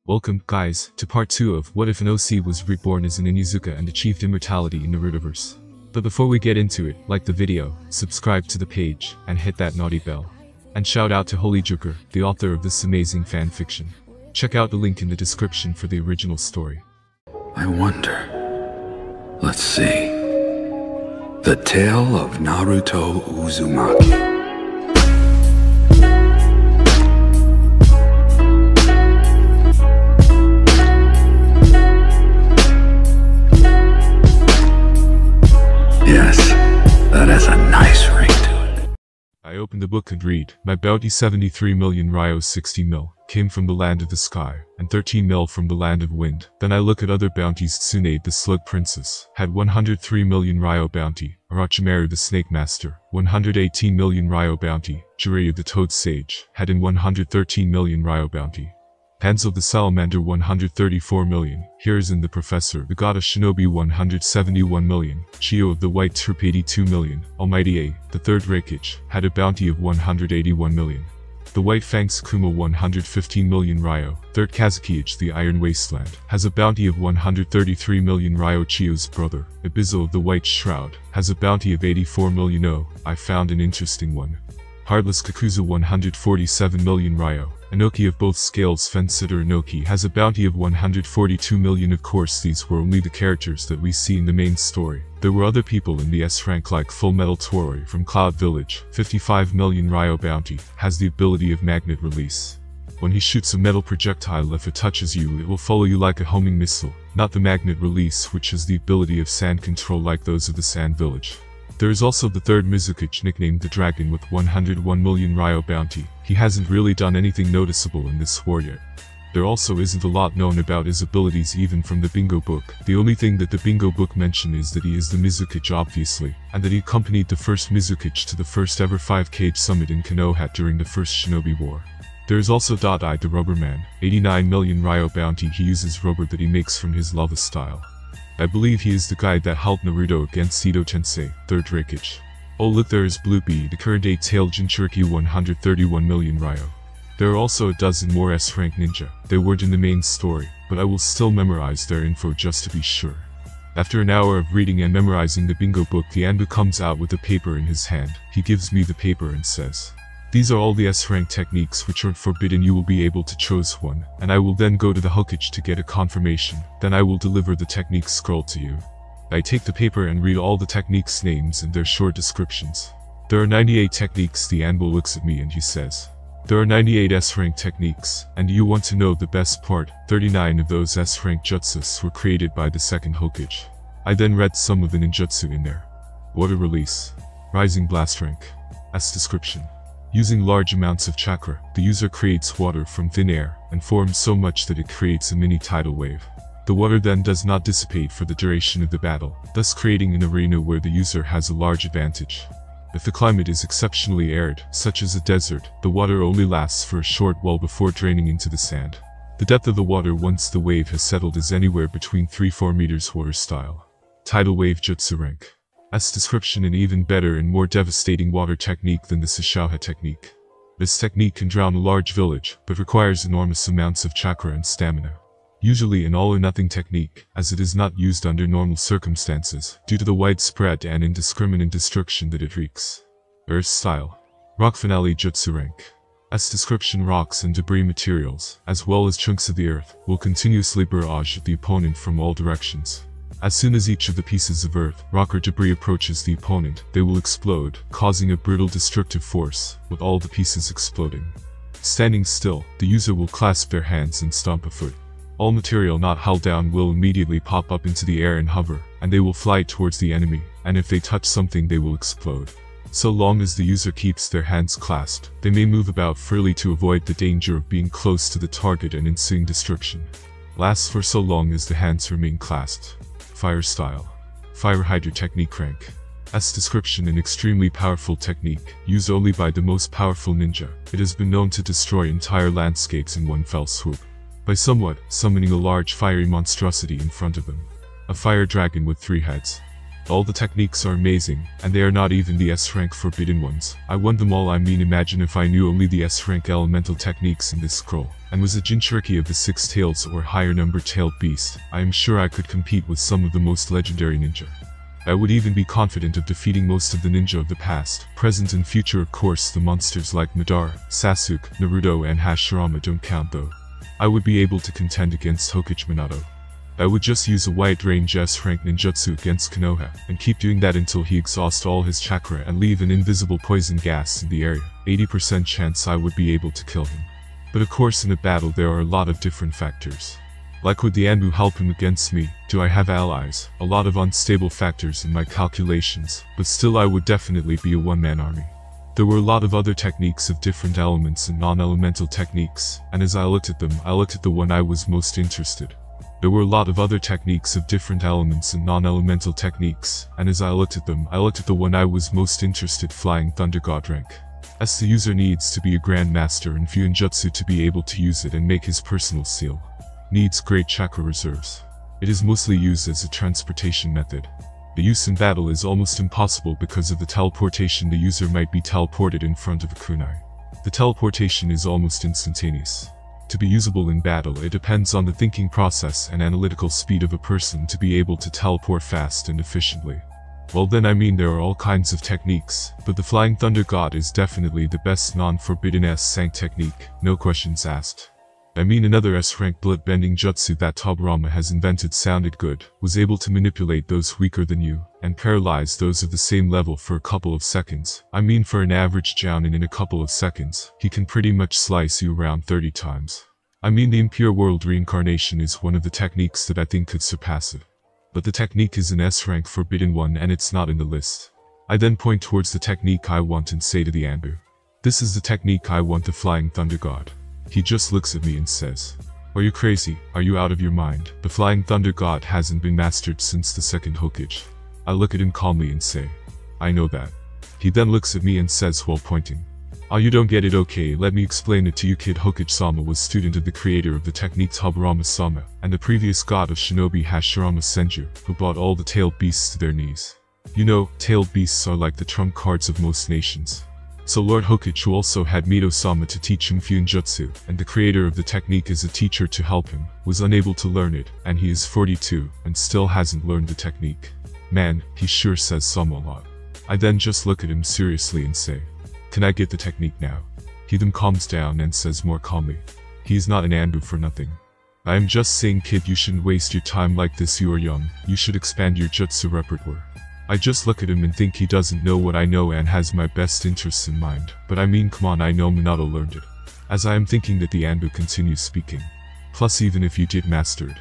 Welcome, guys, to part 2 of What If an OC was reborn as an Inuzuka and achieved immortality in Narutoverse. But before we get into it, like the video, subscribe to the page, and hit that naughty bell. And shout out to HolyJoker, the author of this amazing fanfiction. Check out the link in the description for the original story. I wonder. Let's see. The Tale of Naruto Uzumaki. Yes, that has a nice ring to it. I open the book and read, my bounty 73 million Ryo 60 mil, came from the land of the sky, and 13 mil from the land of wind. Then I look at other bounties. Tsunade the Slug Princess had 103 million Ryo bounty, Orochimaru the Snake Master, 118 million Ryo bounty, Jiraiya the Toad Sage, had in 113 million Ryo bounty. Hanzo the Salamander 134 million, Hiruzen the Professor, the God of Shinobi 171 million, Chio of the White Troop 82 million, Almighty A, the Third Reikage, had a bounty of 181 million. The White Fang Sukuma 115 million Ryo, Third Kazukiage the Iron Wasteland, has a bounty of 133 million Ryo. Chio's brother, Ibizo of the White Shroud, has a bounty of 84 million. Oh, I found an interesting one. Heartless Kakuzu 147 million Ryo. Inoki of both scales Fensitter Inoki has a bounty of 142 million. Of course, these were only the characters that we see in the main story. There were other people in the S rank like Full Metal Toroi from Cloud Village, 55 million Ryo bounty, has the ability of magnet release. When he shoots a metal projectile, if it touches you, it will follow you like a homing missile, not the magnet release, which has the ability of sand control like those of the Sand Village. There is also the third Mizukage, nicknamed the Dragon, with 101 million Ryo bounty. He hasn't really done anything noticeable in this war yet. There also isn't a lot known about his abilities even from the bingo book. The only thing that the bingo book mention is that he is the Mizukage obviously, and that he accompanied the first Mizukage to the first ever 5-cage summit in Konoha during the first Shinobi War. There is also Dot-Eye the Rubberman, 89 million Ryo bounty. He uses rubber that he makes from his lava style. I believe he is the guy that helped Naruto against Ito Tensei, Third Reikage. Oh look, there is Blue Bee, the current 8-tailed Jinchuriki 131 million Ryo. There are also a dozen more S-rank ninja. They weren't in the main story, but I will still memorize their info just to be sure. After an hour of reading and memorizing the bingo book, the Anbu comes out with a paper in his hand. He gives me the paper and says, "These are all the S-rank techniques which aren't forbidden. You will be able to choose one, and I will then go to the Hokage to get a confirmation. Then I will deliver the technique scroll to you." I take the paper and read all the techniques' names and their short descriptions. There are 98 techniques. The Anbu looks at me and he says, "There are 98 S-rank techniques, and you want to know the best part? 39 of those S-rank jutsus were created by the second Hokage." I then read some of the ninjutsu in there. Water release. Rising blast rank. S description. Using large amounts of chakra, the user creates water from thin air, and forms so much that it creates a mini tidal wave. The water then does not dissipate for the duration of the battle, thus creating an arena where the user has a large advantage. If the climate is exceptionally arid, such as a desert, the water only lasts for a short while before draining into the sand. The depth of the water once the wave has settled is anywhere between 3-4 meters. Water style. Tidal wave jutsu rank. S description. An even better and more devastating water technique than the Sashauha technique. This technique can drown a large village, but requires enormous amounts of chakra and stamina. Usually an all-or-nothing technique, as it is not used under normal circumstances, due to the widespread and indiscriminate destruction that it wreaks. Earth style. Rock finale jutsu rank. S description. Rocks and debris materials, as well as chunks of the earth, will continuously barrage the opponent from all directions. As soon as each of the pieces of earth, rock or debris approaches the opponent, they will explode, causing a brutal destructive force, with all the pieces exploding. Standing still, the user will clasp their hands and stomp a foot. All material not held down will immediately pop up into the air and hover, and they will fly towards the enemy, and if they touch something they will explode. So long as the user keeps their hands clasped, they may move about freely to avoid the danger of being close to the target and ensuing destruction. Lasts for so long as the hands remain clasped. Fire style. Fire Hydra technique rank. S description. An extremely powerful technique, used only by the most powerful ninja. It has been known to destroy entire landscapes in one fell swoop, by somewhat summoning a large fiery monstrosity in front of them. A fire dragon with 3 heads. All the techniques are amazing, and they are not even the S-rank forbidden ones. I want them all. I mean, imagine if I knew only the S-rank elemental techniques in this scroll, and was a Jinchuriki of the 6 tails or higher number tailed beast. I am sure I could compete with some of the most legendary ninja. I would even be confident of defeating most of the ninja of the past, present and future. Of course, the monsters like Madara, Sasuke, Naruto and Hashirama don't count though. I would be able to contend against Hokage Minato. I would just use a wide range S-rank ninjutsu against Konoha, and keep doing that until he exhausts all his chakra and leave an invisible poison gas in the area. 80% chance I would be able to kill him. But of course in a battle there are a lot of different factors. Like, would the Anbu help him against me? Do I have allies? A lot of unstable factors in my calculations, but still I would definitely be a one-man army. There were a lot of other techniques of different elements and non-elemental techniques, and as I looked at them, I looked at the one I was most interested. There were a lot of other techniques of different elements and non-elemental techniques, and as I looked at them, I looked at the one I was most interested, Flying Thunder God rank. As the user needs to be a Grandmaster in Fuinjutsu to be able to use it and make his personal seal. Needs great chakra reserves. It is mostly used as a transportation method. The use in battle is almost impossible because of the teleportation. The user might be teleported in front of a kunai. The teleportation is almost instantaneous. To be usable in battle, it depends on the thinking process and analytical speed of a person to be able to teleport fast and efficiently. Well then, I mean, there are all kinds of techniques, but the Flying Thunder God is definitely the best non-forbidden S-rank technique, no questions asked. I mean, another S-rank blood-bending jutsu that Tobirama has invented sounded good, was able to manipulate those weaker than you, and paralyze those of the same level for a couple of seconds. I mean, for an average jounin in a couple of seconds, he can pretty much slice you around 30 times. I mean, the Impure World Reincarnation is one of the techniques that I think could surpass it. But the technique is an S-rank forbidden one and it's not in the list. I then point towards the technique I want and say to the Anbu, "This is the technique I want, the Flying Thunder God." He just looks at me and says, "Are you crazy? Are you out of your mind? The Flying Thunder God hasn't been mastered since the second Hokage." I look at him calmly and say, "I know that." He then looks at me and says while pointing, "Oh, you don't get it? Okay, let me explain it to you, kid. Hokage-sama was student of the creator of the technique Tobirama-sama, and the previous god of shinobi Hashirama Senju, who brought all the tailed beasts to their knees. You know, tailed beasts are like the trump cards of most nations. So Lord Hokage, who also had Mito-sama to teach him Fuinjutsu, and the creator of the technique as a teacher to help him, was unable to learn it, and he is 42, and still hasn't learned the technique. Man, he sure says some a lot." I then just look at him seriously and say, "Can I get the technique now?" He then calms down and says more calmly, "He is not an Anbu for nothing. I am just saying, kid, you shouldn't waste your time like this. You are young, you should expand your jutsu repertoire." I just look at him and think he doesn't know what I know and has my best interests in mind, but I mean, come on, I know Minato learned it. As I am thinking that, the Anbu continues speaking. "Plus, even if you did master it,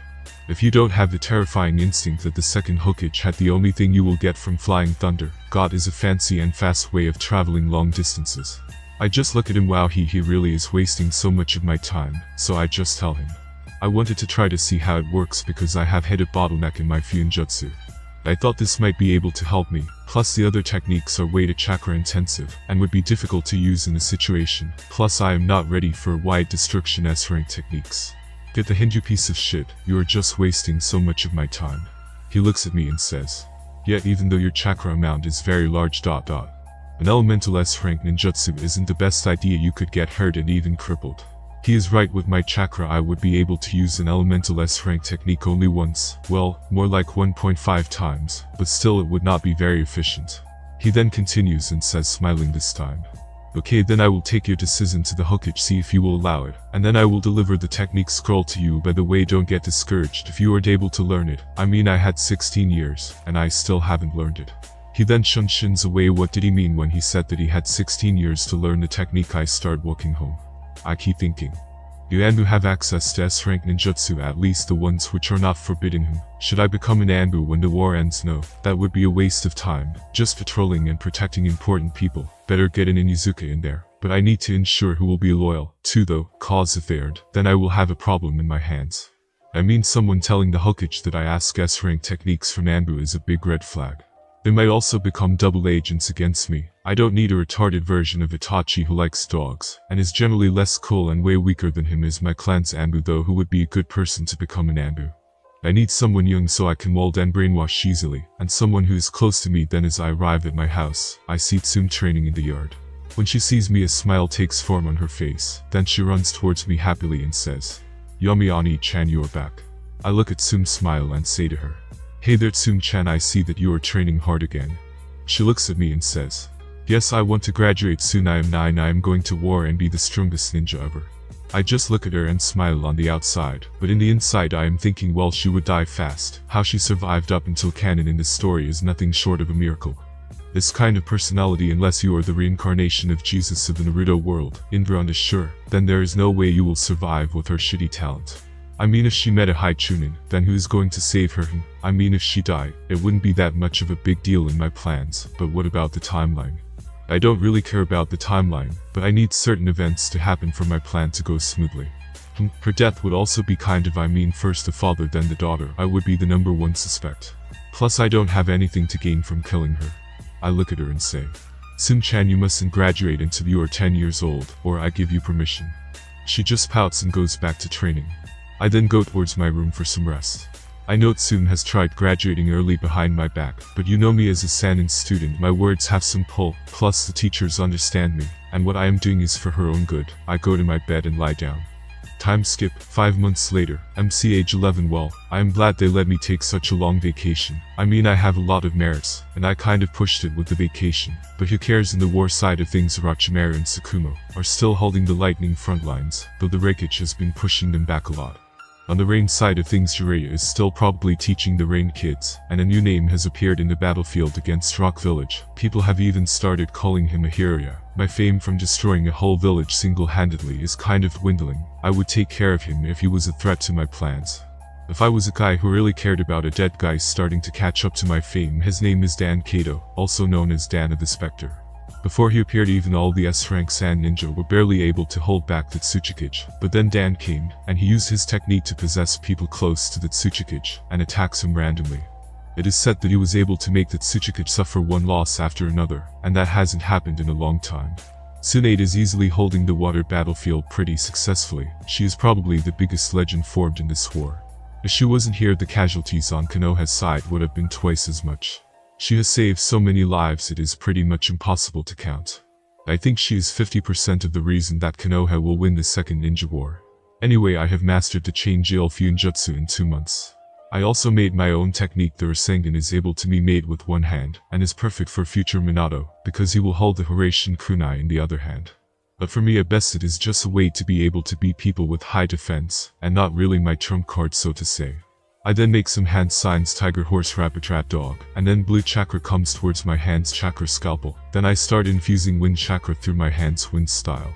if you don't have the terrifying instinct that the second Hokage had, the only thing you will get from Flying Thunder God is a fancy and fast way of traveling long distances." I just look at him. Wow, he really is wasting so much of my time, so I just tell him, I wanted to try to see how it works because I have hit a bottleneck in my Fuinjutsu. I thought this might be able to help me, plus the other techniques are way too chakra intensive, and would be difficult to use in the situation, plus I am not ready for wide destruction S-rank techniques. Get the hint, you piece of shit, you are just wasting so much of my time. He looks at me and says, "Yet even though your chakra amount is very large ... an elemental S-rank ninjutsu isn't the best idea. You could get hurt and even crippled." He is right. With my chakra I would be able to use an elemental S-rank technique only once, well, more like 1.5 times, but still it would not be very efficient. He then continues and says, smiling this time, "Okay, then I will take your decision to the Hokage, see if you will allow it, and then I will deliver the technique scroll to you. By the way, don't get discouraged if you aren't able to learn it. I mean, I had 16 years, and I still haven't learned it." He then shins away. What did he mean when he said that he had 16 years to learn the technique? I start walking home. I keep thinking, do Anbu have access to S-rank ninjutsu, at least the ones which are not forbidden him? Should I become an Anbu when the war ends? No, that would be a waste of time, just patrolling and protecting important people. Better get an Inuzuka in there. But I need to ensure who will be loyal, too though, cause if they aren't, then I will have a problem in my hands. I mean, someone telling the Hokage that I ask S-rank techniques from Anbu is a big red flag. They might also become double agents against me. I don't need a retarded version of Itachi who likes dogs, and is generally less cool and way weaker than him is my clan's Anbu though, who would be a good person to become an Anbu. I need someone young so I can mold and brainwash easily, and someone who is close to me. Then as I arrive at my house, I see Tsume training in the yard. When she sees me, a smile takes form on her face, then she runs towards me happily and says, "Yami Ani-chan, you are back." I look at Tsume, smile and say to her, "Hey there Tsume-chan, I see that you are training hard again." She looks at me and says, "Yes, I want to graduate soon. I am 9. I am going to war and be the strongest ninja ever." I just look at her and smile on the outside, but in the inside I am thinking, well, she would die fast. How she survived up until canon in this story is nothing short of a miracle. This kind of personality, unless you are the reincarnation of Jesus of the Naruto world, Indra is sure, then there is no way you will survive with her shitty talent. I mean, if she met a high chunin, then who is going to save her? I mean, if she died, it wouldn't be that much of a big deal in my plans, but what about the timeline? I don't really care about the timeline, but I need certain events to happen for my plan to go smoothly. Her death would also be kind of, I mean, first the father then the daughter. I would be the #1 suspect. Plus I don't have anything to gain from killing her. I look at her and say, "Tsume-chan, you mustn't graduate until you are 10 years old, or I give you permission." She just pouts and goes back to training. I then go towards my room for some rest. I know Tsume has tried graduating early behind my back, but you know me as a Sanin student, my words have some pull, plus the teachers understand me, and what I am doing is for her own good. I go to my bed and lie down. Time skip, 5 months later, MC age 11. Well, I am glad they let me take such a long vacation. I mean, I have a lot of merits, and I kind of pushed it with the vacation, but who cares? In the war side of things, Orochimaru and Tsukumo are still holding the lightning front lines, though the Reikage has been pushing them back a lot. On the rain side of things, Jiraiya is still probably teaching the rain kids, and a new name has appeared in the battlefield against Rock Village. People have even started calling him a hero. My fame from destroying a whole village single-handedly is kind of dwindling. I would take care of him if he was a threat to my plans. If I was a guy who really cared about a dead guy starting to catch up to my fame, his name is Dan Kato, also known as Dan of the Spectre. Before he appeared, even all the S-rank Sand Ninja were barely able to hold back the Tsuchikage, but then Dan came, and he used his technique to possess people close to the Tsuchikage, and attacks him randomly. It is said that he was able to make the Tsuchikage suffer one loss after another, and that hasn't happened in a long time. Tsunade is easily holding the water battlefield pretty successfully. She is probably the biggest legend formed in this war. If she wasn't here, the casualties on Konoha's side would have been twice as much. She has saved so many lives it is pretty much impossible to count. I think she is 50% of the reason that Konoha will win the second ninja war. Anyway, I have mastered the chain jail Fuinjutsu in 2 months. I also made my own technique. The Rasengan is able to be made with one hand, and is perfect for future Minato, because he will hold the Horatian kunai in the other hand. But for me, at best, it is just a way to be able to beat people with high defense, and not really my trump card, so to say. I then make some hand signs, tiger, horse, rabbit, rat, dog, and then blue chakra comes towards my hands, chakra scalpel. Then I start infusing wind chakra through my hands, wind style.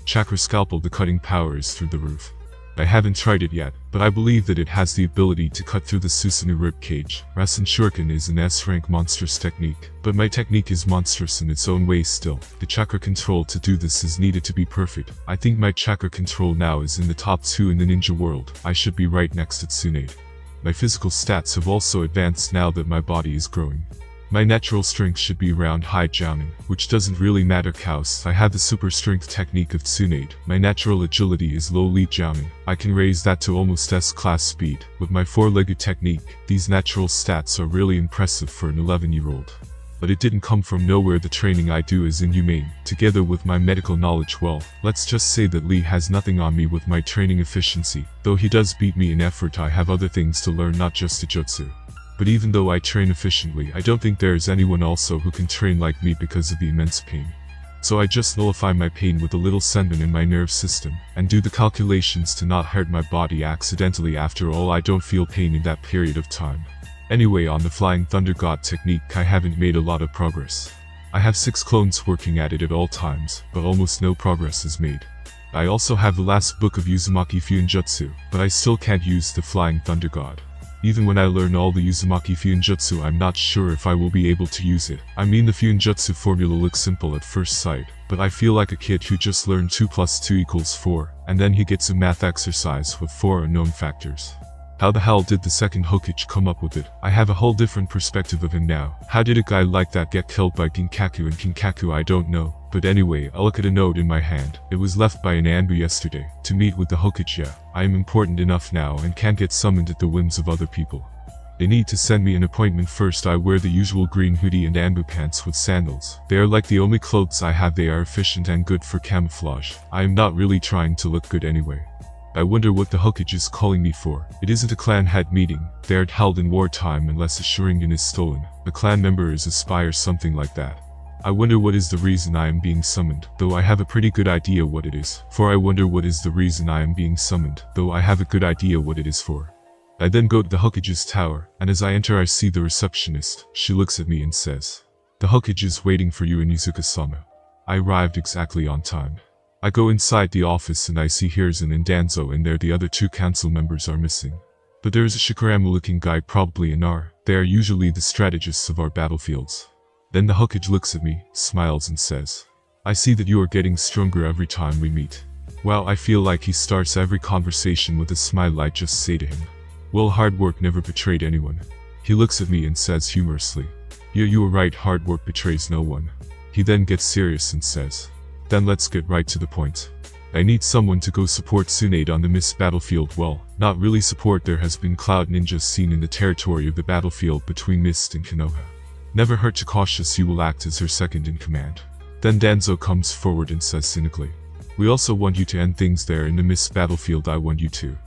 Chakra scalpel, the cutting power is through the roof. I haven't tried it yet, but I believe that it has the ability to cut through the Susanoo rib cage. Rasen Shuriken is an S-rank monstrous technique, but my technique is monstrous in its own way still. The chakra control to do this is needed to be perfect. I think my chakra control now is in the top 2 in the ninja world. I should be right next to Tsunade. My physical stats have also advanced now that my body is growing. My natural strength should be around high Jounin, which doesn't really matter cause I have the super strength technique of Tsunade. My natural agility is low lead Jounin. I can raise that to almost S-class speed. With my 4-legged technique, these natural stats are really impressive for an 11-year-old. But it didn't come from nowhere. The training I do is inhumane. Together with my medical knowledge, well, let's just say that Lee has nothing on me with my training efficiency. Though he does beat me in effort, I have other things to learn, not just the jutsu. But even though I train efficiently, I don't think there is anyone also who can train like me because of the immense pain. So I just nullify my pain with a little senbon in my nerve system, and do the calculations to not hurt my body accidentally. After all, I don't feel pain in that period of time. Anyway, on the Flying Thunder God technique, I haven't made a lot of progress. I have 6 clones working at it at all times, but almost no progress is made. I also have the last book of Uzumaki Fuinjutsu, but I still can't use the Flying Thunder God. Even when I learn all the Uzumaki Fuinjutsu, I'm not sure if I will be able to use it. I mean, the Fuinjutsu formula looks simple at first sight, but I feel like a kid who just learned 2 + 2 = 4, and then he gets a math exercise with 4 unknown factors. How the hell did the second Hokage come up with it? I have a whole different perspective of him now. How did a guy like that get killed by Ginkaku and Kinkaku? I don't know, But anyway, I look at a note in my hand. It was left by an Anbu yesterday. To meet with the Hokage. Yeah, I am important enough now and can't get summoned at the whims of other people. They need to send me an appointment first. I wear the usual green hoodie and Anbu pants with sandals. They are like the only clothes I have. They are efficient and good for camouflage. I am not really trying to look good anyway. I wonder what the Hokage is calling me for. It isn't a clan head meeting. They aren't held in wartime unless a Sharingan is stolen. A clan member is a spy or something like that. I wonder what is the reason I am being summoned, though I have a pretty good idea what it is. For I wonder what is the reason I am being summoned, though I have a good idea what it is for. I then go to the Hokage's tower, and as I enter I see the receptionist. She looks at me and says, "The Hokage is waiting for you in Inuzuka-sama." I arrived exactly on time. I go inside the office and I see Hiruzen and Danzo in there. The other two council members are missing. But there is a Shikaramu-looking guy, probably an R. They are usually the strategists of our battlefields. Then the Hokage looks at me, smiles and says, "I see that you are getting stronger every time we meet." Wow, I feel like he starts every conversation with a smile. I just say to him, "Well, hard work never betrayed anyone." He looks at me and says humorously, "Yeah, you are right, hard work betrays no one." He then gets serious and says, "Then let's get right to the point. I need someone to go support Tsunade on the Mist battlefield." Well, not really support. There has been cloud ninjas seen in the territory of the battlefield between Mist and Konoha. Never hurt to cautious, you will act as her second in command. Then Danzo comes forward and says cynically, "We also want you to end things there in the Mist battlefield. I want you to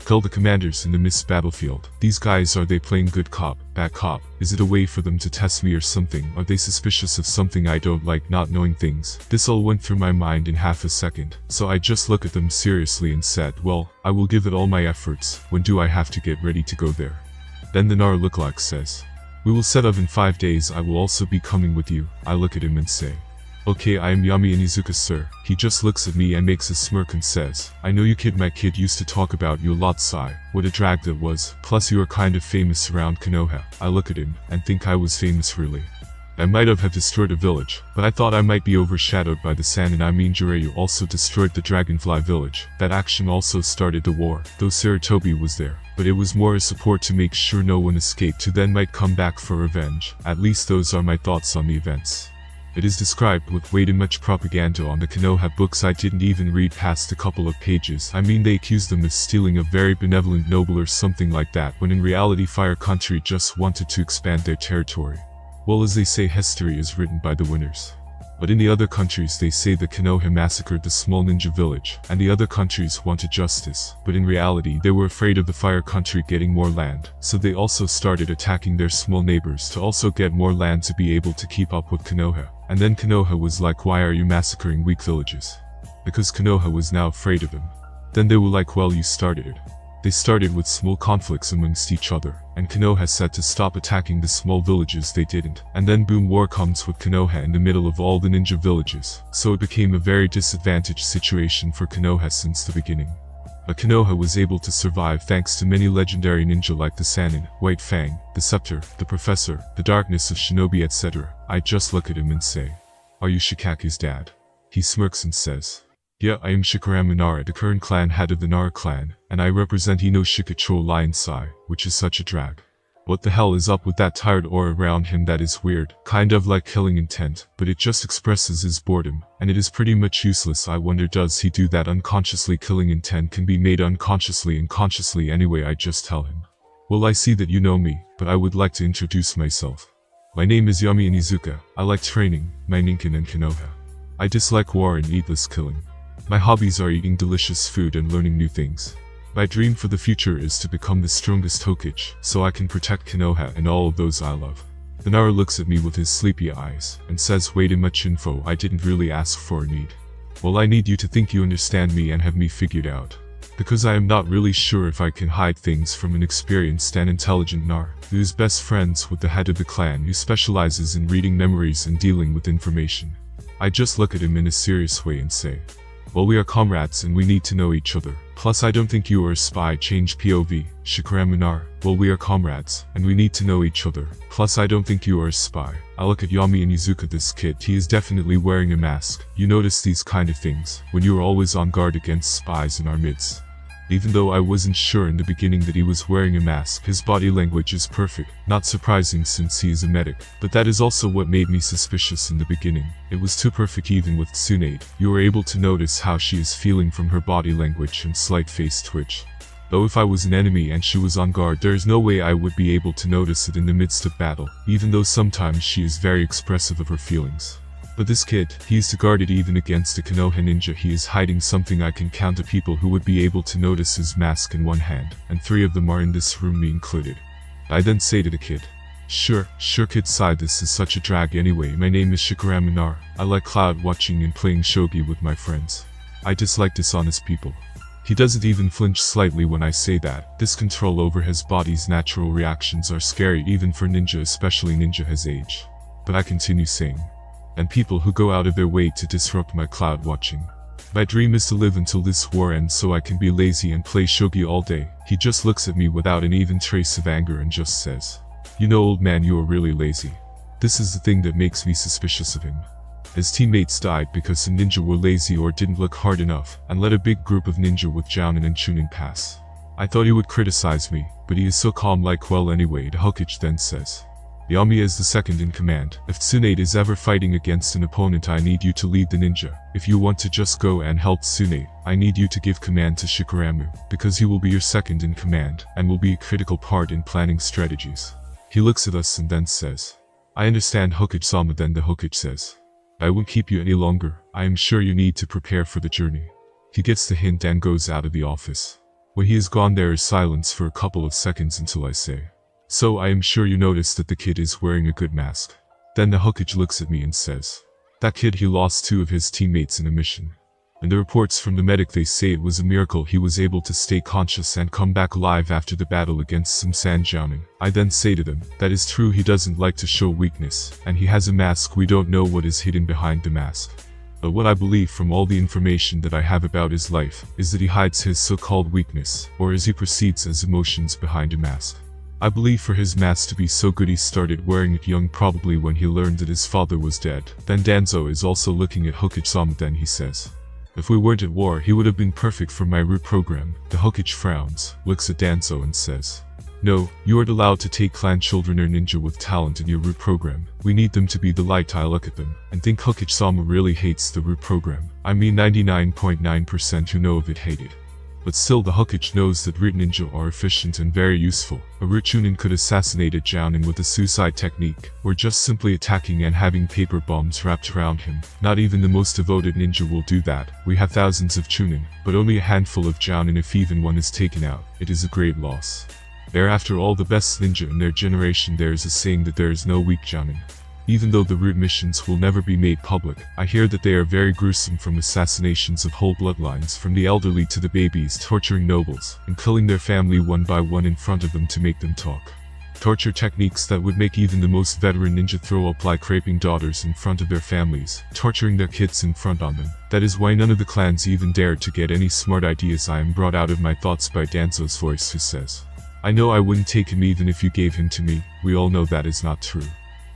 kill the commanders in the Mist battlefield." These guys, are they playing good cop, bad cop? Is it a way for them to test me or something? Are they suspicious of something I don't like, not knowing things? This all went through my mind in half a second, so I just look at them seriously and said, "Well, I will give it all my efforts. When do I have to get ready to go there?" Then the Nar lookalike says, "We will set up in 5 days. I will also be coming with you." I look at him and say, "Okay, I am Yami Inuzuka, sir." He just looks at me and makes a smirk and says, "I know you, kid. My kid used to talk about you a lot, Sai. What a drag that was. Plus you are kind of famous around Konoha." I look at him and think I was famous really. I might have destroyed a village, but I thought I might be overshadowed by the Sanin. I mean, Jiraiya also destroyed the Dragonfly village. That action also started the war, though Sarutobi was there. But it was more a support to make sure no one escaped, who then might come back for revenge. At least those are my thoughts on the events. It is described with way too much propaganda on the Konoha books. I didn't even read past a couple of pages. I mean, they accused them of stealing a very benevolent noble or something like that, when in reality Fire Country just wanted to expand their territory. Well, as they say, history is written by the winners. But in the other countries they say the Konoha massacred the small ninja village, and the other countries wanted justice. But in reality they were afraid of the Fire Country getting more land, so they also started attacking their small neighbors to also get more land to be able to keep up with Konoha. And then Konoha was like, "Why are you massacring weak villages?" Because Konoha was now afraid of him. Then they were like, "Well, you started it." They started with small conflicts amongst each other, and Konoha said to stop attacking the small villages. They didn't. And then boom, war comes with Konoha in the middle of all the ninja villages. So it became a very disadvantaged situation for Konoha since the beginning. But Konoha was able to survive thanks to many legendary ninja like the Sanin, White Fang, the Scepter, the Professor, the Darkness of Shinobi, etc. I just look at him and say, "Are you Shikaku's dad?" He smirks and says, "Yeah, I am Shikaramu Nara, the current clan head of the Nara clan, and I represent Inoshika Lion Sai, which is such a drag." What the hell is up with that tired aura around him? That is weird, kind of like killing intent, but it just expresses his boredom, and it is pretty much useless. I wonder, does he do that unconsciously? Killing intent can be made unconsciously and consciously anyway. I just tell him, "Well, I see that you know me, but I would like to introduce myself. My name is Yami Inuzuka. I like training, my Ninken and Konoha. I dislike war and needless killing. My hobbies are eating delicious food and learning new things. My dream for the future is to become the strongest Hokage, so I can protect Konoha and all of those I love." The Nara looks at me with his sleepy eyes, and says, "Way too much info. I didn't really ask for or need." "Well, I need you to think you understand me and have me figured out. Because I am not really sure if I can hide things from an experienced and intelligent Nara, who is best friends with the head of the clan, who specializes in reading memories and dealing with information." I just look at him in a serious way and say, "Well, we are comrades and we need to know each other. Plus I don't think you are a spy." Change POV, Shikaramu Nara. "Well, we are comrades and we need to know each other. Plus I don't think you are a spy." I look at Yami Inuzuka. This kid, he is definitely wearing a mask. You notice these kind of things when you are always on guard against spies in our midst. Even though I wasn't sure in the beginning that he was wearing a mask, his body language is perfect, not surprising since he is a medic. But that is also what made me suspicious in the beginning. It was too perfect even with Tsunade. You were able to notice how she is feeling from her body language and slight face twitch. Though if I was an enemy and she was on guard, there is no way I would be able to notice it in the midst of battle, even though sometimes she is very expressive of her feelings. But this kid, he is guarded even against a Konoha ninja. He is hiding something. I can count the people who would be able to notice his mask in one hand, and 3 of them are in this room, me included. I then say to the kid, Sure kid, sigh, this is such a drag anyway. My name is Shikaramu Nar. I like cloud watching and playing shogi with my friends. I dislike dishonest people. He doesn't even flinch slightly when I say that. This control over his body's natural reactions are scary even for ninja, especially ninja his age. But I continue saying, and people who go out of their way to disrupt my cloud watching. My dream is to live until this war ends so I can be lazy and play shogi all day. He just looks at me without an even trace of anger and just says, You know, old man, you are really lazy. This is the thing that makes me suspicious of him. His teammates died because some ninja were lazy or didn't look hard enough, and let a big group of ninja with Jounin and Chunin pass. I thought he would criticize me, but he is so calm, like, well anyway. The Hokage then says, Yami is the second in command. If Tsunade is ever fighting against an opponent, I need you to lead the ninja. If you want to just go and help Tsunade, I need you to give command to Shikaramu, because he will be your second in command, and will be a critical part in planning strategies. He looks at us and then says, I understand, Hokage-sama. Then the Hokage says, I won't keep you any longer. I am sure you need to prepare for the journey. He gets the hint and goes out of the office. When he is gone, there is silence for a couple of seconds until I say, So I am sure you noticed that the kid is wearing a good mask. Then the Hokage looks at me and says, That kid, he lost 2 of his teammates in a mission. In the reports from the medic, they say it was a miracle he was able to stay conscious and come back alive after the battle against some San Jounin. I then say to them, That is true, he doesn't like to show weakness, and he has a mask. We don't know what is hidden behind the mask. But what I believe from all the information that I have about his life is that he hides his so-called weakness, or as he perceives as emotions, behind a mask. I believe for his mask to be so good he started wearing it young, probably when he learned that his father was dead. Then Danzo is also looking at Hokage-sama. Then he says, If we weren't at war, he would have been perfect for my root program. The Hokage frowns, looks at Danzo and says, No, you aren't allowed to take clan children or ninja with talent in your root program. We need them to be the light. I look at them and think Hokage-sama really hates the root program. I mean 99.9% who know of it hate it. But still, the Hokage knows that root ninja are efficient and very useful. A root chunin could assassinate a Jounin with a suicide technique, or just simply attacking and having paper bombs wrapped around him. Not even the most devoted ninja will do that. We have thousands of chunin, but only a handful of Jounin. If even one is taken out, it is a great loss. They are after all the best ninja in their generation. There is a saying that there is no weak Jounin. Even though the root missions will never be made public, I hear that they are very gruesome, from assassinations of whole bloodlines, from the elderly to the babies, torturing nobles, and killing their family one by one in front of them to make them talk. Torture techniques that would make even the most veteran ninja throw up, like raping daughters in front of their families, torturing their kids in front on them. That is why none of the clans even dared to get any smart ideas. I am brought out of my thoughts by Danzo's voice, who says, I know I wouldn't take him even if you gave him to me. We all know that is not true.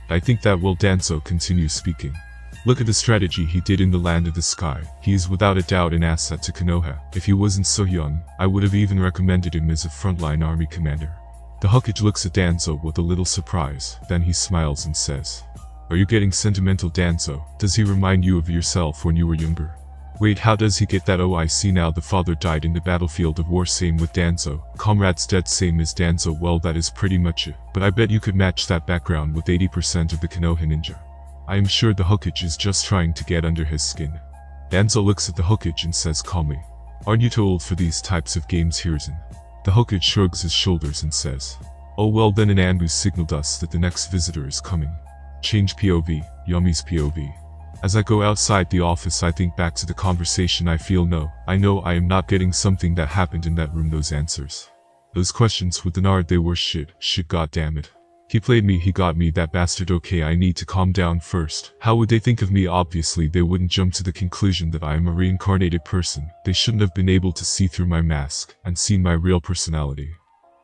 I think that will. Danzo continues speaking. Look at the strategy he did in the Land of the Sky. He is without a doubt an asset to Konoha. If he wasn't so young, I would have even recommended him as a frontline army commander. The Hokage looks at Danzo with a little surprise, then he smiles and says, Are you getting sentimental, Danzo? Does he remind you of yourself when you were younger? Wait, how does he get that? Oh, I see now, the father died in the battlefield of war. Same with Danzo. Comrade's dead. Same as Danzo. Well, that is pretty much it. But I bet you could match that background with 80% of the Konoha ninja. I am sure the Hokage is just trying to get under his skin. Danzo looks at the Hokage and says calmly, Aren't you too old for these types of games, Hiruzen? The Hokage shrugs his shoulders and says, Oh well, then an ambush signaled us that the next visitor is coming. Change POV, Yami's POV. As I go outside the office, I think back to the conversation. I feel I know I am not getting something that happened in that room. Those answers. Those questions with Denard, they were shit, goddammit. He played me, he got me, that bastard. Okay, I need to calm down first. How would they think of me? Obviously they wouldn't jump to the conclusion that I am a reincarnated person. They shouldn't have been able to see through my mask and see my real personality.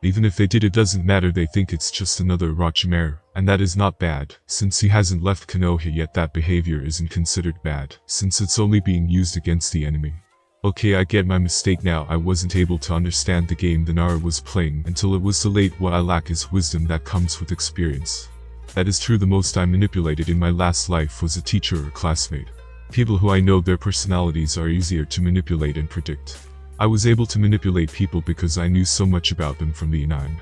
Even if they did, it doesn't matter. They think it's just another Orochimaru, and that is not bad. Since he hasn't left Konoha yet, that behavior isn't considered bad, since it's only being used against the enemy. Okay, I get my mistake now. I wasn't able to understand the game the Naruto was playing until it was too late. What I lack is wisdom that comes with experience. That is true. The most I manipulated in my last life was a teacher or classmate. People who I know their personalities are easier to manipulate and predict. I was able to manipulate people because I knew so much about them from the anime.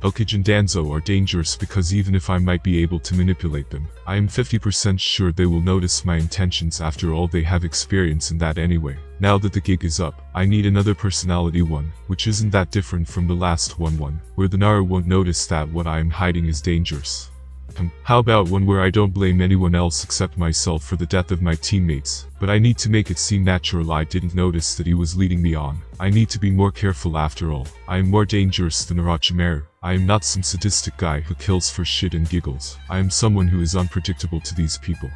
Okage and Danzo are dangerous because even if I might be able to manipulate them, I am 50% sure they will notice my intentions. After all, they have experience in that anyway. Now that the gig is up, I need another personality one, which isn't that different from the last one, where the Naruto won't notice that what I am hiding is dangerous. How about one where I don't blame anyone else except myself for the death of my teammates, but I need to make it seem natural. I didn't notice that he was leading me on. I need to be more careful. After all, I am more dangerous than Orochimaru. I am not some sadistic guy who kills for shit and giggles. I am someone who is unpredictable to these people.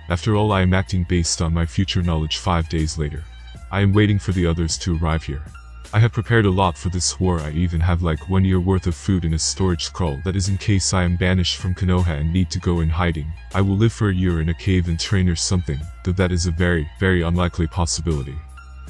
After all, I am acting based on my future knowledge. 5 days later, I am waiting for the others to arrive here. I have prepared a lot for this war. I even have like 1 year worth of food in a storage scroll that is in case I am banished from Konoha and need to go in hiding. I will live for a year in a cave and train or something, though that is a very, very unlikely possibility.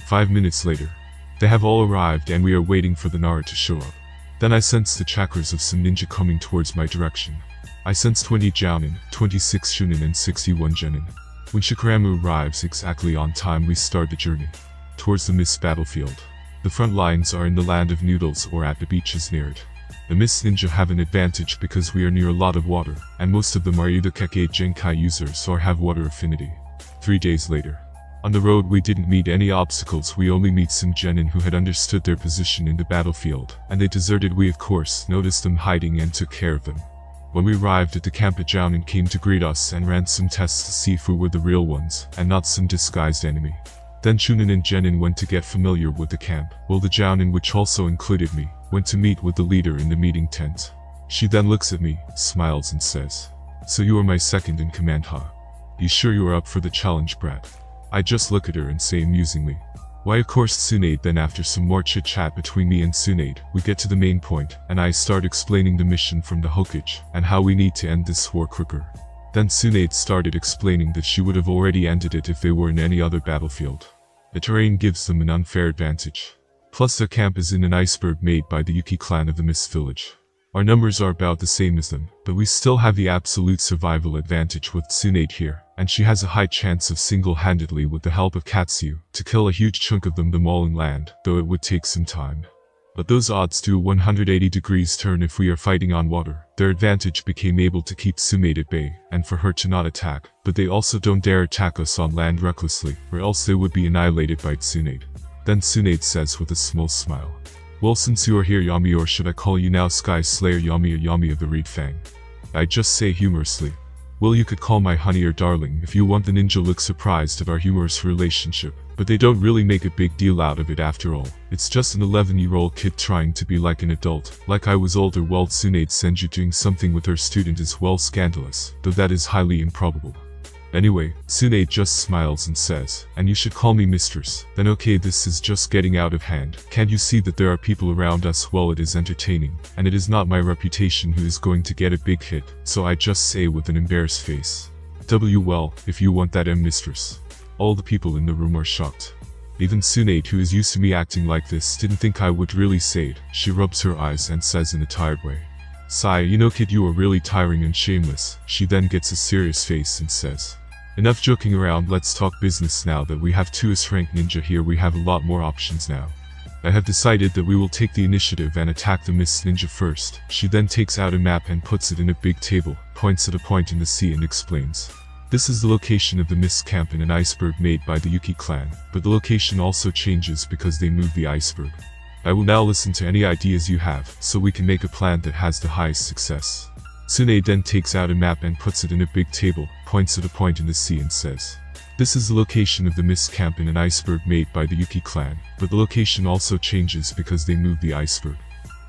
5 minutes later, they have all arrived and we are waiting for the Naruto to show up. Then I sense the chakras of some ninja coming towards my direction. I sense 20 Jounin, 26 Shunin and 61 Genin. When Shikaramu arrives exactly on time, we start the journey towards the mist battlefield. The front lines are in the land of noodles or at the beaches near it. The mist ninja have an advantage because we are near a lot of water, and most of them are either Kekkei Genkai users or have water affinity. 3 days later, on the road we didn't meet any obstacles. We only meet some genin who had understood their position in the battlefield, and they deserted. We of course noticed them hiding and took care of them. When we arrived at the camp, a Jounin came to greet us and ran some tests to see if we were the real ones, and not some disguised enemy. Then Shunin and Genin went to get familiar with the camp, while the Jounin, which also included me, went to meet with the leader in the meeting tent. She then looks at me, smiles and says, "So you are my second in command, huh? You sure you are up for the challenge, brat?" I just look at her and say amusingly, "Why of course, Tsunade." Then after some more chit-chat between me and Tsunade, we get to the main point, and I start explaining the mission from the Hokage, and how we need to end this war quicker. Then Tsunade started explaining that she would have already ended it if they were in any other battlefield. The terrain gives them an unfair advantage. Plus their camp is in an iceberg made by the Yuki clan of the Mist Village. Our numbers are about the same as them, but we still have the absolute survival advantage with Tsunade here, and she has a high chance of single-handedly, with the help of Katsu, to kill a huge chunk of them all in land, though it would take some time. But those odds do a 180 degrees turn if we are fighting on water. Their advantage became able to keep Tsunade at bay, and for her to not attack, but they also don't dare attack us on land recklessly, or else they would be annihilated by Tsunade. Then Tsunade says with a small smile, "Well, since you are here, Yami, or should I call you now Sky Slayer Yami, or Yami of the Reed Fang?" I just say humorously, "Well, you could call my honey or darling if you want." The ninja looks surprised at our humorous relationship, but they don't really make a big deal out of it. After all, it's just an 11-year-old kid trying to be like an adult. Like I was older. Well, Tsunade Senju doing something with her student is well scandalous, though that is highly improbable. Anyway, Tsunade just smiles and says, "And you should call me mistress." Then okay, this is just getting out of hand. Can't you see that there are people around us? Well, it is entertaining, and it is not my reputation who is going to get a big hit, so I just say with an embarrassed face, "Well, if you want that, mistress." All the people in the room are shocked. Even Tsunade, who is used to me acting like this, didn't think I would really say it. She rubs her eyes and says in a tired way, "Sigh, you know kid, you are really tiring and shameless." She then gets a serious face and says, "Enough joking around, let's talk business. Now that we have 2 S-rank ninja here, we have a lot more options now. I have decided that we will take the initiative and attack the Mist Ninja first." She then takes out a map and puts it in a big table, points at a point in the sea and explains, "This is the location of the Mist camp in an iceberg made by the Yuki clan, but the location also changes because they move the iceberg. I will now listen to any ideas you have, so we can make a plan that has the highest success." Tsunade then takes out a map and puts it in a big table, points at a point in the sea and says, "This is the location of the Mist camp in an iceberg made by the Yuki clan, but the location also changes because they move the iceberg.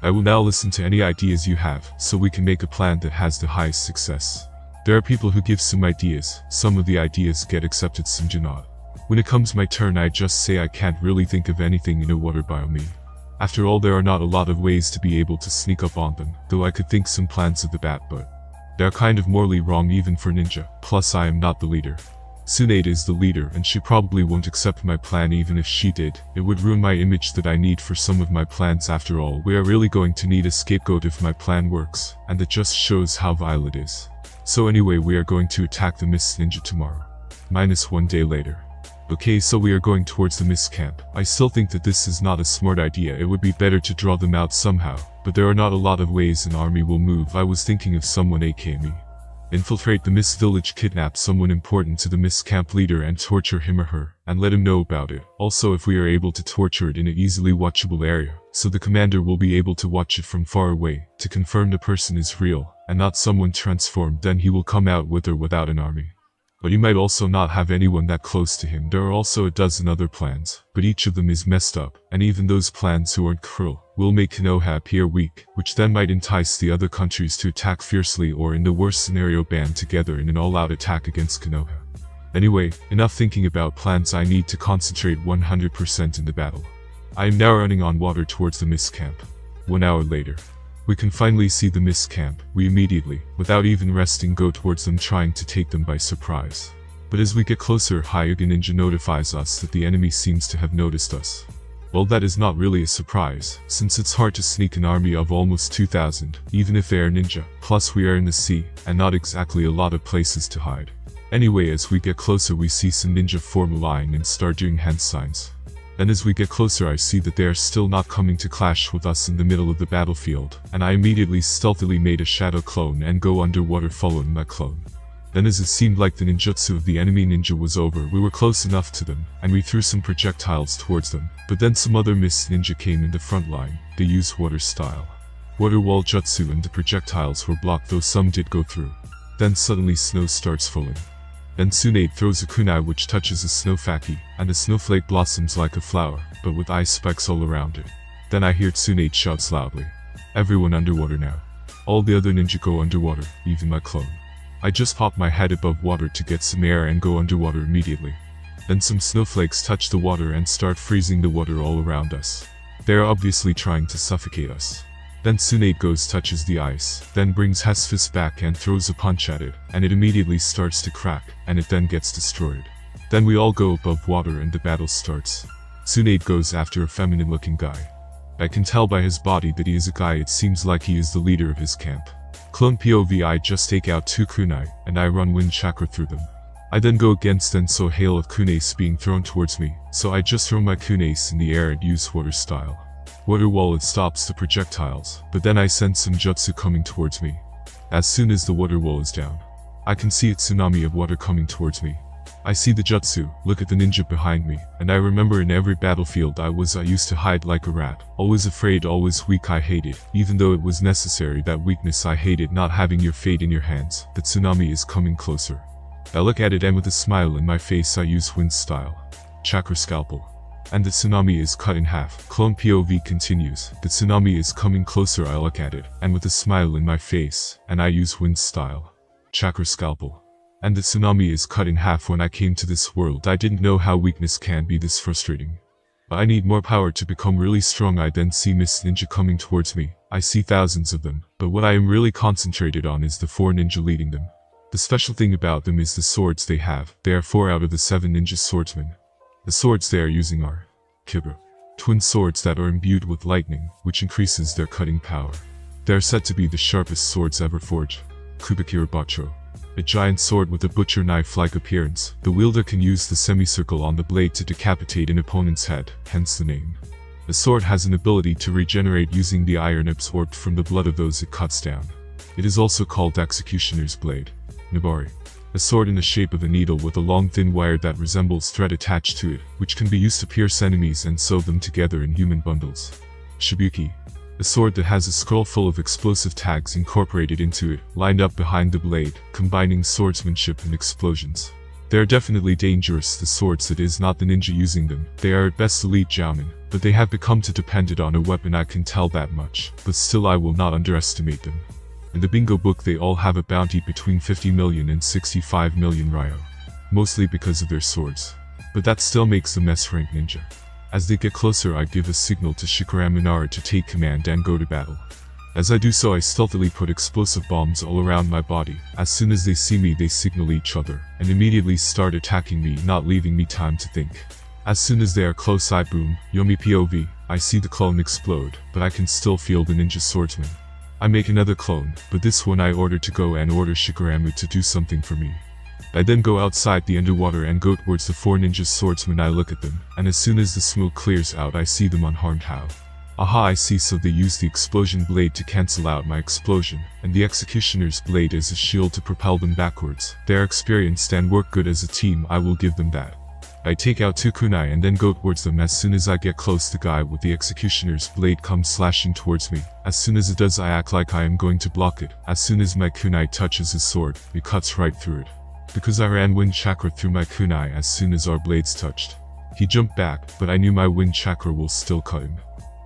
I will now listen to any ideas you have, so we can make a plan that has the highest success." There are people who give some ideas. Some of the ideas get accepted, some do not. When it comes my turn, I just say I can't really think of anything in a water biome. After all, there are not a lot of ways to be able to sneak up on them, though I could think some plans at the bat, but they're kind of morally wrong even for ninja. Plus I am not the leader. Tsunade is the leader and she probably won't accept my plan. Even if she did, it would ruin my image that I need for some of my plans. After all, we are really going to need a scapegoat if my plan works, and that just shows how vile it is. So anyway, we are going to attack the Mist Ninja tomorrow. -1 day later. Okay, so we are going towards the Mist Camp. I still think that this is not a smart idea. It would be better to draw them out somehow, but there are not a lot of ways an army will move. I was thinking of someone aka me. Infiltrate the Mist Village, kidnap someone important to the Mist Camp leader and torture him or her, and let him know about it. Also, if we are able to torture it in an easily watchable area, so the commander will be able to watch it from far away, to confirm the person is real, and not someone transformed, then he will come out with or without an army. But he might also not have anyone that close to him. There are also a dozen other plans, but each of them is messed up, and even those plans who aren't cruel will make Konoha appear weak, which then might entice the other countries to attack fiercely or in the worst scenario band together in an all-out attack against Konoha. Anyway, enough thinking about plans. I need to concentrate 100% in the battle. I am now running on water towards the Mist Camp. 1 hour later. We can finally see the Mist Camp. We immediately, without even resting, go towards them, trying to take them by surprise. But as we get closer, Hyuga Ninja notifies us that the enemy seems to have noticed us. Well, that is not really a surprise, since it's hard to sneak an army of almost 2,000, even if they are ninja. Plus we are in the sea, and not exactly a lot of places to hide. Anyway, as we get closer we see some ninja form a line and start doing hand signs. Then as we get closer I see that they are still not coming to clash with us in the middle of the battlefield, and I immediately stealthily made a shadow clone and go underwater following my clone. Then as it seemed like the ninjutsu of the enemy ninja was over, we were close enough to them, and we threw some projectiles towards them. But then some other Mist Ninja came in the front line. They used water style. Water wall jutsu, and the projectiles were blocked, though some did go through. Then suddenly snow starts falling. Then Tsunade throws a kunai which touches a snowflake, and the snowflake blossoms like a flower, but with ice spikes all around it. Then I hear Tsunade shouts loudly, "Everyone underwater now." All the other ninja go underwater, even my clone. I just pop my head above water to get some air and go underwater immediately. Then some snowflakes touch the water and start freezing the water all around us. They are obviously trying to suffocate us. Then Tsunade goes touches the ice, then brings his fist back and throws a punch at it, and it immediately starts to crack, and it then gets destroyed. Then we all go above water and the battle starts. Tsunade goes after a feminine looking guy. I can tell by his body that he is a guy. It seems like he is the leader of his camp. Clone POV, I just take out 2 kunai, and I run wind chakra through them. I then go against and saw a hail of kunais being thrown towards me, so I just throw my kunais in the air and use water style. Water wall, it stops the projectiles, but then I sense some jutsu coming towards me. As soon as the water wall is down, I can see a tsunami of water coming towards me. I see the jutsu, look at the ninja behind me, and I remember in every battlefield I used to hide like a rat. Always afraid, always weak. I hated, even though it was necessary, that weakness. I hated not having your fate in your hands. The tsunami is coming closer. I look at it and with a smile in my face I use wind style. Chakra scalpel. And the tsunami is cut in half. Clone POV continues. The tsunami is coming closer. I look at it, and with a smile in my face, and I use wind style. Chakra scalpel. And the tsunami is cut in half. When I came to this world I didn't know how weakness can be this frustrating. But I need more power to become really strong. I then see Mist Ninja coming towards me. I see thousands of them, but what I am really concentrated on is the 4 ninja leading them. The special thing about them is the swords they have. They are 4 out of the 7 ninja swordsmen. The swords they are using are Kibra, twin swords that are imbued with lightning, which increases their cutting power. They are said to be the sharpest swords ever forged. Kubikira Bacho, a giant sword with a butcher knife-like appearance. The wielder can use the semicircle on the blade to decapitate an opponent's head, hence the name. The sword has an ability to regenerate using the iron absorbed from the blood of those it cuts down. It is also called Executioner's Blade. Nabari, a sword in the shape of a needle with a long thin wire that resembles thread attached to it, which can be used to pierce enemies and sew them together in human bundles. Shibuki, a sword that has a scroll full of explosive tags incorporated into it, lined up behind the blade, combining swordsmanship and explosions. They are definitely dangerous, the swords. It is not the ninja using them. They are at best elite jounin, but they have become too dependent on a weapon. I can tell that much, but still I will not underestimate them. In the bingo book they all have a bounty between 50 million and 65 million ryo. Mostly because of their swords. But that still makes them S-rank ninja. As they get closer I give a signal to Shikara Minara to take command and go to battle. As I do so, I stealthily put explosive bombs all around my body. As soon as they see me, they signal each other, and immediately start attacking me, not leaving me time to think. As soon as they are close, I boom, Yami POV. I see the clone explode, but I can still feel the ninja swordsman. I make another clone, but this one I order to go and order Shikaramu to do something for me. I then go outside the underwater and go towards the 4 ninja swordsmen. I look at them, and as soon as the smoke clears out, I see them unharmed. How? Aha, I see, so they use the explosion blade to cancel out my explosion, and the executioner's blade as a shield to propel them backwards. They are experienced and work good as a team, I will give them that. I take out 2 kunai and then go towards them. As soon as I get close, the guy with the executioner's blade comes slashing towards me. As soon as it does, I act like I am going to block it. As soon as my kunai touches his sword, it cuts right through it. Because I ran wind chakra through my kunai as soon as our blades touched. He jumped back, but I knew my wind chakra will still cut him.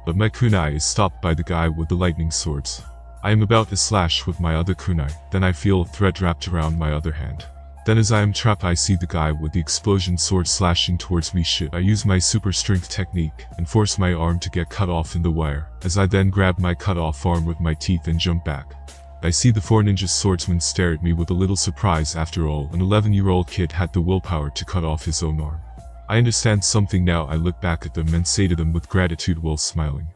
But my kunai is stopped by the guy with the lightning swords. I am about to slash with my other kunai, then I feel a thread wrapped around my other hand. Then as I am trapped, I see the guy with the explosion sword slashing towards me. Shit, I use my super strength technique and force my arm to get cut off in the wire, as I then grab my cut off arm with my teeth and jump back. I see the 4 ninja swordsmen stare at me with a little surprise. After all, an 11-year-old kid had the willpower to cut off his own arm. I understand something now. I look back at them and say to them with gratitude while smiling,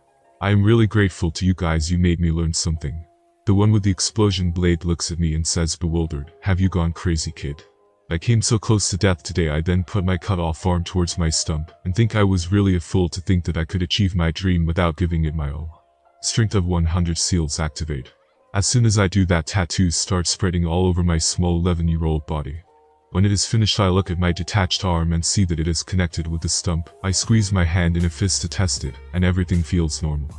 I am really grateful to you guys, you made me learn something. The one with the explosion blade looks at me and says bewildered, have you gone crazy, kid? I came so close to death today. I then put my cut off arm towards my stump and think I was really a fool to think that I could achieve my dream without giving it my all. Strength of 100 seals activate. As soon as I do that, tattoos start spreading all over my small 11-year-old body. When it is finished, I look at my detached arm and see that it is connected with the stump. I squeeze my hand in a fist to test it, and everything feels normal.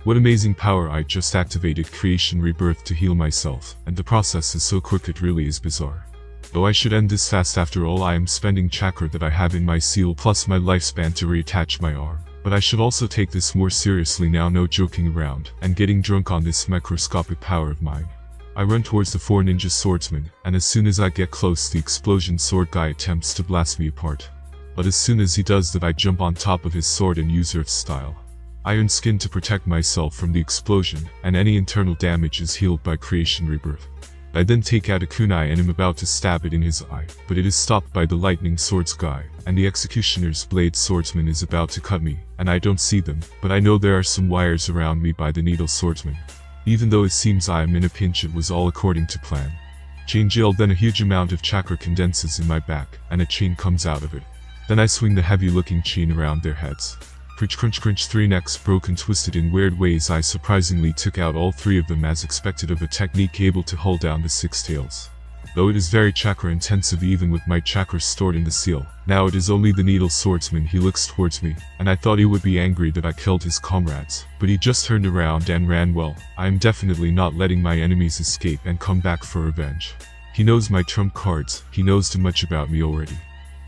What amazing power! I just activated Creation Rebirth to heal myself, and the process is so quick it really is bizarre. Though I should end this fast, after all I am spending chakra that I have in my seal plus my lifespan to reattach my arm. But I should also take this more seriously now, no joking around and getting drunk on this microscopic power of mine. I run towards the 4 ninja swordsmen, and as soon as I get close, the explosion sword guy attempts to blast me apart. But as soon as he does that, I jump on top of his sword and use Earth style. Iron Skin to protect myself from the explosion, and any internal damage is healed by Creation Rebirth. I then take out a kunai and am about to stab it in his eye, but it is stopped by the lightning swords guy, and the executioner's blade swordsman is about to cut me, and I don't see them, but I know there are some wires around me by the needle swordsman. Even though it seems I am in a pinch, it was all according to plan. Chain jail, then a huge amount of chakra condenses in my back, and a chain comes out of it. Then I swing the heavy looking chain around their heads. Crunch crunch crunch, 3 necks broken, twisted in weird ways. I surprisingly took out all 3 of them as expected, of a technique able to hold down the 6 tails. Though it is very chakra intensive even with my chakra stored in the seal. Now it is only the needle swordsman. He looks towards me, and I thought he would be angry that I killed his comrades, but he just turned around and ran. Well, I am definitely not letting my enemies escape and come back for revenge. He knows my trump cards, he knows too much about me already.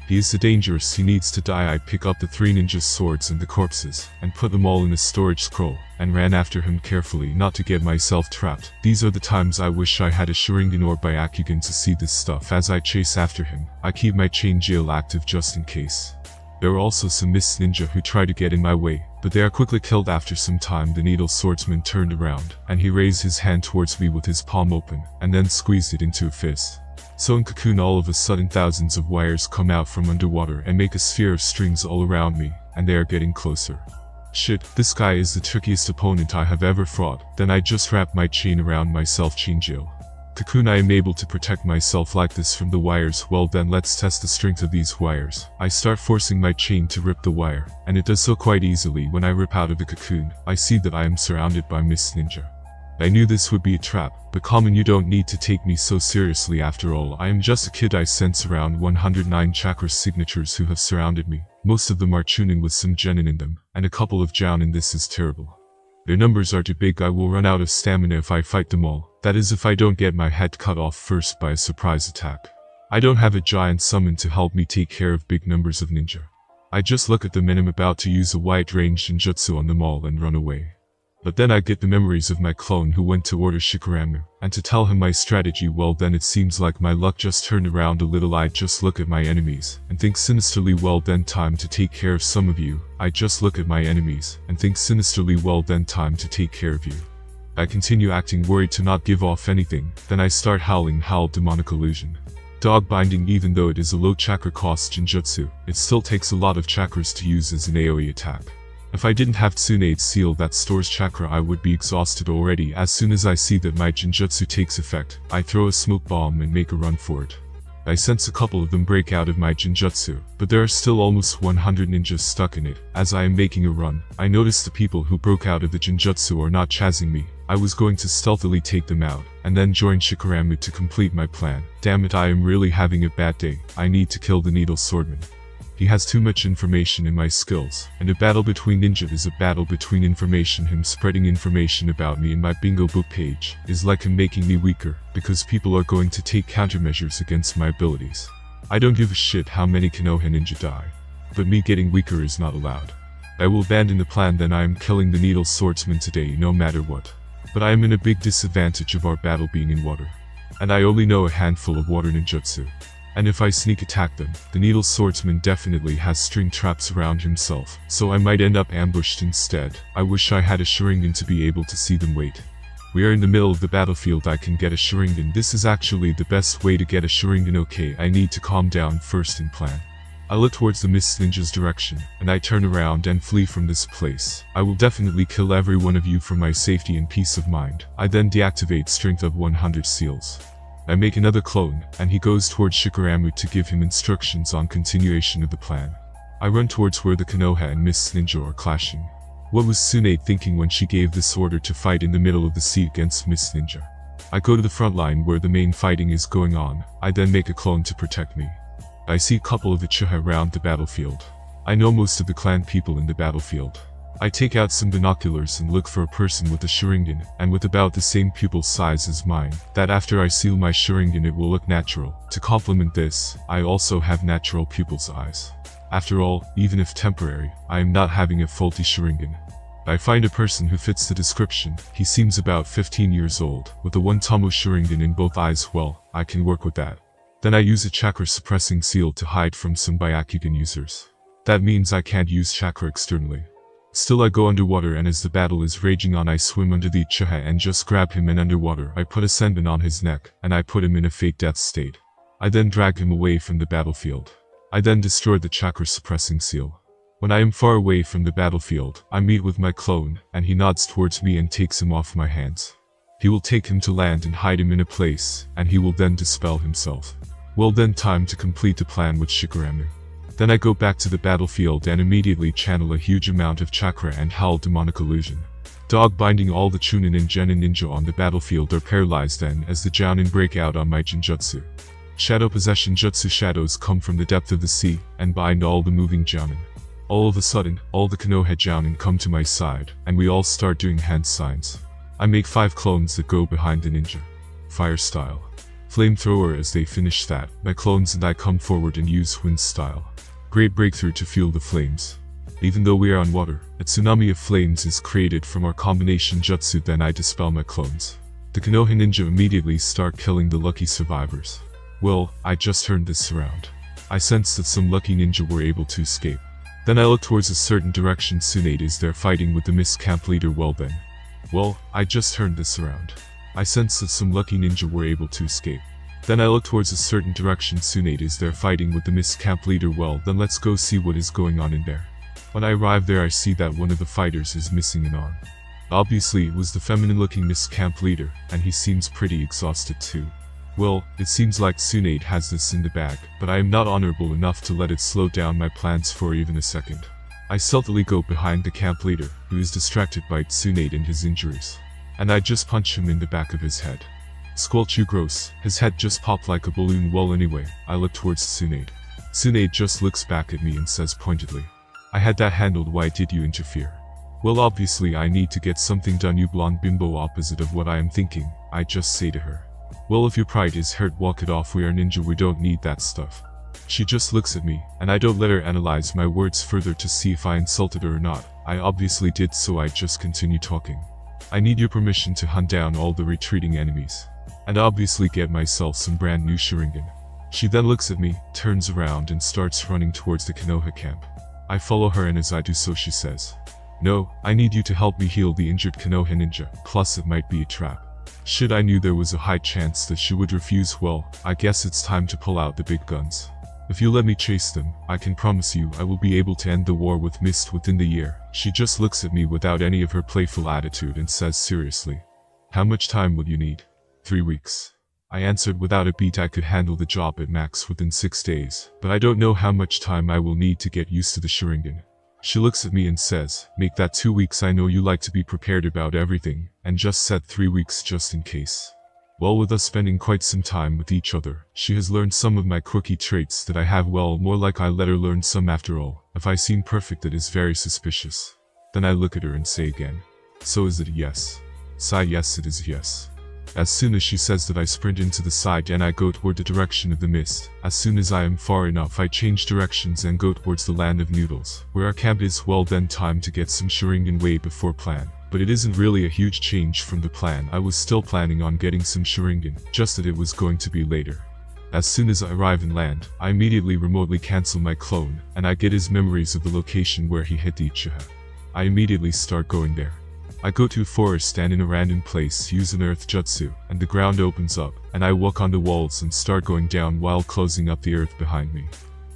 He is so dangerous, he needs to die. I pick up the 3 ninja swords and the corpses, and put them all in a storage scroll, and ran after him carefully not to get myself trapped. These are the times I wish I had a Sharingan or Byakugan to see this stuff. As I chase after him, I keep my chain jail active just in case. There are also some mist ninja who try to get in my way, but they are quickly killed. After some time, the needle swordsman turned around, and he raised his hand towards me with his palm open, and then squeezed it into a fist. So in Cocoon, all of a sudden thousands of wires come out from underwater and make a sphere of strings all around me, and they are getting closer. Shit, this guy is the trickiest opponent I have ever fought. Then I just wrap my chain around myself. Chain jail. Cocoon, I am able to protect myself like this from the wires. Well then, let's test the strength of these wires. I start forcing my chain to rip the wire, and it does so quite easily. When I rip out of the cocoon, I see that I am surrounded by mist ninja. I knew this would be a trap, but common, you don't need to take me so seriously. After all, I am just a kid. I sense around 109 chakra signatures who have surrounded me. Most of them are Chunin with some Genin in them, and a couple of Jounin. This is terrible. Their numbers are too big. I will run out of stamina if I fight them all. That is, if I don't get my head cut off first by a surprise attack. I don't have a giant summon to help me take care of big numbers of ninja. I just look at them and am about to use a wide-range ninjutsu on them all and run away. But then I get the memories of my clone who went to order Shikaramu, and to tell him my strategy. Well then, it seems like my luck just turned around a little. I just look at my enemies and think sinisterly, well then, time to take care of some of you. I just look at my enemies and think sinisterly, well then, time to take care of you. I continue acting worried to not give off anything, then I start howling Howl Demonic Illusion. Dog binding. Even though it is a low chakra cost genjutsu, it still takes a lot of chakras to use as an AoE attack. If I didn't have Tsunade's seal that stores chakra, I would be exhausted already. As soon as I see that my genjutsu takes effect, I throw a smoke bomb and make a run for it. I sense a couple of them break out of my genjutsu, but there are still almost 100 ninjas stuck in it. As I am making a run, I notice the people who broke out of the genjutsu are not chasing me. I was going to stealthily take them out, and then join Shikaramu to complete my plan. Damn it, I am really having a bad day. I need to kill the Needle Swordman. He has too much information in my skills, and a battle between ninja is a battle between information. Him spreading information about me in my bingo book page is like him making me weaker, because people are going to take countermeasures against my abilities. I don't give a shit how many Konoha ninja die, but me getting weaker is not allowed. I will abandon the plan. Then I am killing the Needle Swordsman today no matter what. But I am in a big disadvantage of our battle being in water, and I only know a handful of water ninjutsu. And if I sneak attack them, the Needle Swordsman definitely has string traps around himself, so I might end up ambushed instead. I wish I had a Sharingan to be able to see them wait. We are in the middle of the battlefield. I can get a Sharingan. This is actually the best way to get a Sharingan. Okay, I need to calm down first and plan. I look towards the Mist Ninja's direction, and I turn around and flee from this place. I will definitely kill every one of you for my safety and peace of mind. I then deactivate Strength of 100 seals. I make another clone, and he goes towards Shikaramu to give him instructions on continuation of the plan. I run towards where the Konoha and Mist Ninja are clashing. What was Tsunade thinking when she gave this order to fight in the middle of the sea against Mist Ninja? I go to the front line where the main fighting is going on. I then make a clone to protect me. I see a couple of the Uchiha around the battlefield. I know most of the clan people in the battlefield. I take out some binoculars and look for a person with a Sharingan, and with about the same pupil size as mine, that after I seal my Sharingan it will look natural. To complement this, I also have natural pupil's eyes. After all, even if temporary, I am not having a faulty Sharingan. I find a person who fits the description. He seems about 15 years old, with a one-tomo Sharingan in both eyes. Well, I can work with that. Then I use a chakra suppressing seal to hide from some Byakugan users. That means I can't use chakra externally. Still, I go underwater, and as the battle is raging on, I swim under the Uchiha and just grab him, and underwater I put a senbon on his neck, and I put him in a fake death state. I then drag him away from the battlefield. I then destroy the chakra suppressing seal. When I am far away from the battlefield, I meet with my clone, and he nods towards me and takes him off my hands. He will take him to land and hide him in a place, and he will then dispel himself. Well then, time to complete the plan with Shikaramu. Then I go back to the battlefield and immediately channel a huge amount of chakra and howl Demonic Illusion. Dog binding. All the Chunin and Genin ninja on the battlefield are paralyzed then as the Jounin break out on my Genjutsu. Shadow Possession Jutsu. Shadows come from the depth of the sea and bind all the moving Jounin. All of a sudden, all the Konoha Jounin come to my side, and we all start doing hand signs. I make 5 clones that go behind the ninja. Fire style. Flamethrower. As they finish that, my clones and I come forward and use wind style. Great breakthrough to fuel the flames. Even though we are on water, a tsunami of flames is created from our combination jutsu. Then I dispel my clones. The Konoha ninja immediately start killing the lucky survivors. Well, I just turned this around. I sense that some lucky ninja were able to escape. Then I look towards a certain direction. Tsunade is there fighting with the Mist Camp leader. Well then. Well, I just turned this around. I sense that some lucky ninja were able to escape. Then I look towards a certain direction. Tsunade is there fighting with the Mist Camp leader. Well then, let's go see what is going on in there. When I arrive there, I see that one of the fighters is missing an arm. Obviously it was the feminine looking Mist Camp leader, and he seems pretty exhausted too. Well, it seems like Tsunade has this in the bag, but I am not honorable enough to let it slow down my plans for even a second. I stealthily go behind the camp leader, who is distracted by Tsunade and his injuries. And I just punch him in the back of his head. Squelch. You gross. His head just popped like a balloon. Well anyway, I look towards Tsunade. Tsunade just looks back at me and says pointedly, "I had that handled. Why did you interfere?" Well, obviously I need to get something done. You blonde bimbo. Opposite of what I am thinking, I just say to her. Well, if your pride is hurt, walk it off. We are ninja, we don't need that stuff. She just looks at me, and I don't let her analyze my words further to see if I insulted her or not. I obviously did, so I just continue talking. I need your permission to hunt down all the retreating enemies, and obviously get myself some brand new Sharingan. She then looks at me, turns around and starts running towards the Konoha camp. I follow her, and as I do so she says, No, I need you to help me heal the injured Konoha ninja, plus it might be a trap. Shit, I knew there was a high chance that she would refuse. Well, I guess it's time to pull out the big guns. If you let me chase them, I can promise you I will be able to end the war with Mist within the year. She just looks at me without any of her playful attitude and says seriously, how much time would you need? 3 weeks. I answered without a beat I could handle the job at max within 6 days, but I don't know how much time I will need to get used to the Sharingan. She looks at me and says, make that 2 weeks. I know you like to be prepared about everything, and just said 3 weeks just in case. Well, with us spending quite some time with each other, she has learned some of my quirky traits that I have. Well, more like I let her learn some after all. If I seem perfect, that is very suspicious. Then I look at her and say again, so is it a yes? Sigh, yes it is a yes. As soon as she says that, I sprint into the side and I go toward the direction of the mist. As soon as I am far enough, I change directions and go towards the land of noodles, where our camp is. Well, then time to get some Sharingan way before plan. But it isn't really a huge change from the plan. I was still planning on getting some Sharingan, just that it was going to be later. As soon as I arrive and land, I immediately remotely cancel my clone, and I get his memories of the location where he hit the Uchiha. I immediately start going there. I go to a forest and in a random place use an earth jutsu, and the ground opens up, and I walk on the walls and start going down while closing up the earth behind me.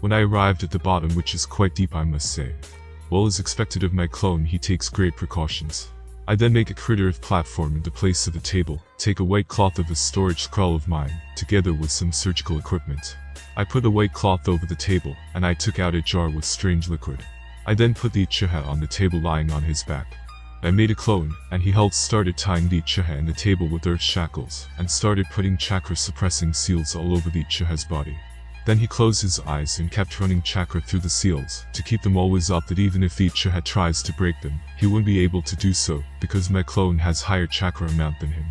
When I arrived at the bottom, which is quite deep I must say. Well, as expected of my clone, he takes great precautions. I then make a critter earth platform in the place of the table, take a white cloth of a storage scroll of mine, together with some surgical equipment. I put a white cloth over the table, and I took out a jar with strange liquid. I then put the Uchiha on the table lying on his back. I made a clone, and he started tying the Uchiha in the table with earth shackles, and started putting chakra suppressing seals all over the Uchiha's body. Then he closed his eyes and kept running chakra through the seals, to keep them always up, that even if the Uchiha tries to break them, he wouldn't be able to do so, because my clone has higher chakra amount than him.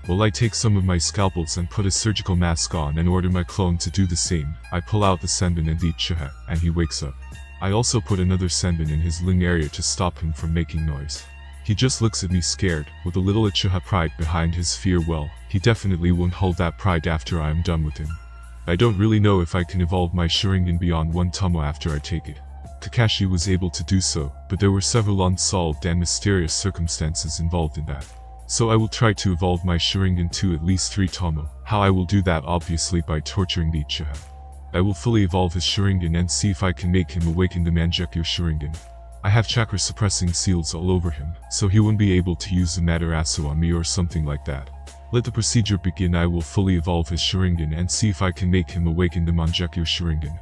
Well, I take some of my scalpels and put a surgical mask on and order my clone to do the same. I pull out the senbon and the Uchiha, and he wakes up. I also put another senbon in his ling area to stop him from making noise. He just looks at me scared, with a little Uchiha pride behind his fear. Well, he definitely won't hold that pride after I am done with him. I don't really know if I can evolve my Sharingan beyond 1 tomo after I take it. Kakashi was able to do so, but there were several unsolved and mysterious circumstances involved in that. So I will try to evolve my Sharingan to at least 3 tomo. How I will do that? Obviously by torturing the Uchiha. I will fully evolve his Sharingan and see if I can make him awaken the Mangekyo Sharingan. I have chakra suppressing seals all over him, so he won't be able to use the Materasu on me or something like that. Let the procedure begin. I will fully evolve his Sharingan and see if I can make him awaken the Mangekyo Sharingan.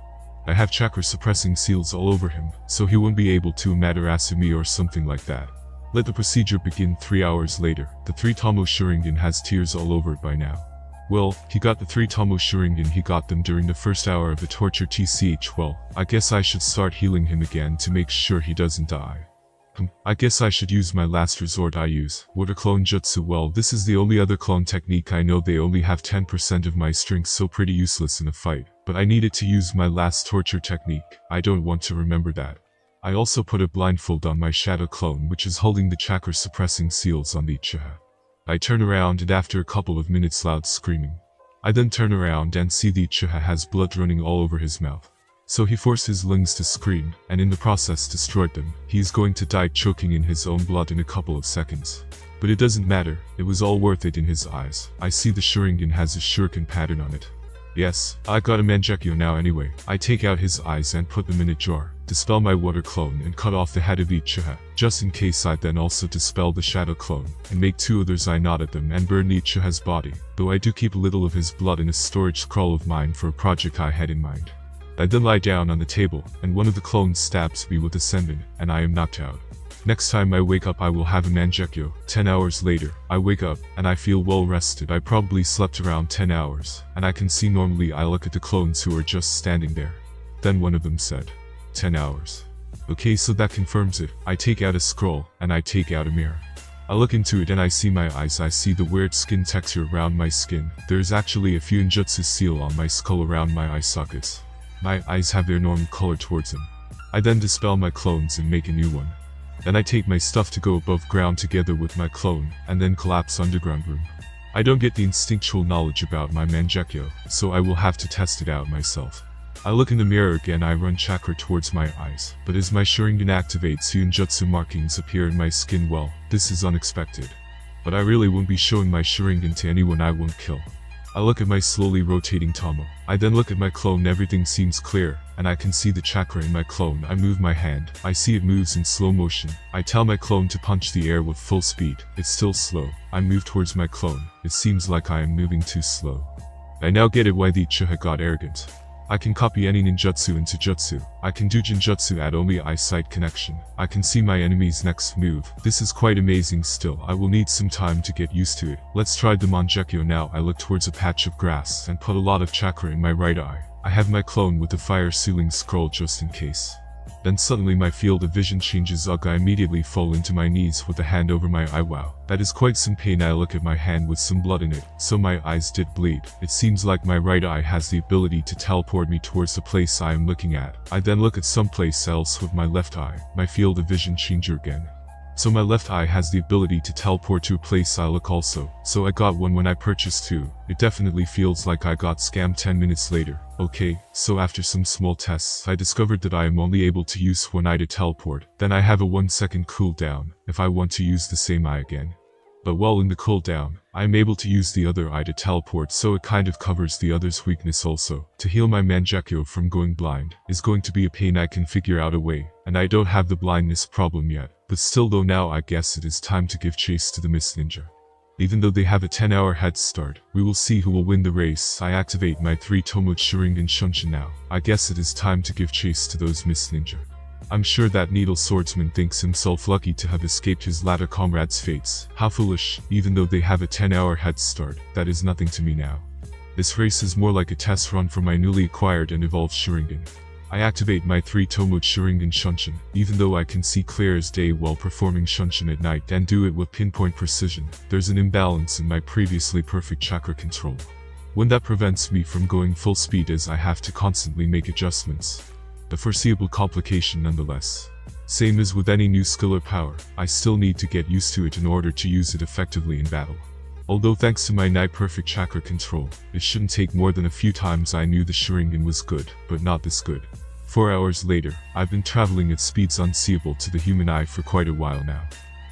I have chakra suppressing seals all over him, so he won't be able to Materasu me or something like that. Let the procedure begin. 3 hours later, the 3 tomo Sharingan has tears all over it by now. Well, he got the 3 tomo Sharingan. He got them during the first hour of the torture TCH. Well, I guess I should start healing him again to make sure he doesn't die. I guess I should use my last resort. I use water clone jutsu. Well, this is the only other clone technique I know. They only have 10% of my strength, so pretty useless in a fight. But I needed to use my last torture technique. I don't want to remember that. I also put a blindfold on my shadow clone, which is holding the chakra suppressing seals on the Uchiha. I turn around and after a couple of minutes loud screaming. I then turn around and see the Uchiha has blood running all over his mouth. So he forced his lungs to scream, and in the process destroyed them. He is going to die choking in his own blood in a couple of seconds. But it doesn't matter, it was all worth it in his eyes. I see the Sharingan has a shuriken pattern on it. Yes, I got a Mangekyo now anyway. I take out his eyes and put them in a jar, dispel my water clone and cut off the head of each Uchiha, just in case. I then also dispel the shadow clone, and make 2 others. I nod at them and burn each Uchiha's body, though I do keep a little of his blood in a storage scroll of mine for a project I had in mind. I then lie down on the table, and one of the clones stabs me with a senbon, and I am knocked out. Next time I wake up I will have a Mangekyo. 10 hours later, I wake up, and I feel well rested. I probably slept around 10 hours, and I can see normally. I look at the clones who are just standing there. Then one of them said, 10 hours. Okay, so that confirms it. I take out a scroll, and I take out a mirror. I look into it and I see my eyes. I see the weird skin texture around my skin. There is actually a Fuinjutsu seal on my skull around my eye sockets. My eyes have their normal color towards them. I then dispel my clones and make a new one. Then I take my stuff to go above ground together with my clone, and then collapse underground room. I don't get the instinctual knowledge about my Mangekyo, so I will have to test it out myself. I look in the mirror again. I run chakra towards my eyes, but as my Sharingan activates, Yunjutsu markings appear in my skin. Well, this is unexpected. But I really won't be showing my Sharingan to anyone I won't kill. I look at my slowly rotating Tomo. I then look at my clone. Everything seems clear, and I can see the chakra in my clone. I move my hand. I see it moves in slow motion. I tell my clone to punch the air with full speed. It's still slow. I move towards my clone. It seems like I am moving too slow. I now get it why the Uchiha got arrogant. I can copy any ninjutsu into jutsu. I can do genjutsu at only eyesight connection. I can see my enemy's next move. This is quite amazing. Still, I will need some time to get used to it. Let's try the Mangekyo now. I look towards a patch of grass and put a lot of chakra in my right eye. I have my clone with the fire ceiling scroll just in case. Then suddenly my field of vision changes. Ugh, I immediately fall into my knees with a hand over my eye. Wow, that is quite some pain. I look at my hand with some blood in it, so my eyes did bleed. It seems like my right eye has the ability to teleport me towards the place I am looking at. I then look at someplace else with my left eye. My field of vision changes again. So my left eye has the ability to teleport to a place I look also. So I got one when I purchased two. It definitely feels like I got scammed 10 minutes later. Okay, so after some small tests, I discovered that I am only able to use one eye to teleport. Then I have a 1-second cooldown if I want to use the same eye again. But while in the cooldown, I am able to use the other eye to teleport, so it kind of covers the other's weakness also. To heal my Mangekyo from going blind is going to be a pain. I can figure out a way, and I don't have the blindness problem yet. But still though, now I guess it is time to give chase to the Mist Ninja. Even though they have a 10-hour head start, we will see who will win the race. I activate my 3 Tomoe Sharingan Shunshin now. I guess it is time to give chase to those Mist Ninja. I'm sure that Needle Swordsman thinks himself lucky to have escaped his latter comrade's fates. How foolish. Even though they have a 10-hour head start, that is nothing to me now. This race is more like a test run for my newly acquired and evolved Sharingan. I activate my 3 Tomoe Sharingan Shunshin, even though I can see clear as day while performing Shunshin at night and do it with pinpoint precision. There's an imbalance in my previously perfect chakra control. When that prevents me from going full speed, as I have to constantly make adjustments. A foreseeable complication nonetheless. Same as with any new skill or power, I still need to get used to it in order to use it effectively in battle. Although thanks to my nigh perfect chakra control, it shouldn't take more than a few times. I knew the Sharingan was good, but not this good. 4 hours later, I've been traveling at speeds unseeable to the human eye for quite a while now.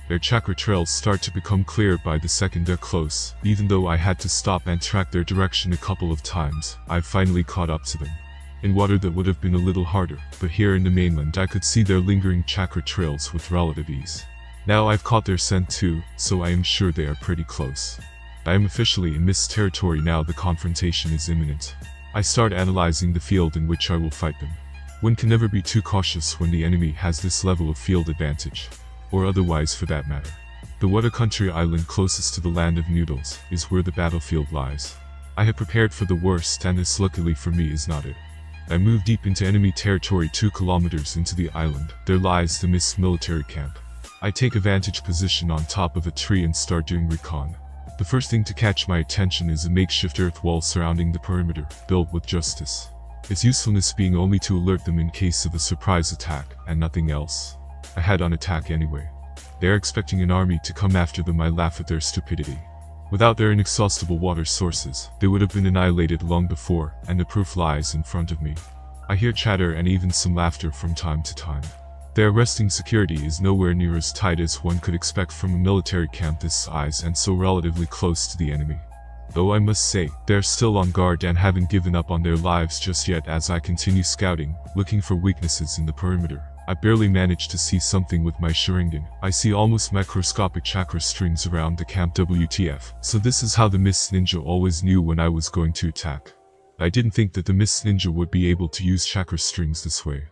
Their chakra trails start to become clear by the second they're close. Even though I had to stop and track their direction a couple of times, I've finally caught up to them. In water that would have been a little harder, but here in the mainland I could see their lingering chakra trails with relative ease. Now I've caught their scent too, so I am sure they are pretty close. I am officially in Mist territory now. The confrontation is imminent. I start analyzing the field in which I will fight them. One can never be too cautious when the enemy has this level of field advantage, or otherwise for that matter. The water country island closest to the land of noodles is where the battlefield lies. I have prepared for the worst, and this luckily for me is not it. I move deep into enemy territory. 2 kilometers into the island, there lies the Mist military camp. I take a vantage position on top of a tree and start doing recon. The first thing to catch my attention is a makeshift earth wall surrounding the perimeter, built with justice. Its usefulness being only to alert them in case of a surprise attack, and nothing else. A head-on attack anyway. They are expecting an army to come after them. I laugh at their stupidity. Without their inexhaustible water sources, they would have been annihilated long before, and the proof lies in front of me. I hear chatter and even some laughter from time to time. Their resting security is nowhere near as tight as one could expect from a military camp this size and so relatively close to the enemy. Though I must say, they're still on guard and haven't given up on their lives just yet. As I continue scouting, looking for weaknesses in the perimeter, I barely manage to see something with my Sharingan. I see almost microscopic chakra strings around the camp. WTF. So this is how the Mist Ninja always knew when I was going to attack. I didn't think that the Mist Ninja would be able to use chakra strings this way.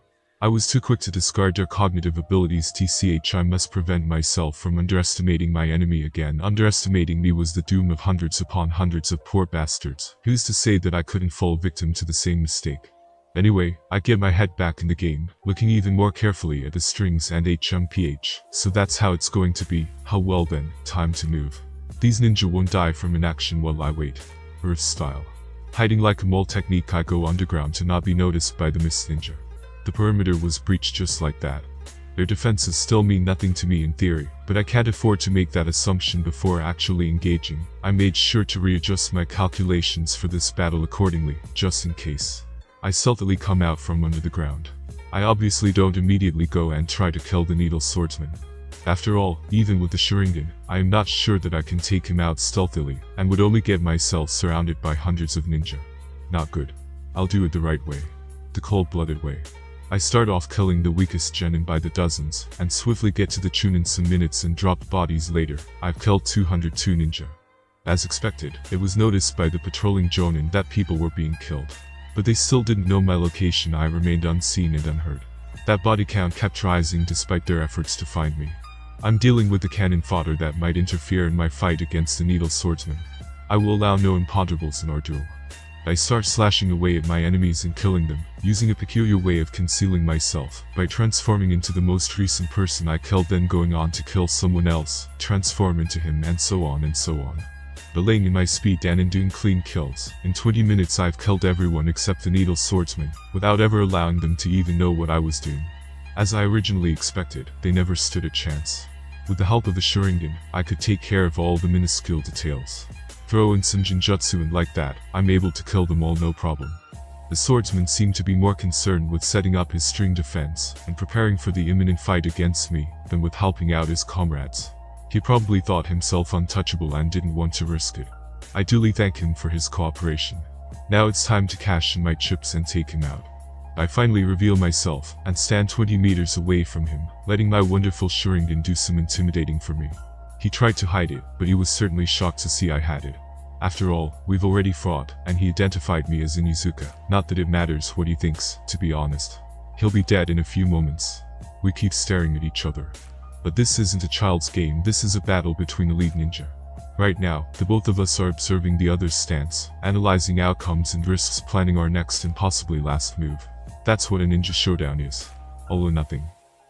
I was too quick to discard their cognitive abilities. TCH, I must prevent myself from underestimating my enemy again. Underestimating me was the doom of hundreds upon hundreds of poor bastards. Who's to say that I couldn't fall victim to the same mistake? Anyway, I get my head back in the game, looking even more carefully at the strings and HMPH. So that's how it's going to be. How well then, time to move. These ninja won't die from inaction while I wait. Earth style. Hiding like a mole technique, I go underground to not be noticed by the Mist Ninja. The perimeter was breached just like that. Their defenses still mean nothing to me in theory, but I can't afford to make that assumption before actually engaging. I made sure to readjust my calculations for this battle accordingly, just in case. I stealthily come out from under the ground. I obviously don't immediately go and try to kill the needle swordsman. After all, even with the Sharingan, I am not sure that I can take him out stealthily, and would only get myself surrounded by hundreds of ninja. Not good. I'll do it the right way. The cold-blooded way. I start off killing the weakest genin by the dozens, and swiftly get to the Chunin in some minutes and drop bodies later. I've killed 202 ninja. As expected, it was noticed by the patrolling jonin that people were being killed. But they still didn't know my location. I remained unseen and unheard. That body count kept rising despite their efforts to find me. I'm dealing with the cannon fodder that might interfere in my fight against the needle swordsman. I will allow no imponderables in our duel. I start slashing away at my enemies and killing them, using a peculiar way of concealing myself, by transforming into the most recent person I killed, then going on to kill someone else, transform into him, and so on and so on. Belaying in my speed and in doing clean kills. In 20 minutes I've killed everyone except the needle swordsman, without ever allowing them to even know what I was doing. As I originally expected, they never stood a chance. With the help of the Sharingan, I could take care of all the minuscule details. Throw in some Jinjutsu and like that, I'm able to kill them all no problem. The swordsman seemed to be more concerned with setting up his string defense and preparing for the imminent fight against me than with helping out his comrades. He probably thought himself untouchable and didn't want to risk it. I duly thank him for his cooperation. Now it's time to cash in my chips and take him out. I finally reveal myself and stand 20 meters away from him, letting my wonderful Sharingan do some intimidating for me. He tried to hide it, but he was certainly shocked to see I had it. After all, we've already fought, and he identified me as Inuzuka. Not that it matters what he thinks, to be honest. He'll be dead in a few moments. We keep staring at each other. But this isn't a child's game, this is a battle between elite ninja. Right now, the both of us are observing the other's stance, analyzing outcomes and risks, planning our next and possibly last move. That's what a ninja showdown is. All or nothing.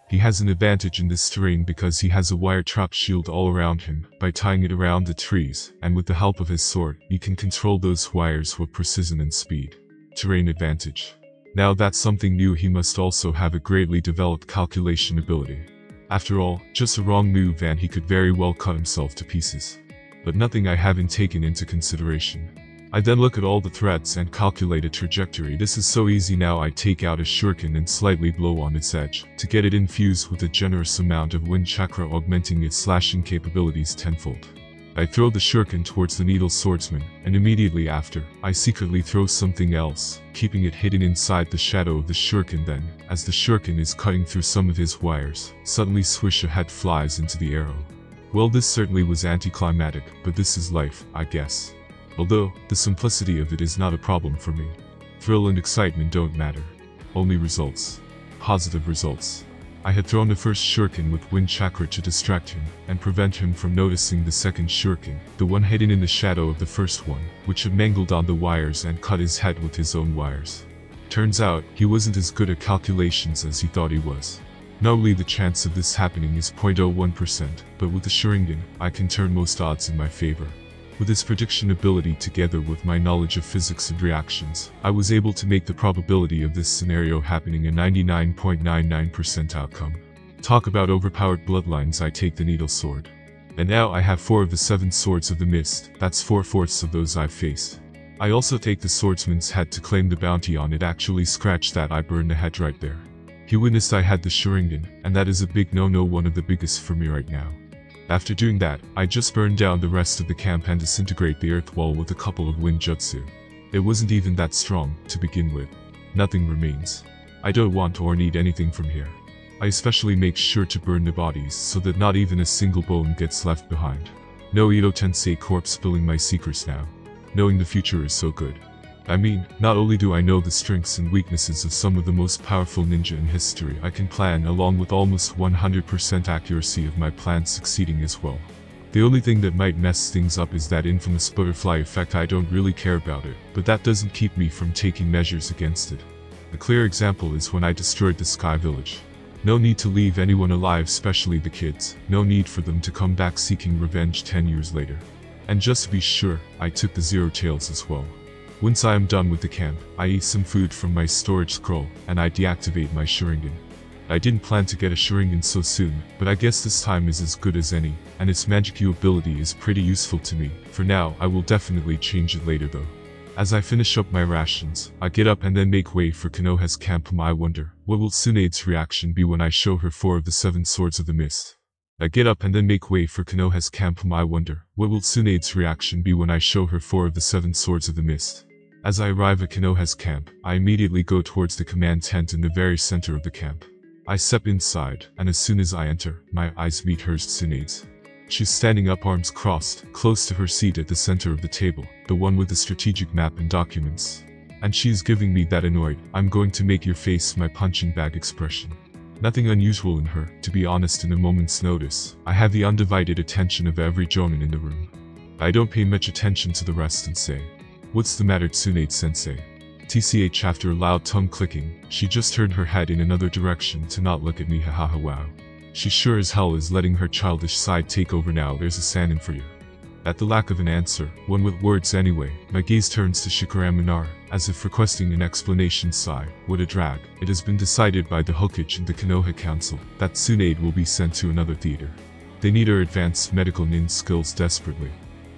He has an advantage in this terrain because he has a wire trap shield all around him. By tying it around the trees, and with the help of his sword, he can control those wires with precision and speed. Terrain advantage. Now that's something new. He must also have a greatly developed calculation ability. After all, just a wrong move and he could very well cut himself to pieces. But nothing I haven't taken into consideration. I then look at all the threats and calculate a trajectory. This is so easy now. I take out a shuriken and slightly blow on its edge, to get it infused with a generous amount of wind chakra, augmenting its slashing capabilities tenfold. I throw the shuriken towards the needle swordsman, and immediately after, I secretly throw something else, keeping it hidden inside the shadow of the shuriken. Then, as the shuriken is cutting through some of his wires, suddenly swish, a head flies into the arrow. Well, this certainly was anticlimactic, but this is life, I guess. Although, the simplicity of it is not a problem for me. Thrill and excitement don't matter. Only results. Positive results. I had thrown the first shuriken with wind chakra to distract him, and prevent him from noticing the second shuriken, the one hidden in the shadow of the first one, which had mangled on the wires and cut his head with his own wires. Turns out, he wasn't as good at calculations as he thought he was. Normally the chance of this happening is 0.01%, but with the Sharingan, I can turn most odds in my favor. With his prediction ability together with my knowledge of physics and reactions, I was able to make the probability of this scenario happening a 99.99% outcome. Talk about overpowered bloodlines. I take the needle sword. And now I have 4 of the 7 swords of the mist. That's 4/4 of those I've faced. I also take the swordsman's head to claim the bounty on it. Actually scratch that, I burned the head right there. He witnessed I had the Sharingan, and that is a big no-no, one of the biggest for me right now. After doing that, I just burned down the rest of the camp and disintegrate the earth wall with a couple of wind jutsu. It wasn't even that strong, to begin with. Nothing remains. I don't want or need anything from here. I especially make sure to burn the bodies so that not even a single bone gets left behind. No Ito Tensei corpse spilling my secrets now. Knowing the future is so good. I mean, not only do I know the strengths and weaknesses of some of the most powerful ninja in history, I can plan along with almost 100% accuracy of my plans succeeding as well. The only thing that might mess things up is that infamous butterfly effect. I don't really care about it, but that doesn't keep me from taking measures against it. A clear example is when I destroyed the Sky Village. No need to leave anyone alive, especially the kids. No need for them to come back seeking revenge 10 years later. And just to be sure, I took the Zero Tails as well. Once I am done with the camp, I eat some food from my storage scroll, and I deactivate my Sharingan. I didn't plan to get a Sharingan so soon, but I guess this time is as good as any, and its Magic-U ability is pretty useful to me. For now, I will definitely change it later though. As I finish up my rations, I get up and then make way for Konoha's camp. I wonder, what will Tsunade's reaction be when I show her 4 of the 7 swords of the mist? I get up and then make way for Konoha's camp. I wonder, what will Tsunade's reaction be when I show her 4 of the 7 swords of the mist? As I arrive at Konoha's camp, I immediately go towards the command tent in the very center of the camp. I step inside, and as soon as I enter, my eyes meet hers. Tsunade's. She's standing up, arms crossed, close to her seat at the center of the table, the one with the strategic map and documents. And she's giving me that annoyed, "I'm going to make your face my punching bag" expression. Nothing unusual in her, to be honest. In a moment's notice, I have the undivided attention of every jonin in the room. I don't pay much attention to the rest and say, "What's the matter, Tsunade-sensei?" TCH. After a loud tongue clicking, she just turned her head in another direction to not look at me. Hahaha, wow. She sure as hell is letting her childish side take over now. There's a Sanin for you. At the lack of an answer, one with words anyway, my gaze turns to Shikaramu Nara, as if requesting an explanation. Sigh, what a drag. It has been decided by the Hokage and the Konoha Council that Tsunade will be sent to another theater. They need her advanced medical nin skills desperately.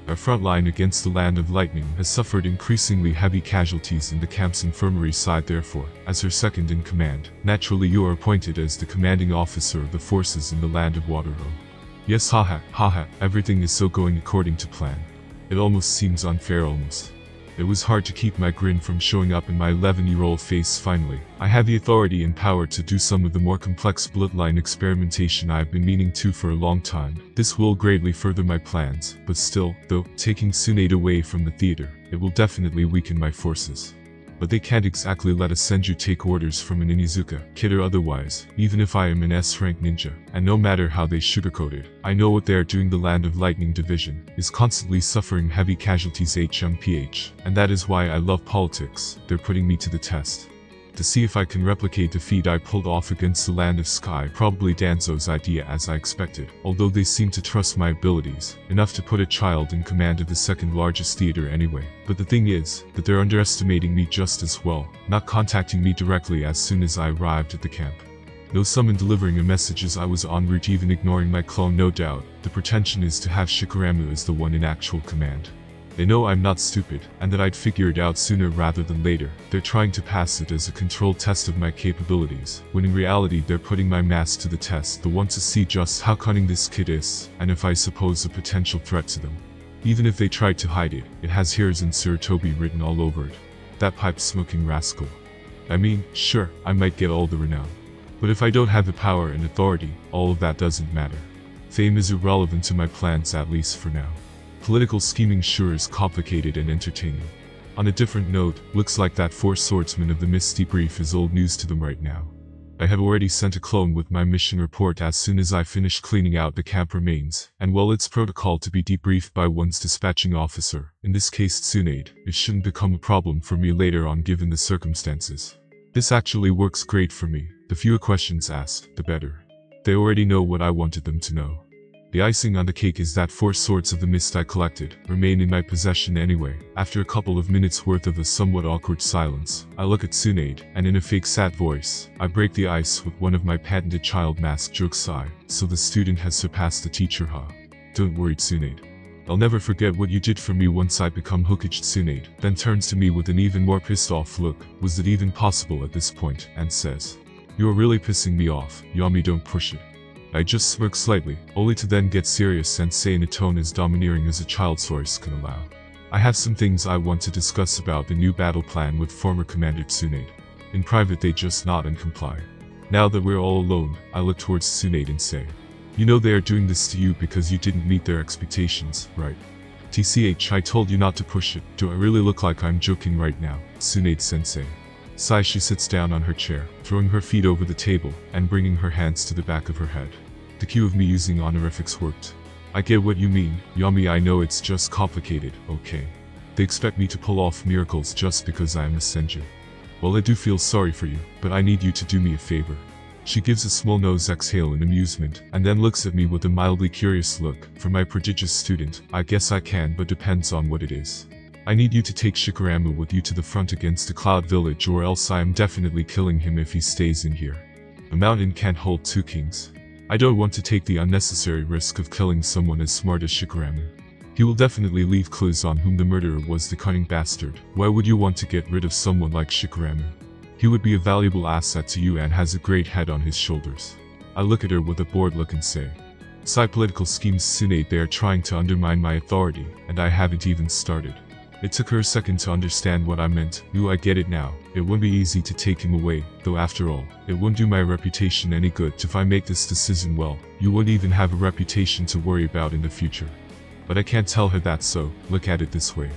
Our front line against the Land of Lightning has suffered increasingly heavy casualties in the camp's infirmary side. Therefore, as her second in command, naturally you are appointed as the commanding officer of the forces in the Land of Water. Yes, haha, everything is so going according to plan. It almost seems unfair. It was hard to keep my grin from showing up in my 11-year-old face. Finally, I have the authority and power to do some of the more complex bloodline experimentation I've been meaning to for a long time. This will greatly further my plans, but still, though, taking Tsunade away from the theater, it will definitely weaken my forces. But they can't exactly let a Senju take orders from an Inuzuka, kid or otherwise, even if I am an S-rank ninja, and no matter how they sugarcoat it, I know what they are doing. The Land of Lightning Division is constantly suffering heavy casualties. And that is why I love politics. They're putting me to the test. To see if I can replicate the feat I pulled off against the Land of Sky. Probably Danzo's idea, as I expected, although they seem to trust my abilities enough to put a child in command of the second largest theater anyway. But the thing is, that they're underestimating me just as well, not contacting me directly as soon as I arrived at the camp. No summon delivering a message as I was en route, even ignoring my clone. No doubt, the pretension is to have Shikaramu as the one in actual command. They know I'm not stupid, and that I'd figure it out sooner rather than later. They're trying to pass it as a controlled test of my capabilities, when in reality they're putting my mask to the test. They want to see just how cunning this kid is, and if I suppose a potential threat to them. Even if they tried to hide it, it has "Here's in Sarutobi" written all over it. That pipe-smoking rascal. I mean, sure, I might get all the renown. But if I don't have the power and authority, all of that doesn't matter. Fame is irrelevant to my plans, at least for now. Political scheming sure is complicated and entertaining. On a different note, looks like that 4 swordsmen of the mist debrief is old news to them right now. I have already sent a clone with my mission report as soon as I finish cleaning out the camp remains, and while it's protocol to be debriefed by one's dispatching officer, in this case Tsunade, it shouldn't become a problem for me later on given the circumstances. This actually works great for me. The fewer questions asked, the better. They already know what I wanted them to know. The icing on the cake is that 4 swords of the mist I collected remain in my possession anyway. After a couple of minutes worth of a somewhat awkward silence, I look at Tsunade, and in a fake sad voice, I break the ice with one of my patented child mask jokes. Sigh, so the student has surpassed the teacher, huh? Don't worry, Tsunade. I'll never forget what you did for me once I become Hokage. Tsunade then turns to me with an even more pissed off look. Was it even possible at this point? And says, "You're really pissing me off, Yami, don't push it." I just smirk slightly, only to then get serious and say in a tone as domineering as a child's voice can allow, "I have some things I want to discuss about the new battle plan with former Commander Tsunade." In private they just nod and comply. Now that we're all alone, I look towards Tsunade and say, "You know they are doing this to you because you didn't meet their expectations, right?" TCH, I told you not to push it. Do I really look like I'm joking right now, Tsunade-sensei? Sigh, she sits down on her chair, throwing her feet over the table, and bringing her hands to the back of her head. The cue of me using honorifics worked. I get what you mean, Yami, I know it's just complicated, okay? They expect me to pull off miracles just because I am a Senju. Well, I do feel sorry for you, but I need you to do me a favor. She gives a small nose exhale in amusement, and then looks at me with a mildly curious look. For my prodigious student, I guess I can, but depends on what it is. I need you to take Shikaramu with you to the front against the Cloud Village, or else I am definitely killing him if he stays in here. A mountain can't hold 2 kings. I don't want to take the unnecessary risk of killing someone as smart as Shikaramu. He will definitely leave clues on whom the murderer was, the cunning bastard. Why would you want to get rid of someone like Shikaramu? He would be a valuable asset to you and has a great head on his shoulders. I look at her with a bored look and say, "Political schemes, Tsunade, they are trying to undermine my authority, and I haven't even started." It took her a second to understand what I meant. I get it now. It wouldn't be easy to take him away, though after all, it wouldn't do my reputation any good if I make this decision. Well, you wouldn't even have a reputation to worry about in the future. But I can't tell her that, so look at it this way.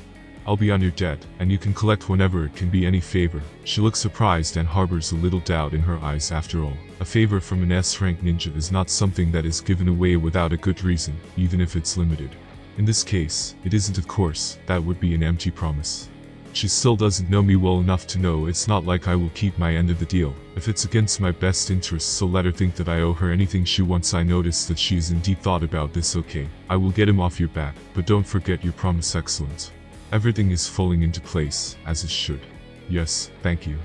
I'll be on your debt, and you can collect whenever. It can be any favor. She looks surprised and harbors a little doubt in her eyes. After all, a favor from an S-rank ninja is not something that is given away without a good reason, even if it's limited. In this case, it isn't, of course. That would be an empty promise. She still doesn't know me well enough to know it's not like I will keep my end of the deal, if it's against my best interests, so let her think that I owe her anything she wants. I notice that she is in deep thought about this. Okay, I will get him off your back, but don't forget your promise. Excellent. Everything is falling into place, as it should. Yes, thank you.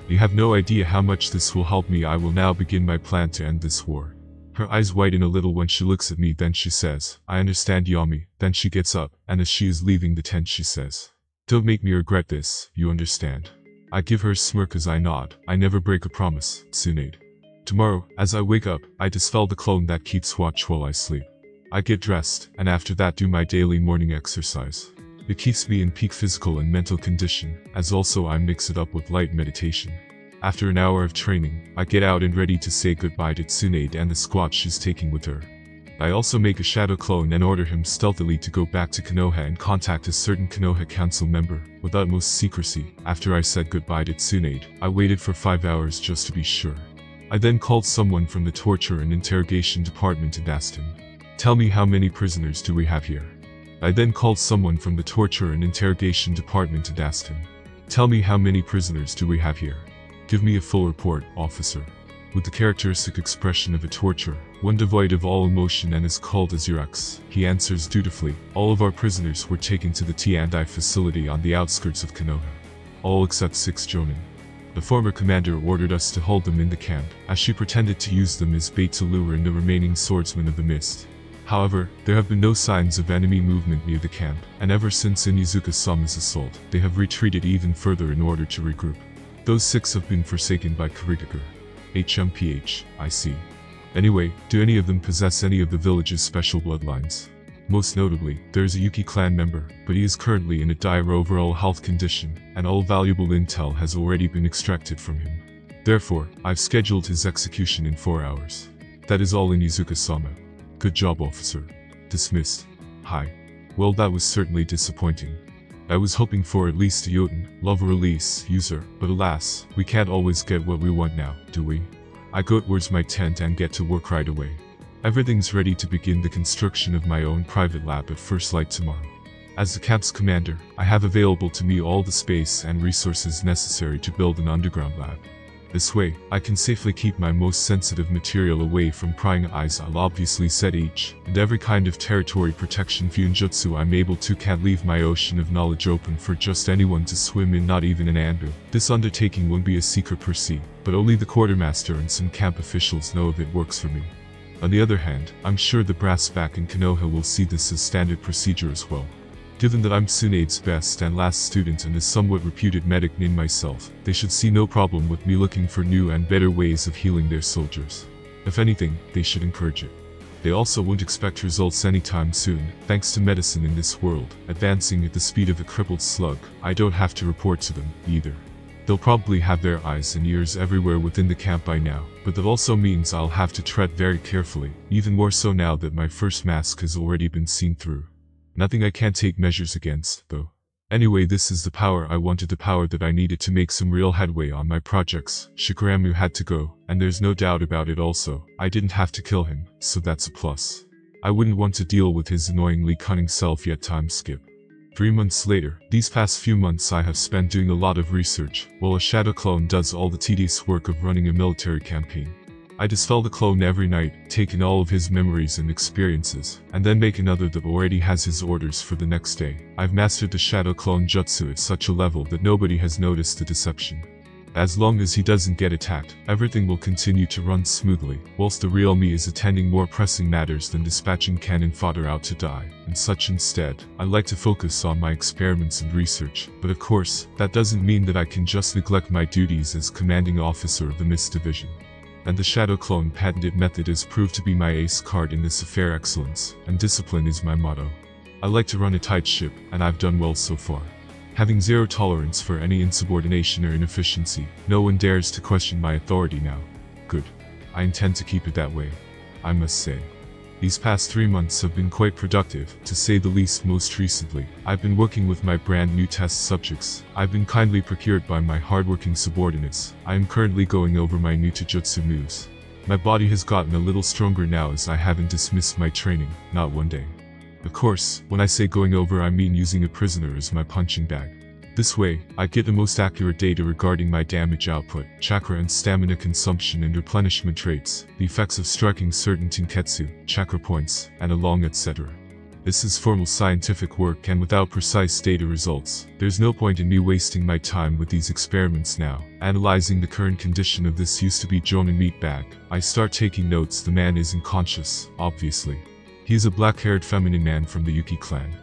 You have no idea how much this will help me. I will now begin my plan to end this war. Her eyes widen a little when she looks at me, then she says, "I understand, Yami." Then she gets up, and as she is leaving the tent she says, "Don't make me regret this, you understand?" I give her a smirk as I nod. I never break a promise, Tsunade. Tomorrow, as I wake up, I dispel the clone that keeps watch while I sleep. I get dressed, and after that do my daily morning exercise. It keeps me in peak physical and mental condition, as also I mix it up with light meditation. After an hour of training, I get out and ready to say goodbye to Tsunade and the squad she's taking with her. I also make a shadow clone and order him stealthily to go back to Konoha and contact a certain Konoha council member, with utmost secrecy. After I said goodbye to Tsunade, I waited for 5 hours just to be sure. I then called someone from the torture and interrogation department and asked him, "Tell me, how many prisoners do we have here?" I then called someone from the torture and interrogation department and asked him, "Tell me, how many prisoners do we have here?" "Give me a full report, officer." With the characteristic expression of a torturer, one devoid of all emotion and as cold as your ex, he answers dutifully, "All of our prisoners were taken to the T&I facility on the outskirts of Konoha. All except 6 jonin. The former commander ordered us to hold them in the camp, as she pretended to use them as bait to lure in the remaining swordsmen of the mist. However, there have been no signs of enemy movement near the camp, and ever since Inuzuka-sama's assault, they have retreated even further in order to regroup. Those 6 have been forsaken by Kuritaker. HMPH, I see. Anyway, do any of them possess any of the village's special bloodlines? Most notably, there is a Yuki clan member, but he is currently in a dire overall health condition, and all valuable intel has already been extracted from him. Therefore, I've scheduled his execution in 4 hours. That is all, Inuzuka-sama. Good job, officer. Dismissed. Hi. Well, that was certainly disappointing. I was hoping for at least a Jotun, love release, user, but alas, we can't always get what we want now, do we? I go towards my tent and get to work right away. Everything's ready to begin the construction of my own private lab at first light tomorrow. As the camp's commander, I have available to me all the space and resources necessary to build an underground lab. This way, I can safely keep my most sensitive material away from prying eyes. I'll obviously set each and every kind of territory protection funjutsu I'm able to. Can't leave my ocean of knowledge open for just anyone to swim in, not even an Anbu. This undertaking won't be a secret per se, but only the quartermaster and some camp officials know if it works for me. On the other hand, I'm sure the brass back in Konoha will see this as standard procedure as well. Given that I'm Tsunade's best and last student and a somewhat reputed medic nin myself, they should see no problem with me looking for new and better ways of healing their soldiers. If anything, they should encourage it. They also won't expect results anytime soon, thanks to medicine in this world, advancing at the speed of a crippled slug. I don't have to report to them, either. They'll probably have their eyes and ears everywhere within the camp by now, but that also means I'll have to tread very carefully, even more so now that my first mask has already been seen through. Nothing I can't take measures against, though. Anyway, this is the power I wanted, the power that I needed to make some real headway on my projects. Shikaramu had to go, and there's no doubt about it also. I didn't have to kill him, so that's a plus. I wouldn't want to deal with his annoyingly cunning self yet. Time skip. 3 months later, these past few months I have spent doing a lot of research, while a shadow clone does all the tedious work of running a military campaign. I dispel the clone every night, take in all of his memories and experiences, and then make another that already has his orders for the next day. I've mastered the shadow clone jutsu at such a level that nobody has noticed the deception. As long as he doesn't get attacked, everything will continue to run smoothly, whilst the real me is attending more pressing matters than dispatching cannon fodder out to die, and such instead. I like to focus on my experiments and research, but of course, that doesn't mean that I can just neglect my duties as commanding officer of the Mist Division. And the Shadow Clone patented method has proved to be my ace card in this affair. Excellence and discipline is my motto. I like to run a tight ship, and I've done well so far. Having zero tolerance for any insubordination or inefficiency, no one dares to question my authority now. Good. I intend to keep it that way, I must say. These past 3 months have been quite productive, to say the least. Most recently, I've been working with my brand new test subjects. I've been kindly procured by my hardworking subordinates. I am currently going over my new jutsu moves. My body has gotten a little stronger now as I haven't dismissed my training, not one day. Of course, when I say going over I mean using a prisoner as my punching bag. This way, I get the most accurate data regarding my damage output, chakra and stamina consumption and replenishment traits, the effects of striking certain tenketsu, chakra points, and along etc. This is formal scientific work, and without precise data results, there's no point in me wasting my time with these experiments now. Analyzing the current condition of this used to be Jonin meat bag, I start taking notes. The man isn't conscious, obviously. He is a black-haired feminine man from the Yuki clan.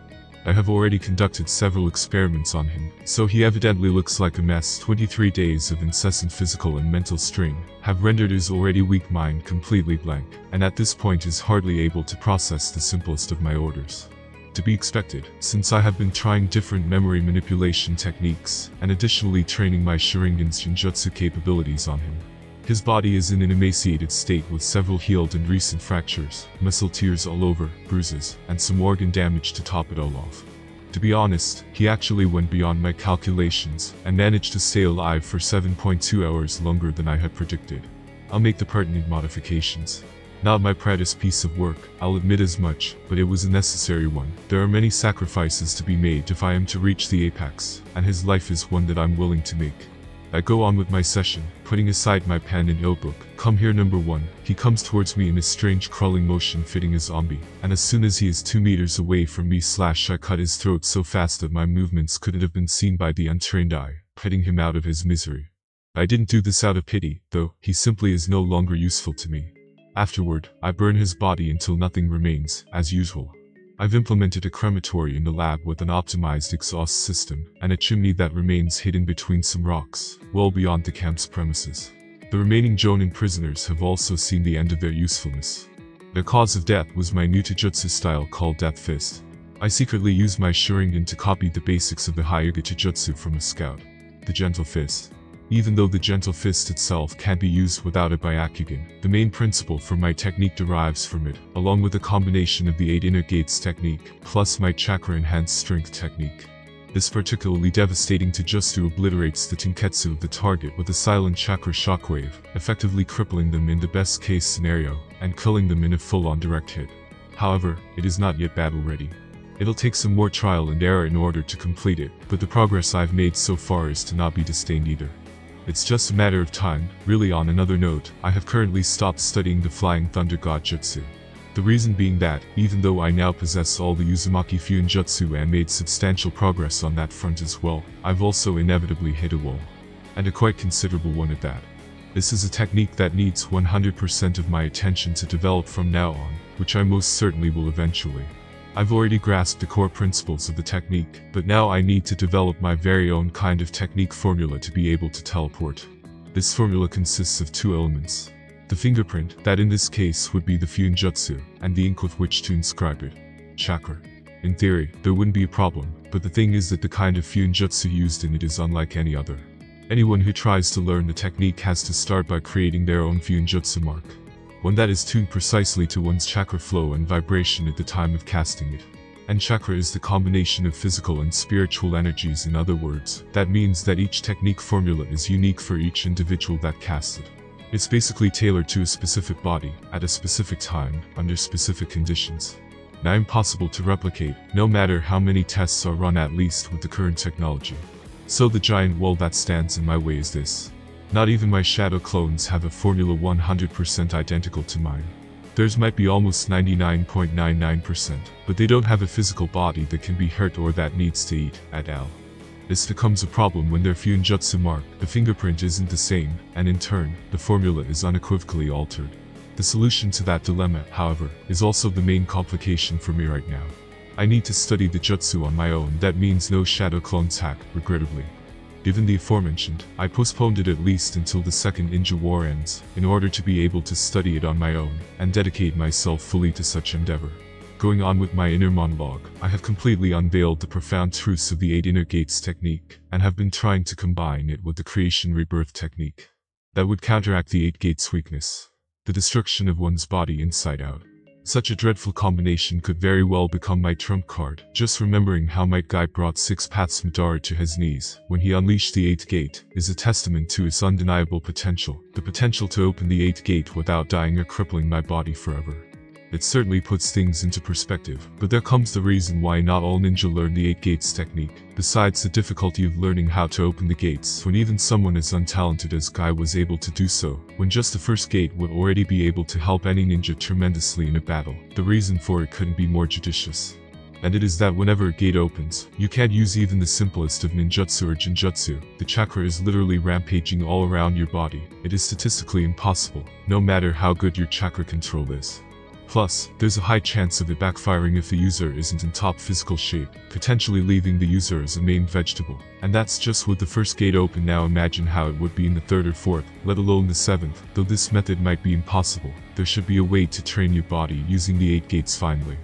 I have already conducted several experiments on him, so he evidently looks like a mess. 23 days of incessant physical and mental strain have rendered his already weak mind completely blank, and at this point is hardly able to process the simplest of my orders. To be expected, since I have been trying different memory manipulation techniques, and additionally training my Sharingan's Shinjutsu capabilities on him. His body is in an emaciated state with several healed and recent fractures, muscle tears all over, bruises, and some organ damage to top it all off. To be honest, he actually went beyond my calculations, and managed to stay alive for 7.2 hours longer than I had predicted. I'll make the pertinent modifications. Not my proudest piece of work, I'll admit as much, but it was a necessary one. There are many sacrifices to be made if I am to reach the apex, and his life is one that I'm willing to make. I go on with my session, putting aside my pen and notebook. Come here, number 1. He comes towards me in a strange crawling motion fitting a zombie, and as soon as he is 2 meters away from me I cut his throat so fast that my movements couldn't have been seen by the untrained eye, putting him out of his misery. I didn't do this out of pity, though. He simply is no longer useful to me. Afterward, I burn his body until nothing remains, as usual. I've implemented a crematory in the lab with an optimized exhaust system, and a chimney that remains hidden between some rocks, well beyond the camp's premises. The remaining Jonin prisoners have also seen the end of their usefulness. Their cause of death was my new Taijutsu style called Death Fist. I secretly used my Sharingan to copy the basics of the Hyuga Taijutsu from a scout. The Gentle Fist. Even though the Gentle Fist itself can't be used without a Byakugan, the main principle for my technique derives from it, along with a combination of the 8 inner gates technique, plus my chakra-enhanced strength technique. This particularly devastating Taijutsu obliterates the tenketsu of the target with a silent chakra shockwave, effectively crippling them in the best case scenario, and killing them in a full-on direct hit. However, it is not yet battle-ready. It'll take some more trial and error in order to complete it, but the progress I've made so far is to not be disdained either. It's just a matter of time. Really, on another note, I have currently stopped studying the Flying Thunder God Jutsu. The reason being that, even though I now possess all the Uzumaki Fuin Jutsu and made substantial progress on that front as well, I've also inevitably hit a wall. And a quite considerable one at that. This is a technique that needs 100% of my attention to develop from now on, which I most certainly will eventually. I've already grasped the core principles of the technique, but now I need to develop my very own kind of technique formula to be able to teleport. This formula consists of 2 elements. The fingerprint, that in this case would be the Fuin Jutsu, and the ink with which to inscribe it. Chakra. In theory, there wouldn't be a problem, but the thing is that the kind of Fuin Jutsu used in it is unlike any other. Anyone who tries to learn the technique has to start by creating their own Fuin Jutsu mark. One that is tuned precisely to one's chakra flow and vibration at the time of casting it. And chakra is the combination of physical and spiritual energies. In other words, that means that each technique formula is unique for each individual that casts it. It's basically tailored to a specific body, at a specific time, under specific conditions. Now impossible to replicate, no matter how many tests are run, at least with the current technology. So the giant wall that stands in my way is this. Not even my shadow clones have a formula 100% identical to mine. Theirs might be almost 99.99%, but they don't have a physical body that can be hurt or that needs to eat, et al. This becomes a problem when their Fuinjutsu mark, the fingerprint isn't the same, and in turn, the formula is unequivocally altered. The solution to that dilemma, however, is also the main complication for me right now. I need to study the jutsu on my own. That means no shadow clones hack, regrettably. Given the aforementioned, I postponed it at least until the second ninja war ends, in order to be able to study it on my own, and dedicate myself fully to such endeavor. Going on with my inner monologue, I have completely unveiled the profound truths of the 8 inner gates technique, and have been trying to combine it with the creation rebirth technique. That would counteract the 8 gates weakness, the destruction of one's body inside out. Such a dreadful combination could very well become my trump card. Just remembering how Might Guy brought 6 paths Madara to his knees when he unleashed the 8th gate is a testament to its undeniable potential, the potential to open the 8th gate without dying or crippling my body forever. It certainly puts things into perspective, but there comes the reason why not all ninja learn the 8 gates technique, besides the difficulty of learning how to open the gates when even someone as untalented as Guy was able to do so, when just the first gate would already be able to help any ninja tremendously in a battle. The reason for it couldn't be more judicious. And it is that whenever a gate opens, you can't use even the simplest of ninjutsu or jinjutsu. The chakra is literally rampaging all around your body. It is statistically impossible, no matter how good your chakra control is. Plus, there's a high chance of it backfiring if the user isn't in top physical shape, potentially leaving the user as a main vegetable. And that's just with the first gate open. Now imagine how it would be in the 3rd or 4th, let alone the 7th. Though this method might be impossible, there should be a way to train your body using the 8 gates finally.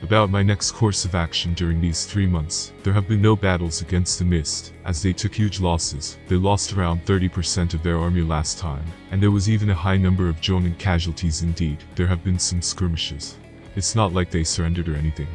About my next course of action during these 3 months, there have been no battles against the Mist, as they took huge losses. They lost around 30% of their army last time, and there was even a high number of Jonin casualties. Indeed, there have been some skirmishes. It's not like they surrendered or anything.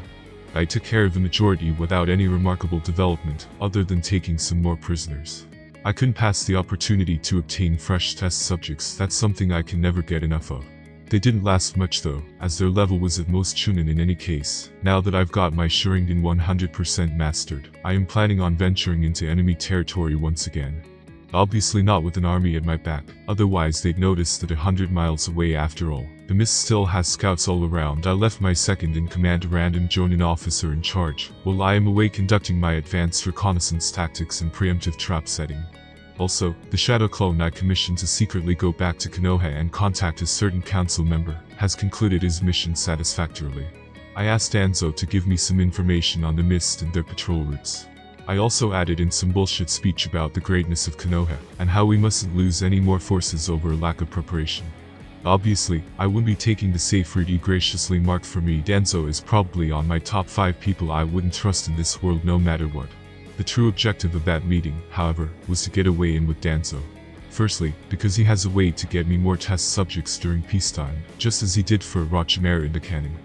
I took care of the majority without any remarkable development, other than taking some more prisoners. I couldn't pass the opportunity to obtain fresh test subjects. That's something I can never get enough of. They didn't last much though, as their level was at most Chunin in any case. Now that I've got my Sharingan 100% mastered, I am planning on venturing into enemy territory once again. Obviously not with an army at my back, otherwise they'd notice that 100 miles away after all. The Mist still has scouts all around. I left my second in command, a random Jonin officer, in charge, while I am away conducting my advanced reconnaissance tactics and preemptive trap setting. Also, the shadow clone I commissioned to secretly go back to Konoha and contact a certain council member has concluded his mission satisfactorily. I asked Danzo to give me some information on the Mist and their patrol routes. I also added in some bullshit speech about the greatness of Konoha and how we mustn't lose any more forces over a lack of preparation. Obviously, I wouldn't be taking the safe route he graciously marked for me. Danzo is probably on my top 5 people I wouldn't trust in this world no matter what. The true objective of that meeting, however, was to get away in with Danzo. Firstly, because he has a way to get me more test subjects during peacetime, just as he did for Orochimaru in the canon.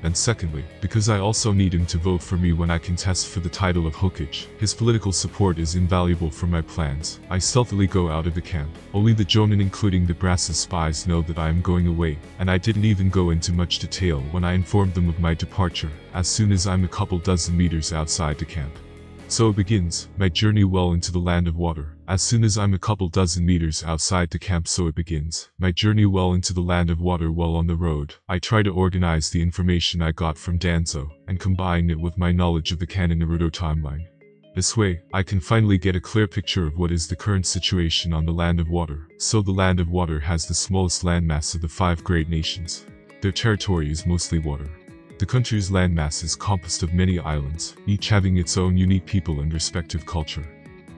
And secondly, because I also need him to vote for me when I contest for the title of Hokage. His political support is invaluable for my plans. I stealthily go out of the camp. Only the Jonin, including the Brass's spies, know that I am going away, and I didn't even go into much detail when I informed them of my departure, as soon as I'm a couple dozen meters outside the camp. So it begins, my journey well into the land of water. As soon as I'm a couple dozen meters outside the camp, so it begins, my journey well into the land of water. While on the road, I try to organize the information I got from Danzo, and combine it with my knowledge of the canon Naruto timeline. This way, I can finally get a clear picture of what is the current situation on the land of water. So the land of water has the smallest landmass of the 5 great nations. Their territory is mostly water. The country's landmass is composed of many islands, each having its own unique people and respective culture.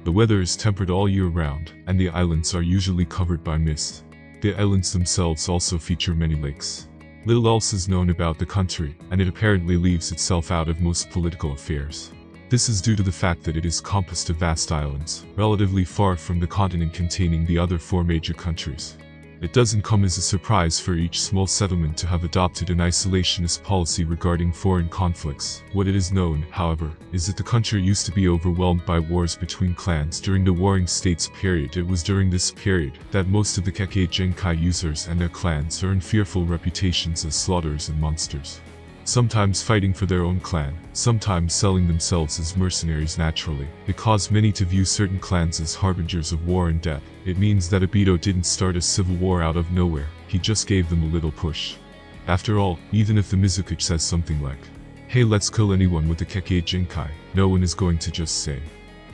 The weather is temperate all year round, and the islands are usually covered by mist. The islands themselves also feature many lakes. Little else is known about the country, and it apparently leaves itself out of most political affairs. This is due to the fact that it is composed of vast islands, relatively far from the continent containing the other 4 major countries. It doesn't come as a surprise for each small settlement to have adopted an isolationist policy regarding foreign conflicts. What it is known, however, is that the country used to be overwhelmed by wars between clans during the Warring States period. It was during this period that most of the Kekkei Genkai users and their clans earned fearful reputations as slaughterers and monsters. Sometimes fighting for their own clan, sometimes selling themselves as mercenaries. Naturally, it caused many to view certain clans as harbingers of war and death. It means that Obito didn't start a civil war out of nowhere, he just gave them a little push. After all, even if the Mizukage says something like, "Hey, let's kill anyone with the Kekkei Genkai," no one is going to just say,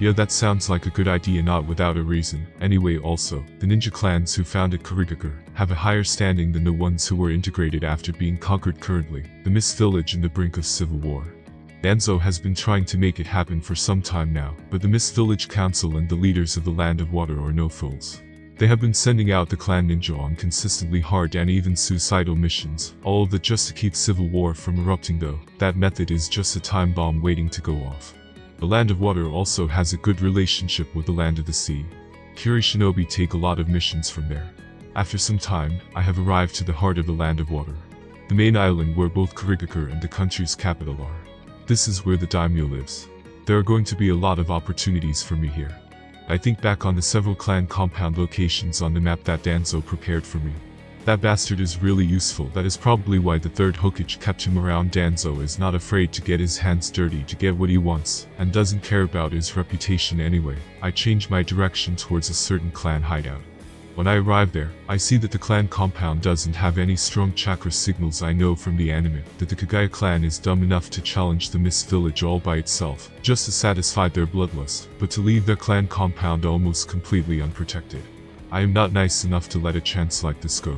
Yeah, that sounds like a good idea, not without a reason. Anyway, also, the ninja clans who founded HolyJoker have a higher standing than the ones who were integrated after being conquered. Currently, the Mist Village in the brink of civil war. Danzo has been trying to make it happen for some time now, but the Mist Village Council and the leaders of the Land of Water are no fools. They have been sending out the clan ninja on consistently hard and even suicidal missions, all of that just to keep civil war from erupting. Though that method is just a time bomb waiting to go off. The Land of Water also has a good relationship with the Land of the Sea. Kiri Shinobi take a lot of missions from there. After some time, I have arrived to the heart of the Land of Water, the main island where both HolyJoker and the country's capital are. This is where the daimyo lives. There are going to be a lot of opportunities for me here. I think back on the several clan compound locations on the map that Danzo prepared for me. That bastard is really useful. That is probably why the third Hokage kept him around. Danzo is not afraid to get his hands dirty to get what he wants, and doesn't care about his reputation anyway. I change my direction towards a certain clan hideout. When I arrive there, I see that the clan compound doesn't have any strong chakra signals. I know from the anime that the Kagaya clan is dumb enough to challenge the Mist Village all by itself, just to satisfy their bloodlust, but to leave their clan compound almost completely unprotected. I am not nice enough to let a chance like this go.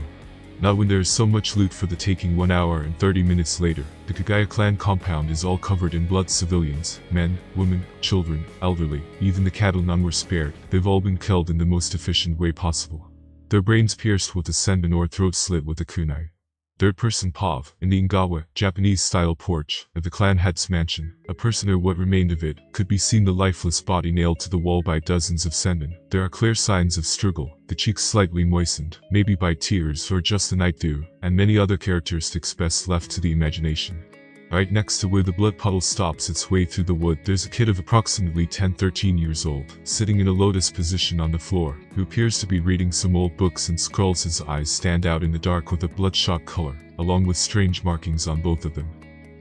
Not when there is so much loot for the taking. 1 hour and 30 minutes later, the Kagaya clan compound is all covered in blood. Civilians, men, women, children, elderly, even the cattle, none were spared. They've all been killed in the most efficient way possible. Their brains pierced with a senbon or throat slit with a kunai. Third-person POV, in the Ingawa, Japanese-style porch of the clan head's mansion, a person or what remained of it, could be seen, the lifeless body nailed to the wall by dozens of senbon. There are clear signs of struggle, the cheeks slightly moistened, maybe by tears or just the night dew, and many other characteristics best left to the imagination. Right next to where the blood puddle stops its way through the wood, there's a kid of approximately 10-13 years old, sitting in a lotus position on the floor, who appears to be reading some old books and scrolls. His eyes stand out in the dark with a bloodshot color, along with strange markings on both of them.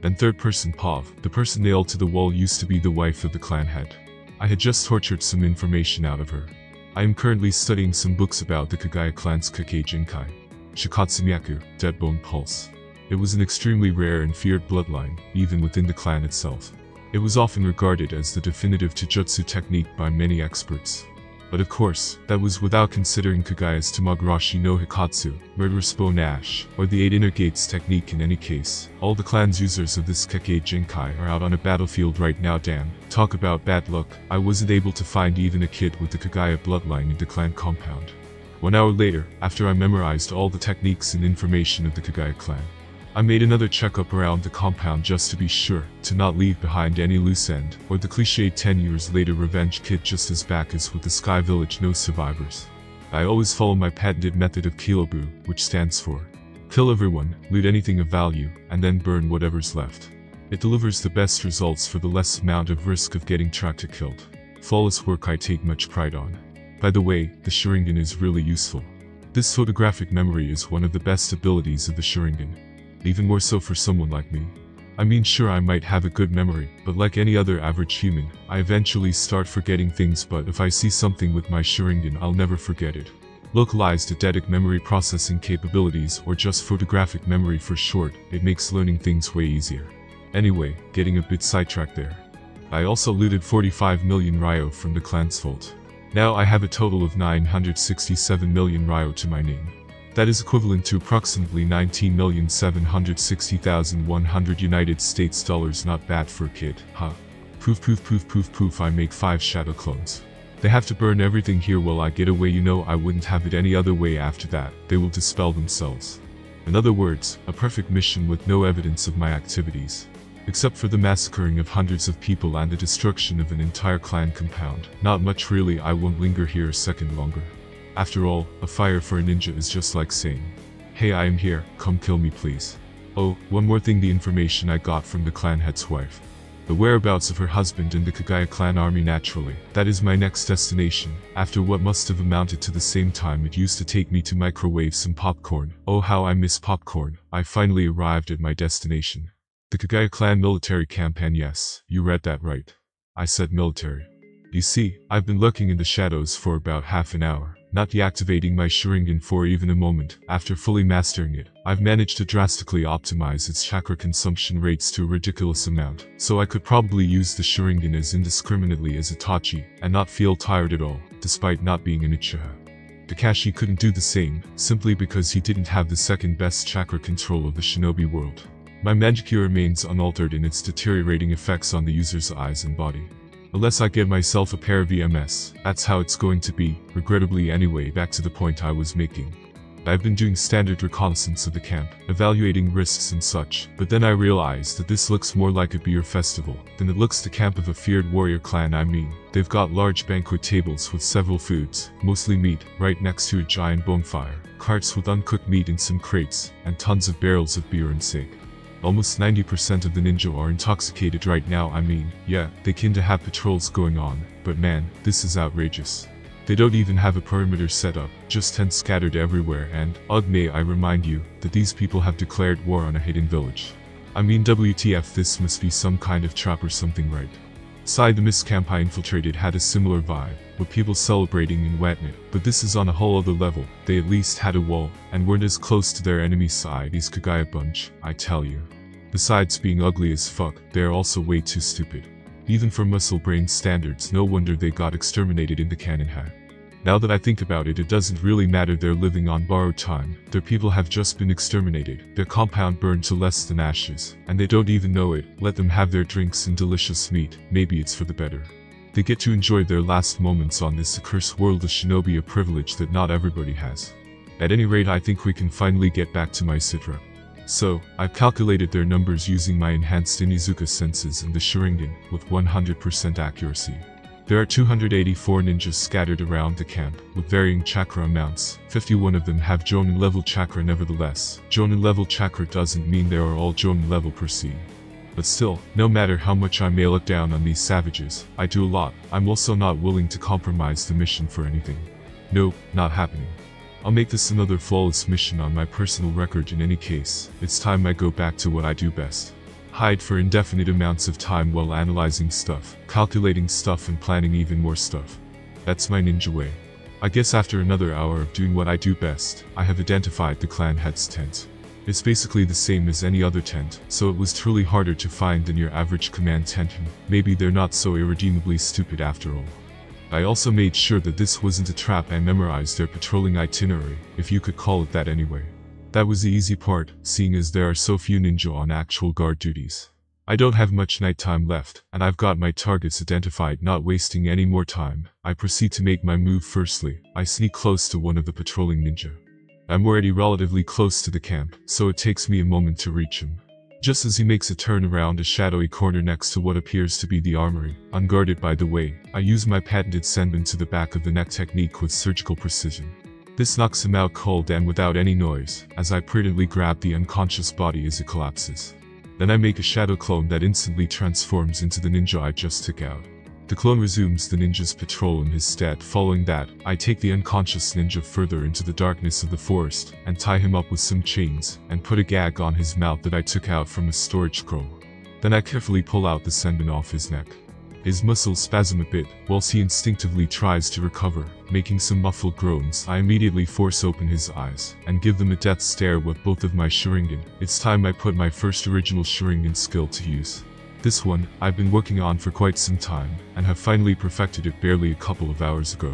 Then third-person POV, the person nailed to the wall used to be the wife of the clan head. I had just tortured some information out of her. I am currently studying some books about the Kagaya clan's Kakei Jinkai, Shikatsu-myaku, Dead Bone Pulse. It was an extremely rare and feared bloodline, even within the clan itself. It was often regarded as the definitive taijutsu technique by many experts. But of course, that was without considering Kagaya's Tamagarashi no Hikatsu, Murderous Bone Ash, or the 8 Inner Gates technique. In any case, all the clan's users of this Kakei Jinkai are out on a battlefield right now. Damn, talk about bad luck, I wasn't able to find even a kid with the Kagaya bloodline in the clan compound. 1 hour later, after I memorized all the techniques and information of the Kagaya clan, I made another checkup around the compound just to be sure to not leave behind any loose end, or the cliched 10 years later revenge kid just as back as with the Sky Village, no survivors. I always follow my patented method of Kilobu, which stands for kill everyone, loot anything of value, and then burn whatever's left. It delivers the best results for the less amount of risk of getting tracked or killed. Flawless work I take much pride on. By the way, the Sharingan is really useful. This photographic memory is one of the best abilities of the Sharingan. Even more so for someone like me. I mean, sure, I might have a good memory, but like any other average human, I eventually start forgetting things. But if I see something with my Sharingan, I'll never forget it. Localized eidetic memory processing capabilities, or just photographic memory for short, it makes learning things way easier. Anyway, getting a bit sidetracked there. I also looted 45 million Ryo from the clan's vault. Now I have a total of 967 million Ryo to my name. That is equivalent to approximately 19,760,100 United States dollars. Not bad for a kid, huh? Poof poof poof poof poof. I make 5 shadow clones. They have to burn everything here while I get away. You know, I wouldn't have it any other way. After that, they will dispel themselves. In other words, a perfect mission with no evidence of my activities. Except for the massacring of hundreds of people and the destruction of an entire clan compound. Not much really. I won't linger here a second longer. After all, a fire for a ninja is just like saying, "Hey, I am here, come kill me please." Oh, one more thing, the information I got from the clan head's wife. The whereabouts of her husband and the Kagaya clan army. Naturally, that is my next destination, after what must have amounted to the same time it used to take me to microwave some popcorn. Oh, how I miss popcorn. I finally arrived at my destination. The Kagaya clan military campaign. Yes, you read that right. I said military. You see, I've been lurking in the shadows for about half an hour. not deactivating my Sharingan for even a moment. After fully mastering it, I've managed to drastically optimize its chakra consumption rates to a ridiculous amount, so I could probably use the Sharingan as indiscriminately as Itachi, and not feel tired at all, despite not being an Uchiha. Kakashi couldn't do the same, simply because he didn't have the second best chakra control of the shinobi world. My Mangekyou remains unaltered in its deteriorating effects on the user's eyes and body. Unless I get myself a pair of EMS, that's how it's going to be, regrettably anyway. Back to the point I was making. I've been doing standard reconnaissance of the camp, evaluating risks and such, but then I realized that this looks more like a beer festival than it looks the camp of a feared warrior clan. I mean, they've got large banquet tables with several foods, mostly meat, right next to a giant bonfire, carts with uncooked meat in some crates, and tons of barrels of beer and sake. Almost 90% of the ninja are intoxicated right now. I mean, yeah, they kinda have patrols going on, but man, this is outrageous. They don't even have a perimeter set up, just tents scattered everywhere, and, may I remind you, that these people have declared war on a hidden village. I mean, WTF, this must be some kind of trap or something, right? Side the mist camp I infiltrated had a similar vibe, with people celebrating and whatnot, but this is on a whole other level. They at least had a wall, and weren't as close to their enemy side. These Kagaya bunch, I tell you. Besides being ugly as fuck, they are also way too stupid. Even for muscle brain standards, no wonder they got exterminated in the cannon hat. Now that I think about it, it doesn't really matter, they're living on borrowed time, their people have just been exterminated, their compound burned to less than ashes, and they don't even know it. Let them have their drinks and delicious meat, maybe it's for the better. They get to enjoy their last moments on this accursed world of shinobi, a privilege that not everybody has. At any rate, I think we can finally get back to my Citra. So, I've calculated their numbers using my enhanced Inuzuka senses and the Sharingan, with 100% accuracy. There are 284 ninjas scattered around the camp, with varying chakra amounts. 51 of them have Jonin level chakra. Nevertheless, Jonin level chakra doesn't mean they are all Jonin level per se. But still, no matter how much I may look down on these savages, I do a lot. I'm also not willing to compromise the mission for anything. Nope, not happening. I'll make this another flawless mission on my personal record. In any case, it's time I go back to what I do best. Hide for indefinite amounts of time while analyzing stuff, calculating stuff, and planning even more stuff. That's my ninja way. I guess after another hour of doing what I do best, I have identified the clan head's tent. It's basically the same as any other tent, so it was truly harder to find than your average command tent. Maybe they're not so irredeemably stupid after all. I also made sure that this wasn't a trap and memorized their patrolling itinerary, if you could call it that anyway. That was the easy part, seeing as there are so few ninja on actual guard duties. I don't have much nighttime left, and I've got my targets identified. Not wasting any more time, I proceed to make my move. Firstly, I sneak close to one of the patrolling ninja. I'm already relatively close to the camp, so it takes me a moment to reach him. Just as he makes a turn around a shadowy corner next to what appears to be the armory, unguarded by the way, I use my patented senbon to the back of the neck technique with surgical precision. This knocks him out cold and without any noise, as I prudently grab the unconscious body as it collapses. Then I make a shadow clone that instantly transforms into the ninja I just took out. The clone resumes the ninja's patrol in his stead. Following that, I take the unconscious ninja further into the darkness of the forest, and tie him up with some chains, and put a gag on his mouth that I took out from a storage scroll. Then I carefully pull out the senbon off his neck. His muscles spasm a bit, whilst he instinctively tries to recover, making some muffled groans. I immediately force open his eyes, and give them a death stare with both of my Sharingan. It's time I put my first original Sharingan skill to use. This one, I've been working on for quite some time, and have finally perfected it barely a couple of hours ago.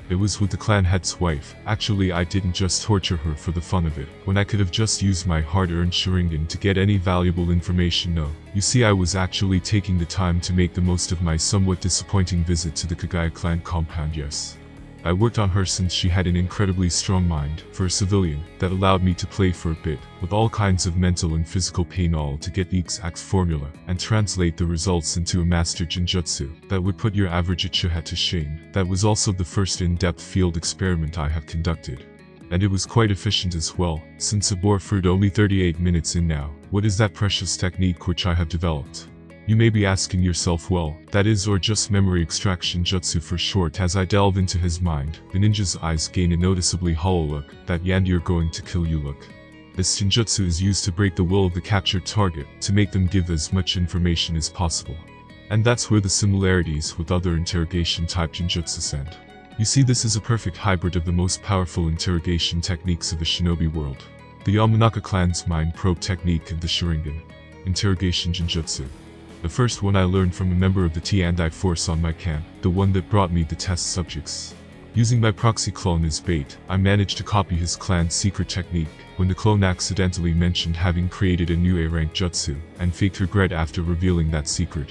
It was with the clan head's wife. Actually, I didn't just torture her for the fun of it, when I could have just used my hard-earned Sharingan to get any valuable information. No, you see, I was actually taking the time to make the most of my somewhat disappointing visit to the Kagaya clan compound. Yes, I worked on her since she had an incredibly strong mind, for a civilian, that allowed me to play for a bit, with all kinds of mental and physical pain, all to get the exact formula, and translate the results into a master genjutsu, that would put your average Uchiha to shame. That was also the first in-depth field experiment I have conducted. And it was quite efficient as well, since it bore fruit only 38 minutes in now. What is that precious technique which I have developed? You may be asking yourself, well, that is or just memory extraction jutsu for short. As I delve into his mind, the ninja's eyes gain a noticeably hollow look, that "Yandy, going to kill you" look. This genjutsu is used to break the will of the captured target, to make them give as much information as possible. And that's where the similarities with other interrogation type genjutsus end. You see, this is a perfect hybrid of the most powerful interrogation techniques of the shinobi world. The Yamanaka clan's mind probe technique and the Sharingan interrogation genjutsu. The first one I learned from a member of the T&I force on my camp, the one that brought me the test subjects. Using my proxy clone as bait, I managed to copy his clan's secret technique, when the clone accidentally mentioned having created a new A-rank jutsu, and faked regret after revealing that secret.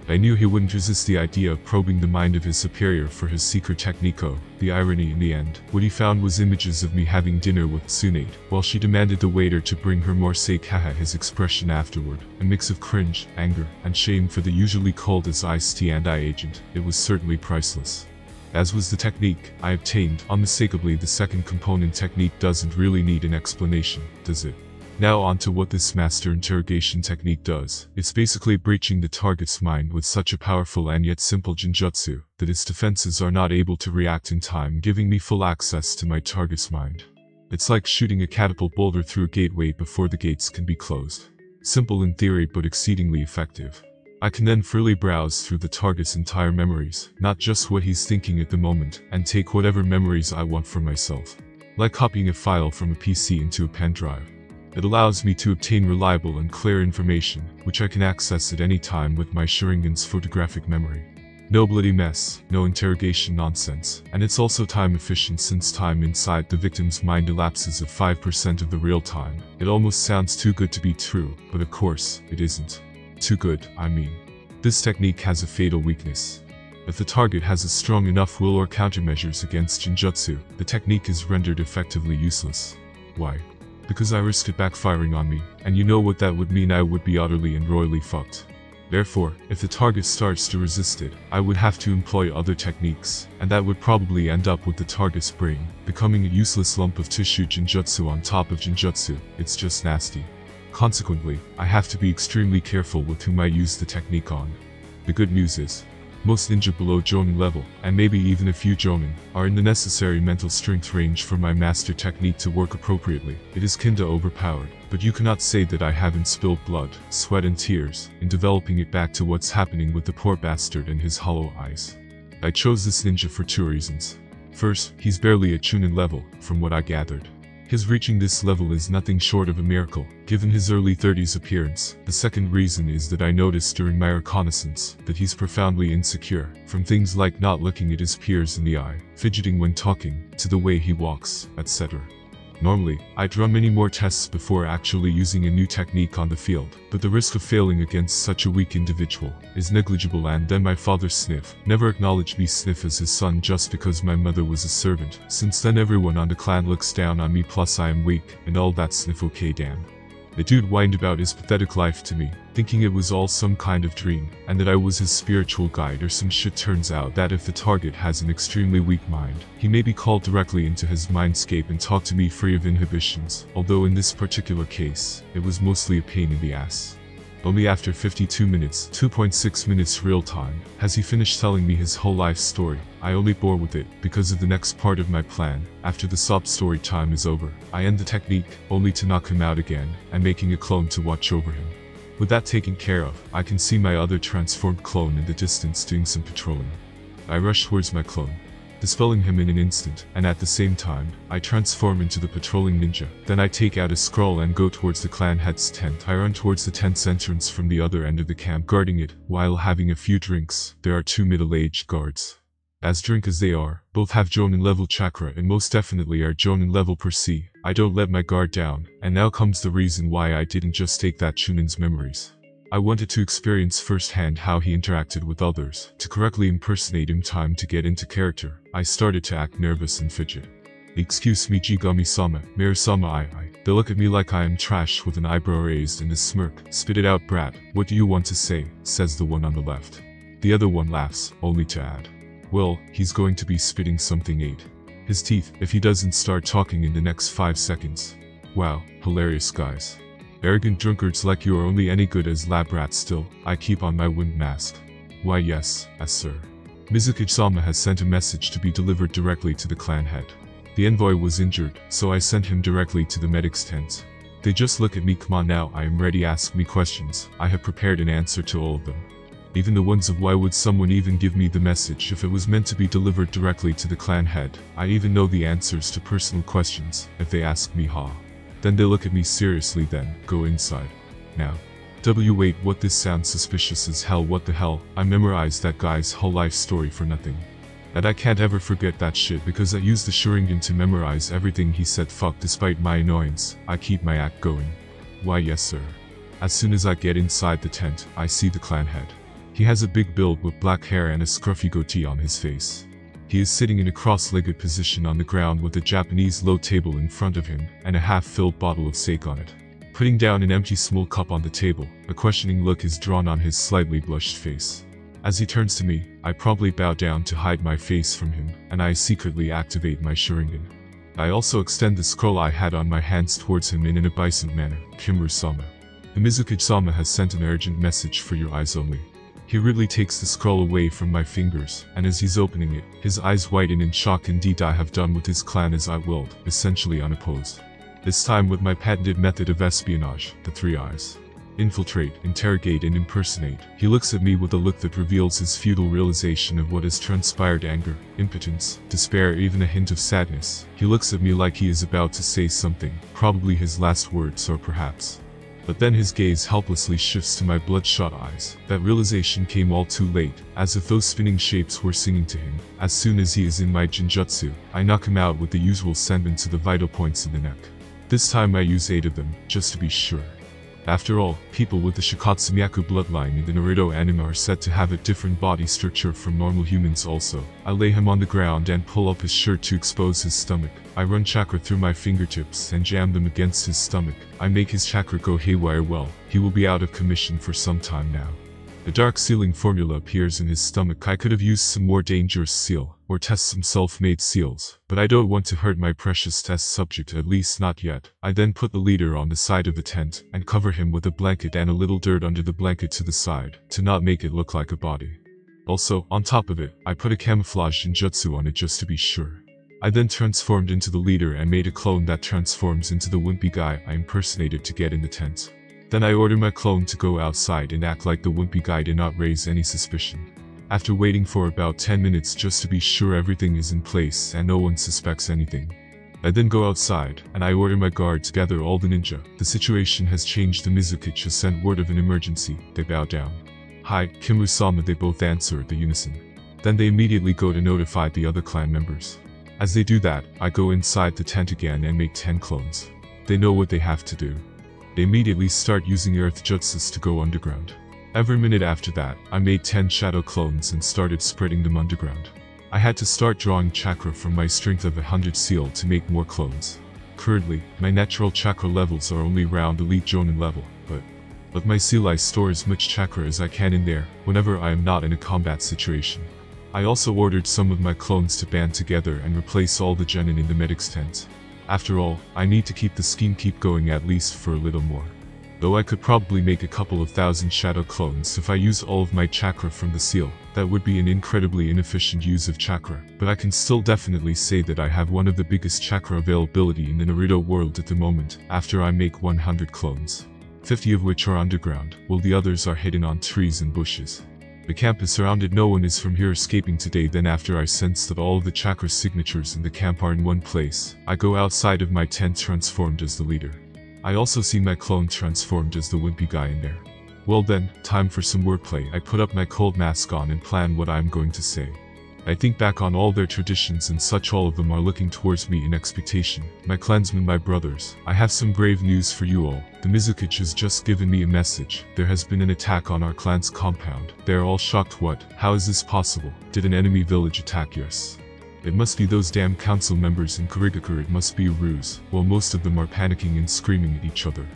I knew he wouldn't resist the idea of probing the mind of his superior for his secret technico. The irony in the end, what he found was images of me having dinner with Tsunade, while she demanded the waiter to bring her more sake. Haha, his expression afterward, a mix of cringe, anger, and shame for the usually cold as ice T&I agent. It was certainly priceless. As was the technique I obtained, unmistakably the second component technique doesn't really need an explanation, does it? Now on to what this master interrogation technique does. It's basically breaching the target's mind with such a powerful and yet simple genjutsu, that its defenses are not able to react in time, giving me full access to my target's mind. It's like shooting a catapult boulder through a gateway before the gates can be closed. Simple in theory but exceedingly effective. I can then freely browse through the target's entire memories, not just what he's thinking at the moment, and take whatever memories I want for myself. Like copying a file from a PC into a pen drive. It allows me to obtain reliable and clear information, which I can access at any time with my Sharingan's photographic memory. No bloody mess, no interrogation nonsense, and it's also time efficient since time inside the victim's mind elapses at 5% of the real time. It almost sounds too good to be true, but of course, it isn't. Too good, I mean. This technique has a fatal weakness. If the target has a strong enough will or countermeasures against genjutsu, the technique is rendered effectively useless. Why? Because I risked it backfiring on me, and you know what that would mean. I would be utterly and royally fucked. Therefore, if the target starts to resist it, I would have to employ other techniques, and that would probably end up with the target's brain becoming a useless lump of tissue genjutsu on top of genjutsu. It's just nasty. Consequently, I have to be extremely careful with whom I use the technique on. The good news is, most ninja below Jonin level, and maybe even a few Jonin, are in the necessary mental strength range for my master technique to work appropriately. It is kinda overpowered, but you cannot say that I haven't spilled blood, sweat and tears in developing it back to what's happening with the poor bastard and his hollow eyes. I chose this ninja for two reasons. First, he's barely at Chunin level, from what I gathered. His reaching this level is nothing short of a miracle, given his early 30s appearance. The second reason is that I noticed during my reconnaissance that he's profoundly insecure, from things like not looking at his peers in the eye, fidgeting when talking, to the way he walks, etc. Normally, I'd run many more tests before actually using a new technique on the field, but the risk of failing against such a weak individual is negligible. And then my father Sniff never acknowledged me Sniff as his son just because my mother was a servant. Since then everyone on the clan looks down on me, plus I am weak, and all that Sniff. Okay, damn. The dude whined about his pathetic life to me, thinking it was all some kind of dream, and that I was his spiritual guide or some shit. Turns out that if the target has an extremely weak mind, he may be called directly into his mindscape and talk to me free of inhibitions, although in this particular case, it was mostly a pain in the ass. Only after 52 minutes, 2.6 minutes real time, has he finished telling me his whole life story. I only bore with it, because of the next part of my plan. After the sob story time is over, I end the technique, only to knock him out again, and making a clone to watch over him. With that taken care of, I can see my other transformed clone in the distance doing some patrolling. I rush towards my clone, dispelling him in an instant, and at the same time, I transform into the patrolling ninja. Then I take out a scroll and go towards the clan head's tent. I run towards the tent's entrance from the other end of the camp, guarding it. While having a few drinks, there are two middle-aged guards. As drunk as they are, both have Jonin level chakra and most definitely are Jonin level per se. I don't let my guard down, and now comes the reason why I didn't just take that Chunin's memories. I wanted to experience firsthand how he interacted with others. To correctly impersonate him, time to get into character, I started to act nervous and fidget. Excuse me, Jigami-sama, Maru-sama, I. They look at me like I am trash with an eyebrow raised and a smirk. Spit it out, brat. What do you want to say? Says the one on the left. The other one laughs, only to add, well, he's going to be spitting something 8. His teeth, if he doesn't start talking in the next 5 seconds. Wow, hilarious guys. Arrogant drunkards like you are only any good as lab rats. Still, I keep on my wind mask. Why yes, sir. Mizuki-sama has sent a message to be delivered directly to the clan head. The envoy was injured, so I sent him directly to the medic's tent. They just look at me. Come on now, I am ready. Ask me questions. I have prepared an answer to all of them. Even the ones of why would someone even give me the message if it was meant to be delivered directly to the clan head. I even know the answers to personal questions, if they ask me ha. Then they look at me seriously then, go inside. Now. Wait, what, this sounds suspicious as hell, what the hell, I memorized that guy's whole life story for nothing. And I can't ever forget that shit because I used the Sharingan to memorize everything he said. Fuck, despite my annoyance, I keep my act going. Why yes sir. As soon as I get inside the tent, I see the clan head. He has a big build with black hair and a scruffy goatee on his face. He is sitting in a cross-legged position on the ground with a Japanese low table in front of him and a half-filled bottle of sake on it. Putting down an empty small cup on the table, a questioning look is drawn on his slightly blushed face. As he turns to me, I promptly bow down to hide my face from him, and I secretly activate my Sharingan. I also extend the scroll I had on my hands towards him in an obeisant manner. Kimura-sama. The Mizuka-sama has sent an urgent message for your eyes only. He rudely takes the scroll away from my fingers, and as he's opening it, his eyes widen in shock. Indeed, I have done with his clan as I willed, essentially unopposed. This time with my patented method of espionage, the 3 eyes. Infiltrate, interrogate and impersonate. He looks at me with a look that reveals his futile realization of what has transpired: anger, impotence, despair, even a hint of sadness. He looks at me like he is about to say something, probably his last words or perhaps. But then his gaze helplessly shifts to my bloodshot eyes. That realization came all too late, as if those spinning shapes were singing to him. As soon as he is in my Jinjutsu, I knock him out with the usual sendment to the vital points in the neck. This time I use 8 of them, just to be sure. After all, people with the Shikatsu-myaku bloodline in the Naruto anime are said to have a different body structure from normal humans also. I lay him on the ground and pull up his shirt to expose his stomach. I run chakra through my fingertips and jam them against his stomach. I make his chakra go haywire. Well, he will be out of commission for some time now. The dark sealing formula appears in his stomach. I could have used some more dangerous seal, or test some self-made seals, but I don't want to hurt my precious test subject, at least not yet. I then put the leader on the side of the tent, and cover him with a blanket and a little dirt under the blanket to the side, to not make it look like a body. Also, on top of it, I put a camouflage ninjutsu on it just to be sure. I then transformed into the leader and made a clone that transforms into the wimpy guy I impersonated to get in the tent. Then I order my clone to go outside and act like the wimpy guy did not raise any suspicion. After waiting for about 10 minutes just to be sure everything is in place and no one suspects anything, I then go outside, and I order my guard to gather all the ninja. The situation has changed. The Mizuka has sent word of an emergency. They bow down. Hi, Kimura-sama, they both answer at the unison. Then they immediately go to notify the other clan members. As they do that, I go inside the tent again and make 10 clones. They know what they have to do. They immediately start using earth jutsus to go underground. Every minute after that, I made 10 shadow clones and started spreading them underground. I had to start drawing chakra from my strength of 100 seal to make more clones. Currently, my natural chakra levels are only around elite jonin level, but my seal I store as much chakra as I can in there, whenever I am not in a combat situation. I also ordered some of my clones to band together and replace all the genin in the medic's tent. After all, I need to keep the scheme keep going at least for a little more. Though I could probably make a couple of thousand shadow clones if I use all of my chakra from the seal. That would be an incredibly inefficient use of chakra, but I can still definitely say that I have one of the biggest chakra availability in the Naruto world at the moment, after I make 100 clones. 50 of which are underground, while the others are hidden on trees and bushes. The camp is surrounded. No one is from here escaping today. Then after I sense that all of the chakra signatures in the camp are in one place, I go outside of my tent transformed as the leader. I also see my clone transformed as the wimpy guy in there. Well then, time for some wordplay. I put up my cold mask on and plan what I'm going to say. I think back on all their traditions and such. All of them are looking towards me in expectation. My clansmen, my brothers, I have some grave news for you all. The Mizuka has just given me a message. There has been an attack on our clan's compound. They are all shocked. What? How is this possible? Did an enemy village attack? Yes. It must be those damn council members in Kurigakure. It must be a ruse. While most of them are panicking and screaming at each other.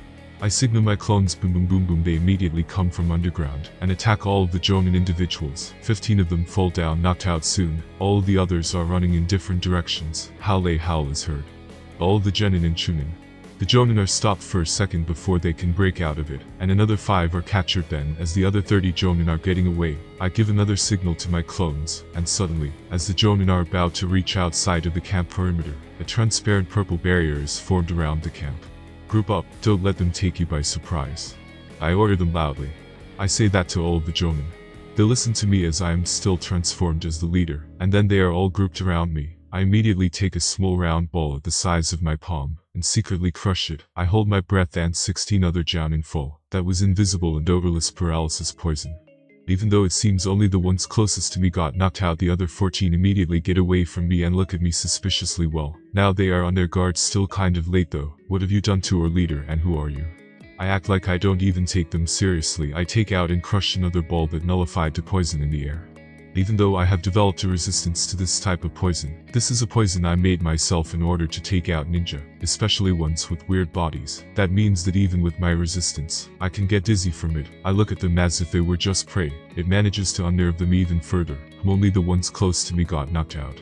I signal my clones, boom boom boom boom. They immediately come from underground and attack all of the jonin individuals. 15 of them fall down, knocked out soon. All of the others are running in different directions. Howl is heard. All of the genin and chunin. The jonin are stopped for a second before they can break out of it, and another 5 are captured. Then, as the other 30 jonin are getting away, I give another signal to my clones, and suddenly, as the jonin are about to reach outside of the camp perimeter, a transparent purple barrier is formed around the camp. Group up, don't let them take you by surprise. I order them loudly. I say that to all of the jonin. They listen to me as I am still transformed as the leader, and then they are all grouped around me. I immediately take a small round ball at the size of my palm, and secretly crush it. I hold my breath and 16 other down in full. That was invisible and odorless paralysis poison. Even though it seems only the ones closest to me got knocked out, the other 14 immediately get away from me and look at me suspiciously. Well, now they are on their guard. Still kind of late though. What have you done to our leader, and who are you? I act like I don't even take them seriously. I take out and crush another ball that nullified the poison in the air. Even though I have developed a resistance to this type of poison, this is a poison I made myself in order to take out ninja, especially ones with weird bodies. That means that even with my resistance, I can get dizzy from it. I look at them as if they were just prey. It manages to unnerve them even further. Only the ones close to me got knocked out.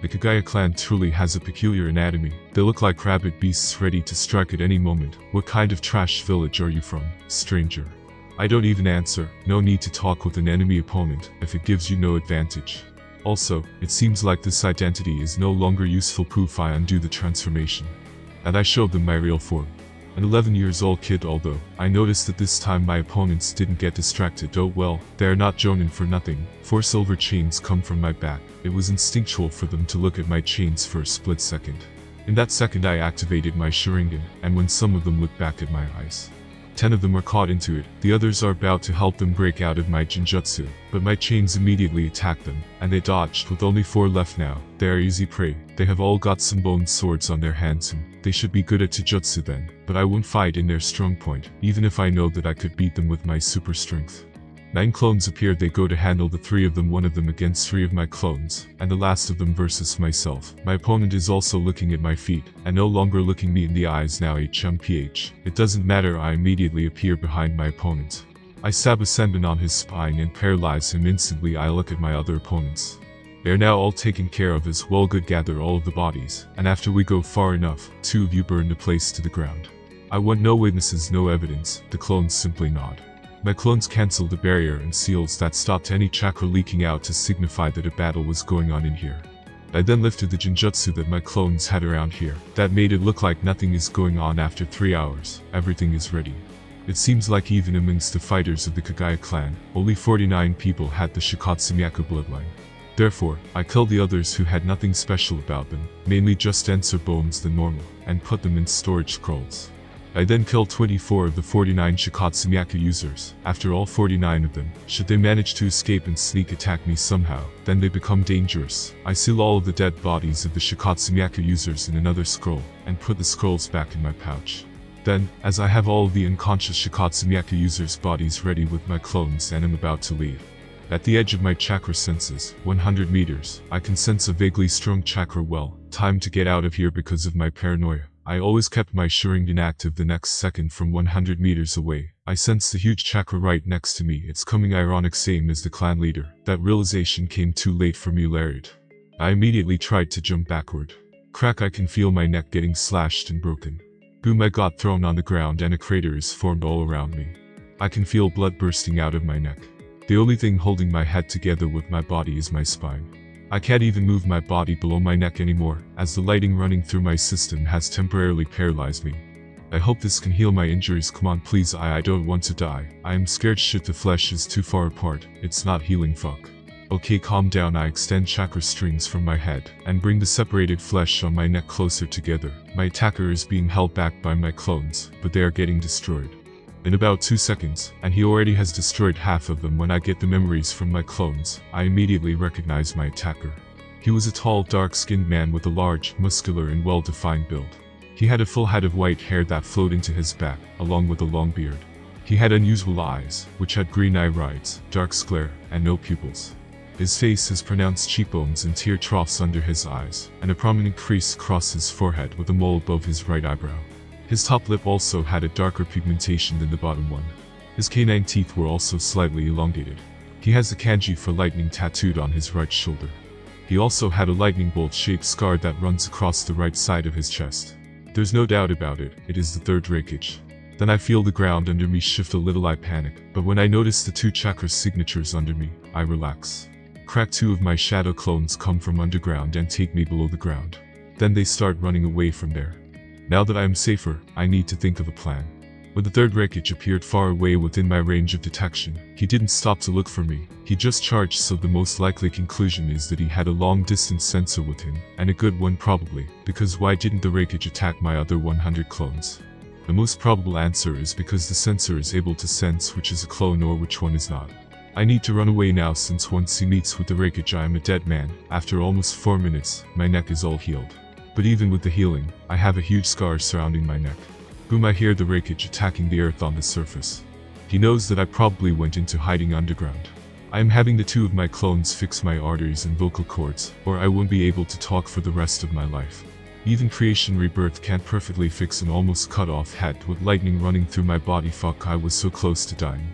The Kagaya clan truly has a peculiar anatomy. They look like rabid beasts ready to strike at any moment. What kind of trash village are you from, stranger? I don't even answer. No need to talk with an enemy opponent if it gives you no advantage. Also, it seems like this identity is no longer useful. Proof I undo the transformation. And I showed them my real form. An 11 years old kid, although I noticed that this time my opponents didn't get distracted. Oh well, they are not jonin for nothing. 4 silver chains come from my back. It was instinctual for them to look at my chains for a split second. In that second I activated my Sharingan, and when some of them looked back at my eyes, 10 of them are caught into it. The others are about to help them break out of my Jinjutsu, but my chains immediately attacked them, and they dodged. With only 4 left now, they are easy prey. They have all got some bone swords on their hands, and they should be good at Taijutsu then, but I won't fight in their strong point, even if I know that I could beat them with my super strength. 9 clones appeared. They go to handle the 3 of them, one of them against 3 of my clones, and the last of them versus myself. My opponent is also looking at my feet, and no longer looking me in the eyes now. HMPH. It doesn't matter. I immediately appear behind my opponent. I stab a Senbon on his spine and paralyze him instantly. I look at my other opponents. They are now all taken care of as well. Good, gather all of the bodies, and after we go far enough, 2 of you burn the place to the ground. I want no witnesses, no evidence. The clones simply nod. My clones cancel the barrier and seals that stopped any chakra leaking out to signify that a battle was going on in here. I then lifted the Jinjutsu that my clones had around here. That made it look like nothing is going on. After 3 hours, everything is ready. It seems like even amongst the fighters of the Kagaya clan, only 49 people had the Shikatsumiyaku bloodline. Therefore, I killed the others who had nothing special about them, mainly just denser bones than normal, and put them in storage scrolls. I then killed 24 of the 49 Shikatsumiyaku users. After all 49 of them, should they manage to escape and sneak attack me somehow, then they become dangerous. I seal all of the dead bodies of the Shikatsumiyaku users in another scroll, and put the scrolls back in my pouch. Then, as I have all of the unconscious Shikatsumiyaku users' bodies ready with my clones and am about to leave, at the edge of my chakra senses, 100 meters, I can sense a vaguely strong chakra well. Time to get out of here because of my paranoia. I always kept my Sharingan active. The next second, from 100 meters away, I sense the huge chakra right next to me. It's coming. Ironic, same as the clan leader. That realization came too late for me. Lariat. I immediately tried to jump backward. Crack, I can feel my neck getting slashed and broken. Boom, I got thrown on the ground and a crater is formed all around me. I can feel blood bursting out of my neck. The only thing holding my head together with my body is my spine. I can't even move my body below my neck anymore, as the lighting running through my system has temporarily paralyzed me. I hope this can heal my injuries. Come on please, I don't want to die. I am scared shit. The flesh is too far apart. It's not healing. Fuck. Okay, calm down. I extend chakra strings from my head, and bring the separated flesh on my neck closer together. My attacker is being held back by my clones, but they are getting destroyed. In about 2 seconds, and he already has destroyed half of them. When I get the memories from my clones, I immediately recognize my attacker. He was a tall, dark-skinned man with a large, muscular and well-defined build. He had a full head of white hair that flowed into his back, along with a long beard. He had unusual eyes, which had green irides, dark sclera, and no pupils. His face has pronounced cheekbones and tear troughs under his eyes, and a prominent crease across his forehead with a mole above his right eyebrow. His top lip also had a darker pigmentation than the bottom one. His canine teeth were also slightly elongated. He has the kanji for lightning tattooed on his right shoulder. He also had a lightning bolt-shaped scar that runs across the right side of his chest. There's no doubt about it, it is the third Reikage. Then I feel the ground under me shift a little. I panic, but when I notice the 2 chakra signatures under me, I relax. Crack, 2 of my shadow clones come from underground and take me below the ground. Then they start running away from there. Now that I am safer, I need to think of a plan. When the third wreckage appeared far away within my range of detection, he didn't stop to look for me. He just charged, so the most likely conclusion is that he had a long-distance sensor with him, and a good one probably, because why didn't the wreckage attack my other 100 clones? The most probable answer is because the sensor is able to sense which is a clone or which one is not. I need to run away now, since once he meets with the wreckage I am a dead man. After almost 4 minutes, my neck is all healed. But even with the healing, I have a huge scar surrounding my neck. Boom, I hear the wreckage attacking the earth on the surface. He knows that I probably went into hiding underground. I am having the 2 of my clones fix my arteries and vocal cords, or I won't be able to talk for the rest of my life. Even Creation Rebirth can't perfectly fix an almost cut off head with lightning running through my body. Fuck, I was so close to dying.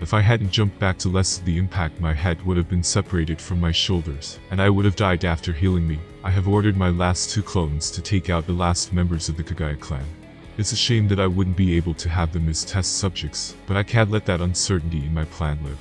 If I hadn't jumped back to lessen the impact, my head would have been separated from my shoulders, and I would have died after healing me. I have ordered my last 2 clones to take out the last members of the Kagaya clan. It's a shame that I wouldn't be able to have them as test subjects, but I can't let that uncertainty in my plan live.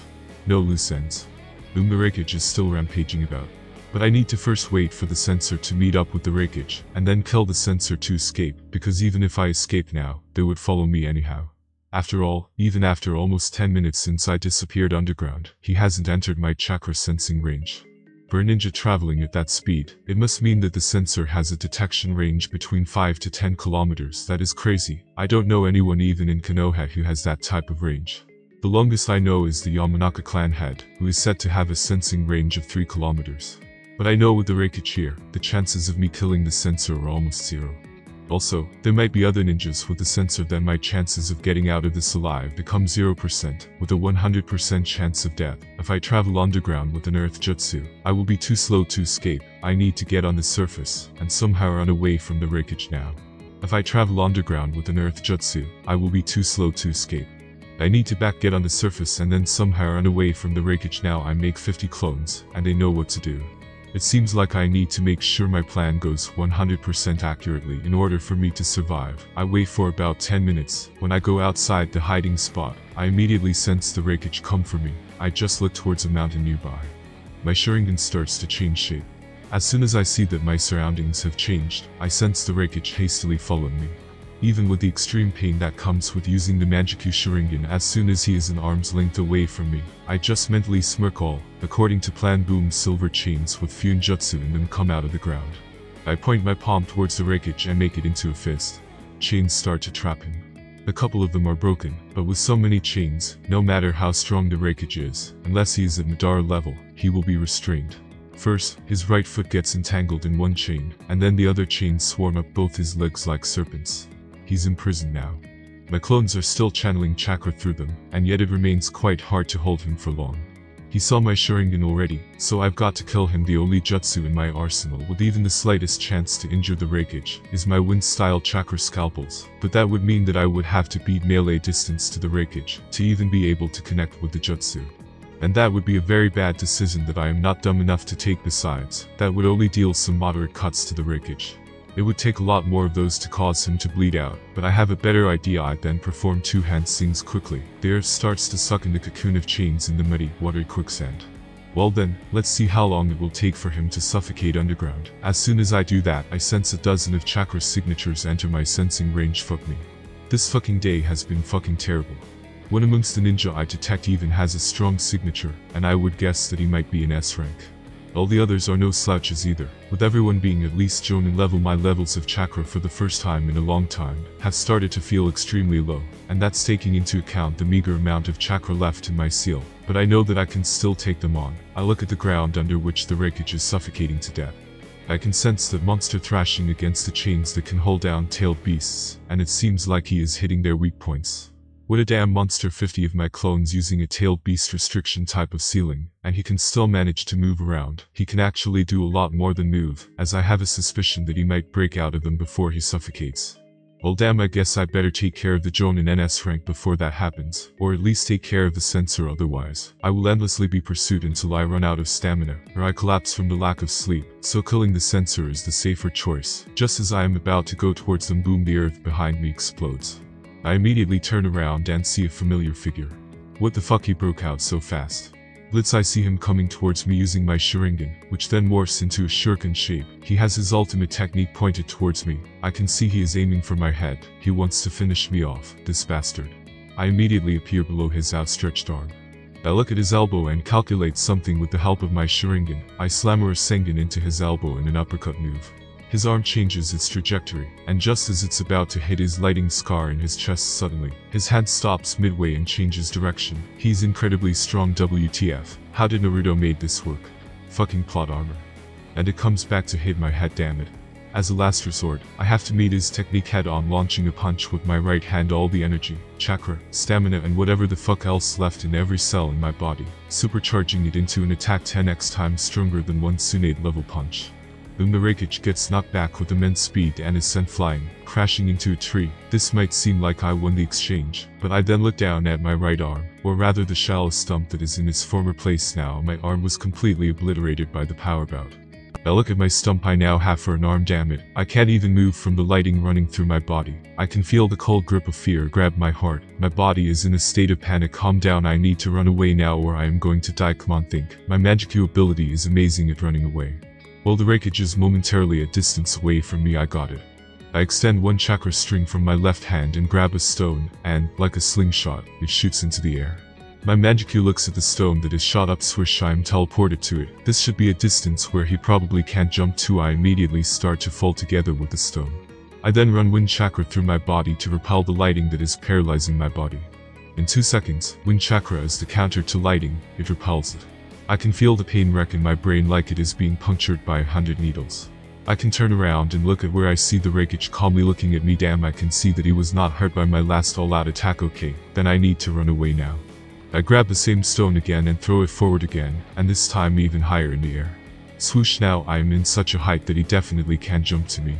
No loose ends. Boom, the wreckage is still rampaging about. But I need to first wait for the sensor to meet up with the wreckage, and then kill the sensor to escape, because even if I escape now, they would follow me anyhow. After all, even after almost 10 minutes since I disappeared underground, he hasn't entered my chakra sensing range. For a ninja traveling at that speed, it must mean that the sensor has a detection range between 5 to 10 kilometers. That is crazy. I don't know anyone even in Konoha who has that type of range. The longest I know is the Yamanaka clan head, who is said to have a sensing range of 3 kilometers. But I know with the wreckage here, the chances of me killing the sensor are almost 0. Also, there might be other ninjas with the sensor, then my chances of getting out of this alive become 0%, with a 100% chance of death. If I travel underground with an earth jutsu, I will be too slow to escape. I need to get on the surface, and somehow run away from the wreckage now. If I travel underground with an earth jutsu, I will be too slow to escape. I need to get on the surface and then somehow run away from the wreckage now. I make 50 clones, and they know what to do. It seems like I need to make sure my plan goes 100% accurately in order for me to survive. I wait for about 10 minutes. When I go outside the hiding spot, I immediately sense the wreckage come for me. I just look towards a mountain nearby. My Sharingan starts to change shape. As soon as I see that my surroundings have changed, I sense the wreckage hastily following me. Even with the extreme pain that comes with using the Manjikyu Sharingan, as soon as he is an arm's length away from me, I just mentally smirk. All according to plan. Boom, silver chains with Fune Jutsu in them come out of the ground. I point my palm towards the wreckage and make it into a fist. Chains start to trap him. A couple of them are broken, but with so many chains, no matter how strong the wreckage is, unless he is at Madara level, he will be restrained. First, his right foot gets entangled in one chain, and then the other chains swarm up both his legs like serpents. He's imprisoned now. My clones are still channeling chakra through them, and yet it remains quite hard to hold him for long. He saw my Sharingan already, so I've got to kill him. The only jutsu in my arsenal with even the slightest chance to injure the wreckage is my wind-style chakra scalpels, but that would mean that I would have to beat melee distance to the wreckage to even be able to connect with the jutsu. And that would be a very bad decision that I am not dumb enough to take. Besides, that would only deal some moderate cuts to the wreckage. It would take a lot more of those to cause him to bleed out, but I have a better idea. I then perform 2 hand sings quickly. The earth starts to suck in the cocoon of chains in the muddy, watery quicksand. Well then, let's see how long it will take for him to suffocate underground. As soon as I do that, I sense a dozen of chakra signatures enter my sensing range. Fuck me. This fucking day has been fucking terrible. One amongst the ninja I detect even has a strong signature, and I would guess that he might be an S rank. All the others are no slouches either, with everyone being at least Jonin level. My levels of chakra for the first time in a long time have started to feel extremely low, and that's taking into account the meager amount of chakra left in my seal, but I know that I can still take them on. I look at the ground under which the wreckage is suffocating to death. I can sense that monster thrashing against the chains that can hold down tailed beasts, and it seems like he is hitting their weak points. What a damn monster. 50 of my clones using a tailed beast restriction type of ceiling, and he can still manage to move around. He can actually do a lot more than move, as I have a suspicion that he might break out of them before he suffocates. Well damn, I guess I better take care of the Jonin NS rank before that happens, or at least take care of the sensor. Otherwise, I will endlessly be pursued until I run out of stamina, or I collapse from the lack of sleep, so killing the sensor is the safer choice. Just as I am about to go towards them, boom, the earth behind me explodes. I immediately turn around and see a familiar figure. What the fuck, he broke out so fast. Blitz, I see him coming towards me using my Sharingan, which then morphs into a shuriken shape. He has his ultimate technique pointed towards me. I can see he is aiming for my head. He wants to finish me off, this bastard. I immediately appear below his outstretched arm. I look at his elbow and calculate something with the help of my Sharingan. I slam a Rasengan into his elbow in an uppercut move. His arm changes its trajectory, and just as it's about to hit his lighting scar in his chest suddenly, his hand stops midway and changes direction. He's incredibly strong. WTF. How did Naruto made this work? Fucking plot armor. And it comes back to hit my head, damn it. As a last resort, I have to meet his technique head on, launching a punch with my right hand, all the energy, chakra, stamina and whatever the fuck else left in every cell in my body, supercharging it into an attack 10x times stronger than one Tsunade level punch. Boom, the Reikage gets knocked back with immense speed and is sent flying, crashing into a tree. This might seem like I won the exchange, but I then look down at my right arm, or rather the shallow stump that is in its former place now. My arm was completely obliterated by the power bout. I look at my stump, I now have for an arm, damn it. I can't even move from the lighting running through my body. I can feel the cold grip of fear grab my heart. My body is in a state of panic. Calm down, I need to run away now or I am going to die. Come on, think. My Magicu ability is amazing at running away. While the Reikage is momentarily a distance away from me, I got it. I extend one chakra string from my left hand and grab a stone, and, like a slingshot, it shoots into the air. My Magicu looks at the stone that is shot up. Swish, I am teleported to it. This should be a distance where he probably can't jump to. I immediately start to fall together with the stone. I then run wind chakra through my body to repel the lighting that is paralyzing my body. In 2 seconds, wind chakra is the counter to lighting, it repels it. I can feel the pain wreck in my brain like it is being punctured by 100 needles. I can turn around and look at where I see the Reikage calmly looking at me. Damn, I can see that he was not hurt by my last all-out attack. Okay, then I need to run away now. I grab the same stone again and throw it forward again, and this time even higher in the air. Swoosh, now I am in such a height that he definitely can't jump to me.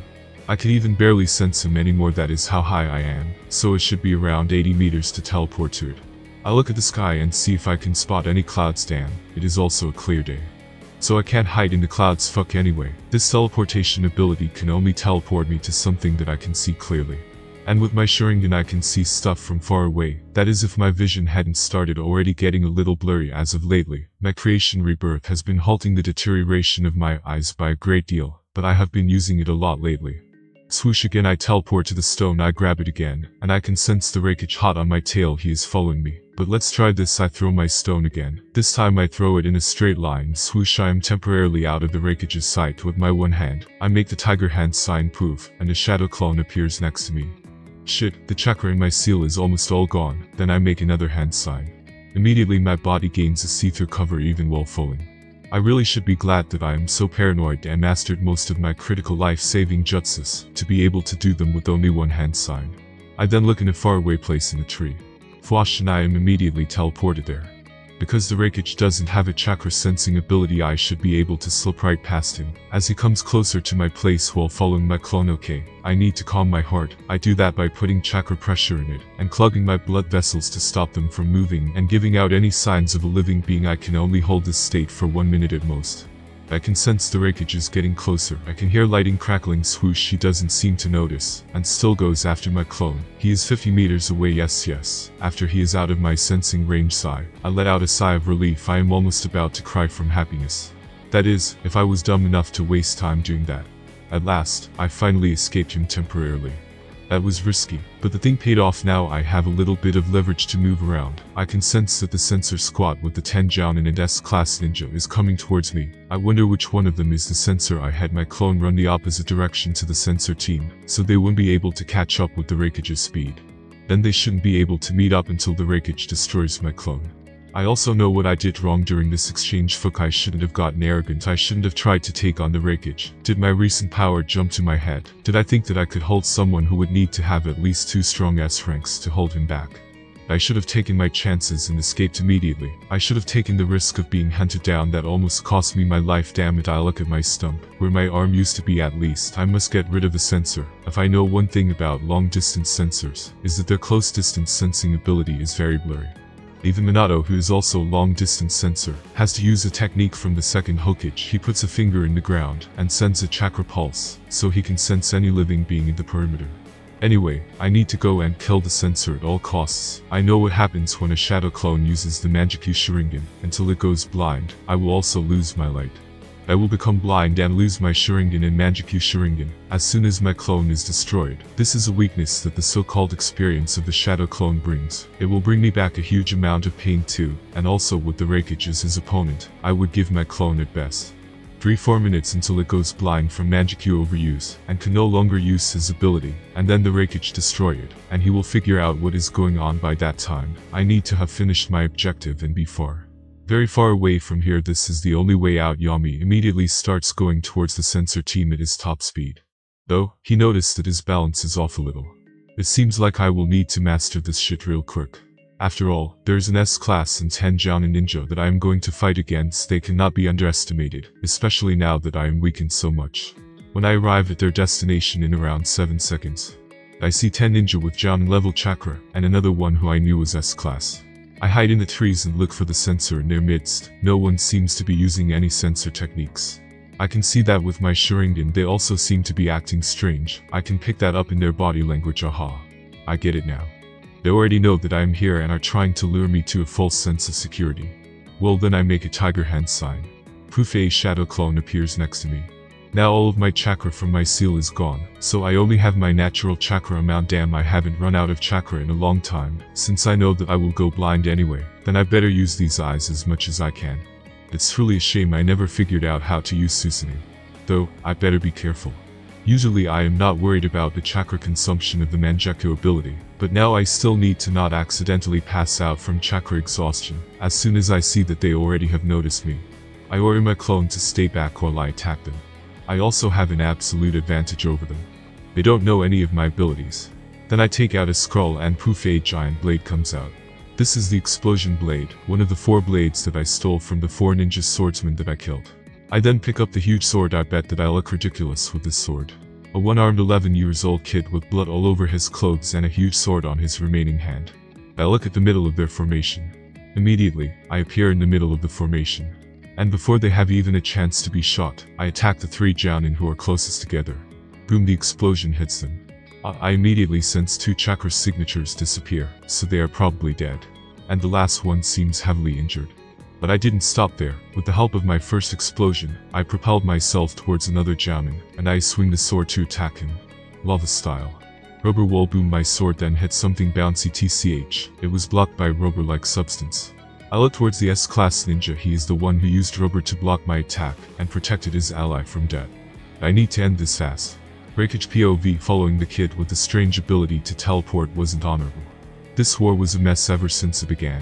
I can even barely sense him anymore, that is how high I am, so it should be around 80 meters to teleport to it. I look at the sky and see if I can spot any clouds. Damn, it is also a clear day. So I can't hide in the clouds. Fuck anyway. This teleportation ability can only teleport me to something that I can see clearly. And with my Sharingan I can see stuff from far away, that is if my vision hadn't started already getting a little blurry as of lately. My creation rebirth has been halting the deterioration of my eyes by a great deal, but I have been using it a lot lately. Swoosh, again I teleport to the stone, I grab it again, and I can sense the Reikage hot on my tail. He is following me. But let's try this. I throw my stone again. This time I throw it in a straight line. Swoosh, I am temporarily out of the Reikage's sight with my one hand. I make the tiger hand sign, poof, and a shadow clone appears next to me. Shit, the chakra in my seal is almost all gone. Then I make another hand sign. Immediately my body gains a see-through cover even while falling. I really should be glad that I am so paranoid and mastered most of my critical life-saving jutsus to be able to do them with only one hand sign. I then look in a faraway place in a tree. Fwash, and I am immediately teleported there. Because the Reikage doesn't have a chakra sensing ability, I should be able to slip right past him as he comes closer to my place while following my clone. Okay, I need to calm my heart. I do that by putting chakra pressure in it and clogging my blood vessels to stop them from moving and giving out any signs of a living being. I can only hold this state for 1 minute at most. I can sense the Reikage is getting closer. I can hear lighting crackling. Swoosh, he doesn't seem to notice, and still goes after my clone. He is 50 meters away. Yes. After he is out of my sensing range, sigh. I let out a sigh of relief. I am almost about to cry from happiness. That is, if I was dumb enough to waste time doing that. At last, I finally escaped him temporarily. That was risky, but the thing paid off. Now I have a little bit of leverage to move around. I can sense that the sensor squad with the 10 Jounin and S-class ninja is coming towards me. I wonder which one of them is the sensor. I had my clone run the opposite direction to the sensor team, so they wouldn't be able to catch up with the Reikage's speed. Then they shouldn't be able to meet up until the Reikage destroys my clone. I also know what I did wrong during this exchange. Fuck, I shouldn't have gotten arrogant. I shouldn't have tried to take on the Reikage. Did my recent power jump to my head? Did I think that I could hold someone who would need to have at least 2 strong S ranks to hold him back? I should have taken my chances and escaped immediately. I should have taken the risk of being hunted down. That almost cost me my life. Damn it, I look at my stump, where my arm used to be. At least I must get rid of the sensor. If I know one thing about long-distance sensors, is that their close-distance sensing ability is very blurry. Even Minato, who is also a long-distance sensor, has to use a technique from the second Hokage. He puts a finger in the ground and sends a chakra pulse, so he can sense any living being in the perimeter. Anyway, I need to go and kill the censor at all costs. I know what happens when a shadow clone uses the Mangekyou Sharingan. Until it goes blind, I will also lose my light. I will become blind and lose my Sharingan and Mangekyou Sharingan as soon as my clone is destroyed. This is a weakness that the so-called experience of the shadow clone brings. It will bring me back a huge amount of pain too, and also with the Reikage as his opponent, I would give my clone at best 3-4 minutes until it goes blind from Mangekyou overuse, and can no longer use his ability, and then the Reikage destroy it, and he will figure out what is going on by that time. I need to have finished my objective and be very far away from here. This is the only way out. Yami immediately starts going towards the censor team at his top speed. Though, he noticed that his balance is off a little. It seems like I will need to master this shit real quick. After all, there's an S-class and 10 Jounin ninja that I am going to fight against. They cannot be underestimated, especially now that I am weakened so much. When I arrive at their destination in around 7 seconds, I see 10 ninja with Jounin level chakra, and another one who I knew was S-class. I hide in the trees and look for the censor in their midst. No one seems to be using any censor techniques. I can see that with my Sharingan. They also seem to be acting strange. I can pick that up in their body language. Aha. I get it now. They already know that I am here and are trying to lure me to a false sense of security. Well, then I make a tiger hand sign. Poof, a shadow clone appears next to me. Now all of my chakra from my seal is gone, so I only have my natural chakra amount. Damn, I haven't run out of chakra in a long time. Since I know that I will go blind anyway, then I better use these eyes as much as I can. It's truly a shame I never figured out how to use Susanoo. Though, I better be careful. Usually I am not worried about the chakra consumption of the Mangekyou ability, but now I still need to not accidentally pass out from chakra exhaustion. As soon as I see that they already have noticed me, I order my clone to stay back while I attack them. I also have an absolute advantage over them. They don't know any of my abilities. Then I take out a scroll and poof, a giant blade comes out. This is the explosion blade, one of the 4 blades that I stole from the 4 ninja swordsmen that I killed. I then pick up the huge sword. I bet that I look ridiculous with this sword. A one-armed 11-year-old kid with blood all over his clothes and a huge sword on his remaining hand. I look at the middle of their formation. Immediately, I appear in the middle of the formation. And before they have even a chance to be shot, I attack the 3 Jounin who are closest together. Boom, the explosion hits them. I immediately sense 2 chakra signatures disappear, so they are probably dead. And the last one seems heavily injured. But I didn't stop there. With the help of my first explosion, I propelled myself towards another Jounin, and I swing the sword to attack him. Lava style. Rubber wall. Boom, my sword then hit something bouncy. TCH, it was blocked by rubber-like substance. I look towards the S-class ninja. He is the one who used rubber to block my attack and protected his ally from death. I need to end this fast. Reikage POV. Following the kid with the strange ability to teleport wasn't honorable. This war was a mess ever since it began.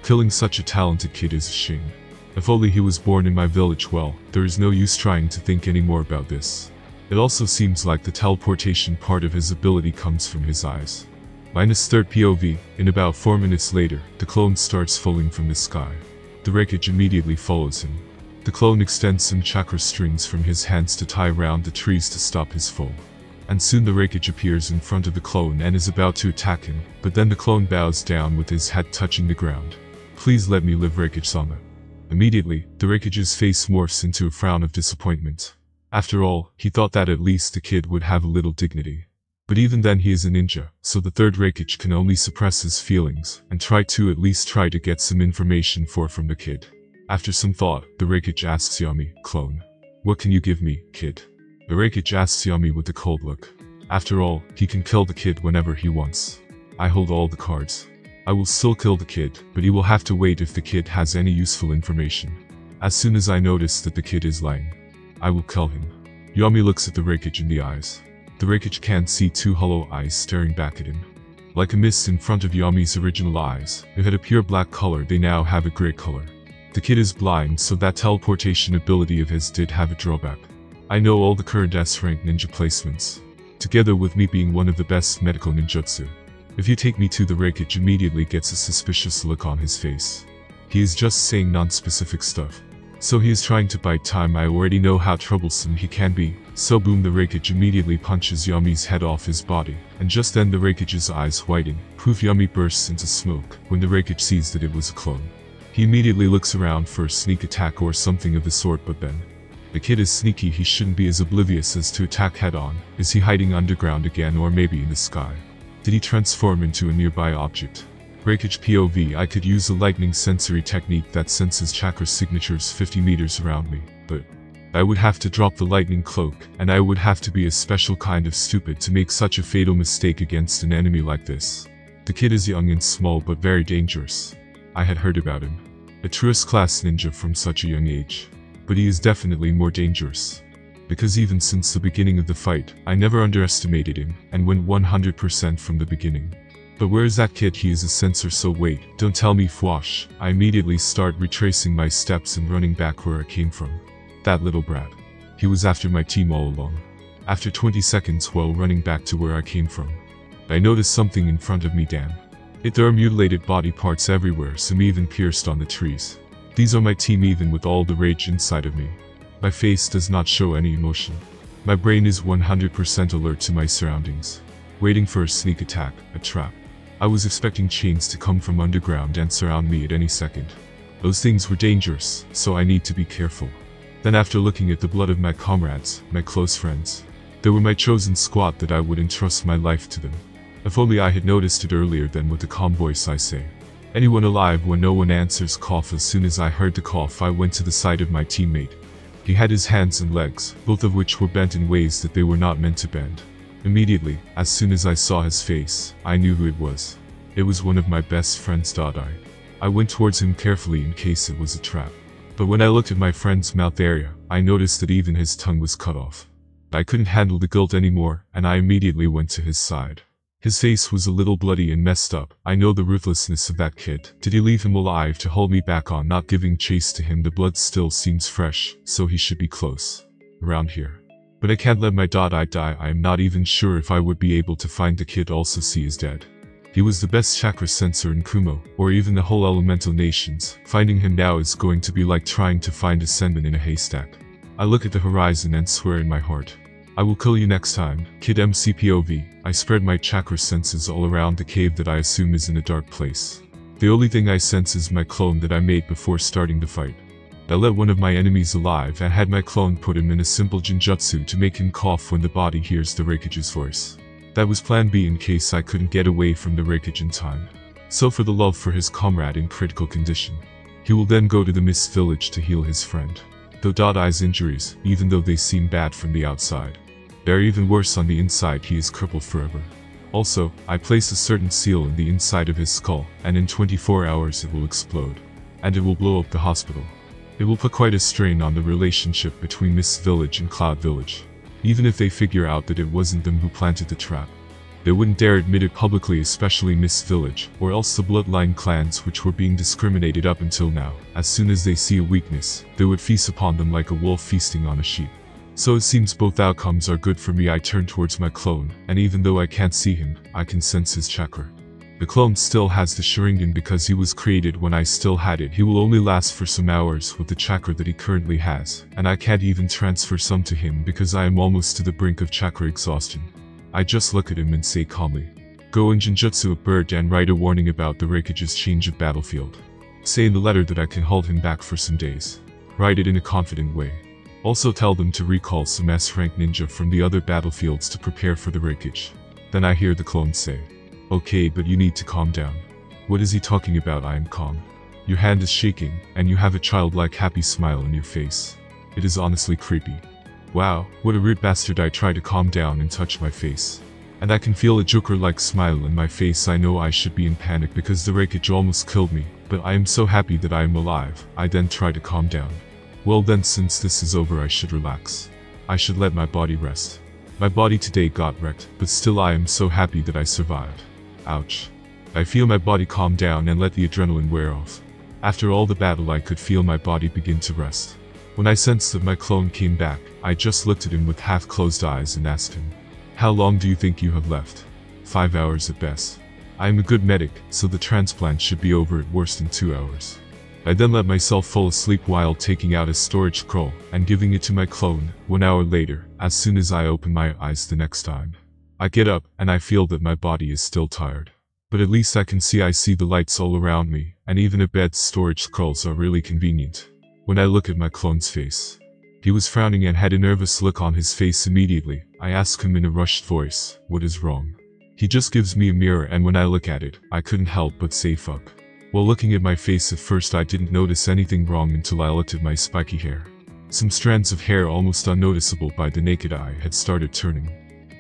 Killing such a talented kid is a shame. If only he was born in my village. Well, there is no use trying to think any more about this. It also seems like the teleportation part of his ability comes from his eyes. -3rd POV, in about 4 minutes later, the clone starts falling from the sky. The Reikage immediately follows him. The clone extends some chakra strings from his hands to tie around the trees to stop his fall. And soon the Reikage appears in front of the clone and is about to attack him, but then the clone bows down with his head touching the ground. Please let me live, Reikage-sama. Immediately, the Reikage's face morphs into a frown of disappointment. After all, he thought that at least the kid would have a little dignity. But even then he is a ninja, so the 3rd Reikage can only suppress his feelings, and at least try to get some information from the kid. After some thought, the Reikage asks Yami, "Clone, what can you give me, kid?" The Reikage asks Yami with a cold look. After all, he can kill the kid whenever he wants. I hold all the cards. I will still kill the kid, but he will have to wait if the kid has any useful information. As soon as I notice that the kid is lying, I will kill him. Yami looks at the Reikage in the eyes. The Reikage can see 2 hollow eyes staring back at him. Like a mist in front of Yami's original eyes, it had a pure black color. They now have a gray color. The kid is blind, so that teleportation ability of his did have a drawback. I know all the current S-rank ninja placements, together with me being one of the best medical ninjutsu. If you take me to, the Reikage immediately gets a suspicious look on his face. He is just saying non-specific stuff. So he is trying to bide time. I already know how troublesome he can be. So boom, the Reikage immediately punches Yami's head off his body, and just then the Reikage's eyes widen. Poof, Yami bursts into smoke when the Reikage sees that it was a clone. He immediately looks around for a sneak attack or something of the sort, but then The kid is sneaky, he shouldn't be as oblivious as to attack head-on. Is he hiding underground again, or maybe in the sky? Did he transform into a nearby object? Breakage POV. I could use a lightning sensory technique that senses chakra signatures 50 meters around me, but I would have to drop the lightning cloak, and I would have to be a special kind of stupid to make such a fatal mistake against an enemy like this. The kid is young and small but very dangerous. I had heard about him. A truest class ninja from such a young age. But he is definitely more dangerous. Because even since the beginning of the fight, I never underestimated him, and went 100% from the beginning. But where is that kid? He is a sensor, so wait, don't tell me Fwash. I immediately start retracing my steps and running back where I came from. That little brat. He was after my team all along. After 20 seconds while running back to where I came from, I noticed something in front of me. Damn. There are mutilated body parts everywhere, some even pierced on the trees. These are my team even with all the rage inside of me. My face does not show any emotion. My brain is 100% alert to my surroundings. Waiting for a sneak attack, a trap. I was expecting chains to come from underground and surround me at any second. Those things were dangerous, so I need to be careful. Then after looking at the blood of my comrades, my close friends, they were my chosen squad that I would entrust my life to them. If only I had noticed it earlier. Then with a calm voice I say, "Anyone alive?" When no one answers. Cough. As soon as I heard the cough, I went to the side of my teammate. He had his hands and legs, both of which were bent in ways that they were not meant to bend. Immediately, as soon as I saw his face, I knew who it was. It was one of my best friends. I went towards him carefully in case it was a trap. But when I looked at my friend's mouth area, I noticed that even his tongue was cut off. I couldn't handle the guilt anymore, and I immediately went to his side. His face was a little bloody and messed up. I know the ruthlessness of that kid. Did he leave him alive to hold me back on not giving chase to him? The blood still seems fresh, so he should be close around here. But I can't let my die. I am not even sure if I would be able to find the kid. Also, see is dead. He was the best chakra sensor in Kumo, or even the whole elemental nations. Finding him now is going to be like trying to find a sandman in a haystack. I look at the horizon and swear in my heart, I will kill you next time, kid. MCPOV. I spread my chakra senses all around the cave that I assume is in a dark place. The only thing I sense is my clone that I made before starting the fight. I let one of my enemies alive and had my clone put him in a simple genjutsu to make him cough when the body hears the Reikage's voice. That was plan B in case I couldn't get away from the Reikage in time. So for the love for his comrade in critical condition, he will then go to the Mist Village to heal his friend. Though I's injuries, even though they seem bad from the outside, they're even worse on the inside. He is crippled forever. Also, I place a certain seal in the inside of his skull, and in 24 hours it will explode. And it will blow up the hospital. It will put quite a strain on the relationship between Mist Village and Cloud Village. Even if they figure out that it wasn't them who planted the trap, they wouldn't dare admit it publicly, especially Mist Village, or else the bloodline clans which were being discriminated up until now. As soon as they see a weakness, they would feast upon them like a wolf feasting on a sheep. So it seems both outcomes are good for me. I turn towards my clone, and even though I can't see him, I can sense his chakra. The clone still has the Sharingan because he was created when I still had it. He will only last for some hours with the chakra that he currently has, and I can't even transfer some to him because I am almost to the brink of chakra exhaustion. I just look at him and say calmly, "Go and genjutsu a bird and write a warning about the Reikage's change of battlefield. Say in the letter that I can hold him back for some days. Write it in a confident way. Also tell them to recall some S-rank ninja from the other battlefields to prepare for the Reikage." Then I hear the clone say, "Okay, but you need to calm down." What is he talking about? I am calm. Your hand is shaking, and you have a childlike happy smile on your face. It is honestly creepy. Wow, what a rude bastard. I try to calm down and touch my face. And I can feel a Joker-like smile on my face. I know I should be in panic because the Reikage almost killed me, but I am so happy that I am alive. I then try to calm down. Well then, since this is over, I should relax. I should let my body rest. My body today got wrecked, but still I am so happy that I survived. Ouch. I feel my body calm down and let the adrenaline wear off. After all the battle, I could feel my body begin to rest. When I sensed that my clone came back, I just looked at him with half-closed eyes and asked him, "How long do you think you have left?" 5 hours at best. I am a good medic, so the transplant should be over at worst in 2 hours. I then let myself fall asleep while taking out a storage scroll and giving it to my clone. 1 hour later, as soon as I open my eyes the next time, I get up and I feel that my body is still tired. But at least I see the lights all around me, and even a bed's storage scrolls are really convenient. When I look at my clone's face, He was frowning and had a nervous look on his face immediately. I asked him in a rushed voice, "What is wrong?" He just gives me a mirror, and when I look at it, I couldn't help but say fuck. While looking at my face at first, I didn't notice anything wrong until I looked at my spiky hair. Some strands of hair, almost unnoticeable by the naked eye, had started turning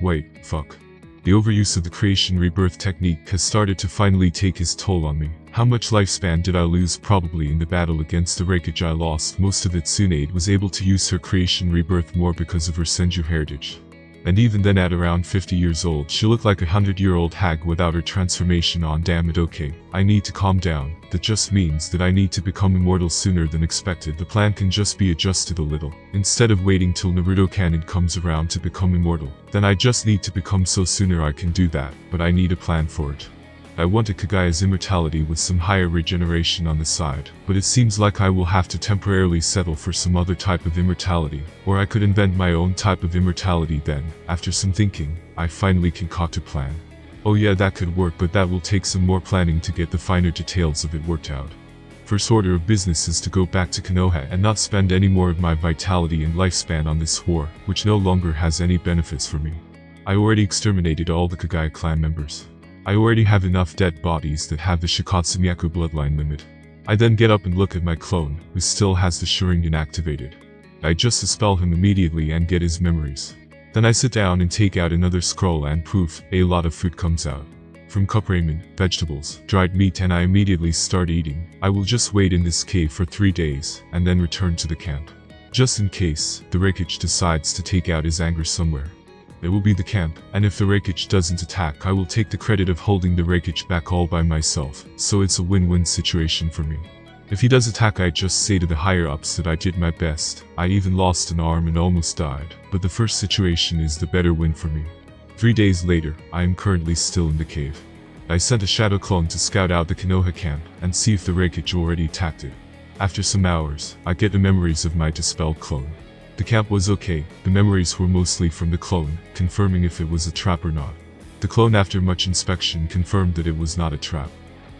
white. Fuck. The overuse of the creation rebirth technique has started to finally take its toll on me. How much lifespan did I lose? Probably in the battle against the wreckage I lost most of it. Tsunade was able to use her creation rebirth more because of her Senju heritage. And even then, at around 50 years old, she looked like a 100-year-old hag without her transformation on. Damn it. Okay, I need to calm down. That just means that I need to become immortal sooner than expected. The plan can just be adjusted a little. Instead of waiting till Naruto canon comes around to become immortal, then I just need to become so sooner. I can do that, but I need a plan for it. I wanted Kagaya's immortality with some higher regeneration on the side, but it seems like I will have to temporarily settle for some other type of immortality, or I could invent my own type of immortality. Then, after some thinking, I finally concoct a plan. Oh yeah, that could work, but that will take some more planning to get the finer details of it worked out. First order of business is to go back to Konoha and not spend any more of my vitality and lifespan on this war, which no longer has any benefits for me. I already exterminated all the Kagaya clan members. I already have enough dead bodies that have the Shikatsu Myaku bloodline limit. I then get up and look at my clone, who still has the Sharingan activated. I just dispel him immediately and get his memories. Then I sit down and take out another scroll, and poof, a lot of food comes out. From cup ramen, vegetables, dried meat, and I immediately start eating. I will just wait in this cave for 3 days, and then return to the camp. Just in case, the wreckage decides to take out his anger somewhere. It will be the camp, and if the wreckage doesn't attack, I will take the credit of holding the wreckage back all by myself, so it's a win-win situation for me. If he does attack, I just say to the higher-ups that I did my best. I even lost an arm and almost died, but the first situation is the better win for me. 3 days later, I am currently still in the cave. I sent a shadow clone to scout out the Konoha camp and see if the wreckage already attacked it. After some hours, I get the memories of my dispelled clone. The camp was okay. The memories were mostly from the clone, confirming if it was a trap or not. The clone, after much inspection, confirmed that it was not a trap.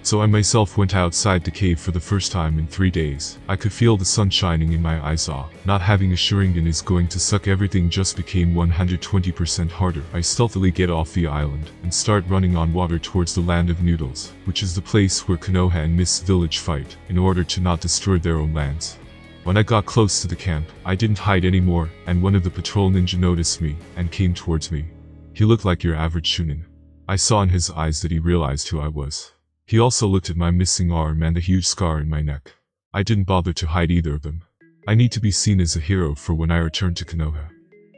So I myself went outside the cave for the first time in 3 days. I could feel the sun shining in my eyes. Not having a Sharingan is going to suck. Everything just became 120% harder. I stealthily get off the island and start running on water towards the land of noodles, which is the place where Konoha and Mist Village fight, in order to not destroy their own lands. When I got close to the camp, I didn't hide anymore, and one of the patrol ninja noticed me and came towards me. He looked like your average shunin. I saw in his eyes that he realized who I was. He also looked at my missing arm and the huge scar in my neck. I didn't bother to hide either of them. I need to be seen as a hero for when I return to Konoha.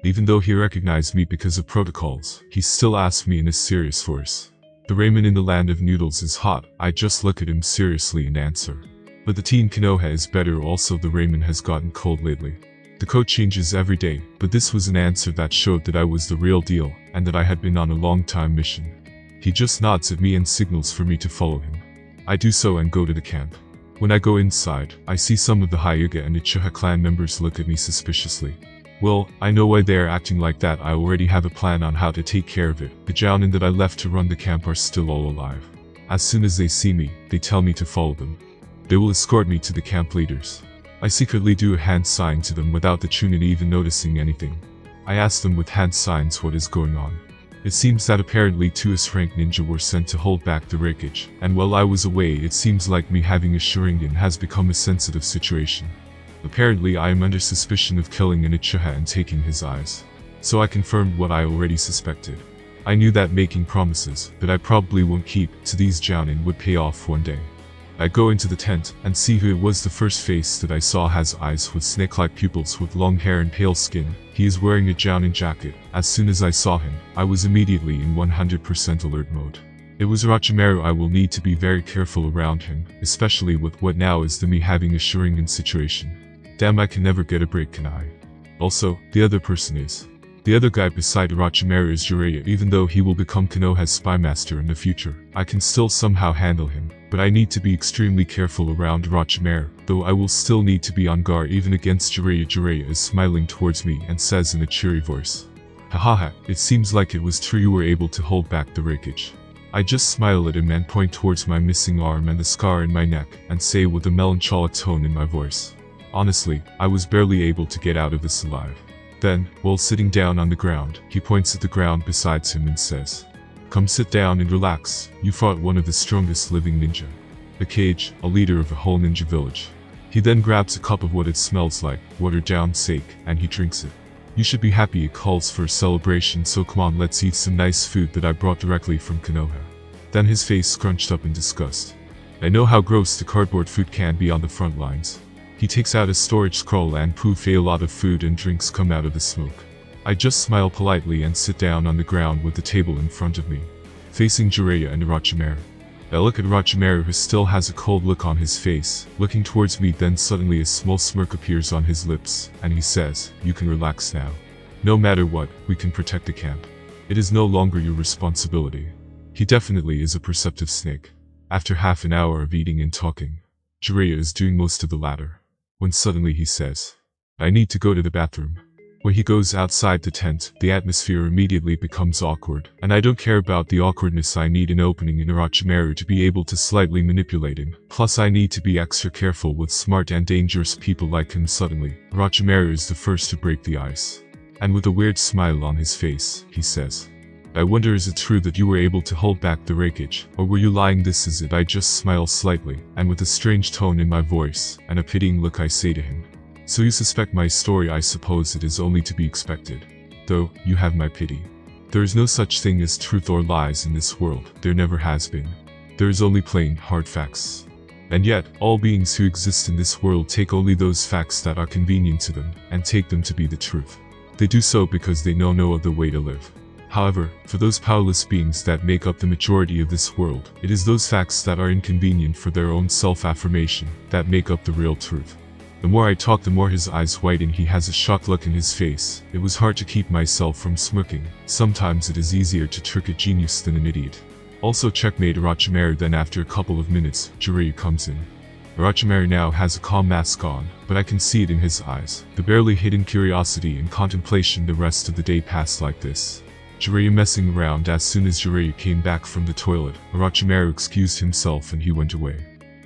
Even though he recognized me because of protocols, he still asked me in a serious voice. The ramen in the land of noodles is hot. I just look at him seriously and answer. But the tea in Konoha is better. Also, the ramen has gotten cold lately. The code changes every day, but this was an answer that showed that I was the real deal, and that I had been on a long-time mission. He just nods at me and signals for me to follow him. I do so and go to the camp. When I go inside, I see some of the Hyuga and Uchiha clan members look at me suspiciously. Well, I know why they are acting like that. I already have a plan on how to take care of it. The Jounin that I left to run the camp are still all alive. As soon as they see me, they tell me to follow them. They will escort me to the camp leaders. I secretly do a hand sign to them without the Chunin even noticing anything. I ask them with hand signs what is going on. It seems that apparently 2 S-rank ninja were sent to hold back the wreckage, and while I was away, it seems like me having a Sharingan has become a sensitive situation. Apparently I am under suspicion of killing an Uchiha and taking his eyes. So I confirmed what I already suspected. I knew that making promises that I probably won't keep to these Jounin would pay off one day. I go into the tent and see who it was. The first face that I saw has eyes with snake-like pupils with long hair and pale skin. He is wearing a Jounin jacket. As soon as I saw him, I was immediately in 100% alert mode. It was Orochimaru. I will need to be very careful around him, especially with what now is the me having a Sharingan situation. Damn, I can never get a break, can I? Also, the other person is. The other guy beside Orochimaru is Jiraiya. Even though he will become Konoha's spy master in the future, I can still somehow handle him. But I need to be extremely careful around Orochimaru, though I will still need to be on guard even against Jiraiya. Jiraiya is smiling towards me and says in a cheery voice, "Hahaha, it seems like it was true you were able to hold back the wreckage." I just smile at him and point towards my missing arm and the scar in my neck, and say with a melancholic tone in my voice, Honestly, I was barely able to get out of this alive. Then, while sitting down on the ground, he points at the ground beside him and says, "Come sit down and relax, you fought one of the strongest living ninja. The Cage, a leader of a whole ninja village." He then grabs a cup of what it smells like, watered down sake, and he drinks it. "You should be happy, it calls for a celebration, so come on, let's eat some nice food that I brought directly from Konoha." Then his face scrunched up in disgust. I know how gross the cardboard food can be on the front lines. He takes out a storage scroll and poof, a lot of food and drinks come out of the smoke. I just smile politely and sit down on the ground with the table in front of me, facing Jiraiya and Orochimaru. I look at Orochimaru, who still has a cold look on his face, looking towards me. Then suddenly a small smirk appears on his lips, and he says, "You can relax now. No matter what, we can protect the camp. It is no longer your responsibility." He definitely is a perceptive snake. After half an hour of eating and talking, Jiraiya is doing most of the latter, when suddenly he says, "I need to go to the bathroom." When he goes outside the tent, the atmosphere immediately becomes awkward, and I don't care about the awkwardness. I need an opening in Orochimaru to be able to slightly manipulate him. Plus I need to be extra careful with smart and dangerous people like him. Suddenly, Orochimaru is the first to break the ice. And with a weird smile on his face, he says, "I wonder, is it true that you were able to hold back the wreckage, or were you lying?" "This is it." I just smile slightly, and with a strange tone in my voice, and a pitying look, I say to him, "So you suspect my story? I suppose it is only to be expected. Though, you have my pity. There is no such thing as truth or lies in this world. There never has been. There is only plain, hard facts. And yet, all beings who exist in this world take only those facts that are convenient to them, and take them to be the truth. They do so because they know no other way to live. However, for those powerless beings that make up the majority of this world, it is those facts that are inconvenient for their own self-affirmation that make up the real truth." The more I talk, the more his eyes widen. He has a shocked look in his face. It was hard to keep myself from smirking. Sometimes it is easier to trick a genius than an idiot. Also checkmate Orochimaru. Then after a couple of minutes, Jiraiya comes in. Orochimaru now has a calm mask on, but I can see it in his eyes, the barely hidden curiosity and contemplation. The rest of the day passed like this. Jiraiya messing around. As soon as Jiraiya came back from the toilet, Orochimaru excused himself and he went away.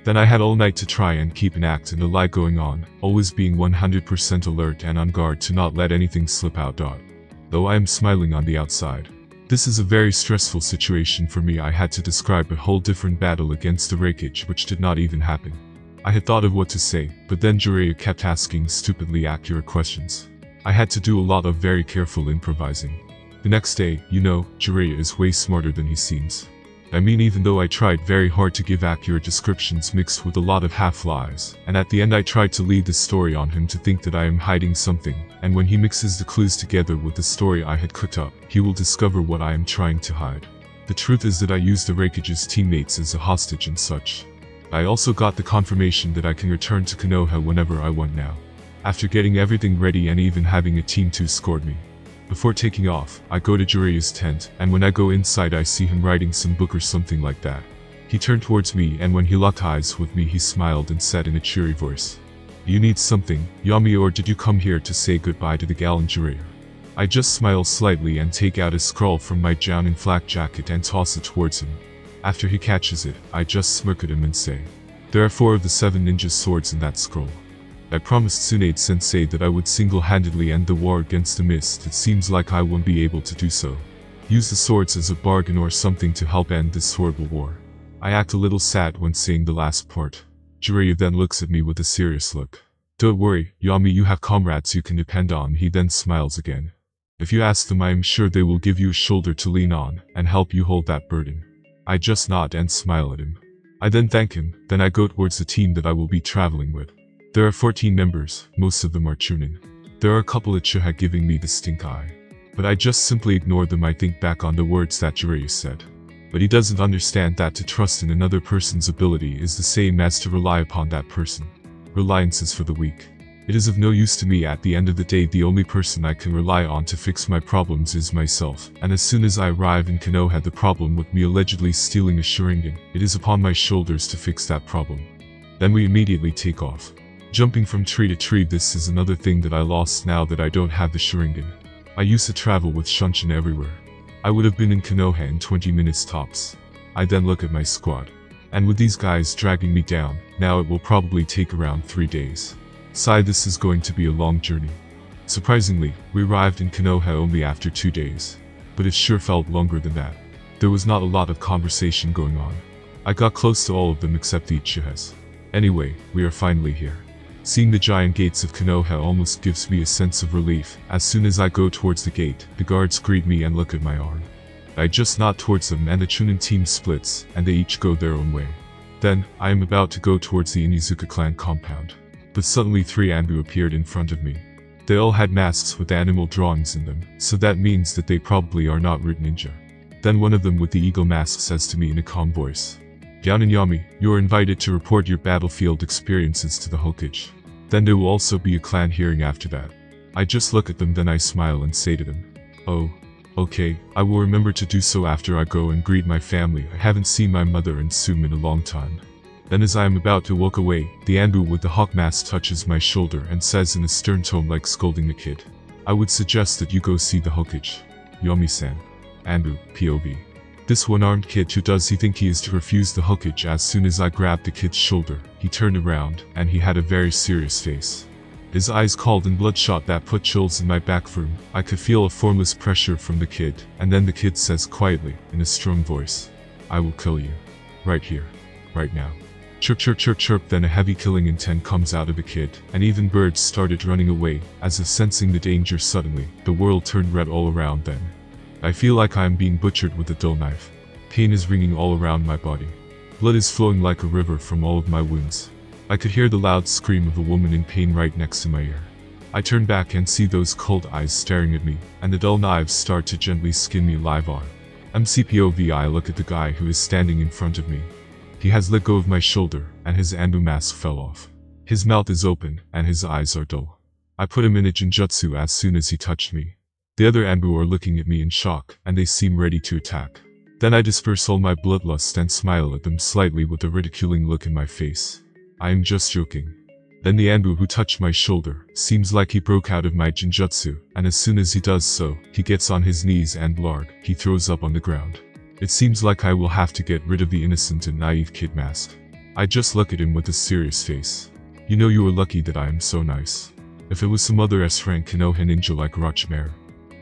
Then I had all night to try and keep an act and a lie going on, always being 100% alert and on guard to not let anything slip out. Though I am smiling on the outside. This is a very stressful situation for me. I had to describe a whole different battle against the wreckage which did not even happen. I had thought of what to say, but then Jiraiya kept asking stupidly accurate questions. I had to do a lot of very careful improvising. The next day, Jiraiya is way smarter than he seems. I mean, even though I tried very hard to give accurate descriptions mixed with a lot of half-lies, and at the end I tried to lead the story on him to think that I am hiding something, and when he mixes the clues together with the story I had cooked up, he will discover what I am trying to hide. The truth is that I used the wreckage's teammates as a hostage and such. I also got the confirmation that I can return to Konoha whenever I want now. After getting everything ready and even having a team to escort me. Before taking off, I go to Jiraiya's tent, and when I go inside I see him writing some book or something like that. He turned towards me, and when he locked eyes with me he smiled and said in a cheery voice, "You need something, Yami, or did you come here to say goodbye to the gallant Jiraiya?" I just smile slightly and take out a scroll from my down and flak jacket and toss it towards him. After he catches it, I just smirk at him and say, "There are 4 of the 7 ninja swords in that scroll. I promised Tsunade-sensei that I would single-handedly end the war against the mist. It seems like I won't be able to do so. Use the swords as a bargain or something to help end this horrible war." I act a little sad when saying the last part. Jiraiya then looks at me with a serious look. "Don't worry, Yami, you have comrades you can depend on." He then smiles again. "If you ask them, I am sure they will give you a shoulder to lean on, and help you hold that burden." I just nod and smile at him. I then thank him, then I go towards the team that I will be traveling with. There are 14 members, most of them are Chunin. There are a couple at Chiha giving me the stink eye. But I just simply ignore them. I think back on the words that Jiraiya said. But he doesn't understand that to trust in another person's ability is the same as to rely upon that person. Reliance is for the weak. It is of no use to me. At the end of the day, the only person I can rely on to fix my problems is myself, and as soon as I arrive in Konoha, the problem with me allegedly stealing a Sharingan, it is upon my shoulders to fix that problem. Then we immediately take off. Jumping from tree to tree, this is another thing that I lost now that I don't have the Sharingan. I used to travel with Shunshin everywhere. I would have been in Konoha in 20 minutes tops. I then look at my squad. And with these guys dragging me down, now it will probably take around 3 days. Sigh, this is going to be a long journey. Surprisingly, we arrived in Konoha only after 2 days. But it sure felt longer than that. There was not a lot of conversation going on. I got close to all of them except the Uchihas. Anyway, we are finally here. Seeing the giant gates of Konoha almost gives me a sense of relief. As soon as I go towards the gate, the guards greet me and look at my arm. I just nod towards them and the Chunin team splits, and they each go their own way. Then, I am about to go towards the Inuzuka clan compound. But suddenly 3 Anbu appeared in front of me. They all had masks with animal drawings in them, so that means that they probably are not root ninja. Then one of them with the eagle mask says to me in a calm voice, "Yan and Yami, you are invited to report your battlefield experiences to the Hokage. Then there will also be a clan hearing after that." I just look at them, then I smile and say to them, "Oh, okay, I will remember to do so after I go and greet my family. I haven't seen my mother and Sum in a long time." Then as I am about to walk away, the Anbu with the hawk mask touches my shoulder and says in a stern tone like scolding a kid, "I would suggest that you go see the Hokage. Yomi-san." Anbu, POV. This one-armed kid, who does he think he is to refuse the Hokage? As soon as I grabbed the kid's shoulder, he turned around, and he had a very serious face. His eyes cold and bloodshot that put chills in my back room. I could feel a formless pressure from the kid, and then the kid says quietly, in a strong voice, "I will kill you. Right here. Right now." Chirp chirp chirp chirp, then a heavy killing intent comes out of the kid, and even birds started running away, as if sensing the danger. Suddenly, the world turned red all around then. I feel like I am being butchered with a dull knife. Pain is ringing all around my body. Blood is flowing like a river from all of my wounds. I could hear the loud scream of a woman in pain right next to my ear. I turn back and see those cold eyes staring at me, and the dull knives start to gently skin me alive on. MCPOV, I look at the guy who is standing in front of me. He has let go of my shoulder, and his Anbu mask fell off. His mouth is open, and his eyes are dull. I put him in a Genjutsu as soon as he touched me. The other Anbu are looking at me in shock, and they seem ready to attack. Then I disperse all my bloodlust and smile at them slightly with a ridiculing look in my face. I am just joking. Then the Anbu who touched my shoulder seems like he broke out of my Genjutsu, and as soon as he does so, he gets on his knees and blarg, he throws up on the ground. It seems like I will have to get rid of the innocent and naive kid mask. I just look at him with a serious face. "You know, you are lucky that I am so nice. If it was some other S-rank Konoha ninja like Orochimaru,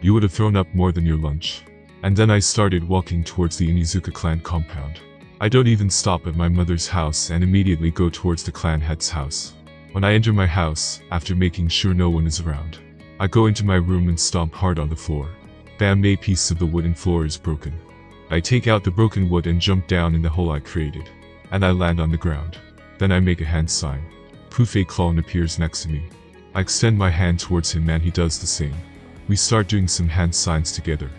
you would have thrown up more than your lunch." And then I started walking towards the Inuzuka clan compound. I don't even stop at my mother's house and immediately go towards the clan head's house. When I enter my house, after making sure no one is around, I go into my room and stomp hard on the floor. Bam, a piece of the wooden floor is broken. I take out the broken wood and jump down in the hole I created. And I land on the ground. Then I make a hand sign. Poof, a clone appears next to me. I extend my hand towards him and he does the same. We start doing some hand signs together.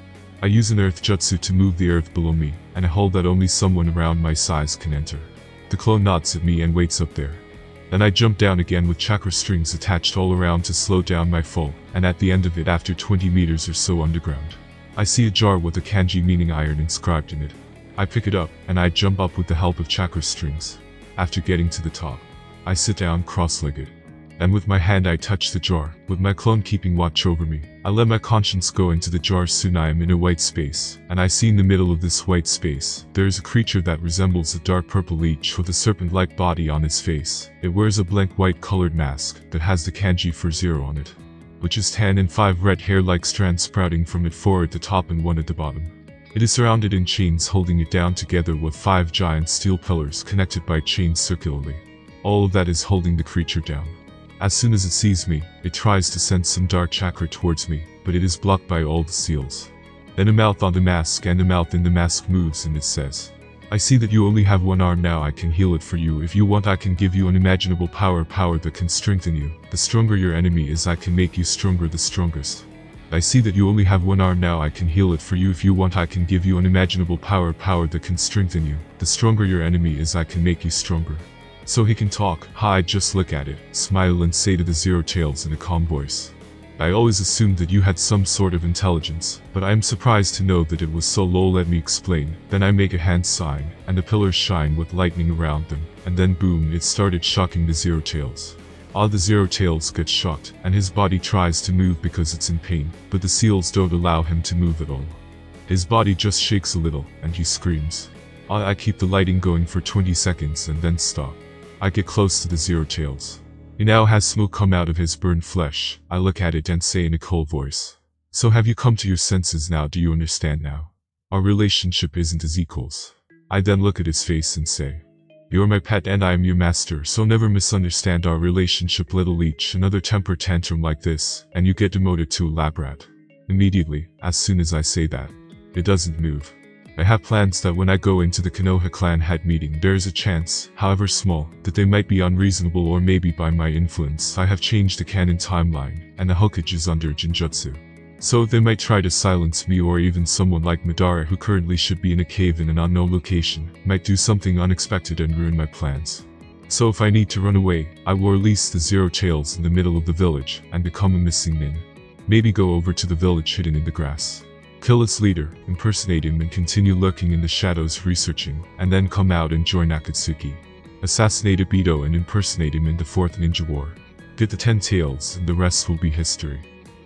I use an earth jutsu to move the earth below me, and a hole that only someone around my size can enter. The clone nods at me and waits up there. Then I jump down again with chakra strings attached all around to slow down my fall, and at the end of it, after 20 meters or so underground, I see a jar with a kanji meaning iron inscribed in it. I pick it up, and I jump up with the help of chakra strings. After getting to the top, I sit down cross-legged. And with my hand I touch the jar, with my clone keeping watch over me. I let my conscience go into the jar. Soon I am in a white space, and I see in the middle of this white space, there is a creature that resembles a dark purple leech with a serpent-like body on its face. It wears a blank white colored mask that has the kanji for 0 on it, which is 10 and 5 red hair-like strands sprouting from it, 4 at the top and 1 at the bottom. It is surrounded in chains holding it down together with 5 giant steel pillars connected by chains circularly. All of that is holding the creature down. As soon as it sees me, it tries to send some dark chakra towards me, but it is blocked by all the seals. Then a mouth on the mask and a mouth in the mask moves and it says, "I see that you only have 1 arm now. I can heal it for you. If you want, I can give you unimaginable power that can strengthen you. The stronger your enemy is, I can make you stronger, the strongest. I see that you only have 1 arm now. I can heal it for you. If you want, I can give you unimaginable power that can strengthen you. The stronger your enemy is, I can make you stronger." So he can talk. I just look at it, smile and say to the Zero Tails in a calm voice, "I always assumed that you had some sort of intelligence, but I am surprised to know that it was so low. Let me explain." Then I make a hand sign, and the pillars shine with lightning around them, and then boom, it started shocking the Zero Tails. The Zero Tails gets shocked, and his body tries to move because it's in pain, but the seals don't allow him to move at all. His body just shakes a little, and he screams. I keep the lighting going for 20 seconds and then stop. I get close to the Zero Tails. He now has smoke come out of his burned flesh. I look at it and say in a cold voice, "So have you come to your senses now? Do you understand now? Our relationship isn't as equals." I then look at his face and say, "You're my pet and I am your master, so never misunderstand our relationship. Little leech, another temper tantrum like this, and you get demoted to a lab rat." Immediately, as soon as I say that, it doesn't move. I have plans that when I go into the Konoha clan head meeting, there is a chance, however small, that they might be unreasonable, or maybe by my influence I have changed the canon timeline, and the Hokage is under Jinjutsu. So they might try to silence me, or even someone like Madara, who currently should be in a cave in an unknown location, might do something unexpected and ruin my plans. So if I need to run away, I will release the Zero Tails in the middle of the village, and become a missing nin. Maybe go over to the village hidden in the grass, kill its leader, impersonate him, and continue lurking in the shadows researching, and then come out and join Akatsuki. Assassinate Obito and impersonate him in the 4th Ninja War. Get the 10 tails, and the rest will be history.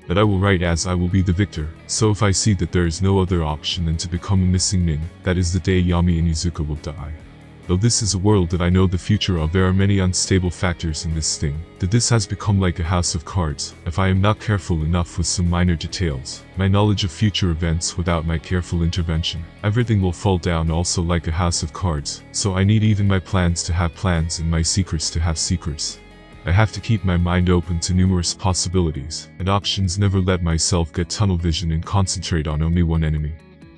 That I will write, as I will be the victor, so if I see that there is no other option than to become a missing nin, that is the day Yami Inuzuka will die. Though this is a world that I know the future of, there are many unstable factors in this thing, that this has become like a house of cards. If I am not careful enough with some minor details, my knowledge of future events without my careful intervention, everything will fall down also like a house of cards, so I need even my plans to have plans and my secrets to have secrets. I have to keep my mind open to numerous possibilities and options, never let myself get tunnel vision and concentrate on only one enemy.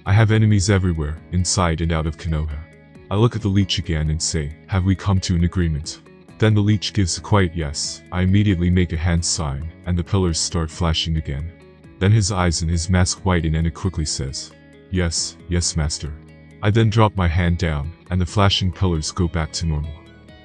I have enemies everywhere, inside and out of Konoha. I look at the leech again and say, "Have we come to an agreement?" Then the leech gives a quiet yes. I immediately make a hand sign, and the pillars start flashing again. Then his eyes and his mask whiten, and it quickly says, "Yes, yes, master." I then drop my hand down, and the flashing pillars go back to normal.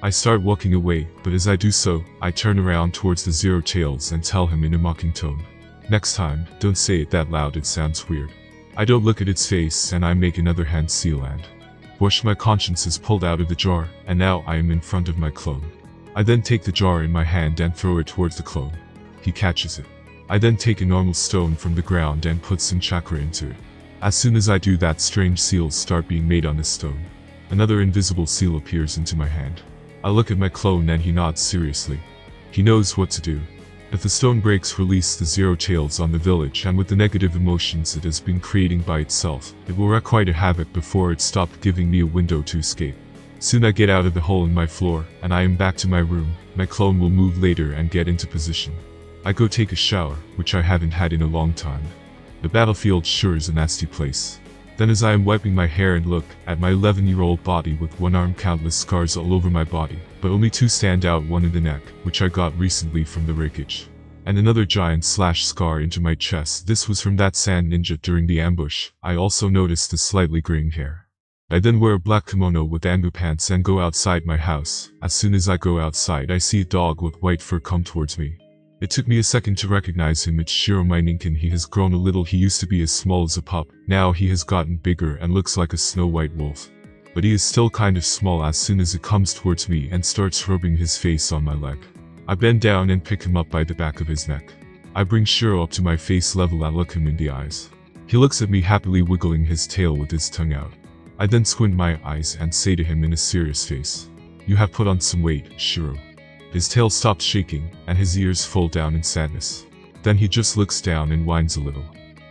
I start walking away, but as I do so, I turn around towards the Zero Tails and tell him in a mocking tone, "Next time, don't say it that loud, it sounds weird." I don't look at its face, and I make another hand seal and wash. My conscience is pulled out of the jar, and now I am in front of my clone. I then take the jar in my hand and throw it towards the clone. He catches it. I then take a normal stone from the ground and put some chakra into it. As soon as I do that, strange seals start being made on the stone. Another invisible seal appears into my hand. I look at my clone and he nods seriously. He knows what to do. If the stone breaks, release the Zero Tails on the village, and with the negative emotions it has been creating by itself, it will wreak quite a havoc before it stopped giving me a window to escape. Soon I get out of the hole in my floor, and I am back to my room. My clone will move later and get into position. I go take a shower, which I haven't had in a long time. The battlefield sure is a nasty place. Then as I am wiping my hair and look at my 11-year-old body with one arm, countless scars all over my body, but only 2 stand out, one in the neck, which I got recently from the wreckage, and another giant slash scar into my chest. This was from that sand ninja during the ambush. I also noticed the slightly graying hair. I then wear a black kimono with anbu pants and go outside my house. As soon as I go outside, I see a dog with white fur come towards me. It took me a second to recognize him. It's Shiro, my Ninken. He has grown a little. He used to be as small as a pup. Now he has gotten bigger and looks like a snow white wolf. But he is still kind of small. As soon as it comes towards me and starts rubbing his face on my leg, I bend down and pick him up by the back of his neck. I bring Shiro up to my face level. I look him in the eyes. He looks at me happily, wiggling his tail with his tongue out. I then squint my eyes and say to him in a serious face, "You have put on some weight, Shiro." His tail stops shaking, and his ears fall down in sadness. Then he just looks down and whines a little.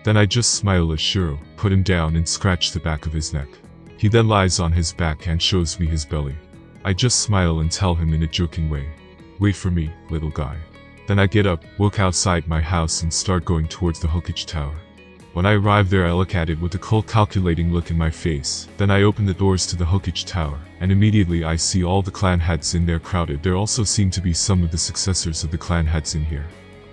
Then I just smile at Shiro, put him down and scratch the back of his neck. He then lies on his back and shows me his belly. I just smile and tell him in a joking way, "Wait for me, little guy." Then I get up, walk outside my house and start going towards the Hokage Tower. When I arrive there, I look at it with a cold, calculating look in my face. Then I open the doors to the Hokage Tower, and immediately I see all the clan heads in there crowded. There also seem to be some of the successors of the clan heads in here,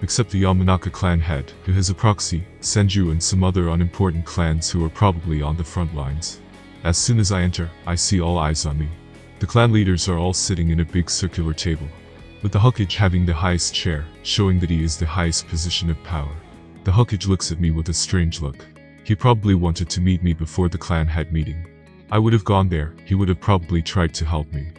except the Yamanaka clan head, who has a proxy, Senju, and some other unimportant clans who are probably on the front lines. As soon as I enter, I see all eyes on me. The clan leaders are all sitting in a big circular table, with the Hokage having the highest chair, showing that he is the highest position of power. The Hokage looks at me with a strange look. He probably wanted to meet me before the clan head meeting. I would have gone there. He would have probably tried to help me.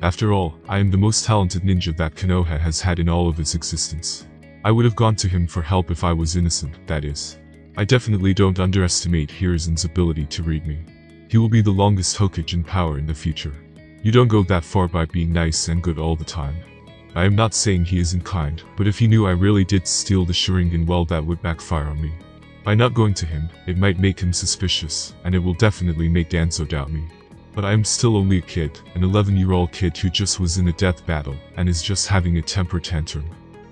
After all, I am the most talented ninja that Konoha has had in all of its existence. I would have gone to him for help if I was innocent, that is. I definitely don't underestimate Hiruzen's ability to read me. He will be the longest Hokage in power in the future. You don't go that far by being nice and good all the time. I am not saying he isn't kind, but if he knew I really did steal the Sharingan, well, that would backfire on me. By not going to him, it might make him suspicious, and it will definitely make Danzo doubt me. But I am still only a kid, an 11-year-old kid who just was in a death battle, and is just having a temper tantrum.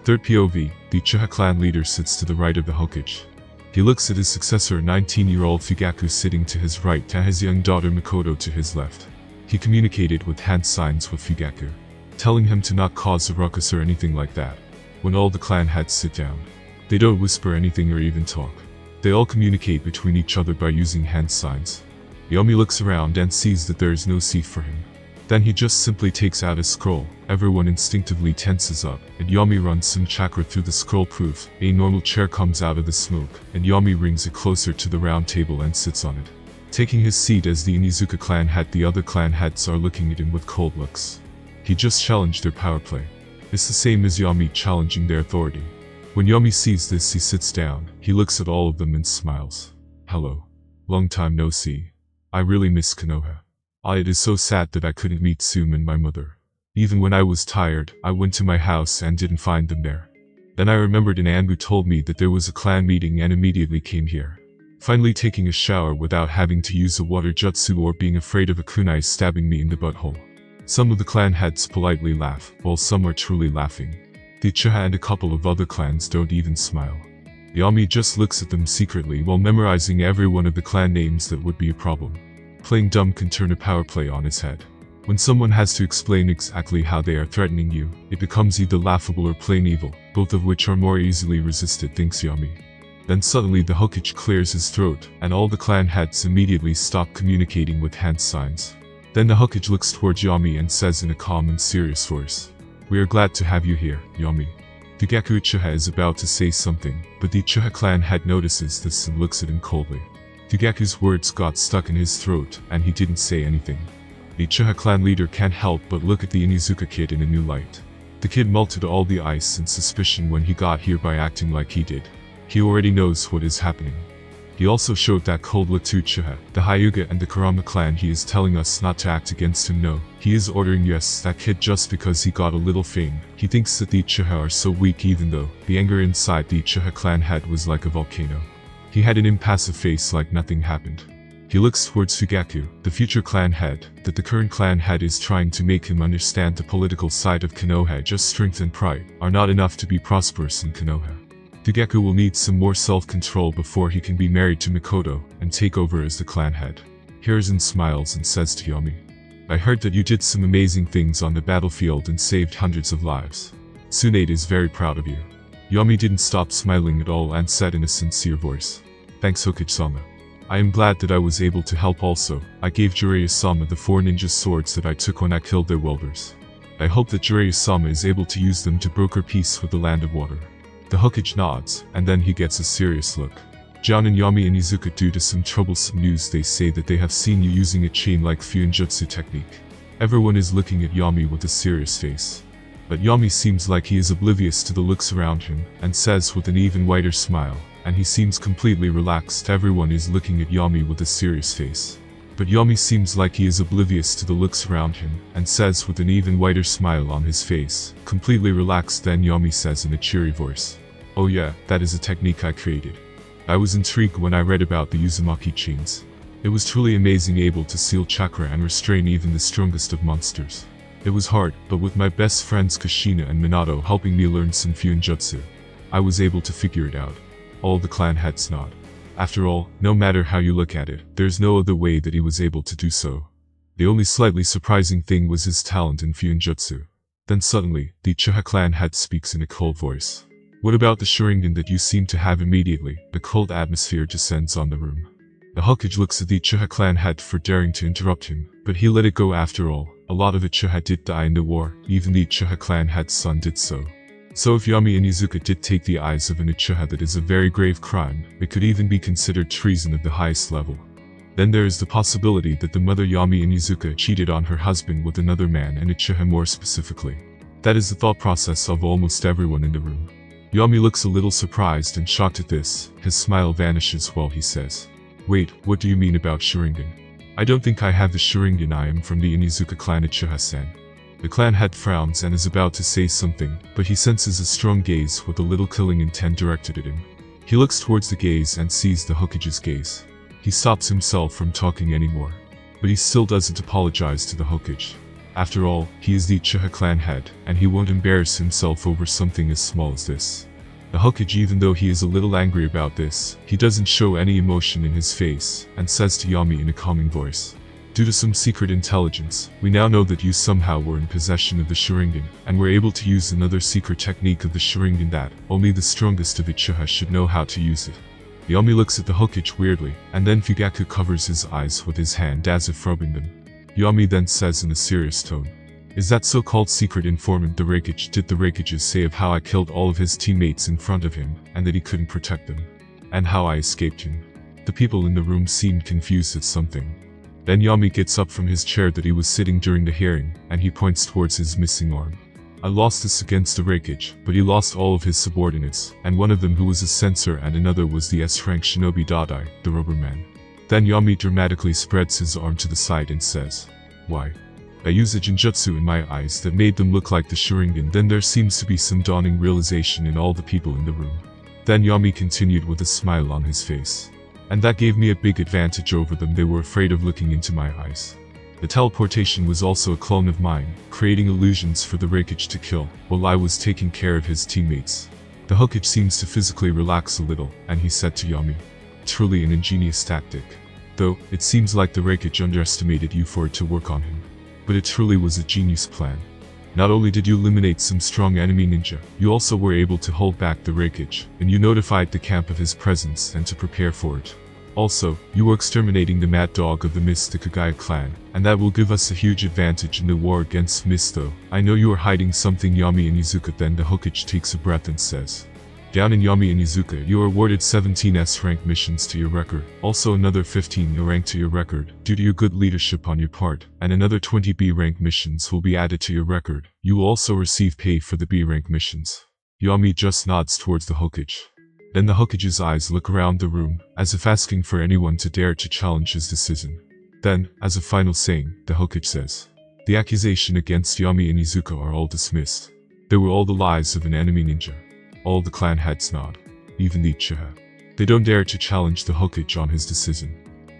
Third POV, the Uchiha clan leader sits to the right of the Hokage. He looks at his successor, 19-year-old Fugaku, sitting to his right, and his young daughter Mikoto to his left. He communicated with hand signs with Fugaku, telling him to not cause a ruckus or anything like that. When all the clan heads sit down, they don't whisper anything or even talk. They all communicate between each other by using hand signs. Yami looks around and sees that there is no seat for him. Then he just simply takes out a scroll. Everyone instinctively tenses up, and Yami runs some chakra through the scroll proof. A normal chair comes out of the smoke, and Yami brings it closer to the round table and sits on it, taking his seat as the Inuzuka clan head. The other clan heads are looking at him with cold looks. He just challenged their power play. It's the same as Yami challenging their authority. When Yami sees this, he sits down, he looks at all of them and smiles. Hello. Long time no see. I really miss Konoha. It is so sad that I couldn't meet Sum and my mother. Even when I was tired, I went to my house and didn't find them there. Then I remembered an Anbu told me that there was a clan meeting and immediately came here. Finally taking a shower without having to use a water jutsu or being afraid of a kunai stabbing me in the butthole. Some of the clan heads politely laugh, while some are truly laughing. The Uchiha and a couple of other clans don't even smile. Yami just looks at them secretly while memorizing every one of the clan names that would be a problem. Playing dumb can turn a power play on its head. When someone has to explain exactly how they are threatening you, it becomes either laughable or plain evil, both of which are more easily resisted, thinks Yami. Then suddenly the Hokage clears his throat, and all the clan heads immediately stop communicating with hand signs. Then the Hokage looks towards Yami and says in a calm and serious voice, "We are glad to have you here, Yami." Fugaku Uchiha is about to say something, but the Uchiha clan head notices this and looks at him coldly. Fugaku's words got stuck in his throat, and he didn't say anything. The Uchiha clan leader can't help but look at the Inuzuka kid in a new light. The kid melted all the ice and suspicion when he got here by acting like he did. He already knows what is happening. He also showed that cold look to Uchiha, the Hyuga and the Kurama clan. He is telling us not to act against him. No, he is ordering that kid just because he got a little fame. He thinks that the Uchiha are so weak, even though the anger inside the Uchiha clan head was like a volcano. He had an impassive face like nothing happened. He looks towards Fugaku, the future clan head, that the current clan head is trying to make him understand the political side of Konoha. Just strength and pride are not enough to be prosperous in Konoha. Fugaku will need some more self-control before he can be married to Mikoto and take over as the clan head. Hiruzen smiles and says to Yami, "I heard that you did some amazing things on the battlefield and saved hundreds of lives. Tsunade is very proud of you." Yami didn't stop smiling at all and said in a sincere voice, "Thanks, Hokage-sama. I am glad that I was able to help also. I gave Jiraiya-sama the 4 ninja swords that I took when I killed their welders. I hope that Jiraiya-sama is able to use them to broker peace with the land of water." The Hokage nods, and then he gets a serious look. "John and Yami Inuzuka, due to some troublesome news, they say that they have seen you using a chain-like Fuinjutsu technique." Everyone is looking at Yami with a serious face. But Yami seems like he is oblivious to the looks around him, and says with an even wider smile, and he seems completely relaxed. Everyone is looking at Yami with a serious face. But Yami seems like he is oblivious to the looks around him, and says with an even wider smile on his face, completely relaxed. Then Yami says in a cheery voice, "Oh yeah, that is a technique I created. I was intrigued when I read about the Uzumaki chains. It was truly amazing, able to seal chakra and restrain even the strongest of monsters. It was hard, but with my best friends Kushina and Minato helping me learn some Fuinjutsu, I was able to figure it out." All the clan heads nod. After all, no matter how you look at it, there's no other way that he was able to do so. The only slightly surprising thing was his talent in Fuinjutsu. Then suddenly, the Uchiha clan head speaks in a cold voice. "What about the Sharingan that you seem to have?" Immediately, the cold atmosphere descends on the room. The Hokage looks at the Uchiha clan head for daring to interrupt him, but he let it go. After all, a lot of Uchiha did die in the war, even the Uchiha clan head's son did so. So if Yami Inuzuka did take the eyes of an Uchiha, that is a very grave crime. It could even be considered treason of the highest level. Then there is the possibility that the mother Yami Inuzuka cheated on her husband with another man, and Uchiha more specifically. That is the thought process of almost everyone in the room. Yami looks a little surprised and shocked at this. His smile vanishes while he says, "Wait, what do you mean about Sharingan? I don't think I have the Sharingan. I am from the Inuzuka clan, Uchiha-san." The clan head frowns and is about to say something, but he senses a strong gaze with a little killing intent directed at him. He looks towards the gaze and sees the Hokage's gaze. He stops himself from talking anymore. But he still doesn't apologize to the Hokage. After all, he is the Uchiha clan head, and he won't embarrass himself over something as small as this. The Hokage, even though he is a little angry about this, he doesn't show any emotion in his face, and says to Yami in a calming voice, "Due to some secret intelligence, we now know that you somehow were in possession of the Sharingan, and were able to use another secret technique of the Sharingan that only the strongest of Uchiha should know how to use it." Yami looks at the Hokage weirdly, and then Fugaku covers his eyes with his hand as if rubbing them. Yami then says in a serious tone, "Is that so-called secret informant the Raikage? Did the Raikages say of how I killed all of his teammates in front of him, and that he couldn't protect them? And how I escaped him?" The people in the room seemed confused at something. Then Yami gets up from his chair that he was sitting during the hearing, and he points towards his missing arm. "I lost this against the Raikage, but he lost all of his subordinates, and one of them who was a censor and another was the S-rank shinobi Dodai, the rubber man." Then Yami dramatically spreads his arm to the side and says, "Why? I used a genjutsu in my eyes that made them look like the Sharingan." Then there seems to be some dawning realization in all the people in the room. Then Yami continued with a smile on his face. "And that gave me a big advantage over them. They were afraid of looking into my eyes. The teleportation was also a clone of mine, creating illusions for the Raikage to kill, while I was taking care of his teammates." The Hokage seems to physically relax a little, and he said to Yami, "Truly an ingenious tactic. Though, it seems like the Raikage underestimated you for it to work on him. But it truly was a genius plan. Not only did you eliminate some strong enemy ninja, you also were able to hold back the Raikage, and you notified the camp of his presence and to prepare for it. Also, you were exterminating the mad dog of the Mist, the Kagaya clan, and that will give us a huge advantage in the war against Mist. Though I know you are hiding something, Yami Inuzuka." Then the Hokage takes a breath and says, "Down in Yami Inuzuka, you are awarded 17 S-rank missions to your record, also another 15 rank to your record, due to your good leadership on your part, and another 20 B-rank missions will be added to your record. You will also receive pay for the B-rank missions." Yami just nods towards the Hokage. Then the Hokage's eyes look around the room, as if asking for anyone to dare to challenge his decision. Then, as a final saying, the Hokage says, "The accusation against Yami Inuzuka are all dismissed. They were all the lies of an enemy ninja." All the clan heads nod. Even the Uchiha. They don't dare to challenge the Hokage on his decision.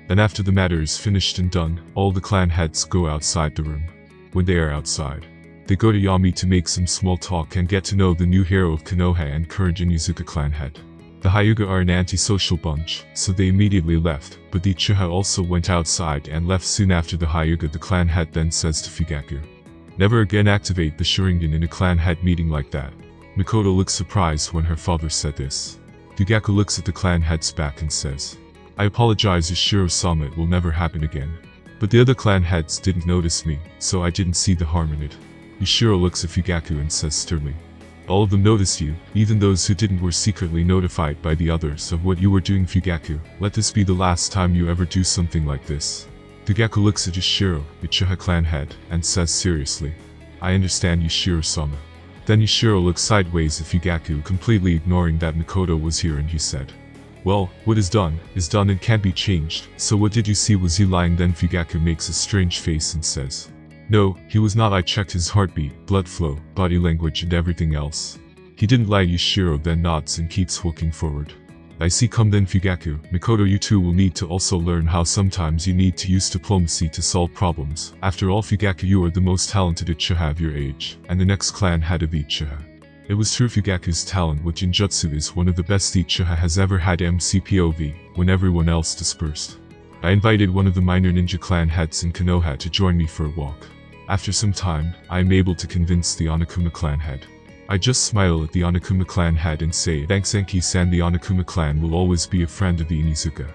Then after the matter is finished and done, all the clan heads go outside the room. When they are outside, they go to Yami to make some small talk and get to know the new hero of Konoha and current Inuzuka clan head. The Hyuga are an anti-social bunch, so they immediately left, but the Uchiha also went outside and left soon after the Hyuga. The clan head then says to Fugaku, "Never again activate the Sharingan in a clan head meeting like that." Mikoto looks surprised when her father said this. Fugaku looks at the clan head's back and says, "I apologize Yoshiro-sama, it will never happen again. But the other clan heads didn't notice me, so I didn't see the harm in it." Yoshiro looks at Fugaku and says sternly, "All of them noticed you, even those who didn't were secretly notified by the others of what you were doing. Fugaku, let this be the last time you ever do something like this." Fugaku looks at Yoshiro, Uchiha clan head, and says seriously, "I understand Yoshiro-sama." Then Yoshiro looks sideways at Fugaku, completely ignoring that Mikoto was here, and he said, "Well, what is done and can't be changed, so what did you see? Was he lying?" Then Fugaku makes a strange face and says, "No, he was not. I checked his heartbeat, blood flow, body language and everything else. He didn't lie." Yoshiro then nods and keeps walking forward. "I see. Come then Fugaku, Mikoto, you two will need to also learn how sometimes you need to use diplomacy to solve problems. After all Fugaku, you are the most talented Uchiha of your age, and the next clan head of Uchiha." It was true, Fugaku's talent with Genjutsu is one of the best Uchiha has ever had. MCPOV, when everyone else dispersed. I invited one of the minor ninja clan heads in Konoha to join me for a walk. After some time, I am able to convince the Onokuma clan head. I just smile at the Onokuma clan head and say, "Thanks Enki-san. The Onokuma clan will always be a friend of the Inuzuka."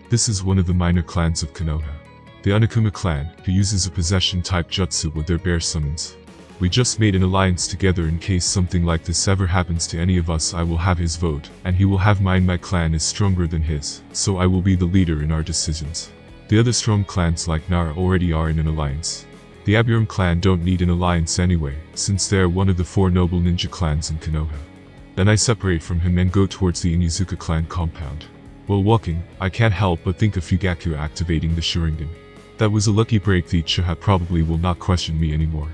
This is one of the minor clans of Konoha. The Onokuma clan, who uses a possession-type jutsu with their bear summons. We just made an alliance together in case something like this ever happens to any of us. I will have his vote, and he will have mine. My clan is stronger than his, so I will be the leader in our decisions. The other strong clans like Nara already are in an alliance. The Abiram clan don't need an alliance anyway, since they are one of the 4 noble ninja clans in Konoha. Then I separate from him and go towards the Inuzuka clan compound. While walking, I can't help but think of Fugaku activating the Sharingan. That was a lucky break. The Uchiha probably will not question me anymore.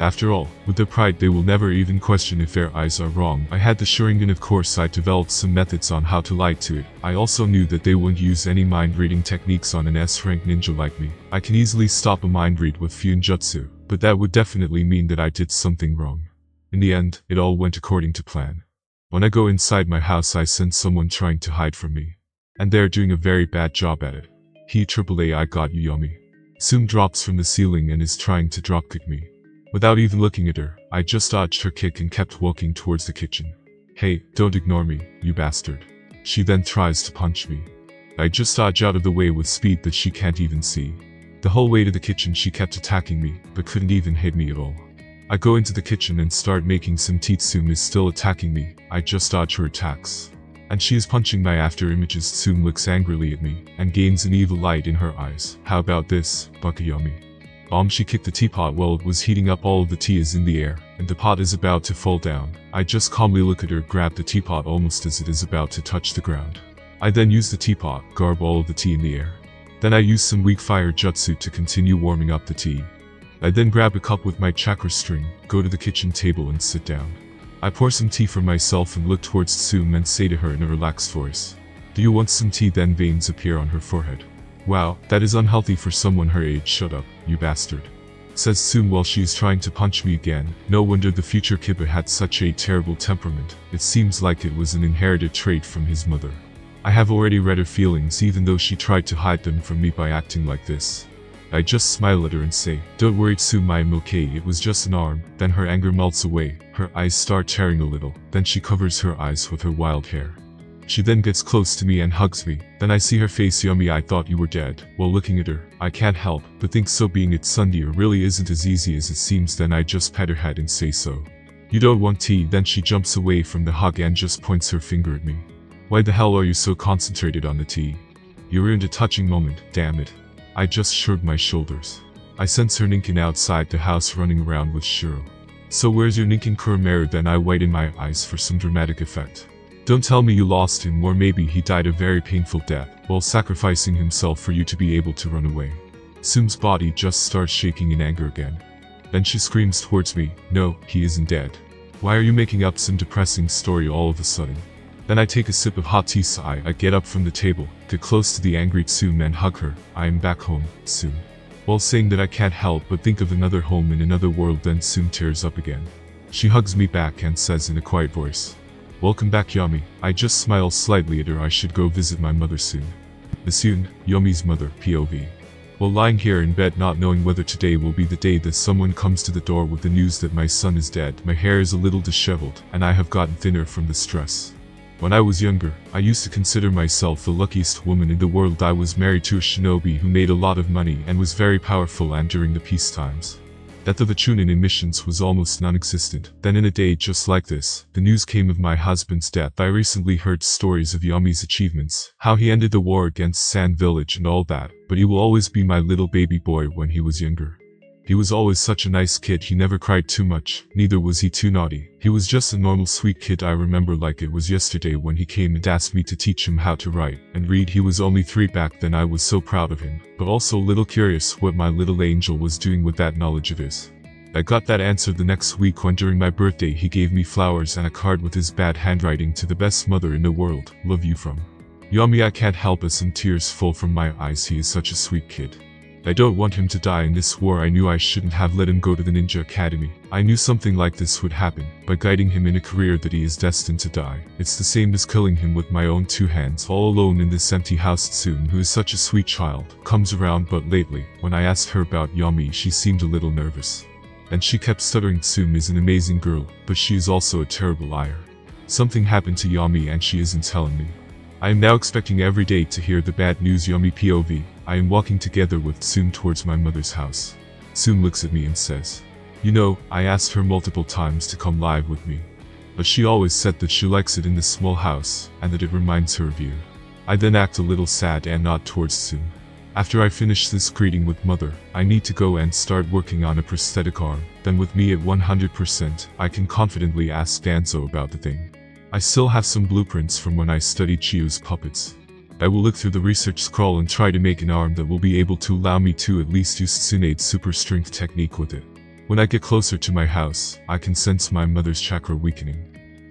After all, with their pride they will never even question if their eyes are wrong. I had the Sharingan, of course. I developed some methods on how to lie to it. I also knew that they wouldn't use any mind-reading techniques on an S-rank ninja like me. I can easily stop a mind read with Fuinjutsu, but that would definitely mean that I did something wrong. In the end, it all went according to plan. When I go inside my house I sense someone trying to hide from me. And they're doing a very bad job at it. I got you, Yami. Tsume drops from the ceiling and is trying to dropkick me. Without even looking at her, I just dodged her kick and kept walking towards the kitchen. Hey, don't ignore me, you bastard. She then tries to punch me. I just dodge out of the way with speed that she can't even see. The whole way to the kitchen she kept attacking me, but couldn't even hit me at all. I go into the kitchen and start making some tea. Tsume is still attacking me. I just dodge her attacks. And she is punching my after images. Tsume looks angrily at me, and gains an evil light in her eyes. How about this, Bakayami? She kicked the teapot while it was heating up. All of the tea is in the air, and the pot is about to fall down. I just calmly look at her grab the teapot almost as it is about to touch the ground. I then use the teapot, garb all of the tea in the air. Then I use some weak fire jutsu to continue warming up the tea. I then grab a cup with my chakra string, go to the kitchen table and sit down. I pour some tea for myself and look towards Tsume and say to her in a relaxed voice, "Do you want some tea?" Then veins appear on her forehead. "Wow, that is unhealthy for someone her age." "Shut up, you bastard," says Tsume while she is trying to punch me again. No wonder the future Kiba had such a terrible temperament. It seems like it was an inherited trait from his mother. I have already read her feelings even though she tried to hide them from me by acting like this. I just smile at her and say, "Don't worry Tsume, I'm okay, it was just an arm." Then her anger melts away, her eyes start tearing a little, then she covers her eyes with her wild hair. She then gets close to me and hugs me. Then I see her face. "Yami, I thought you were dead." While looking at her, I can't help but think so. Being its Sundeer really isn't as easy as it seems. Then I just pat her head and say, "So you don't want tea?" Then she jumps away from the hug and just points her finger at me. "Why the hell are you so concentrated on the tea? You ruined a touching moment, damn it." I just shrug my shoulders. I sense her Ninkin outside the house running around with Shiro. "So where's your Ninkin Kuromeru?" Then I widen my eyes for some dramatic effect. "Don't tell me you lost him, or maybe he died a very painful death while sacrificing himself for you to be able to run away." Tsume's body just starts shaking in anger again. Then she screams towards me, "No, he isn't dead. Why are you making up some depressing story all of a sudden?" Then I take a sip of hot tea. I get up from the table, get close to the angry Tsume and hug her. "I am back home, Tsume." While saying that I can't help but think of another home in another world. Then Tsume tears up again. She hugs me back and says in a quiet voice, "Welcome back, Yami." I just smile slightly at her. I should go visit my mother soon. Soon, Yami's mother, POV. While lying here in bed not knowing whether today will be the day that someone comes to the door with the news that my son is dead, my hair is a little disheveled, and I have gotten thinner from the stress. When I was younger, I used to consider myself the luckiest woman in the world. I was married to a shinobi who made a lot of money and was very powerful, and during the peace times, that of the Chunin in missions was almost non-existent. Then in a day just like this, the news came of my husband's death. I recently heard stories of Yami's achievements, how he ended the war against Sand Village and all that, but he will always be my little baby boy. When he was younger, he was always such a nice kid. He never cried too much, neither was he too naughty. He was just a normal sweet kid. I remember like it was yesterday when he came and asked me to teach him how to write and read. He was only 3 back then. I was so proud of him, but also a little curious what my little angel was doing with that knowledge of his. I got that answer the next week when during my birthday he gave me flowers and a card with his bad handwriting: "To the best mother in the world, love you from Yami." I can't help but some tears fall from my eyes. He is such a sweet kid. I don't want him to die in this war. I knew I shouldn't have let him go to the ninja academy. I knew something like this would happen by guiding him in a career that he is destined to die. It's the same as killing him with my own 2 hands, all alone in this empty house. Tsume, who is such a sweet child, comes around, but lately, when I asked her about Yami, she seemed a little nervous. And she kept stuttering. Tsume is an amazing girl, but she is also a terrible liar. Something happened to Yami and she isn't telling me. I am now expecting every day to hear the bad news. Yami POV. I am walking together with Tsume towards my mother's house. Tsume looks at me and says, "You know, I asked her multiple times to come live with me, but she always said that she likes it in this small house and that it reminds her of you." I then act a little sad and nod towards Tsume. After I finish this greeting with mother, I need to go and start working on a prosthetic arm. Then with me at 100%, I can confidently ask Danzo about the thing. I still have some blueprints from when I studied Chiyo's puppets. I will look through the research scroll and try to make an arm that will be able to allow me to at least use Tsunade's super strength technique with it. When I get closer to my house, I can sense my mother's chakra weakening.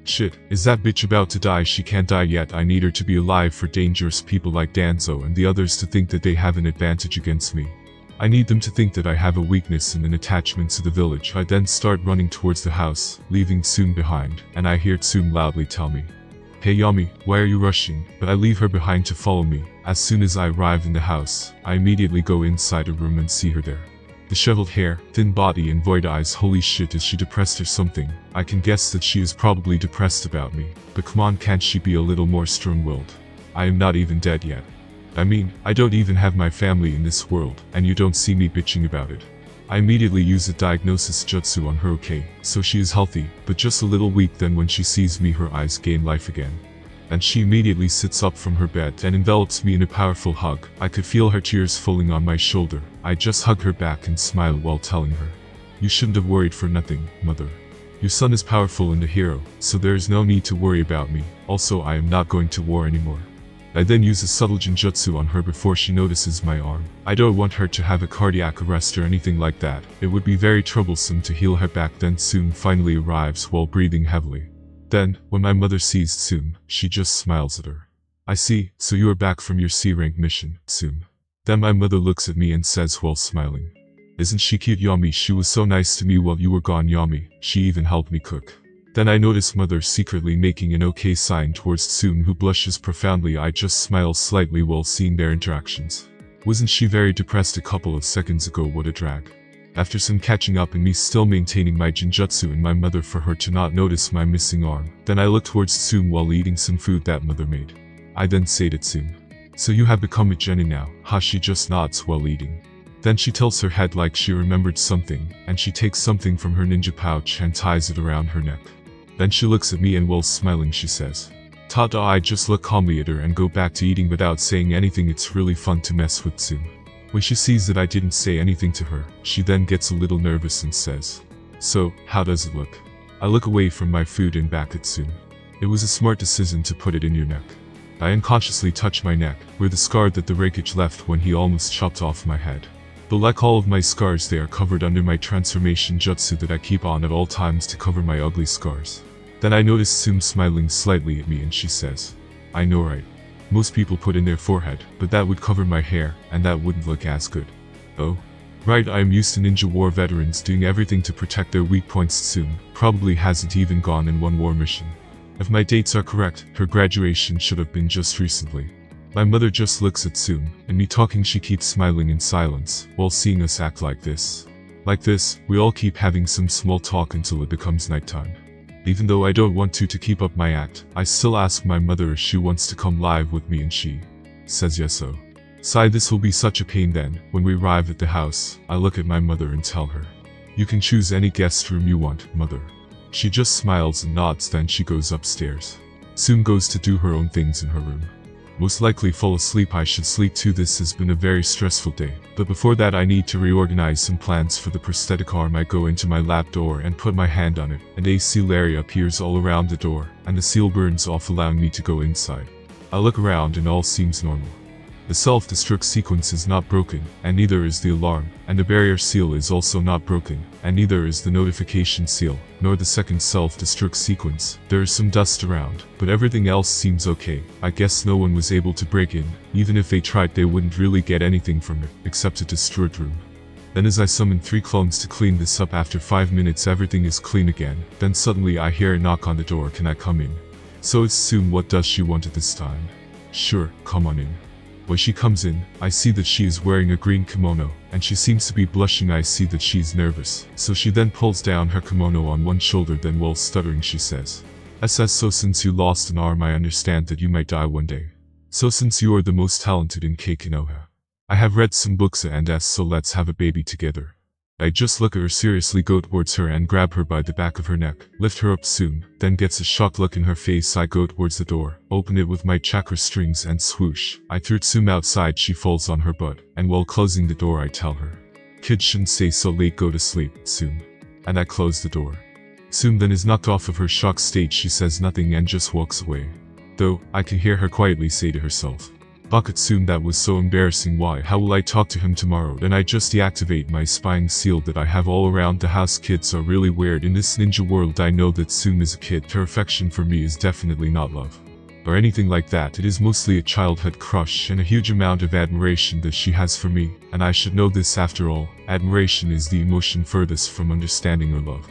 Shit, is that bitch about to die? She can't die yet. I need her to be alive for dangerous people like Danzo and the others to think that they have an advantage against me. I need them to think that I have a weakness and an attachment to the village. I then start running towards the house, leaving Tsume behind, and I hear Tsume loudly tell me, "Hey Yami, why are you rushing?" But I leave her behind to follow me. As soon as I arrive in the house, I immediately go inside a room and see her there. Disheveled hair, thin body and void eyes. Holy shit, is she depressed or something? I can guess that she is probably depressed about me, but come on, can't she be a little more strong-willed? I am not even dead yet. I mean, I don't even have my family in this world, and you don't see me bitching about it. I immediately use a diagnosis jutsu on her. Okay, so she is healthy, but just a little weak. Then when she sees me, her eyes gain life again. And she immediately sits up from her bed and envelops me in a powerful hug. I could feel her tears falling on my shoulder. I just hug her back and smile while telling her, "You shouldn't have worried for nothing, mother. Your son is powerful and a hero, so there is no need to worry about me. Also, I am not going to war anymore." I then use a subtle genjutsu on her before she notices my arm. I don't want her to have a cardiac arrest or anything like that. It would be very troublesome to heal her back. Then Tsume finally arrives while breathing heavily. Then, when my mother sees Tsume, she just smiles at her. "I see, so you are back from your C-rank mission, Tsume." Then my mother looks at me and says while smiling, "Isn't she cute, Yami? She was so nice to me while you were gone, Yami. She even helped me cook." Then I notice mother secretly making an okay sign towards Tsume, who blushes profoundly. I just smile slightly while seeing their interactions. Wasn't she very depressed a couple of seconds ago? What a drag. After some catching up and me still maintaining my genjutsu and my mother for her to not notice my missing arm, then I look towards Tsume while eating some food that mother made. I then say to Tsume, "So you have become a genin now, huh?" She just nods while eating. Then she tilts her head like she remembered something, and she takes something from her ninja pouch and ties it around her neck. Then she looks at me and while smiling she says, "Ta-da." I just look calmly at her and go back to eating without saying anything. It's really fun to mess with Tsume. When she sees that I didn't say anything to her, she then gets a little nervous and says, "So, how does it look?" I look away from my food and back at Tsume. "It was a smart decision to put it in your neck." I unconsciously touch my neck, where the scar that the Reikage left when he almost chopped off my head. But like all of my scars, they are covered under my transformation jutsu that I keep on at all times to cover my ugly scars. Then I notice Tsume smiling slightly at me and she says, "I know, right? Most people put in their forehead, but that would cover my hair, and that wouldn't look as good." "Oh? Right, I am used to ninja war veterans doing everything to protect their weak points." Tsume probably hasn't even gone in one war mission. If my dates are correct, her graduation should have been just recently. My mother just looks at Tsume, and me talking, she keeps smiling in silence, while seeing us act like this. Like this, we all keep having some small talk until it becomes nighttime. Even though I don't want to keep up my act, I still ask my mother if she wants to come live with me and she says yes. So, sigh, this will be such a pain. Then, when we arrive at the house, I look at my mother and tell her, "You can choose any guest room you want, mother." She just smiles and nods, then she goes upstairs. Tsume goes to do her own things in her room. Most likely fall asleep. I should sleep too. This has been a very stressful day, but before that I need to reorganize some plans for the prosthetic arm. I go into my lab door and put my hand on it, and a seal area appears all around the door, and the seal burns off, allowing me to go inside. I look around and all seems normal. The self-destruct sequence is not broken, and neither is the alarm, and the barrier seal is also not broken, and neither is the notification seal, nor the second self-destruct sequence. There is some dust around, but everything else seems okay. I guess no one was able to break in. Even if they tried, they wouldn't really get anything from it, except a destroyed room. Then as I summon 3 clones to clean this up, after 5 minutes everything is clean again. Then suddenly I hear a knock on the door. "Can I come in?" So it's Tsume. What does she want at this time? "Sure, come on in." When she comes in, I see that she is wearing a green kimono, and she seems to be blushing. I see that she's nervous, so she then pulls down her kimono on one shoulder, then while stuttering she says, "So since you lost an arm, I understand that you might die one day. So since you are the most talented in Keikinoha, I have read some books and so let's have a baby together." I just look at her seriously, go towards her and grab her by the back of her neck, lift her up soon, then gets a shocked look in her face. I go towards the door, open it with my chakra strings and swoosh. I threw Tsume outside. She falls on her butt, and while closing the door I tell her, "Kids shouldn't stay so late, go to sleep, Tsume." And I close the door. Tsume then is knocked off of her shocked state. She says nothing and just walks away. Though, I can hear her quietly say to herself, Bakatsume, that was so embarrassing. Why? How will I talk to him tomorrow? Then I just deactivate my spying seal that I have all around the house. Kids are really weird in this ninja world. I know that Tsume is a kid. Her affection for me is definitely not love or anything like that. It is mostly a childhood crush and a huge amount of admiration that she has for me, and I should know this after all. Admiration is the emotion furthest from understanding or love.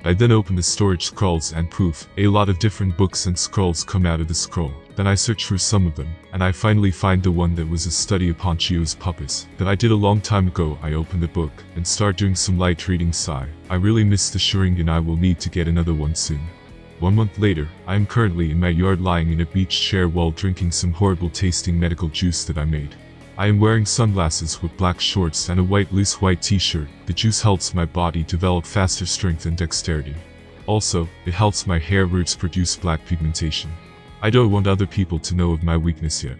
I then open the storage scrolls and poof, a lot of different books and scrolls come out of the scroll. Then I search for some of them, and I finally find the one that was a study upon Chio's puppets that I did a long time ago. I open the book and start doing some light reading. Sigh. I really miss the Sharingan. I will need to get another one soon. 1 month later, I am currently in my yard lying in a beach chair while drinking some horrible tasting medical juice that I made. I am wearing sunglasses with black shorts and a loose white t-shirt. The juice helps my body develop faster strength and dexterity. Also, it helps my hair roots produce black pigmentation. I don't want other people to know of my weakness yet.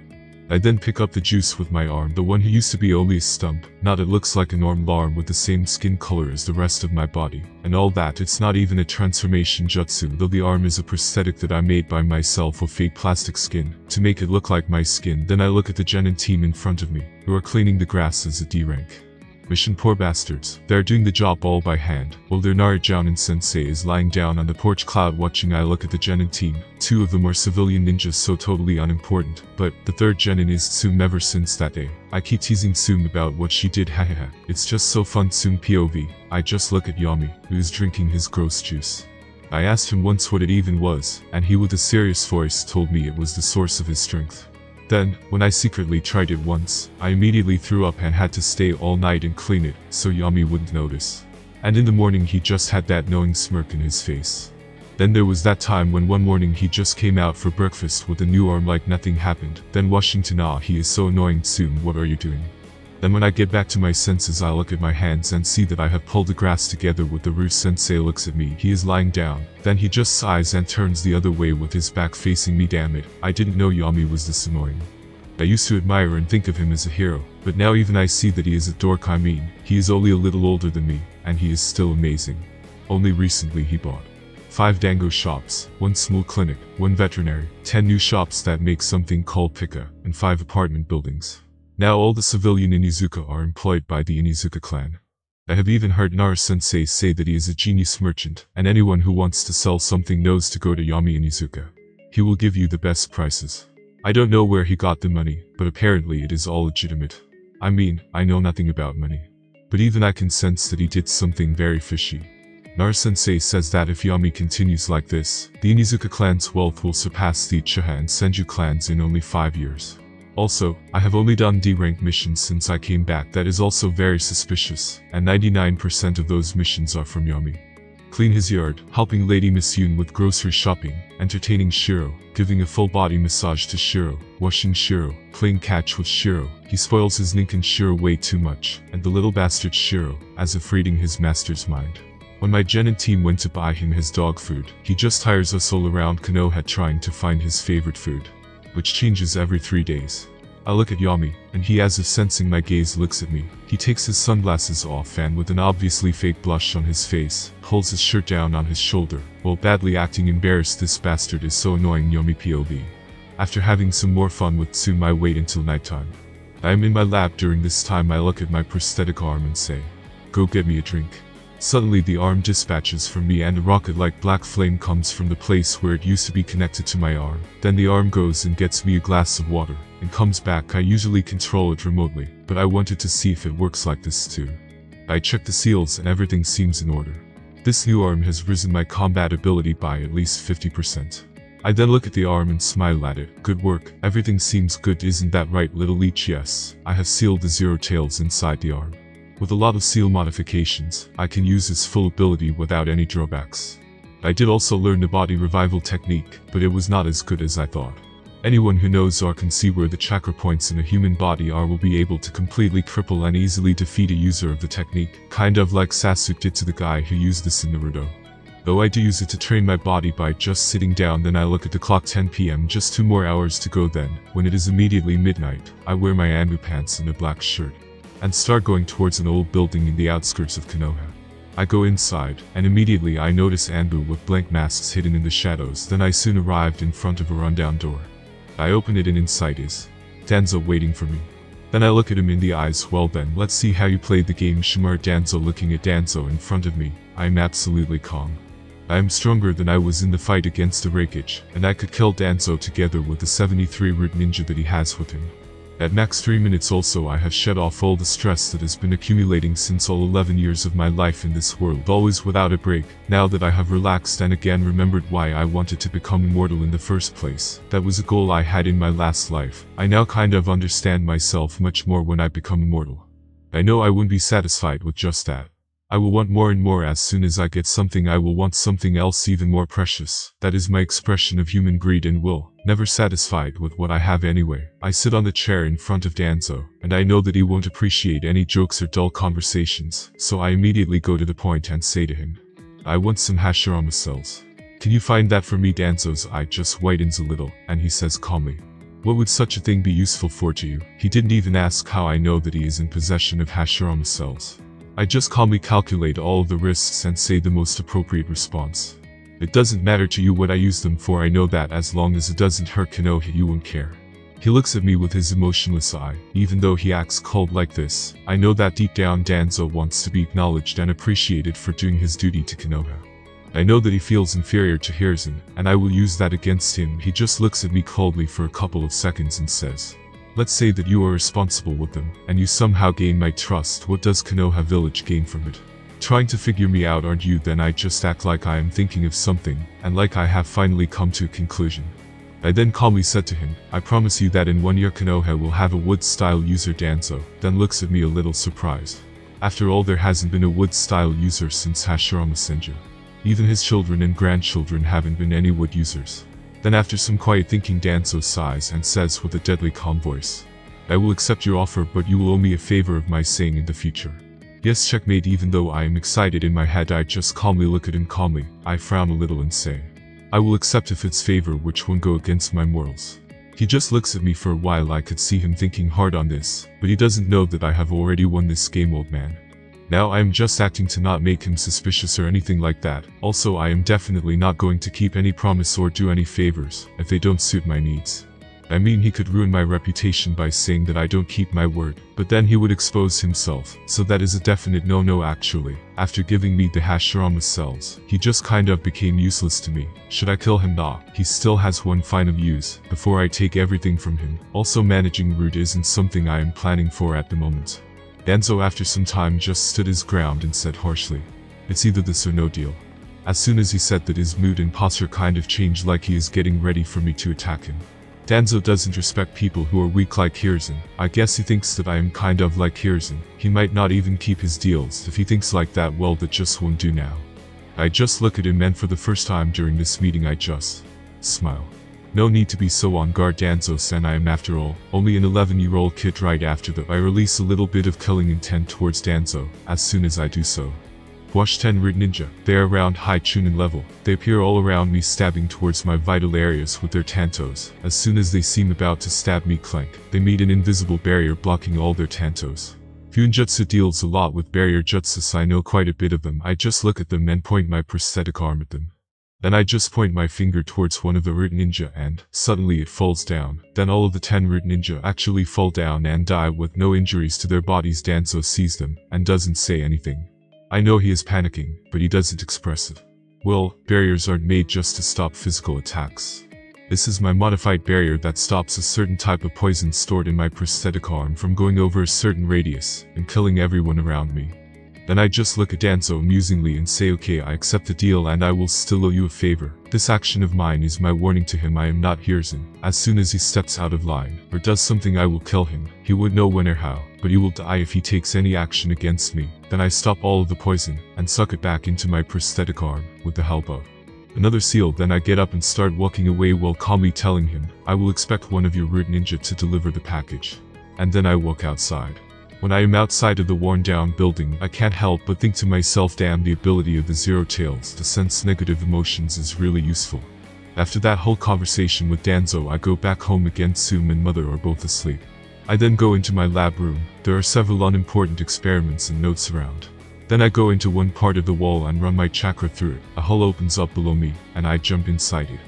I then pick up the juice with my arm, the one who used to be only a stump. Now it looks like a normal arm with the same skin color as the rest of my body. And all that, it's not even a transformation jutsu, though the arm is a prosthetic that I made by myself of fake plastic skin, to make it look like my skin. Then I look at the genin team in front of me, who are cleaning the grass as a D rank. Mission, poor bastards. They're doing the job all by hand, while their Naruto sensei is lying down on the porch cloud watching. I look at the genin team. 2 of them are civilian ninjas, so totally unimportant, but the third genin is Tsume. Ever since that day, I keep teasing Tsume about what she did, hahaha. It's just so fun. Tsume POV. I just look at Yami, who is drinking his gross juice. I asked him once what it even was, and he with a serious voice told me it was the source of his strength. Then, when I secretly tried it once, I immediately threw up and had to stay all night and clean it, so Yami wouldn't notice. And in the morning he just had that knowing smirk in his face. Then there was that time when one morning he just came out for breakfast with a new arm like nothing happened. Then Washington, he is so annoying. Tsume, what are you doing? Then when I get back to my senses, I look at my hands and see that I have pulled the grass together with the root. Sensei looks at me. He is lying down. Then he just sighs and turns the other way with his back facing me. Damn it, I didn't know Yami was this annoying. I used to admire and think of him as a hero, but now even I see that he is a dork. I mean, he is only a little older than me, and he is still amazing. Only recently he bought 5 dango shops, 1 small clinic, 1 veterinary, 10 new shops that make something called Pika, and 5 apartment buildings. Now all the civilian Inuzuka are employed by the Inuzuka clan. I have even heard Naru-sensei say that he is a genius merchant, and anyone who wants to sell something knows to go to Yami Inuzuka. He will give you the best prices. I don't know where he got the money, but apparently it is all legitimate. I mean, I know nothing about money, but even I can sense that he did something very fishy. Naru-sensei says that if Yami continues like this, the Inuzuka clan's wealth will surpass the Uchiha and Senju clans in only 5 years. Also, I have only done D-rank missions since I came back. That is also very suspicious, and 99% of those missions are from Yami. Clean his yard, helping Lady Miss Yoon with grocery shopping, entertaining Shiro, giving a full body massage to Shiro, washing Shiro, playing catch with Shiro. He spoils his Ninken Shiro way too much, and the little bastard Shiro, as if reading his master's mind. When my genin team went to buy him his dog food, he just hires us all around Konoha trying to find his favorite food, which changes every 3 days. I look at Yami, and he, as if sensing my gaze, looks at me. He takes his sunglasses off and with an obviously fake blush on his face, pulls his shirt down on his shoulder, while badly acting embarrassed. This bastard is so annoying. Yami POV. After having some more fun with Tsume, I wait until nighttime. I am in my lab. During this time I look at my prosthetic arm and say, "Go get me a drink." Suddenly the arm dispatches from me and a rocket-like black flame comes from the place where it used to be connected to my arm. Then the arm goes and gets me a glass of water, and comes back. I usually control it remotely, but I wanted to see if it works like this too. I check the seals and everything seems in order. This new arm has risen my combat ability by at least 50%. I then look at the arm and smile at it. Good work, everything seems good, isn't that right, little leech? Yes, I have sealed the 0 tails inside the arm. With a lot of seal modifications, I can use its full ability without any drawbacks. I did also learn the body revival technique, but it was not as good as I thought. Anyone who knows or can see where the chakra points in a human body are will be able to completely cripple and easily defeat a user of the technique, kind of like Sasuke did to the guy who used this in Naruto. Though I do use it to train my body by just sitting down. Then I look at the clock, 10 PM, just 2 more hours to go. Then, when it is immediately midnight, I wear my Anbu pants and a black shirt, and start going towards an old building in the outskirts of Konoha. I go inside, and immediately I notice Anbu with blank masks hidden in the shadows. Then I soon arrived in front of a rundown door. I open it and inside is Danzo waiting for me. Then I look at him in the eyes. Well then, let's see how you played the game, Shimura. Danzo looking at Danzo in front of me. I am absolutely calm. I am stronger than I was in the fight against the Reikage, and I could kill Danzo together with the 73 root ninja that he has with him. At max 3 minutes also I have shed off all the stress that has been accumulating since all 11 years of my life in this world, always without a break. Now that I have relaxed and again remembered why I wanted to become immortal in the first place, that was a goal I had in my last life, I now kind of understand myself much more when I become immortal. I know I wouldn't be satisfied with just that. I will want more and more. As soon as I get something I will want something else even more precious. That is my expression of human greed and will, never satisfied with what I have anyway. I sit on the chair in front of Danzo, and I know that he won't appreciate any jokes or dull conversations, so I immediately go to the point and say to him, I want some Hashirama cells. Can you find that for me? Danzo's eye just whitens a little, and he says calmly, what would such a thing be useful for to you? He didn't even ask how I know that he is in possession of Hashirama cells. I just calmly calculate all of the risks and say the most appropriate response. It doesn't matter to you what I use them for. I know that as long as it doesn't hurt Konoha you won't care. He looks at me with his emotionless eye. Even though he acts cold like this, I know that deep down Danzo wants to be acknowledged and appreciated for doing his duty to Konoha. I know that he feels inferior to Hiruzen, and I will use that against him. He just looks at me coldly for a couple of seconds and says, let's say that you are responsible with them, and you somehow gain my trust. What does Konoha village gain from it? Trying to figure me out, aren't you? Then I just act like I am thinking of something, and like I have finally come to a conclusion. I then calmly said to him, I promise you that in 1 year Konoha will have a wood-style user. Danzo then looks at me a little surprised. After all, there hasn't been a wood-style user since Hashirama Senju. Even his children and grandchildren haven't been any wood users. Then after some quiet thinking Danzo sighs and says with a deadly calm voice, I will accept your offer, but you will owe me a favor of my saying in the future. Yes, checkmate. Even though I am excited in my head, I just calmly look at him calmly. I frown a little and say, I will accept if it's favor which won't go against my morals. He just looks at me for a while. I could see him thinking hard on this, but he doesn't know that I have already won this game, old man. Now I am just acting to not make him suspicious or anything like that. Also, I am definitely not going to keep any promise or do any favors if they don't suit my needs. I mean, he could ruin my reputation by saying that I don't keep my word, but then he would expose himself, so that is a definite no-no. Actually, after giving me the Hashirama cells, he just kind of became useless to me. Should I kill him? Nah, he still has one final use before I take everything from him. Also, managing root isn't something I am planning for at the moment. Danzo after some time just stood his ground and said harshly, it's either this or no deal. As soon as he said that, his mood and posture kind of changed, like he is getting ready for me to attack him. Danzo doesn't respect people who are weak like Hiruzen. I guess he thinks that I am kind of like Hiruzen. He might not even keep his deals. If he thinks like that, well, that just won't do now. I just look at him, and for the first time during this meeting I just smile. No need to be so on guard, Danzo-san. I am after all only an 11-year-old kid. Right after that I release a little bit of killing intent towards Danzo. As soon as I do so, Wash 10 Root Ninja. They are around high Chunin level. They appear all around me, stabbing towards my vital areas with their tantos. As soon as they seem about to stab me, clank, they meet an invisible barrier blocking all their tantos. Fuinjutsu deals a lot with barrier jutsus. I know quite a bit of them. I just look at them and point my prosthetic arm at them. Then I just point my finger towards one of the root ninja and suddenly it falls down. Then all of the 10 root ninja actually fall down and die with no injuries to their bodies. Danzo sees them and doesn't say anything. I know he is panicking, but he doesn't express it. Well, barriers aren't made just to stop physical attacks. This is my modified barrier that stops a certain type of poison stored in my prosthetic arm from going over a certain radius and killing everyone around me. Then I just look at Danzo amusingly and say, okay, I accept the deal and I will still owe you a favor. This action of mine is my warning to him. I am not Hiruzen. As soon as he steps out of line or does something, I will kill him. He would know when or how, but he will die if he takes any action against me. Then I stop all of the poison and suck it back into my prosthetic arm with the help of another seal. Then I get up and start walking away while calmly telling him, I will expect one of your root ninja to deliver the package. And then I walk outside. When I am outside of the worn down building, I can't help but think to myself, damn, the ability of the Zero Tails to sense negative emotions is really useful. After that whole conversation with Danzo, I go back home again. Sum and mother are both asleep. I then go into my lab room. There are several unimportant experiments and notes around. Then I go into one part of the wall and run my chakra through it. A hole opens up below me, and I jump inside it.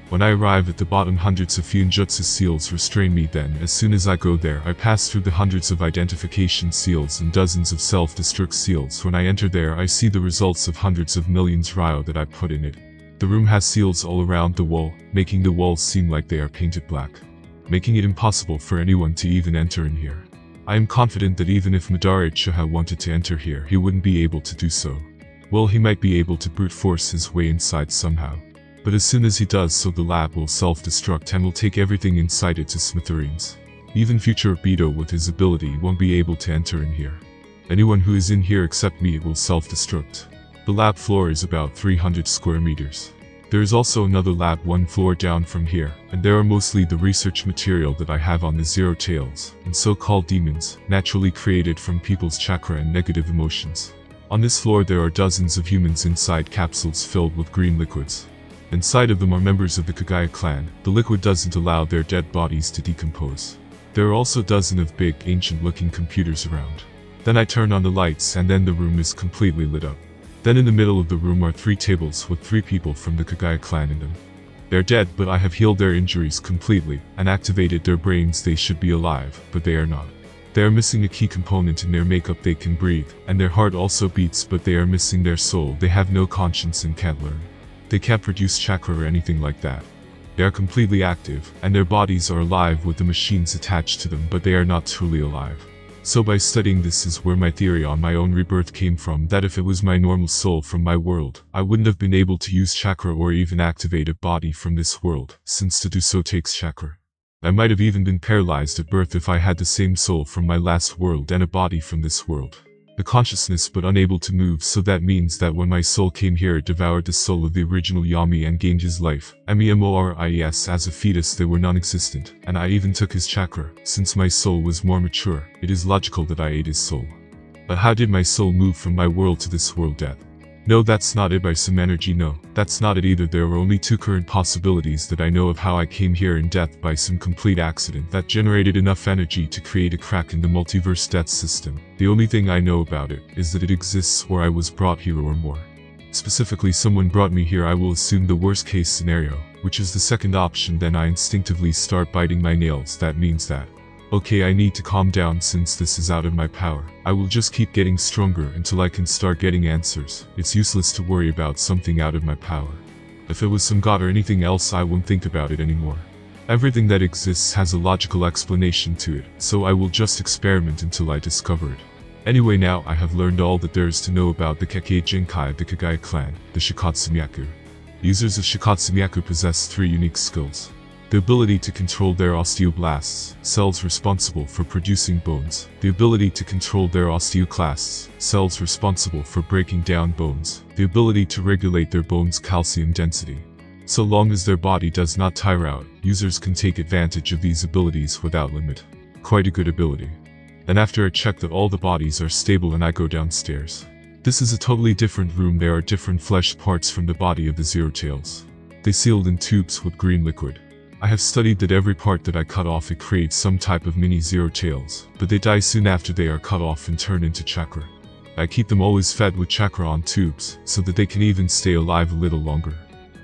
When I arrive at the bottom, hundreds of Fuinjutsu seals restrain me. Then, as soon as I go there, I pass through the hundreds of identification seals and dozens of self-destruct seals. When I enter there, I see the results of hundreds of millions Ryo that I put in it. The room has seals all around the wall, making the walls seem like they are painted black, making it impossible for anyone to even enter in here. I am confident that even if Madara Uchiha wanted to enter here, he wouldn't be able to do so. Well, he might be able to brute force his way inside somehow. But as soon as he does so, the lab will self-destruct and will take everything inside it to smithereens. Even future Obito with his ability won't be able to enter in here. Anyone who is in here except me will self-destruct. The lab floor is about 300 square meters. There is also another lab 1 floor down from here, and there are mostly the research material that I have on the Zero Tails, and so-called demons, naturally created from people's chakra and negative emotions. On this floor there are dozens of humans inside capsules filled with green liquids. Inside of them are members of the Kagaya clan. The liquid doesn't allow their dead bodies to decompose. There are also dozens of big, ancient-looking computers around. Then I turn on the lights and then the room is completely lit up. Then in the middle of the room are 3 tables with 3 people from the Kagaya clan in them. They're dead, but I have healed their injuries completely and activated their brains. They should be alive, but they are not. They are missing a key component in their makeup. They can breathe, and their heart also beats, but they are missing their soul. They have no conscience and can't learn. They can't produce chakra or anything like that. They are completely active, and their bodies are alive with the machines attached to them, but they are not truly alive. So by studying this is where my theory on my own rebirth came from, that if it was my normal soul from my world, I wouldn't have been able to use chakra or even activate a body from this world, since to do so takes chakra. I might have even been paralyzed at birth if I had the same soul from my last world and a body from this world. The consciousness but unable to move, so that means that when my soul came here it devoured the soul of the original Yami and gained his life. MEMORIES as a fetus they were non-existent, and I even took his chakra. Since my soul was more mature, it is logical that I ate his soul. But how did my soul move from my world to this world death? No, that's not it. By some energy. No, that's not it either. There are only 2 current possibilities that I know of how I came here in death: by some complete accident that generated enough energy to create a crack in the multiverse death system. The only thing I know about it is that it exists, or I was brought here, or more specifically someone brought me here. I will assume the worst case scenario, which is the second option. Then I instinctively start biting my nails. That means that, okay, I need to calm down since this is out of my power. I will just keep getting stronger until I can start getting answers. It's useless to worry about something out of my power. If it was some god or anything else, I won't think about it anymore. Everything that exists has a logical explanation to it, so I will just experiment until I discover it. Anyway, now I have learned all that there is to know about the Kekkei Jinkai of the Kagaya clan, the Shikatsumiyaku. Users of Shikatsumiyaku possess 3 unique skills. The ability to control their osteoblasts, cells responsible for producing bones. The ability to control their osteoclasts, cells responsible for breaking down bones. The ability to regulate their bones' calcium density. So long as their body does not tire out, users can take advantage of these abilities without limit. Quite a good ability. Then after I check that all the bodies are stable and I go downstairs. This is a totally different room. There are different flesh parts from the body of the Zero Tails. They sealed in tubes with green liquid. I have studied that every part that I cut off, it creates some type of mini Zero Tails, but they die soon after they are cut off and turn into chakra. I keep them always fed with chakra on tubes, so that they can even stay alive a little longer.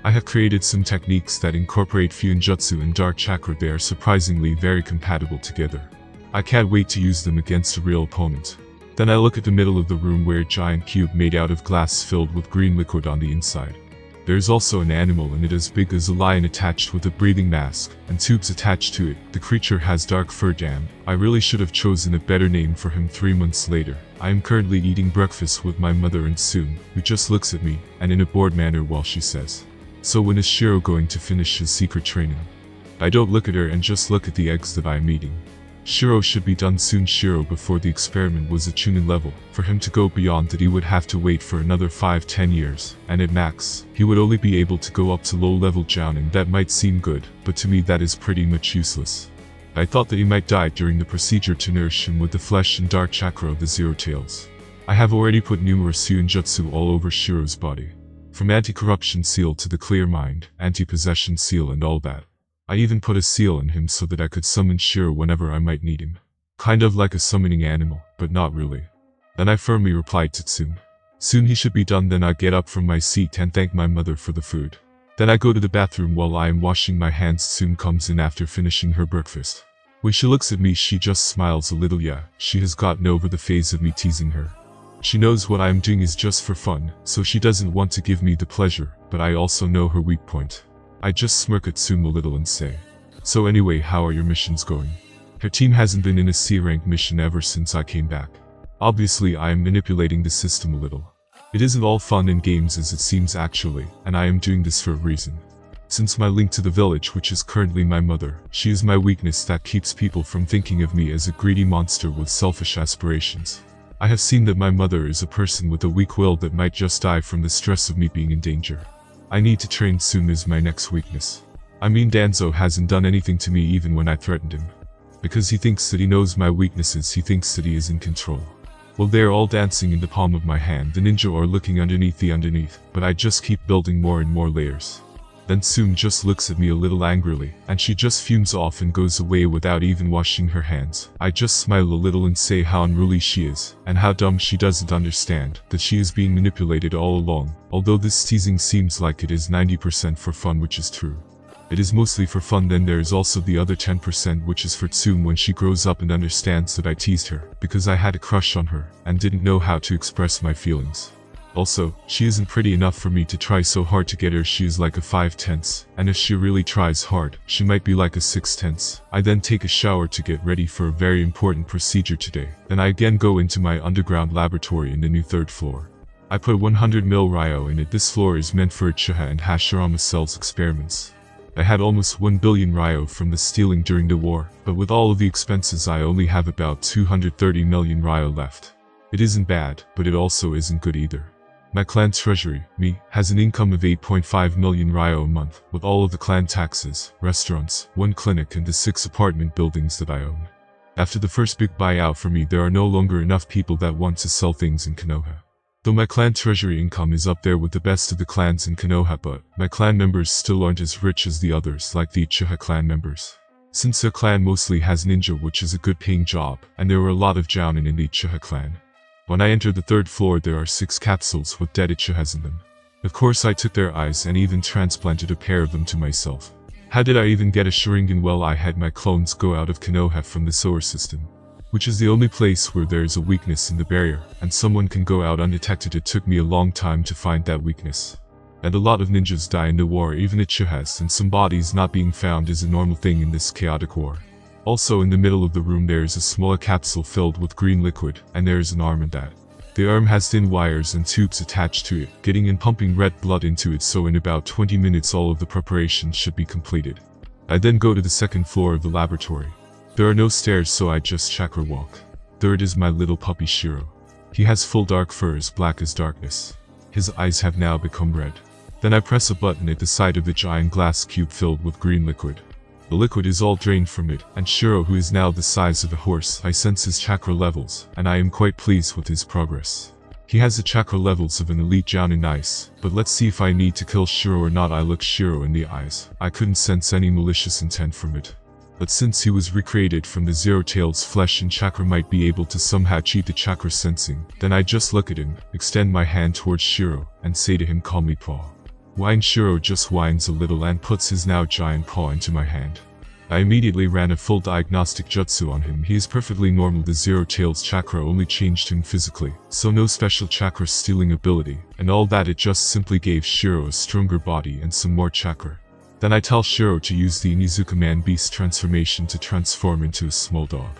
I have created some techniques that incorporate Fuinjutsu and dark chakra. They are surprisingly very compatible together. I can't wait to use them against a real opponent. Then I look at the middle of the room where a giant cube made out of glass filled with green liquid on the inside. There is also an animal and it as big as a lion attached with a breathing mask, and tubes attached to it. The creature has dark fur. Damn, I really should have chosen a better name for him. 3 months later, I am currently eating breakfast with my mother and Soon, who just looks at me, and in a bored manner while she says, "So when is Shiro going to finish his secret training?" I don't look at her and just look at the eggs that I am eating. Shiro should be done soon. Shiro, before the experiment, was a Chunin level. For him to go beyond that, he would have to wait for another 5-10 years, and at max, he would only be able to go up to low-level Jounin. That might seem good, but to me that is pretty much useless. I thought that he might die during the procedure to nourish him with the flesh and dark chakra of the Zero Tails. I have already put numerous Fuinjutsu all over Shiro's body. From anti-corruption seal to the clear mind, anti-possession seal and all that. I even put a seal in him so that I could summon Shiro whenever I might need him. Kind of like a summoning animal, but not really. Then I firmly replied to Tsun. Soon he should be done. Then I get up from my seat and thank my mother for the food. Then I go to the bathroom while I am washing my hands. Tsum comes in after finishing her breakfast. When she looks at me, she just smiles a little. Yeah, she has gotten over the phase of me teasing her. She knows what I am doing is just for fun, so she doesn't want to give me the pleasure, but I also know her weak point. I just smirk at Tsum a little and say, "So anyway, how are your missions going?" Her team hasn't been in a C-rank mission ever since I came back. Obviously, I am manipulating the system a little. It isn't all fun and games as it seems actually, and I am doing this for a reason. Since my link to the village, which is currently my mother, she is my weakness that keeps people from thinking of me as a greedy monster with selfish aspirations. I have seen that my mother is a person with a weak will that might just die from the stress of me being in danger. I need to train Tsum as my next weakness. I mean, Danzo hasn't done anything to me even when I threatened him. Because he thinks that he knows my weaknesses, he thinks that he is in control. Well, they're all dancing in the palm of my hand, the ninja are looking underneath, but I just keep building more and more layers. Then Tsum just looks at me a little angrily, and she just fumes off and goes away without even washing her hands. I just smile a little and say how unruly she is, and how dumb she doesn't understand that she is being manipulated all along. Although this teasing seems like it is 90% for fun, which is true. It is mostly for fun. Then there is also the other 10% which is for Tsum when she grows up and understands that I teased her because I had a crush on her and didn't know how to express my feelings. Also, she isn't pretty enough for me to try so hard to get her. She is like a 5/10, and if she really tries hard, she might be like a 6/10. I then take a shower to get ready for a very important procedure today. Then I again go into my underground laboratory in the new 3rd floor. I put 100 mil Ryo in it. This floor is meant for Uchiha and Hashirama cells experiments. I had almost 1 billion Ryo from the stealing during the war, but with all of the expenses I only have about 230 million Ryo left. It isn't bad, but it also isn't good either. My clan treasury, me, has an income of 8.5 million Ryo a month, with all of the clan taxes, restaurants, 1 clinic and the 6 apartment buildings that I own. After the first big buyout for me, there are no longer enough people that want to sell things in Konoha. Though my clan treasury income is up there with the best of the clans in Konoha, but my clan members still aren't as rich as the others, like the Uchiha clan members. Since their clan mostly has ninja, which is a good paying job, and there were a lot of jounin in the Uchiha clan. When I enter the 3rd floor, there are 6 capsules with dead Uchihas in them. Of course I took their eyes and even transplanted a pair of them to myself. How did I even get a Sharingan? Well, I had my clones go out of Konoha from the solar system, which is the only place where there is a weakness in the barrier, and someone can go out undetected. It took me a long time to find that weakness. And a lot of ninjas die in the war, even Uchihas, and some bodies not being found is a normal thing in this chaotic war. Also in the middle of the room there is a smaller capsule filled with green liquid, and there is an arm in that. The arm has thin wires and tubes attached to it, getting and pumping red blood into it, so in about 20 minutes all of the preparations should be completed. I then go to the 2nd floor of the laboratory. There are no stairs, so I just chakra walk. Third is my little puppy Shiro. He has full dark fur as black as darkness. His eyes have now become red. Then I press a button at the side of the giant glass cube filled with green liquid. The liquid is all drained from it, and Shiro, who is now the size of a horse, I sense his chakra levels, and I am quite pleased with his progress. He has the chakra levels of an elite jounin. Nice, but let's see if I need to kill Shiro or not. I look Shiro in the eyes. I couldn't sense any malicious intent from it. But since he was recreated from the Zero Tails flesh and chakra might be able to somehow cheat the chakra sensing, then I just look at him, extend my hand towards Shiro, and say to him, "Call me paw." Whine. Shiro just whines a little and puts his now giant paw into my hand. I immediately ran a full diagnostic jutsu on him. He is perfectly normal. The Zero Tails chakra only changed him physically, so no special chakra stealing ability, and all that. It just simply gave Shiro a stronger body and some more chakra. Then I tell Shiro to use the Inuzuka man beast transformation to transform into a small dog.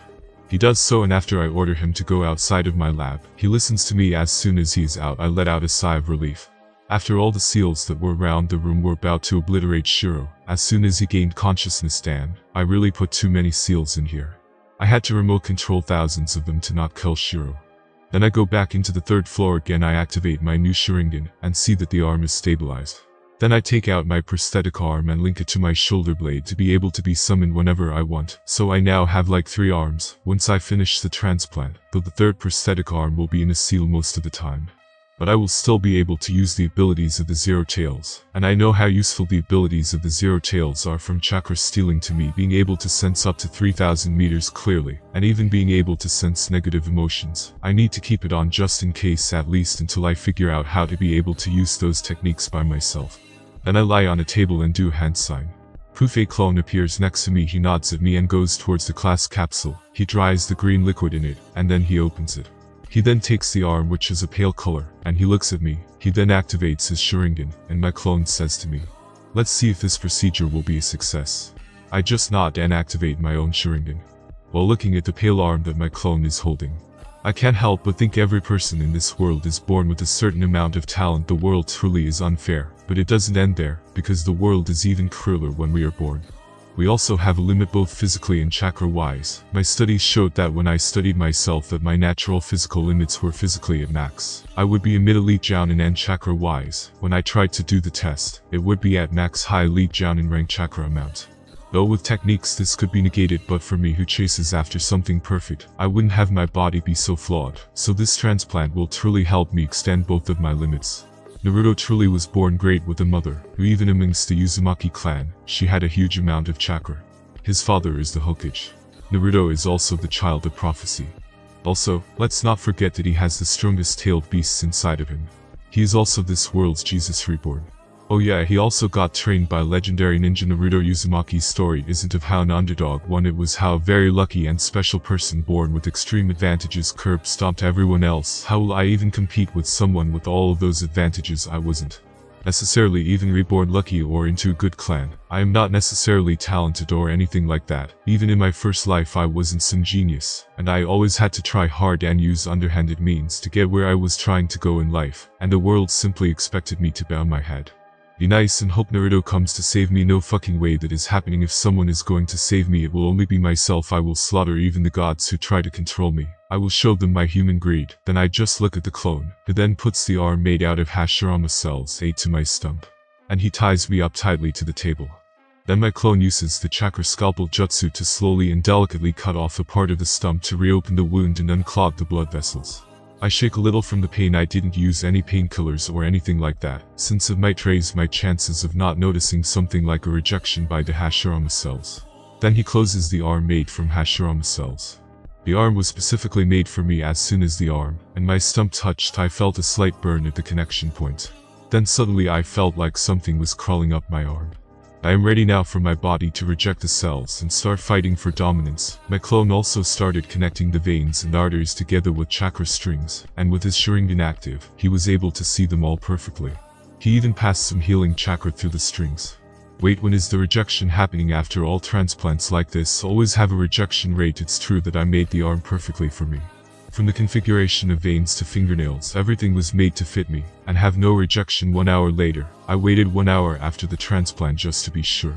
He does so, and after I order him to go outside of my lab, he listens to me. As soon as he is out, I let out a sigh of relief. After all the seals that were around the room were about to obliterate Shiro, as soon as he gained consciousness, damn, I really put too many seals in here. I had to remote control thousands of them to not kill Shiro. Then I go back into the 3rd floor again. I activate my new Sharingan and see that the arm is stabilized. Then I take out my prosthetic arm and link it to my shoulder blade to be able to be summoned whenever I want, so I now have like 3 arms once I finish the transplant, though the 3rd prosthetic arm will be in a seal most of the time. But I will still be able to use the abilities of the Zero Tails, and I know how useful the abilities of the Zero Tails are, from chakra stealing to me being able to sense up to 3,000 meters clearly, and even being able to sense negative emotions. I need to keep it on just in case, at least until I figure out how to be able to use those techniques by myself. Then I lie on a table and do a hand sign. Poof, a clone appears next to me. He nods at me and goes towards the class capsule. He dries the green liquid in it, and then he opens it. He then takes the arm, which is a pale color, and he looks at me. He then activates his Sharingan, and my clone says to me, "Let's see if this procedure will be a success." I just nod and activate my own Sharingan, while looking at the pale arm that my clone is holding. I can't help but think every person in this world is born with a certain amount of talent. The world truly is unfair, but it doesn't end there, because the world is even crueler when we are born. We also have a limit both physically and chakra-wise. My studies showed that when I studied myself that my natural physical limits were physically at max. I would be a mid-elite Jounin, and chakra-wise, when I tried to do the test, it would be at max high elite Jounin rank chakra amount. Though with techniques this could be negated, but for me who chases after something perfect, I wouldn't have my body be so flawed. So this transplant will truly help me extend both of my limits. Naruto truly was born great with a mother, who even amongst the Uzumaki clan, she had a huge amount of chakra. His father is the Hokage. Naruto is also the child of prophecy. Also, let's not forget that he has the strongest tailed beasts inside of him. He is also this world's Jesus Reborn. Oh yeah, he also got trained by legendary ninja Naruto. Uzumaki's story isn't of how an underdog won, it was how a very lucky and special person born with extreme advantages curb stomped everyone else. How will I even compete with someone with all of those advantages? I wasn't necessarily even reborn lucky or into a good clan. I am not necessarily talented or anything like that. Even in my first life I wasn't some genius, and I always had to try hard and use underhanded means to get where I was trying to go in life, and the world simply expected me to bow my head. Be nice and hope Naruto comes to save me. No fucking way that is happening. If someone is going to save me, it will only be myself. I will slaughter even the gods who try to control me. I will show them my human greed. Then I just look at the clone, who then puts the arm made out of Hashirama cells 8 to my stump, and he ties me up tightly to the table. Then my clone uses the chakra scalpel jutsu to slowly and delicately cut off a part of the stump to reopen the wound and unclog the blood vessels. I shake a little from the pain. I didn't use any painkillers or anything like that, since it might raise my chances of not noticing something like a rejection by the Hashirama cells. Then he closes the arm made from Hashirama cells. The arm was specifically made for me. As soon as the arm and my stump touched, I felt a slight burn at the connection point. Then suddenly I felt like something was crawling up my arm. I am ready now for my body to reject the cells and start fighting for dominance. My clone also started connecting the veins and arteries together with chakra strings, and with his Sharingan active, he was able to see them all perfectly. He even passed some healing chakra through the strings. Wait, when is the rejection happening? After all transplants like this always have a rejection rate. It's true that I made the arm perfectly for me. From the configuration of veins to fingernails, everything was made to fit me, and have no rejection. 1 hour later, I waited 1 hour after the transplant just to be sure.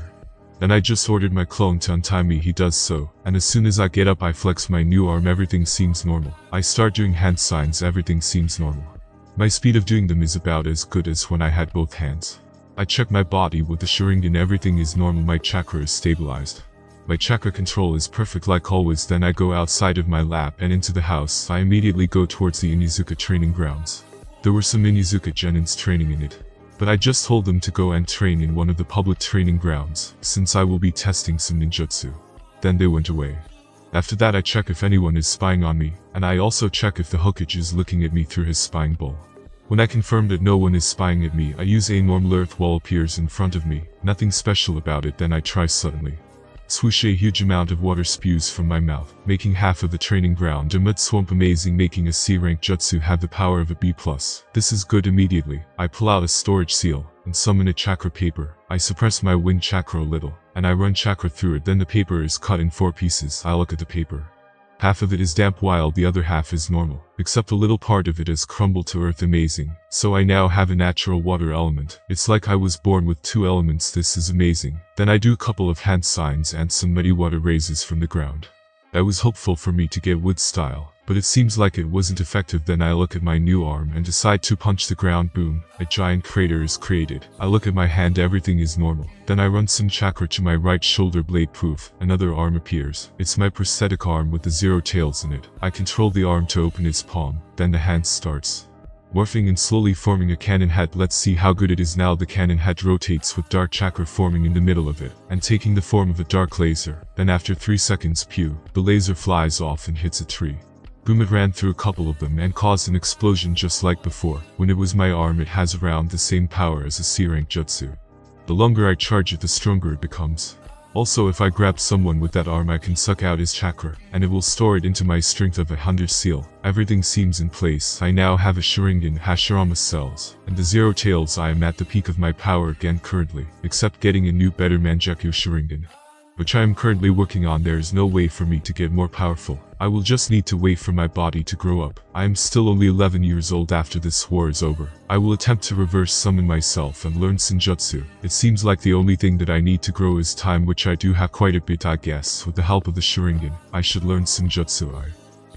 Then I just ordered my clone to untie me. He does so, and as soon as I get up I flex my new arm. Everything seems normal. I start doing hand signs. Everything seems normal. My speed of doing them is about as good as when I had both hands. I check my body with the Sharingan. Everything is normal. My chakra is stabilized. My chakra control is perfect like always. Then I go outside of my lab and into the house. I immediately go towards the Inuzuka training grounds. There were some Inuzuka genins training in it, but I just told them to go and train in one of the public training grounds, since I will be testing some ninjutsu. Then they went away. After that I check if anyone is spying on me, and I also check if the Hokage is looking at me through his spying ball. When I confirm that no one is spying at me, I use a normal earth wall appears in front of me. Nothing special about it. Then I try suddenly. Swoosh, a huge amount of water spews from my mouth, making half of the training ground a mud swamp. Amazing, making a C-rank jutsu have the power of a B+. This is good. Immediately, I pull out a storage seal, and summon a chakra paper. I suppress my wind chakra a little, and I run chakra through it. Then the paper is cut in 4 pieces. I look at the paper. Half of it is damp while the other half is normal, except a little part of it has crumbled to earth. Amazing. So I now have a natural water element. It's like I was born with 2 elements. This is amazing. Then I do a couple of hand signs and some muddy water raises from the ground. I was hopeful for me to get wood style, but it seems like it wasn't effective. Then I look at my new arm and decide to punch the ground. Boom, a giant crater is created. I look at my hand. Everything is normal. Then I run some chakra to my right shoulder blade. Poof, another arm appears. It's my prosthetic arm with the 0 tails in it. I control the arm to open its palm. Then the hand starts morphing and slowly forming a cannon head. Let's see how good it is now. The cannon head rotates with dark chakra forming in the middle of it, and taking the form of a dark laser. Then after 3 seconds, pew, the laser flies off and hits a tree. Boom, it ran through a couple of them and caused an explosion just like before. When it was my arm, it has around the same power as a C-rank jutsu. The longer I charge it, the stronger it becomes. Also, if I grab someone with that arm, I can suck out his chakra, and it will store it into my strength of 100 seal. Everything seems in place. I now have a Sharingan, Hashirama cells, and the Zero Tails. I am at the peak of my power again currently, except getting a new better Mangekyou Sharingan, which I am currently working on. There is no way for me to get more powerful. I will just need to wait for my body to grow up. I am still only 11 years old after this war is over. I will attempt to reverse summon myself and learn Senjutsu. It seems like the only thing that I need to grow is time, which I do have quite a bit, I guess. With the help of the Sharingan, I should learn Senjutsu. I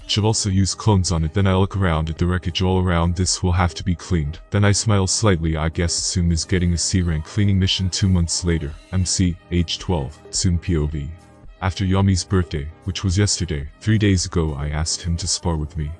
should also use clones on it. Then I look around at the wreckage all around. This will have to be cleaned. Then I smile slightly. I guess Tsum is getting a C rank cleaning mission 2 months later. MC, age 12, Tsum POV. After Yami's birthday, which was yesterday, 3 days ago, I asked him to spar with me.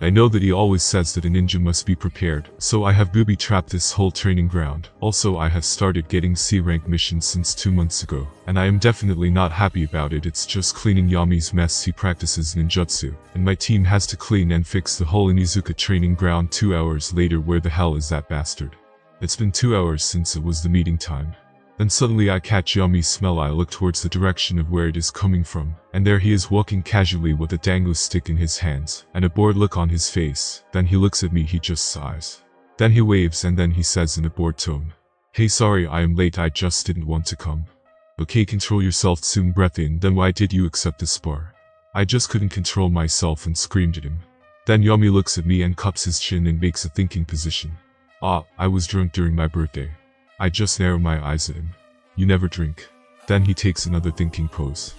I know that he always says that a ninja must be prepared, so I have booby-trapped this whole training ground. Also, I have started getting C-rank missions since 2 months ago, and I am definitely not happy about it. It's just cleaning Yami's mess. He practices ninjutsu, and my team has to clean and fix the whole Inuzuka training ground. 2 hours later, where the hell is that bastard? It's been 2 hours since it was the meeting time. Then suddenly I catch Yami's smell. I look towards the direction of where it is coming from, and there he is walking casually with a dango stick in his hands, and a bored look on his face. Then he looks at me, he just sighs. Then he waves, and then he says in a bored tone, "Hey, sorry I am late, I just didn't want to come." Okay, control yourself. Tsum breath in. Then why did you accept the spar? I just couldn't control myself and screamed at him. Then Yami looks at me and cups his chin and makes a thinking position. I was drunk during my birthday. I just narrow my eyes at him. You never drink. Then he takes another thinking pose.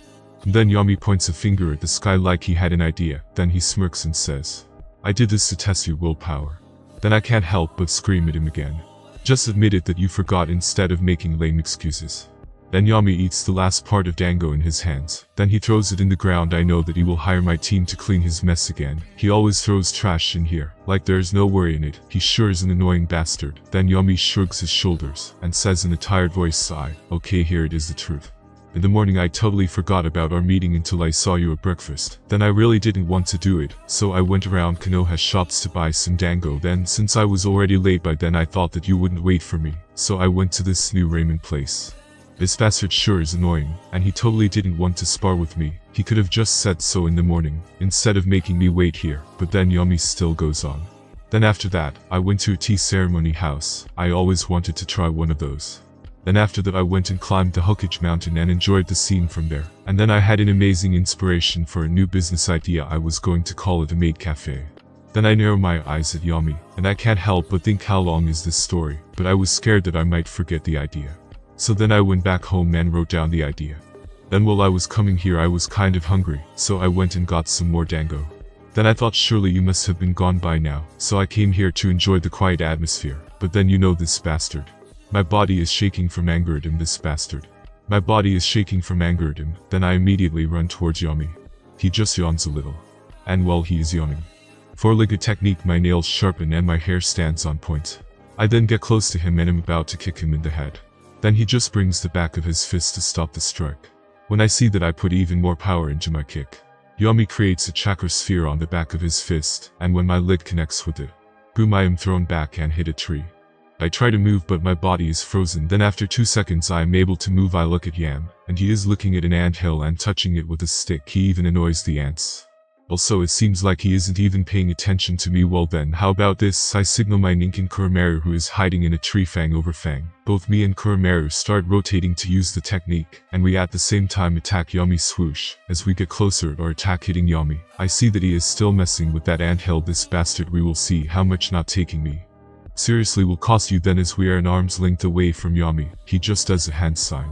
And then Yami points a finger at the sky like he had an idea. Then he smirks and says, "I did this to test your willpower." Then I can't help but scream at him again. Just admit it that you forgot instead of making lame excuses. Then Yami eats the last part of dango in his hands. Then he throws it in the ground. I know that he will hire my team to clean his mess again. He always throws trash in here, like there's no worry in it. He sure is an annoying bastard. Then Yami shrugs his shoulders and says in a tired voice, "Okay, here it is, the truth. In the morning I totally forgot about our meeting until I saw you at breakfast. Then I really didn't want to do it, so I went around Konoha shops to buy some dango. Then since I was already late by then, I thought that you wouldn't wait for me, so I went to this new ramen place. This bastard sure is annoying, and he totally didn't want to spar with me. He could have just said so in the morning, instead of making me wait here." But then Yami still goes on. "Then after that, I went to a tea ceremony house. I always wanted to try one of those. Then after that I went and climbed the Hokage mountain and enjoyed the scene from there. And then I had an amazing inspiration for a new business idea. I was going to call it a maid cafe." Then I narrow my eyes at Yami, and I can't help but think, how long is this story? But I was scared that I might forget the idea. So then I went back home and wrote down the idea. Then while I was coming here, I was kind of hungry, so I went and got some more dango. Then I thought surely you must have been gone by now, so I came here to enjoy the quiet atmosphere. But then you know this bastard. My body is shaking from anger at him, this bastard. My body is shaking from anger at him. Then I immediately run towards Yami. He just yawns a little. And while he is yawning, four-legged technique, my nails sharpen and my hair stands on point. I then get close to him and am about to kick him in the head. Then he just brings the back of his fist to stop the strike. When I see that, I put even more power into my kick. Yami creates a chakra sphere on the back of his fist, and when my lid connects with it, boom, I am thrown back and hit a tree. I try to move, but my body is frozen. Then after 2 seconds I am able to move. I look at Yam, and he is looking at an anthill and touching it with a stick. He even annoys the ants. Also, it seems like he isn't even paying attention to me. Well then, how about this? I signal my Ninkin Kuromaru, who is hiding in a tree, fang over fang. Both me and Kuromaru start rotating to use the technique, and we at the same time attack Yami. Swoosh. As we get closer, our attack hitting Yami, I see that he is still messing with that anthill. This bastard, we will see how much not taking me seriously will cost you. Then as we are an arm's length away from Yami, he just does a hand sign.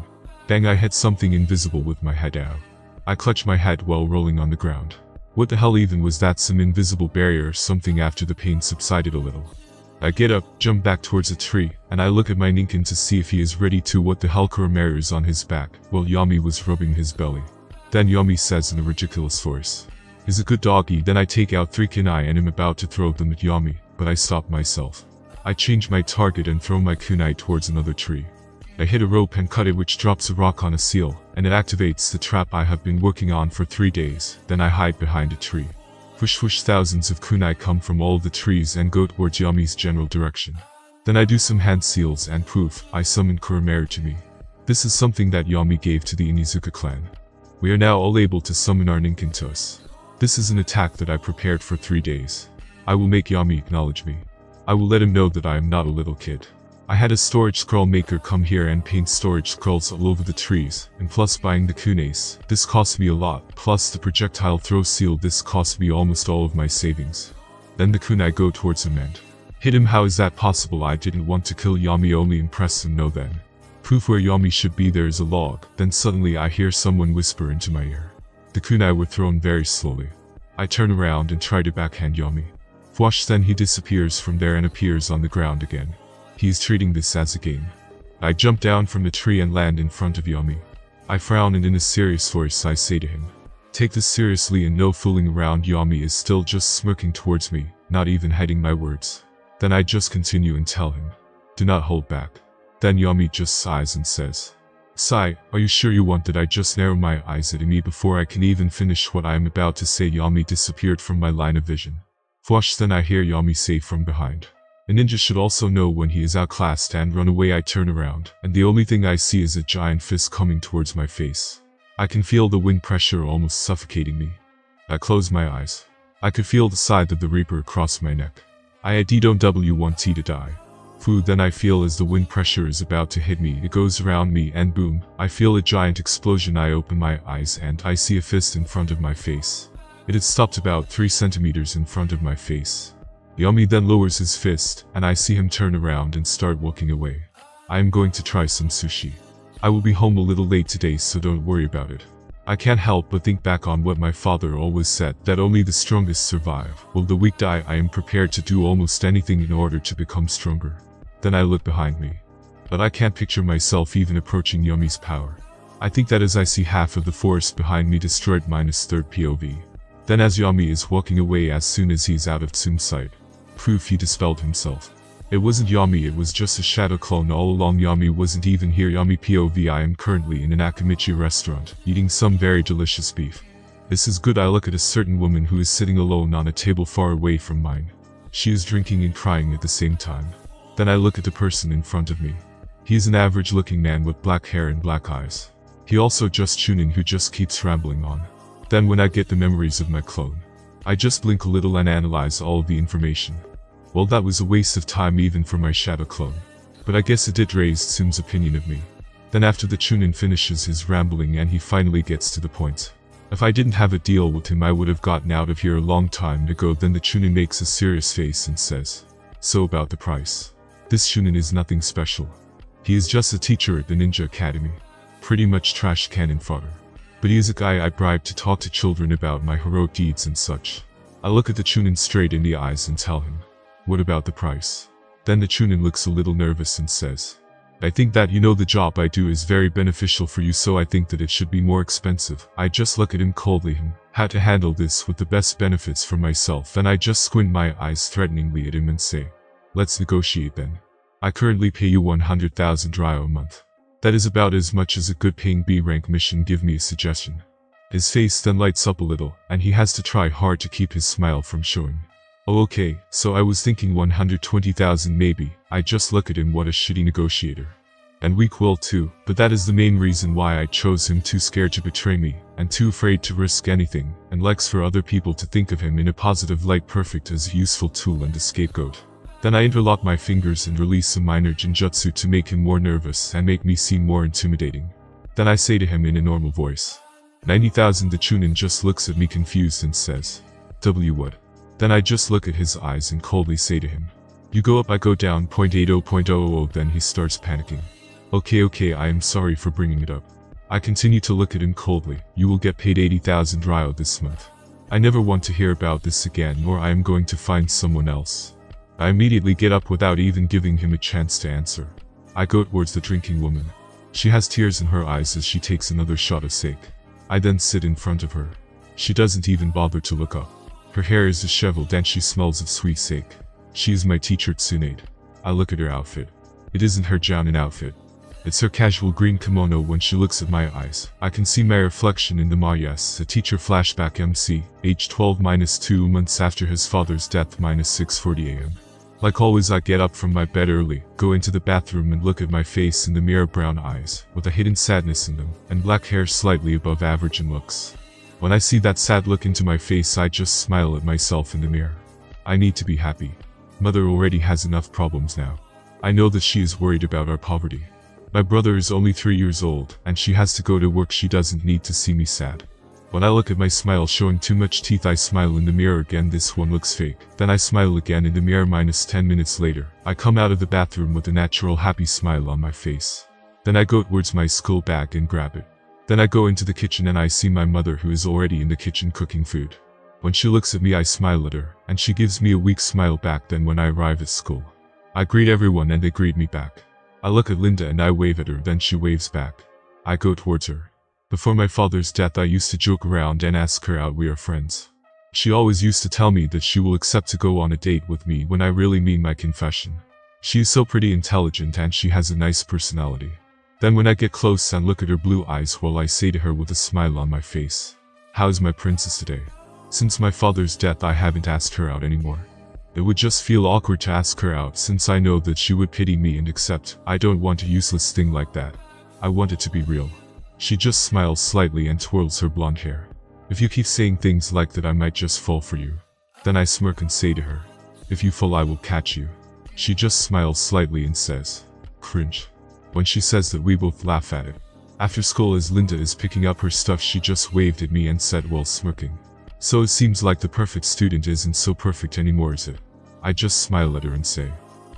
Bang, I hit something invisible with my head out. I clutch my head while rolling on the ground. What the hell even was that? Some invisible barrier or something? After the pain subsided a little, I get up, jump back towards a tree, and I look at my Ninkin to see if he is ready to. What the hell? Kuromaru is on his back, while Yami was rubbing his belly. Then Yami says in a ridiculous voice, "Is a good doggy." Then I take out 3 kunai and am about to throw them at Yami, but I stop myself. I change my target and throw my kunai towards another tree. I hit a rope and cut it, which drops a rock on a seal, and it activates the trap I have been working on for 3 days. Then I hide behind a tree. Whoosh whoosh, thousands of kunai come from all of the trees and go towards Yami's general direction. Then I do some hand seals and proof, I summon Kuromaru to me. This is something that Yami gave to the Inuzuka clan. We are now all able to summon our ninkin to us. This is an attack that I prepared for 3 days. I will make Yami acknowledge me. I will let him know that I am not a little kid. I had a storage scroll maker come here and paint storage scrolls all over the trees, and plus buying the kunes. This cost me a lot, plus the projectile throw seal, this cost me almost all of my savings. Then the kunai go towards him and hit him. How is that possible? I didn't want to kill Yami, only impress him. No, then. Proof where Yami should be, there is a log. Then suddenly I hear someone whisper into my ear. The kunai were thrown very slowly. I turn around and try to backhand Yami. Fwash, then he disappears from there and appears on the ground again. He is treating this as a game. I jump down from the tree and land in front of Yami. I frown and in a serious voice I say to him, "Take this seriously and no fooling around." Yami is still just smirking towards me, not even hiding my words. Then I just continue and tell him, "Do not hold back." Then Yami just sighs and says, "Sigh, are you sure you want that?" I just narrow my eyes at me before I can even finish what I am about to say. Yami disappeared from my line of vision. Fwash, then I hear Yami say from behind, "A ninja should also know when he is outclassed and run away." I turn around, and the only thing I see is a giant fist coming towards my face. I can feel the wind pressure almost suffocating me. I close my eyes. I could feel the scythe of the Reaper across my neck. I don't want to die. Food, then I feel as the wind pressure is about to hit me, it goes around me and boom, I feel a giant explosion. I open my eyes and I see a fist in front of my face. It had stopped about 3 centimeters in front of my face. Yami then lowers his fist, and I see him turn around and start walking away. I am going to try some sushi. I will be home a little late today, so don't worry about it. I can't help but think back on what my father always said, that only the strongest survive, while the weak die. I am prepared to do almost anything in order to become stronger. Then I look behind me. But I can't picture myself even approaching Yami's power. I think that as I see half of the forest behind me destroyed minus third POV. Then as Yami is walking away, as soon as he's out of Tsume's sight, proof he dispelled himself. It wasn't Yami, it was just a shadow clone all along. Yami wasn't even here. Yami POV. I am currently in an Akamichi restaurant, eating some very delicious beef. This is good. I look at a certain woman who is sitting alone on a table far away from mine. She is drinking and crying at the same time. Then I look at the person in front of me. He is an average looking man with black hair and black eyes. He also just Chunin, who just keeps rambling on. Then when I get the memories of my clone, I just blink a little and analyze all of the information. Well, that was a waste of time even for my shadow clone. But I guess it did raise Tsume's opinion of me. Then after the Chunin finishes his rambling and he finally gets to the point. If I didn't have a deal with him, I would have gotten out of here a long time ago. Then the Chunin makes a serious face and says, "So about the price. This Chunin is nothing special. He is just a teacher at the Ninja Academy. Pretty much trash cannon fodder. But he is a guy I bribed to talk to children about my heroic deeds and such." I look at the Chunin straight in the eyes and tell him, "What about the price?" Then the Chunin looks a little nervous and says, "I think that the job I do is very beneficial for you, so I think that it should be more expensive." I just look at him coldly. How to handle this with the best benefits for myself. Then I just squint my eyes threateningly at him and say, "Let's negotiate then. I currently pay you 100,000 ryo a month. That is about as much as a good paying B-rank mission. Give me a suggestion." His face then lights up a little, and he has to try hard to keep his smile from showing. "Oh, okay, so I was thinking 120,000 maybe." I just look at him. What a shitty negotiator. And weak will too, but that is the main reason why I chose him. Too scared to betray me, and too afraid to risk anything, and likes for other people to think of him in a positive light. Perfect as a useful tool and a scapegoat. Then I interlock my fingers and release a minor genjutsu to make him more nervous and make me seem more intimidating. Then I say to him in a normal voice, 90,000. The Chunin just looks at me confused and says, what? Then I just look at his eyes and coldly say to him, "You go up, I go down, 0.80.00. Then he starts panicking. Okay, I am sorry for bringing it up. I continue to look at him coldly. "You will get paid 80,000 ryo this month. I never want to hear about this again, or I am going to find someone else." I immediately get up without even giving him a chance to answer. I go towards the drinking woman. She has tears in her eyes as she takes another shot of sake. I then sit in front of her. She doesn't even bother to look up. Her hair is disheveled and she smells of sweet sake. She is my teacher Tsunade. I look at her outfit. It isn't her jounin outfit. It's her casual green kimono. When she looks at my eyes, I can see my reflection in them. Yes, a teacher flashback. MC, age 12 -2 months after his father's death, -6:40 AM. Like always, I get up from my bed early, go into the bathroom and look at my face in the mirror. Brown eyes, with a hidden sadness in them, and black hair slightly above average in looks. When I see that sad look into my face, I just smile at myself in the mirror. I need to be happy. Mother already has enough problems now. I know that she is worried about our poverty. My brother is only 3 years old, and she has to go to work. She doesn't need to see me sad. When I look at my smile showing too much teeth, I smile in the mirror again. This one looks fake. Then I smile again in the mirror. Minus 10 minutes later, I come out of the bathroom with a natural happy smile on my face. Then I go towards my school bag and grab it. Then I go into the kitchen and I see my mother, who is already in the kitchen cooking food. When she looks at me, I smile at her, and she gives me a weak smile back. Then when I arrive at school, I greet everyone and they greet me back. I look at Linda and I wave at her, then she waves back. I go towards her. Before my father's death, I used to joke around and ask her out. We are friends. She always used to tell me that she will accept to go on a date with me when I really mean my confession. She is so pretty, intelligent, and she has a nice personality. Then when I get close and look at her blue eyes, well, I say to her with a smile on my face, "How is my princess today?" Since my father's death, I haven't asked her out anymore. It would just feel awkward to ask her out, since I know that she would pity me and accept. I don't want a useless thing like that. I want it to be real. She just smiles slightly and twirls her blonde hair. "If you keep saying things like that, I might just fall for you." Then I smirk and say to her, "If you fall, I will catch you." She just smiles slightly and says, "Cringe." When she says that, we both laugh at it. After school, as Linda is picking up her stuff, she just waved at me and said while smirking, "So it seems like the perfect student isn't so perfect anymore, is it?" I just smile at her and say,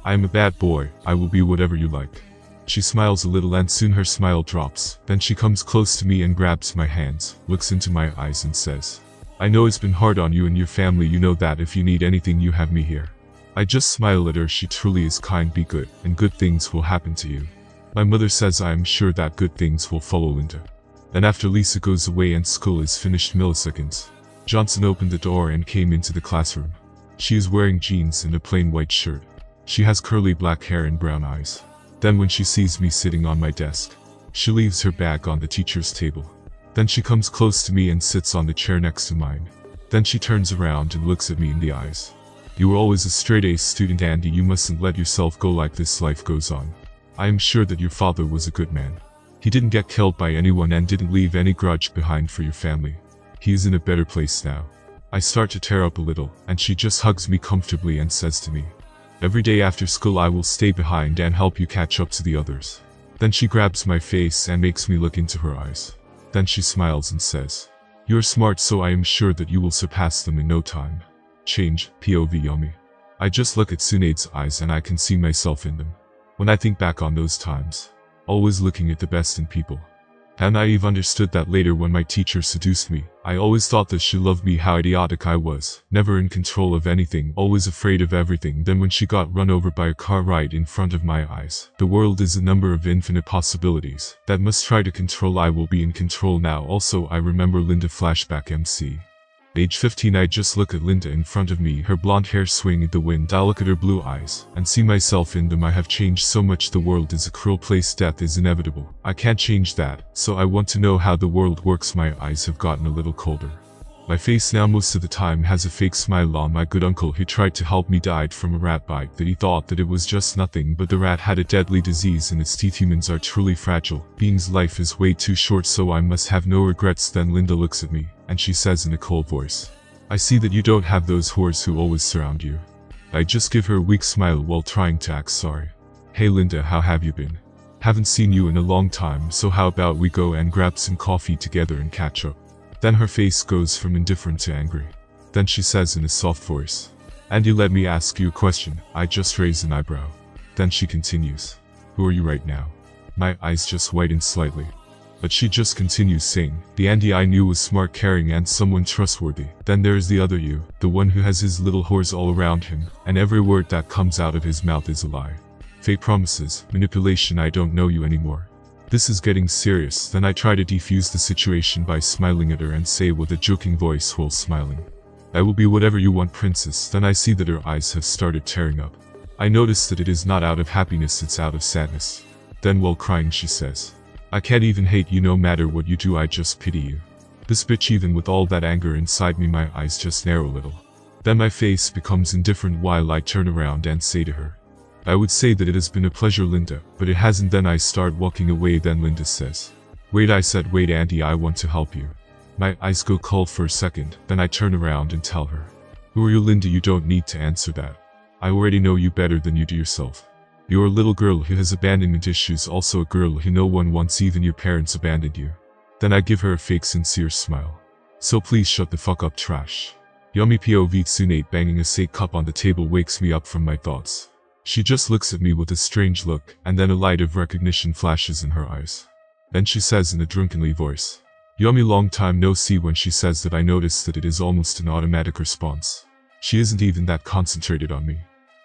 "I am a bad boy, I will be whatever you like." She smiles a little and soon her smile drops. Then she comes close to me and grabs my hands, looks into my eyes and says, "I know it's been hard on you and your family, you know that. If you need anything, you have me here." I just smile at her. She truly is kind. Be good, and good things will happen to you. My mother says I am sure that good things will follow Linda. Then after Lisa goes away and school is finished, milliseconds, Johnson opened the door and came into the classroom. She is wearing jeans and a plain white shirt. She has curly black hair and brown eyes. Then when she sees me sitting on my desk, she leaves her bag on the teacher's table. Then she comes close to me and sits on the chair next to mine. Then she turns around and looks at me in the eyes. "You were always a straight-A student, Andy. You mustn't let yourself go like this. Life goes on. I am sure that your father was a good man. He didn't get killed by anyone and didn't leave any grudge behind for your family. He is in a better place now." I start to tear up a little, and she just hugs me comfortably and says to me, "Every day after school I will stay behind and help you catch up to the others." Then she grabs my face and makes me look into her eyes. Then she smiles and says, "You're smart, so I am sure that you will surpass them in no time." Change, POV Yami. I just look at Tsunade's eyes and I can see myself in them. When I think back on those times, always looking at the best in people. How naive. Understood that later when my teacher seduced me. I always thought that she loved me. How idiotic I was. Never in control of anything, always afraid of everything. Then when she got run over by a car right in front of my eyes. The world is a number of infinite possibilities that must try to control. I will be in control now. Also, I remember Linda flashback MC. Age 15, I just look at Linda in front of me, her blonde hair swing in the wind. I look at her blue eyes, and see myself in them. I have changed so much. The world is a cruel place. Death is inevitable. I can't change that, so I want to know how the world works. My eyes have gotten a little colder. My face now most of the time has a fake smile on. My good uncle who tried to help me died from a rat bite that he thought that it was just nothing, but the rat had a deadly disease in its teeth. Humans are truly fragile. Being's life is way too short, so I must have no regrets. Then Linda looks at me, and she says in a cold voice, "I see that you don't have those whores who always surround you." I just give her a weak smile while trying to act sorry. "Hey Linda, how have you been? Haven't seen you in a long time, so how about we go and grab some coffee together and catch up?" Then her face goes from indifferent to angry. Then she says in a soft voice, "Andy, let me ask you a question." I just raise an eyebrow. Then she continues, "Who are you right now?" My eyes just whiten slightly. But she just continues saying, "The Andy I knew was smart, caring, and someone trustworthy. Then there is the other you, the one who has his little whores all around him, and every word that comes out of his mouth is a lie. Fake promises, manipulation. I don't know you anymore. This is getting serious." Then I try to defuse the situation by smiling at her and say with a joking voice while smiling, "I will be whatever you want, princess." Then I see that her eyes have started tearing up. I notice that it is not out of happiness, it's out of sadness. Then while crying she says, "I can't even hate you. No matter what you do, I just pity you." This bitch, even with all that anger inside me, my eyes just narrow a little. Then my face becomes indifferent while I turn around and say to her, I would say that it has been a pleasure, Linda, but it hasn't. Then I start walking away. Then Linda says, wait. I said, wait, Auntie, I want to help you. My eyes go cold for a second, then I turn around and tell her, who are you, Linda? You don't need to answer that. I already know you better than you do yourself. You're a little girl who has abandonment issues, also a girl who no one wants, even your parents abandoned you. Then I give her a fake sincere smile. So please shut the fuck up, trash. Yami POV Tsunade banging a sake cup on the table wakes me up from my thoughts. She just looks at me with a strange look, and then a light of recognition flashes in her eyes. Then she says in a drunkenly voice, Yami, long time no see. When she says that, I notice that it is almost an automatic response. She isn't even that concentrated on me.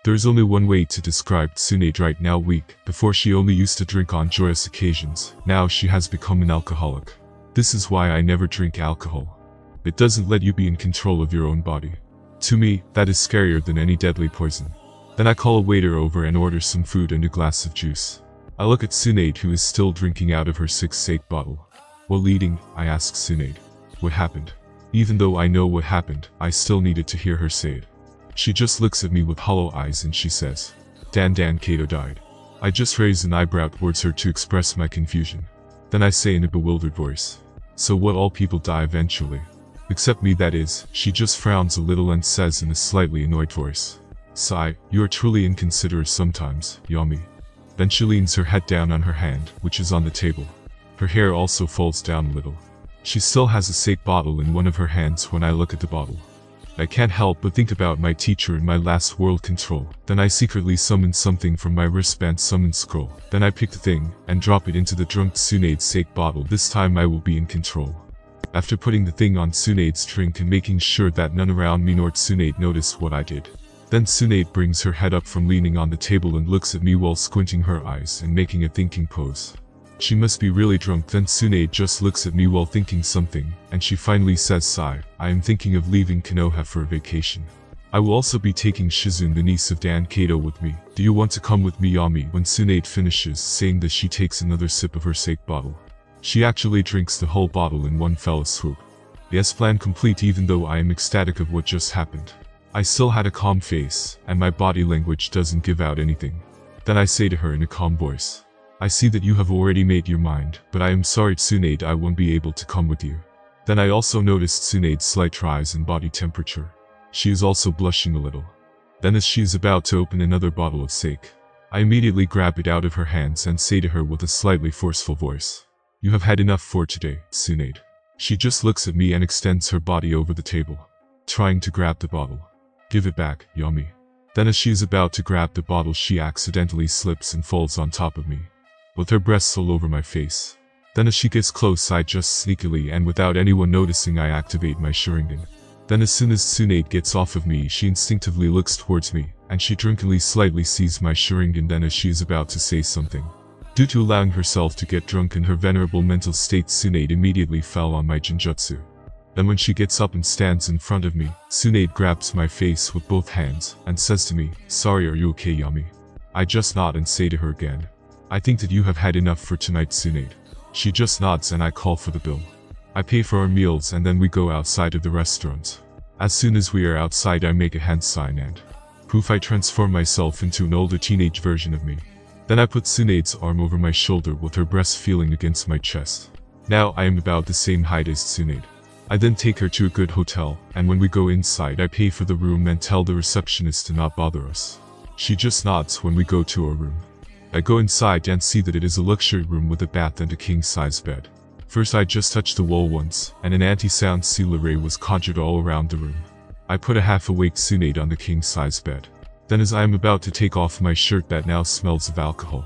There's only one way to describe Tsunade right now: weak. Before she only used to drink on joyous occasions, now she has become an alcoholic. This is why I never drink alcohol. It doesn't let you be in control of your own body. To me, that is scarier than any deadly poison. Then I call a waiter over and order some food and a glass of juice. I look at Tsunade, who is still drinking out of her 6 sake bottle. While eating, I ask Tsunade, what happened? Even though I know what happened, I still needed to hear her say it. She just looks at me with hollow eyes and she says, Dan Kato died. I just raise an eyebrow towards her to express my confusion. Then I say in a bewildered voice, so what, all people die eventually? Except me, that is. She just frowns a little and says in a slightly annoyed voice, sigh, you are truly inconsiderate sometimes, Yami. Then she leans her head down on her hand, which is on the table. Her hair also falls down a little. She still has a sake bottle in one of her hands when I look at the bottle. I can't help but think about my teacher in my last world control. Then I secretly summon something from my wristband summon scroll. Then I pick the thing and drop it into the drunk Tsunade's sake bottle. This time I will be in control. After putting the thing on Tsunade's drink and making sure that none around me nor Tsunade noticed what I did, then Tsunade brings her head up from leaning on the table and looks at me while squinting her eyes and making a thinking pose. She must be really drunk. Then Tsunade just looks at me while thinking something, and she finally says, sigh, I am thinking of leaving Konoha for a vacation. I will also be taking Shizune, the niece of Dan Kato, with me. Do you want to come with me, Yami? When Tsunade finishes saying this, she takes another sip of her sake bottle. She actually drinks the whole bottle in one fell swoop. Yes, plan complete. Even though I am ecstatic of what just happened, I still had a calm face, and my body language doesn't give out anything. Then I say to her in a calm voice, I see that you have already made your mind, but I am sorry, Tsunade, I won't be able to come with you. Then I also noticed Tsunade's slight rise in body temperature. She is also blushing a little. Then as she is about to open another bottle of sake, I immediately grab it out of her hands and say to her with a slightly forceful voice, you have had enough for today, Tsunade. She just looks at me and extends her body over the table, trying to grab the bottle. Give it back, Yami. Then as she is about to grab the bottle, she accidentally slips and falls on top of me, with her breasts all over my face. Then as she gets close, I just sneakily and without anyone noticing, I activate my Sharingan. Then as soon as Tsunade gets off of me, she instinctively looks towards me, and she drunkenly slightly sees my Sharingan. Then as she is about to say something, due to allowing herself to get drunk in her venerable mental state, Tsunade immediately fell on my Jinjutsu. Then when she gets up and stands in front of me, Tsunade grabs my face with both hands and says to me, sorry, are you okay, Yami? I just nod and say to her again, I think that you have had enough for tonight, Tsunade. She just nods and I call for the bill. I pay for our meals and then we go outside of the restaurant. As soon as we are outside, I make a hand sign and poof, I transform myself into an older teenage version of me. Then I put Tsunade's arm over my shoulder with her breast feeling against my chest. Now I am about the same height as Tsunade. I then take her to a good hotel, and when we go inside I pay for the room and tell the receptionist to not bother us. She just nods when we go to our room. I go inside and see that it is a luxury room with a bath and a king-size bed. First I just touched the wall once, and an anti-sound seal array was conjured all around the room. I put a half-awake Tsunade on the king-size bed. Then as I am about to take off my shirt that now smells of alcohol,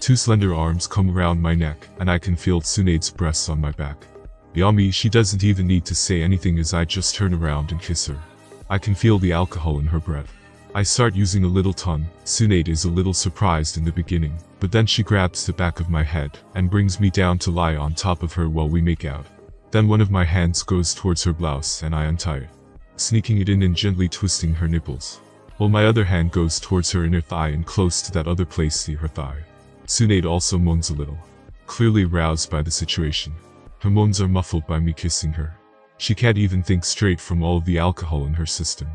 2 slender arms come around my neck, and I can feel Tsunade's breasts on my back. Yami, she doesn't even need to say anything as I just turn around and kiss her. I can feel the alcohol in her breath. I start using a little tongue. Tsunade is a little surprised in the beginning, but then she grabs the back of my head and brings me down to lie on top of her while we make out. Then one of my hands goes towards her blouse and I untie it, sneaking it in and gently twisting her nipples, while my other hand goes towards her inner thigh and close to that other place near her thigh. Tsunade also moans a little, clearly aroused by the situation. Her moans are muffled by me kissing her. She can't even think straight from all of the alcohol in her system.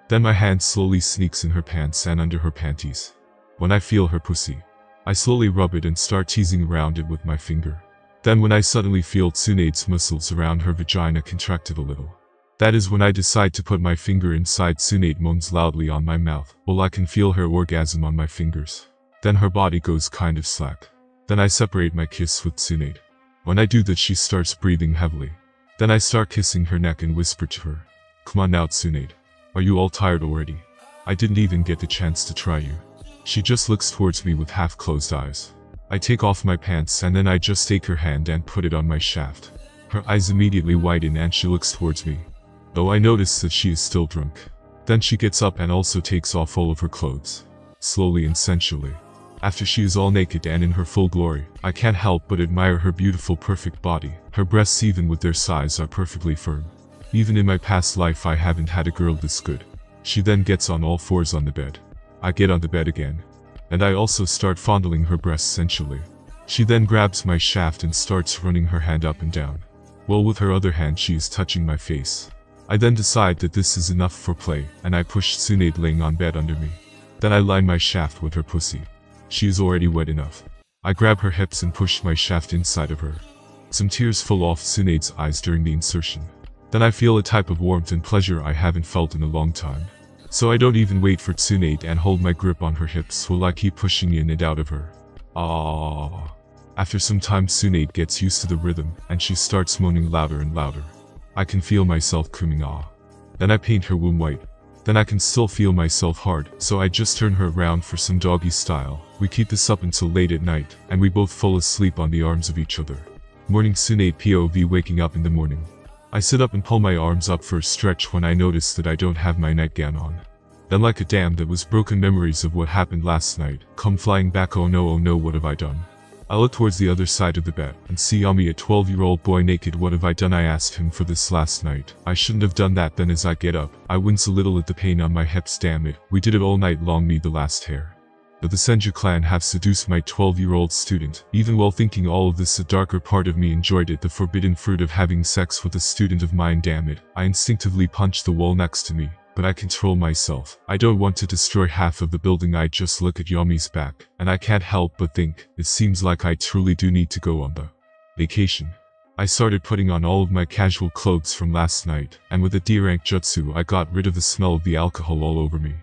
Then my hand slowly sneaks in her pants and under her panties. When I feel her pussy, I slowly rub it and start teasing around it with my finger. Then when I suddenly feel Tsunade's muscles around her vagina contracted a little. That is when I decide to put my finger inside. Tsunade moans loudly on my mouth, while I can feel her orgasm on my fingers. Then her body goes kind of slack. Then I separate my kiss with Tsunade. When I do that, she starts breathing heavily. Then I start kissing her neck and whisper to her, "Come on now, Tsunade. Are you all tired already? I didn't even get the chance to try you." She just looks towards me with half-closed eyes. I take off my pants and then I just take her hand and put it on my shaft. Her eyes immediately widen and she looks towards me, though I notice that she is still drunk. Then she gets up and also takes off all of her clothes, slowly and sensually. After she is all naked and in her full glory, I can't help but admire her beautiful perfect body. Her breasts, even with their size, are perfectly firm. Even in my past life I haven't had a girl this good. She then gets on all fours on the bed. I get on the bed again, and I also start fondling her breasts sensually. She then grabs my shaft and starts running her hand up and down, while with her other hand she is touching my face. I then decide that this is enough for play, and I push Tsunade laying on bed under me. Then I line my shaft with her pussy. She is already wet enough. I grab her hips and push my shaft inside of her. Some tears fall off Tsunade's eyes during the insertion. Then I feel a type of warmth and pleasure I haven't felt in a long time. So I don't even wait for Tsunade and hold my grip on her hips while I keep pushing in and out of her. Ah. After some time Tsunade gets used to the rhythm and she starts moaning louder and louder. I can feel myself coming ah. Then I paint her womb white. Then I can still feel myself hard, so I just turn her around for some doggy style. We keep this up until late at night, and we both fall asleep on the arms of each other. Morning Tsunade POV waking up in the morning. I sit up and pull my arms up for a stretch when I notice that I don't have my nightgown on. Then like a dam that was broken, memories of what happened last night come flying back. Oh no, what have I done? I look towards the other side of the bed and see Yami, a 12-year-old boy, naked. What have I done? I asked him for this last night. I shouldn't have done that. Then as I get up, I wince a little at the pain on my hips. Damn it, we did it all night long, me the last hair. But the Senju clan have seduced my 12-year-old student. Even while thinking all of this, a darker part of me enjoyed it, the forbidden fruit of having sex with a student of mine. Damn it, I instinctively punch the wall next to me. But I control myself. I don't want to destroy half of the building. I just look at Yami's back, and I can't help but think, it seems like I truly do need to go on the vacation. I started putting on all of my casual clothes from last night, and with a D-rank jutsu I got rid of the smell of the alcohol all over me.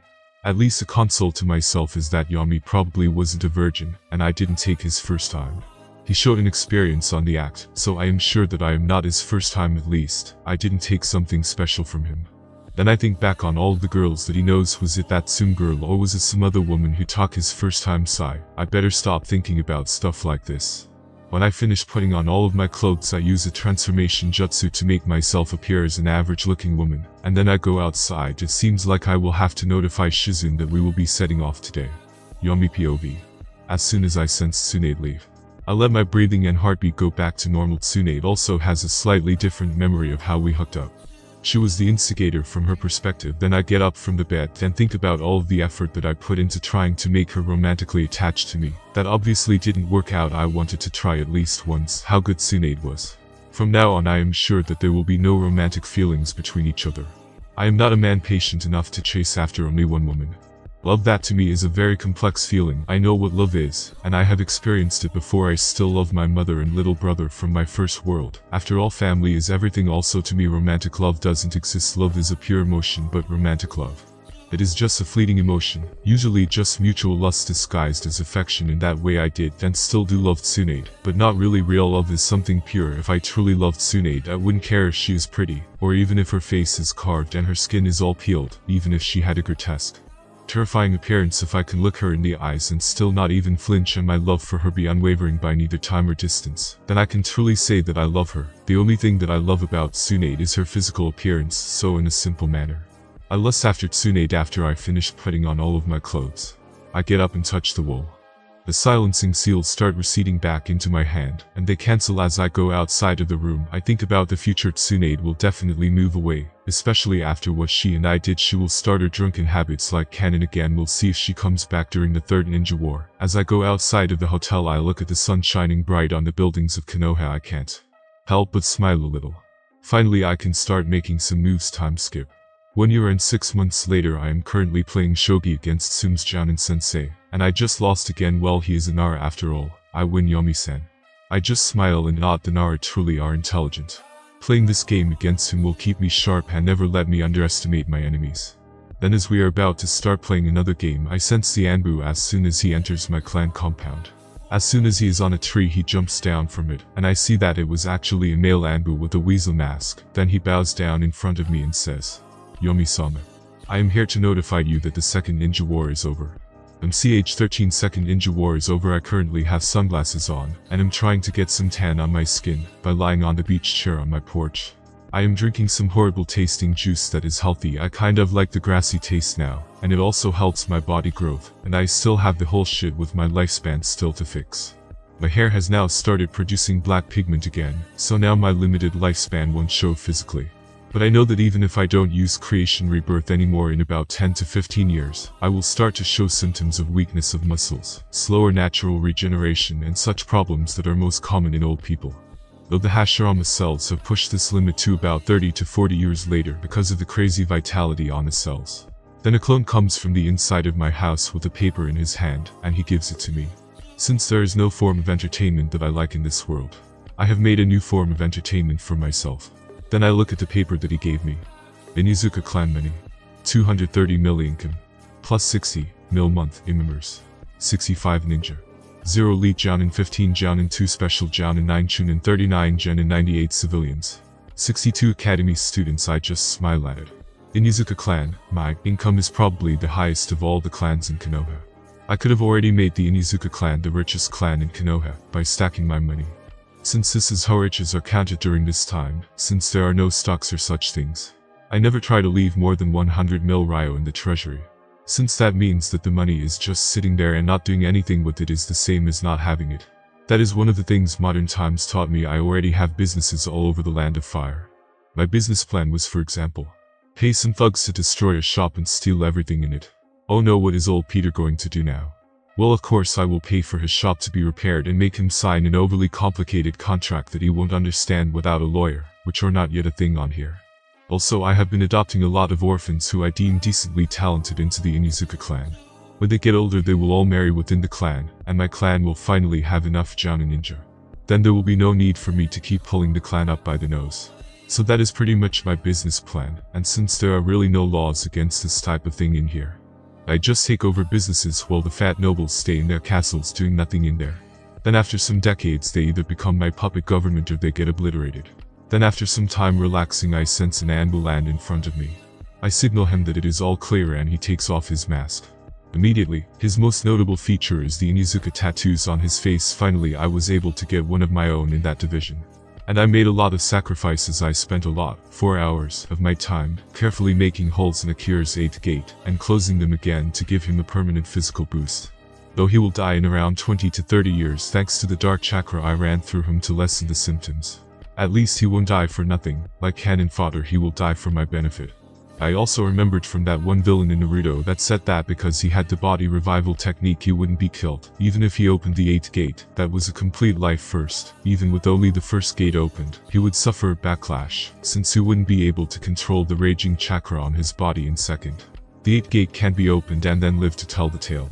At least a console to myself is that Yami probably wasn't a virgin, and I didn't take his first time. He showed an experience on the act, so I am sure that I am not his first time. At least, I didn't take something special from him. Then I think back on all of the girls that he knows. Was it that Tsum girl, or was it some other woman who took his first time? Sigh. I better stop thinking about stuff like this. When I finish putting on all of my clothes, I use a transformation jutsu to make myself appear as an average looking woman, and then I go outside. It seems like I will have to notify Shizune that we will be setting off today. Yami POV. As soon as I sense Tsunade leave, I let my breathing and heartbeat go back to normal. Tsunade also has a slightly different memory of how we hooked up. She was the instigator from her perspective. Then I get up from the bed and think about all of the effort that I put into trying to make her romantically attached to me. That obviously didn't work out. I wanted to try at least once how good Tsunade was. From now on I am sure that there will be no romantic feelings between each other. I am not a man patient enough to chase after only one woman. Love, that to me is a very complex feeling. I know what love is, and I have experienced it before. I still love my mother and little brother from my first world. After all, family is everything. Also to me, romantic love doesn't exist. Love is a pure emotion, but romantic love, it is just a fleeting emotion, usually just mutual lust disguised as affection. In that way I did and still do love Tsunade, but not really. Real love is something pure. If I truly loved Tsunade, I wouldn't care if she is pretty, or even if her face is carved and her skin is all peeled, even if she had a grotesque, terrifying appearance. If I can look her in the eyes and still not even flinch, and my love for her be unwavering by neither time or distance, then I can truly say that I love her. The only thing that I love about Tsunade is her physical appearance. So in a simple manner, I lust after Tsunade. After I finish putting on all of my clothes, I get up and touch the wall. The silencing seals start receding back into my hand, and they cancel as I go outside of the room. I think about the future. Tsunade will definitely move away, especially after what she and I did. She will start her drunken habits like Kanon again. We'll see if she comes back during the third ninja war. As I go outside of the hotel, I look at the sun shining bright on the buildings of Konoha. I can't help but smile a little. Finally I can start making some moves. Time skip. 1 year and 6 months later I am currently playing shogi against Sum's Jounin sensei, and I just lost again. Well, he is a Nara after all. I win, Yami-san. I just smile and nod. The Nara truly are intelligent. Playing this game against him will keep me sharp and never let me underestimate my enemies. Then as we are about to start playing another game, I sense the Anbu as soon as he enters my clan compound. As soon as he is on a tree he jumps down from it, and I see that it was actually a male Anbu with a weasel mask. Then he bows down in front of me and says, "Yomi-sama, I am here to notify you that the second ninja war is over. MCH13 second ninja war is over. I currently have sunglasses on, and am trying to get some tan on my skin by lying on the beach chair on my porch. I am drinking some horrible tasting juice that is healthy. I kind of like the grassy taste now, and it also helps my body growth, and I still have the whole shit with my lifespan still to fix. My hair has now started producing black pigment again, so now my limited lifespan won't show physically. But I know that even if I don't use creation rebirth anymore in about 10 to 15 years, I will start to show symptoms of weakness of muscles, slower natural regeneration, and such problems that are most common in old people. Though the Hashirama cells have pushed this limit to about 30 to 40 years later because of the crazy vitality on the cells. Then a clone comes from the inside of my house with a paper in his hand, and he gives it to me. Since there is no form of entertainment that I like in this world, I have made a new form of entertainment for myself. Then I look at the paper that he gave me. Inuzuka clan money. 230 mil income. Plus 60 mil month in members. 65 ninja. 0 elite jounin, 15 jounin, 2 special jounin, 9 chunin, 39 genin, 98 civilians. 62 academy students. I just smile at it. Inuzuka clan, my income is probably the highest of all the clans in Konoha. I could have already made the Inuzuka clan the richest clan in Konoha by stacking my money. Since this is how riches are counted during this time, since there are no stocks or such things, I never try to leave more than 100 mil ryo in the treasury. Since that means that the money is just sitting there and not doing anything with it is the same as not having it. That is one of the things modern times taught me. I already have businesses all over the land of fire. My business plan was, for example, pay some thugs to destroy a shop and steal everything in it. Oh no, what is old Peter going to do now? Well, of course I will pay for his shop to be repaired and make him sign an overly complicated contract that he won't understand without a lawyer, which are not yet a thing on here. Also, I have been adopting a lot of orphans who I deem decently talented into the Inuzuka clan. When they get older they will all marry within the clan, and my clan will finally have enough jounin ninja. Then there will be no need for me to keep pulling the clan up by the nose. So that is pretty much my business plan, and since there are really no laws against this type of thing in here, I just take over businesses while the fat nobles stay in their castles doing nothing in there. Then after some decades they either become my puppet government or they get obliterated. Then after some time relaxing I sense an Anbu land in front of me. I signal him that it is all clear and he takes off his mask. Immediately, his most notable feature is the Inuzuka tattoos on his face. Finally I was able to get one of my own in that division. And I made a lot of sacrifices. I spent a lot, 4 hours, of my time, carefully making holes in Akira's 8th gate, and closing them again to give him a permanent physical boost. Though he will die in around 20 to 30 years thanks to the dark chakra I ran through him to lessen the symptoms. At least he won't die for nothing, like cannon fodder. He will die for my benefit. I also remembered from that one villain in Naruto that said that because he had the body revival technique he wouldn't be killed, even if he opened the 8th gate. That was a complete life first. Even with only the first gate opened, he would suffer a backlash, since he wouldn't be able to control the raging chakra on his body in second. The 8th gate can be opened and then live to tell the tale.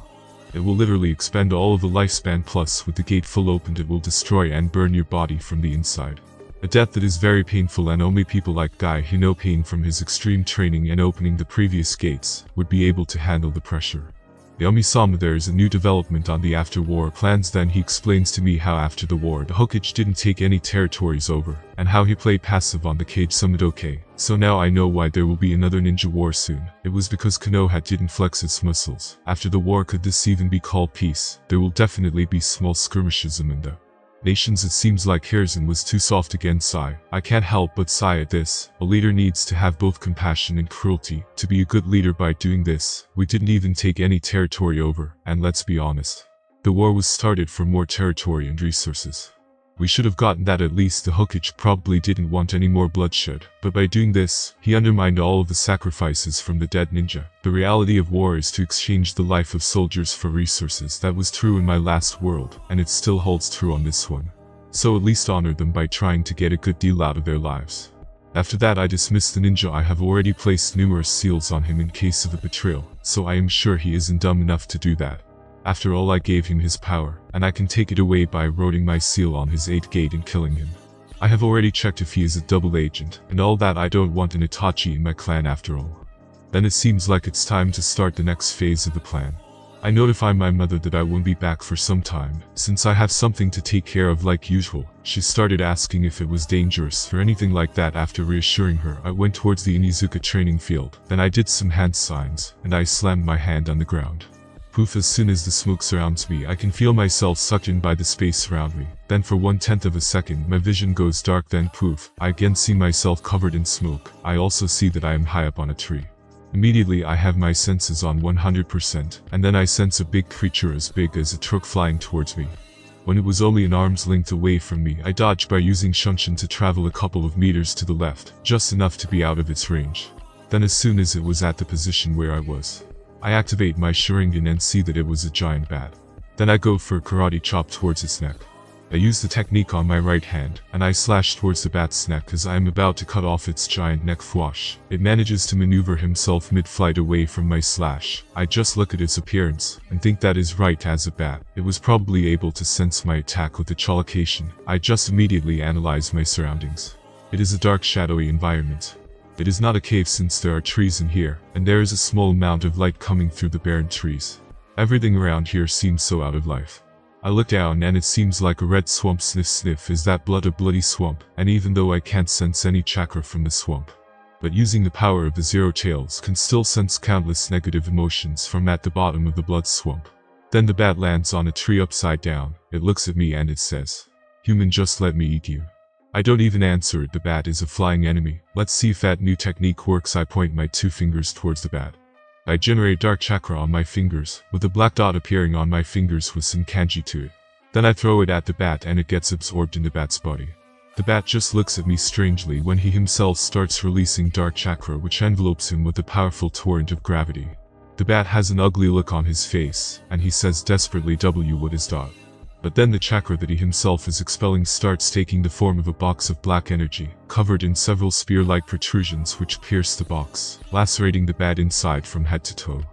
It will literally expend all of the lifespan, plus with the gate full opened it will destroy and burn your body from the inside. A death that is very painful, and only people like Guy who know pain from his extreme training and opening the previous gates would be able to handle the pressure. Yami-sama, there is a new development on the after-war plans. Then he explains to me how after the war the Hokage didn't take any territories over, and how he played passive on the Cage Sumidoke. So now I know why there will be another ninja war soon. It was because Konoha didn't flex its muscles. After the war, could this even be called peace? There will definitely be small skirmishes among the nations. It seems like Hiruzen was too soft against Sai. I can't help but sigh at this. A leader needs to have both compassion and cruelty to be a good leader. By doing this, we didn't even take any territory over, and let's be honest, the war was started for more territory and resources. We should have gotten that. At least the Hokage probably didn't want any more bloodshed, but by doing this, he undermined all of the sacrifices from the dead ninja. The reality of war is to exchange the life of soldiers for resources. That was true in my last world, and it still holds true on this one. So at least honor them by trying to get a good deal out of their lives. After that I dismiss the ninja. I have already placed numerous seals on him in case of a betrayal, so I am sure he isn't dumb enough to do that. After all, I gave him his power, and I can take it away by writing my seal on his 8th gate and killing him. I have already checked if he is a double agent, and all that. I don't want an Itachi in my clan after all. Then it seems like it's time to start the next phase of the plan. I notify my mother that I won't be back for some time, since I have something to take care of like usual. She started asking if it was dangerous or anything like that. After reassuring her, I went towards the Inuzuka training field. Then I did some hand signs, and I slammed my hand on the ground. Poof! As soon as the smoke surrounds me, I can feel myself sucked in by the space around me. Then for 1/10 of a second, my vision goes dark. Then poof, I again see myself covered in smoke. I also see that I am high up on a tree. Immediately I have my senses on 100%, and then I sense a big creature as big as a truck flying towards me. When it was only an arm's length away from me, I dodged by using Shunshin to travel a couple of meters to the left, just enough to be out of its range. Then as soon as it was at the position where I was, I activate my Sharingan and see that it was a giant bat. Then I go for a karate chop towards its neck. I use the technique on my right hand, and I slash towards the bat's neck as I am about to cut off its giant neck. Fwash! It manages to maneuver himself mid-flight away from my slash. I just look at its appearance, and think that is right. As a bat, it was probably able to sense my attack with echolocation. I just immediately analyze my surroundings. It is a dark, shadowy environment. It is not a cave since there are trees in here, and there is a small amount of light coming through the barren trees. Everything around here seems so out of life. I look down and it seems like a red swamp. Sniff sniff, is that blood a bloody swamp? And even though I can't sense any chakra from the swamp, but using the power of the Zero Tails can still sense countless negative emotions from at the bottom of the blood swamp. Then the bat lands on a tree upside down. It looks at me and it says, "Human, just let me eat you." I don't even answer it. The bat is a flying enemy. Let's see if that new technique works. I point my 2 fingers towards the bat. I generate dark chakra on my fingers, with a black dot appearing on my fingers with some kanji to it. Then I throw it at the bat and it gets absorbed in the bat's body. The bat just looks at me strangely when he himself starts releasing dark chakra, which envelopes him with a powerful torrent of gravity. The bat has an ugly look on his face, and he says desperately, "W, what is dot?" But then the chakra that he himself is expelling starts taking the form of a box of black energy, covered in several spear-like protrusions which pierce the box, lacerating the bat inside from head to toe.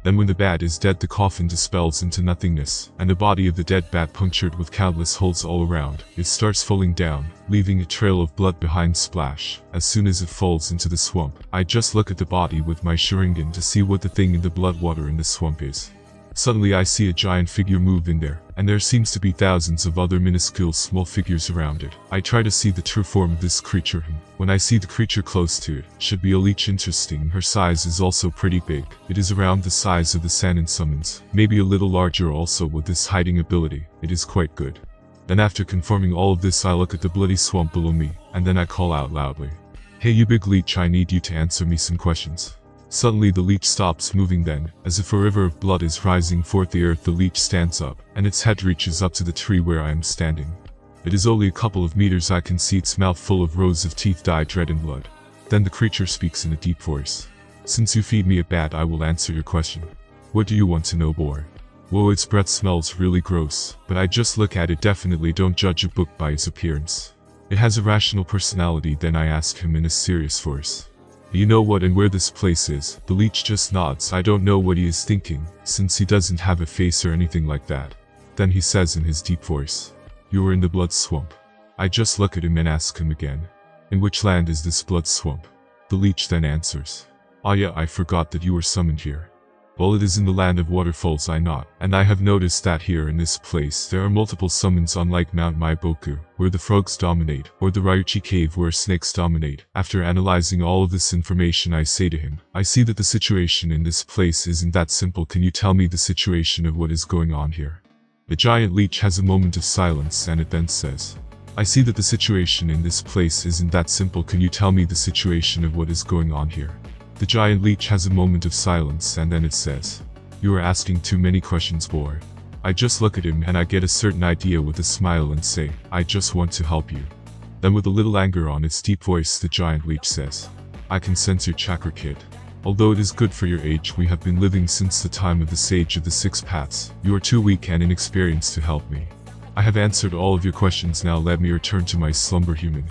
Then when the bat is dead, the coffin dispels into nothingness, and the body of the dead bat, punctured with countless holes all around, it starts falling down, leaving a trail of blood behind. Splash! As soon as it falls into the swamp, I just look at the body with my Sharingan to see what the thing in the blood water in the swamp is. Suddenly I see a giant figure move in there, and there seems to be thousands of other minuscule small figures around it. I try to see the true form of this creature. When I see the creature close to it, should be a leech. Interesting, her size is also pretty big. It is around the size of the Sannin summons, maybe a little larger. Also with this hiding ability, it is quite good. Then after confirming all of this, I look at the bloody swamp below me, and then I call out loudly, "Hey you big leech, I need you to answer me some questions." Suddenly the leech stops moving. Then, as if a river of blood is rising forth the earth, the leech stands up, and its head reaches up to the tree where I am standing. It is only a couple of meters. I can see its mouth full of rows of teeth dyed red in blood. Then the creature speaks in a deep voice. "Since you feed me a bat, I will answer your question. What do you want to know, boy?" Whoa, its breath smells really gross, but I just look at it. Definitely don't judge a book by its appearance. It has a rational personality. Then I ask him in a serious voice, "Do you know what and where this place is?" The leech just nods. I don't know what he is thinking, since he doesn't have a face or anything like that. Then he says in his deep voice, "You are in the blood swamp." I just look at him and ask him again, "In which land is this blood swamp?" The leech then answers, "Ah yeah, I forgot that you were summoned here. Well, it is in the land of waterfalls, I not, and I have noticed that here in this place there are multiple summons, unlike Mount Maiboku, where the frogs dominate, or the Ryuchi cave where snakes dominate." After analyzing all of this information, I say to him, "I see that the situation in this place isn't that simple. Can you tell me the situation of what is going on here?" The giant leech has a moment of silence, and it then says, "I see that the situation in this place isn't that simple. Can you tell me the situation of what is going on here?" The giant leech has a moment of silence, and then it says, "You are asking too many questions, boy." I just look at him and I get a certain idea with a smile and say, "I just want to help you." Then with a little anger on its deep voice, the giant leech says, "I can sense your chakra, kid. Although it is good for your age, we have been living since the time of the Sage of the Six Paths. You are too weak and inexperienced to help me. I have answered all of your questions. Now let me return to my slumber, human."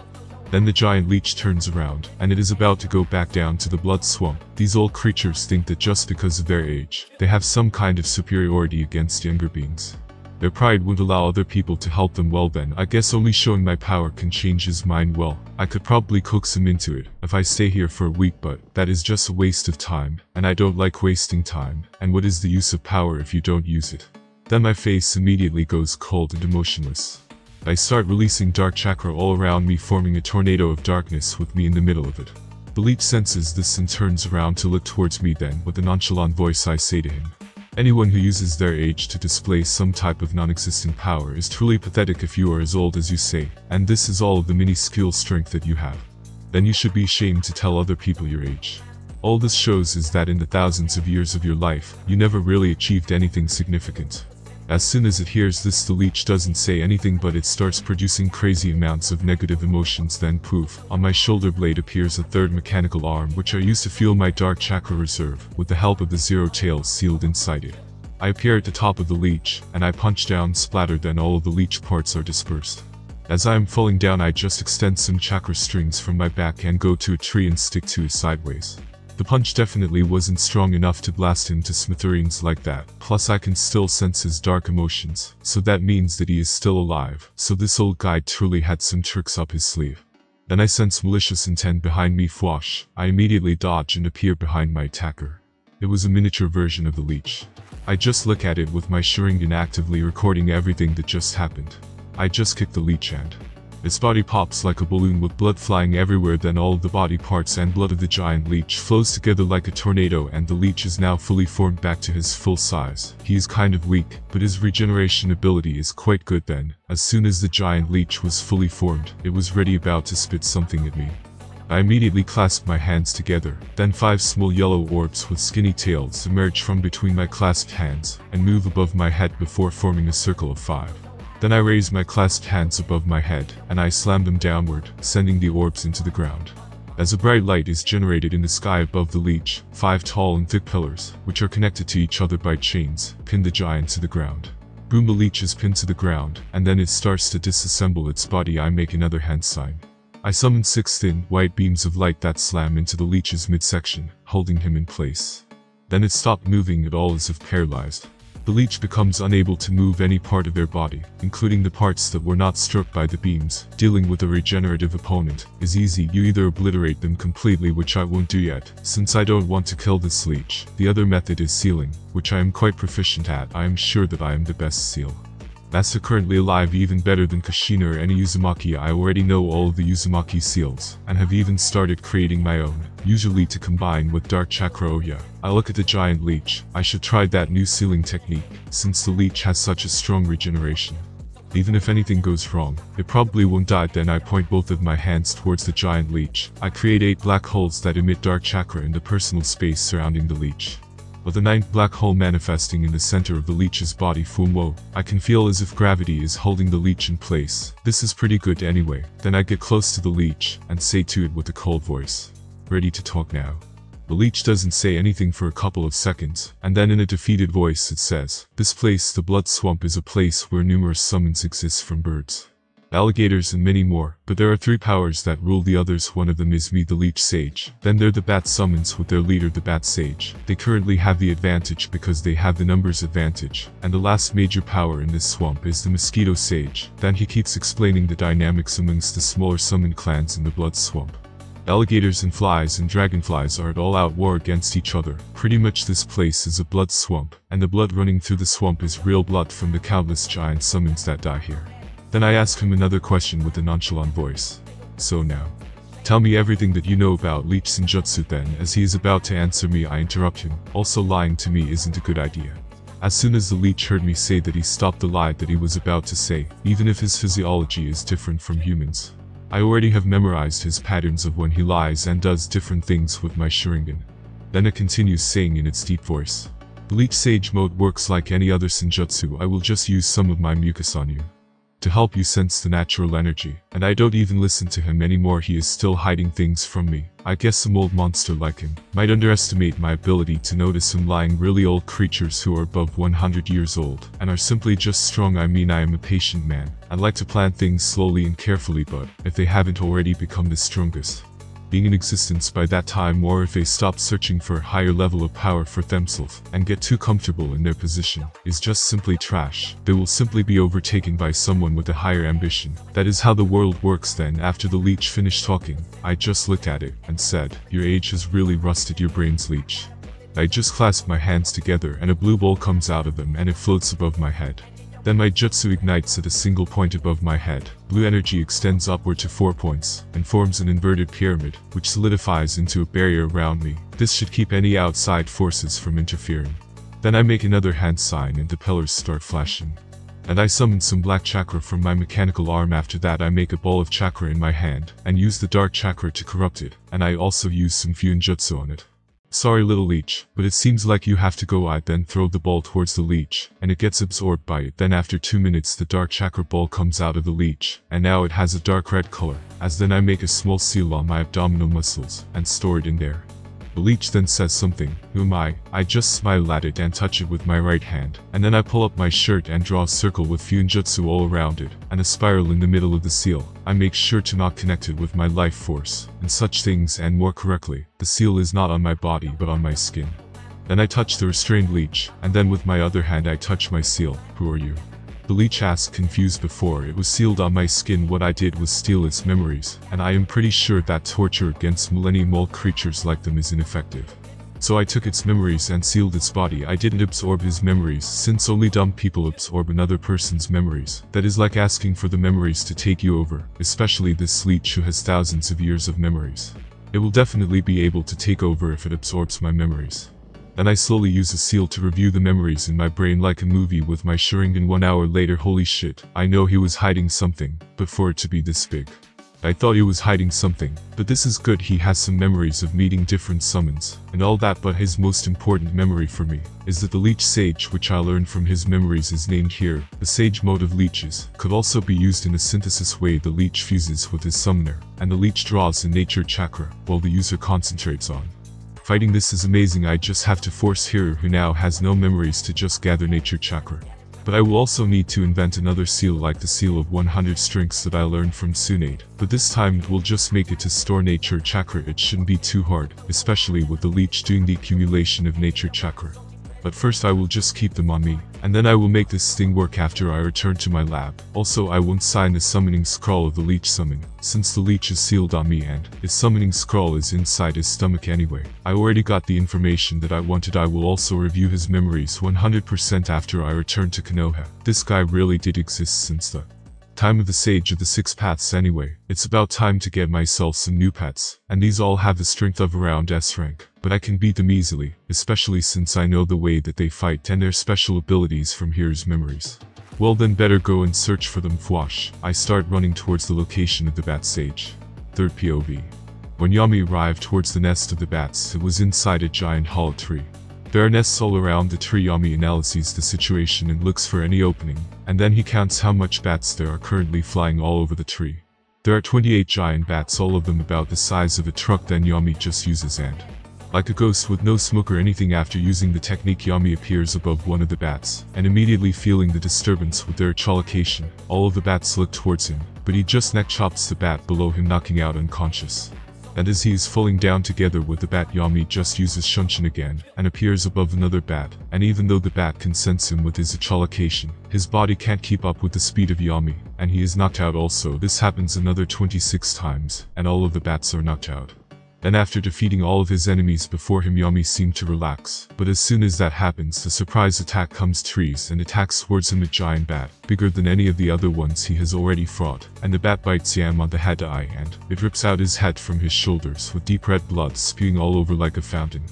Then the giant leech turns around, and it is about to go back down to the blood swamp. These old creatures think that just because of their age, they have some kind of superiority against younger beings. Their pride wouldn't allow other people to help them. Well then, I guess only showing my power can change his mind. Well, I could probably coax him into it if I stay here for a week, but that is just a waste of time, and I don't like wasting time, and what is the use of power if you don't use it? Then my face immediately goes cold and emotionless. I start releasing dark chakra all around me, forming a tornado of darkness with me in the middle of it. The leech senses this and turns around to look towards me. Then, with a nonchalant voice, I say to him, "Anyone who uses their age to display some type of non-existent power is truly pathetic if you are as old as you say, and this is all of the minuscule strength that you have. Then you should be ashamed to tell other people your age. All this shows is that in the thousands of years of your life, you never really achieved anything significant." As soon as it hears this, the leech doesn't say anything, but it starts producing crazy amounts of negative emotions. Then poof, on my shoulder blade appears a third mechanical arm, which I use to fuel my dark chakra reserve, with the help of the zero tails sealed inside it. I appear at the top of the leech, and I punch down, splatter, then all of the leech parts are dispersed. As I am falling down, I just extend some chakra strings from my back and go to a tree and stick to it sideways. The punch definitely wasn't strong enough to blast him to smithereens like that, plus I can still sense his dark emotions, so that means that he is still alive, so this old guy truly had some tricks up his sleeve. Then I sense malicious intent behind me. Fwash, I immediately dodge and appear behind my attacker. It was a miniature version of the leech. I just look at it with my Sharingan actively recording everything that just happened. I just kick the leech and its body pops like a balloon with blood flying everywhere. Then all of the body parts and blood of the giant leech flows together like a tornado, and the leech is now fully formed back to his full size. He is kind of weak, but his regeneration ability is quite good. Then, as soon as the giant leech was fully formed, it was ready, about to spit something at me. I immediately clasped my hands together, then 5 small yellow orbs with skinny tails emerge from between my clasped hands, and move above my head before forming a circle of 5. Then I raise my clasped hands above my head, and I slam them downward, sending the orbs into the ground. As a bright light is generated in the sky above the leech, 5 tall and thick pillars, which are connected to each other by chains, pin the giant to the ground. Boom, the leech is pinned to the ground, and then it starts to disassemble its body. I make another hand sign. I summon 6 thin, white beams of light that slam into the leech's midsection, holding him in place. Then it stopped moving at all, as if paralyzed. The leech becomes unable to move any part of their body, including the parts that were not struck by the beams. Dealing with a regenerative opponent is easy. You either obliterate them completely, which I won't do yet, since I don't want to kill this leech. The other method is sealing, which I am quite proficient at. I am sure that I am the best seal master currently alive, even better than Kushina or any Uzumaki. I already know all of the Uzumaki seals, and have even started creating my own, usually to combine with dark chakra. Oh yeah, I look at the giant leech. I should try that new sealing technique, since the leech has such a strong regeneration. Even if anything goes wrong, it probably won't die. Then I point both of my hands towards the giant leech. I create 8 black holes that emit dark chakra in the personal space surrounding the leech, with the 9th black hole manifesting in the center of the leech's body. Whoa, I can feel as if gravity is holding the leech in place. This is pretty good anyway. Then I get close to the leech, and say to it with a cold voice, "Ready to talk now?" The leech doesn't say anything for a couple of seconds, and then in a defeated voice it says, "This place, the blood swamp, is a place where numerous summons exist from birds, alligators, and many more, but there are 3 powers that rule the others. One of them is me, the leech sage. Then there are the bat summons with their leader, the bat sage. They currently have the advantage because they have the numbers advantage. And the last major power in this swamp is the mosquito sage." Then he keeps explaining the dynamics amongst the smaller summon clans in the blood swamp. Alligators and flies and dragonflies are at all-out war against each other. Pretty much this place is a blood swamp, and the blood running through the swamp is real blood from the countless giant summons that die here. Then I ask him another question with a nonchalant voice. "So now, tell me everything that you know about leech senjutsu." Then, as he is about to answer me, I interrupt him. Also, lying to me isn't a good idea. As soon as the leech heard me say that, he stopped the lie that he was about to say, even if his physiology is different from humans. I already have memorized his patterns of when he lies and does different things with my Sharingan. Then it continues, saying in its deep voice, "The leech sage mode works like any other senjutsu. I will just use some of my mucus on you. to help you sense the natural energy, and I don't even listen to him anymore. He is still hiding things from me. I guess some old monster like him might underestimate my ability to notice some lying really old creatures who are above 100 years old and are simply just strong. I mean, I am a patient man. I like to plan things slowly and carefully, but if they haven't already become the strongest being in existence by that time, or if they stop searching for a higher level of power for themselves and get too comfortable in their position, is just simply trash. They will simply be overtaken by someone with a higher ambition. That is how the world works. Then, after the leech finished talking, I just looked at it and said, "Your age has really rusted your brains, leech." I just clasped my hands together and a blue ball comes out of them and it floats above my head. Then my jutsu ignites at a single point above my head. Blue energy extends upward to 4 points and forms an inverted pyramid, which solidifies into a barrier around me. This should keep any outside forces from interfering. Then I make another hand sign and the pillars start flashing. And I summon some black chakra from my mechanical arm. After that I make a ball of chakra in my hand and use the dark chakra to corrupt it, and I also use some Fuinjutsu on it. "Sorry, little leech, but it seems like you have to go." I then throw the ball towards the leech, and it gets absorbed by it. Then after 2 minutes the dark chakra ball comes out of the leech, and now it has a dark red color. Then I make a small seal on my abdominal muscles, and store it in there. The leech then says something. Who am I? I just smile at it and touch it with my right hand, and then I pull up my shirt and draw a circle with Fuinjutsu all around it, and a spiral in the middle of the seal. I make sure to not connect it with my life force, and such things, and more correctly, the seal is not on my body but on my skin. Then I touch the restrained leech, and then with my other hand I touch my seal. "Who are you?" The leech asked, confused. Before it was sealed on my skin, what I did was steal its memories, and I am pretty sure that torture against millennium-old creatures like them is ineffective. So I took its memories and sealed its body. I didn't absorb his memories, since only dumb people absorb another person's memories. That is like asking for the memories to take you over, especially this leech who has thousands of years of memories. It will definitely be able to take over if it absorbs my memories. Then I slowly use a seal to review the memories in my brain like a movie with my Sharingan. 1 hour later, holy shit, I know he was hiding something, but for it to be this big. I thought he was hiding something, but this is good. He has some memories of meeting different summons, and all that, but his most important memory for me is that the leech sage which I learned from his memories is named here. The sage mode of leeches could also be used in a synthesis way. The leech fuses with his summoner, and the leech draws a nature chakra, while the user concentrates on fighting. This is amazing. I just have to force Hiro, who now has no memories, to just gather nature chakra. But I will also need to invent another seal like the seal of 100 strengths that I learned from Tsunade. But this time it will just make it to store nature chakra. It shouldn't be too hard, especially with the leech doing the accumulation of nature chakra. But first I will just keep them on me, and then I will make this thing work after I return to my lab. Also, I won't sign the summoning scroll of the leech summon, since the leech is sealed on me and his summoning scroll is inside his stomach anyway. I already got the information that I wanted. I will also review his memories 100% after I return to Konoha. This guy really did exist since the time of the Sage of the Six Paths anyway. It's about time to get myself some new pets, and these all have the strength of around S rank. But I can beat them easily, especially since I know the way that they fight and their special abilities from Hero's memories. Well then, better go and search for them. Fwash. I start running towards the location of the Bat Sage. Third POV. When Yami arrived towards the nest of the bats, it was inside a giant hollow tree. There are nests all around the tree. Yami analyzes the situation and looks for any opening, and then he counts how much bats there are currently flying all over the tree. There are 28 giant bats, all of them about the size of a truck. Then Yami just uses and, like a ghost with no smoke or anything, after using the technique, Yami appears above one of the bats, and immediately feeling the disturbance with their echolocation, all of the bats look towards him, but he just neck chops the bat below him, knocking out unconscious. And as he is falling down together with the bat, Yami just uses Shunshin again, and appears above another bat, and even though the bat can sense him with his echolocation, his body can't keep up with the speed of Yami, and he is knocked out also. This happens another 26 times, and all of the bats are knocked out. Then after defeating all of his enemies before him, Yami seemed to relax, but as soon as that happens, the surprise attack comes trees and attacks towards him. A giant bat, bigger than any of the other ones he has already fought, and the bat bites Yam on the head and it rips out his head from his shoulders with deep red blood spewing all over like a fountain.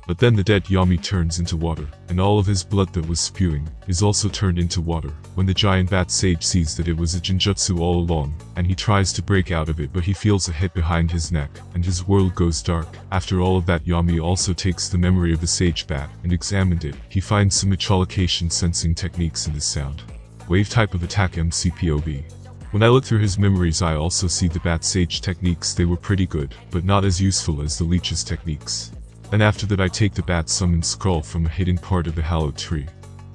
But then the dead Yami turns into water, and all of his blood that was spewing is also turned into water. When the giant bat sage sees that it was a Jinjutsu all along, and he tries to break out of it, but he feels a hit behind his neck, and his world goes dark. After all of that, Yami also takes the memory of the sage bat and examined it. He finds some echolocation sensing techniques in the sound. Wave type of attack MCPOV. When I look through his memories I also see the Bat Sage techniques. They were pretty good, but not as useful as the Leech's techniques. Then after that I take the Bat Summon Scroll from a hidden part of the hallowed tree.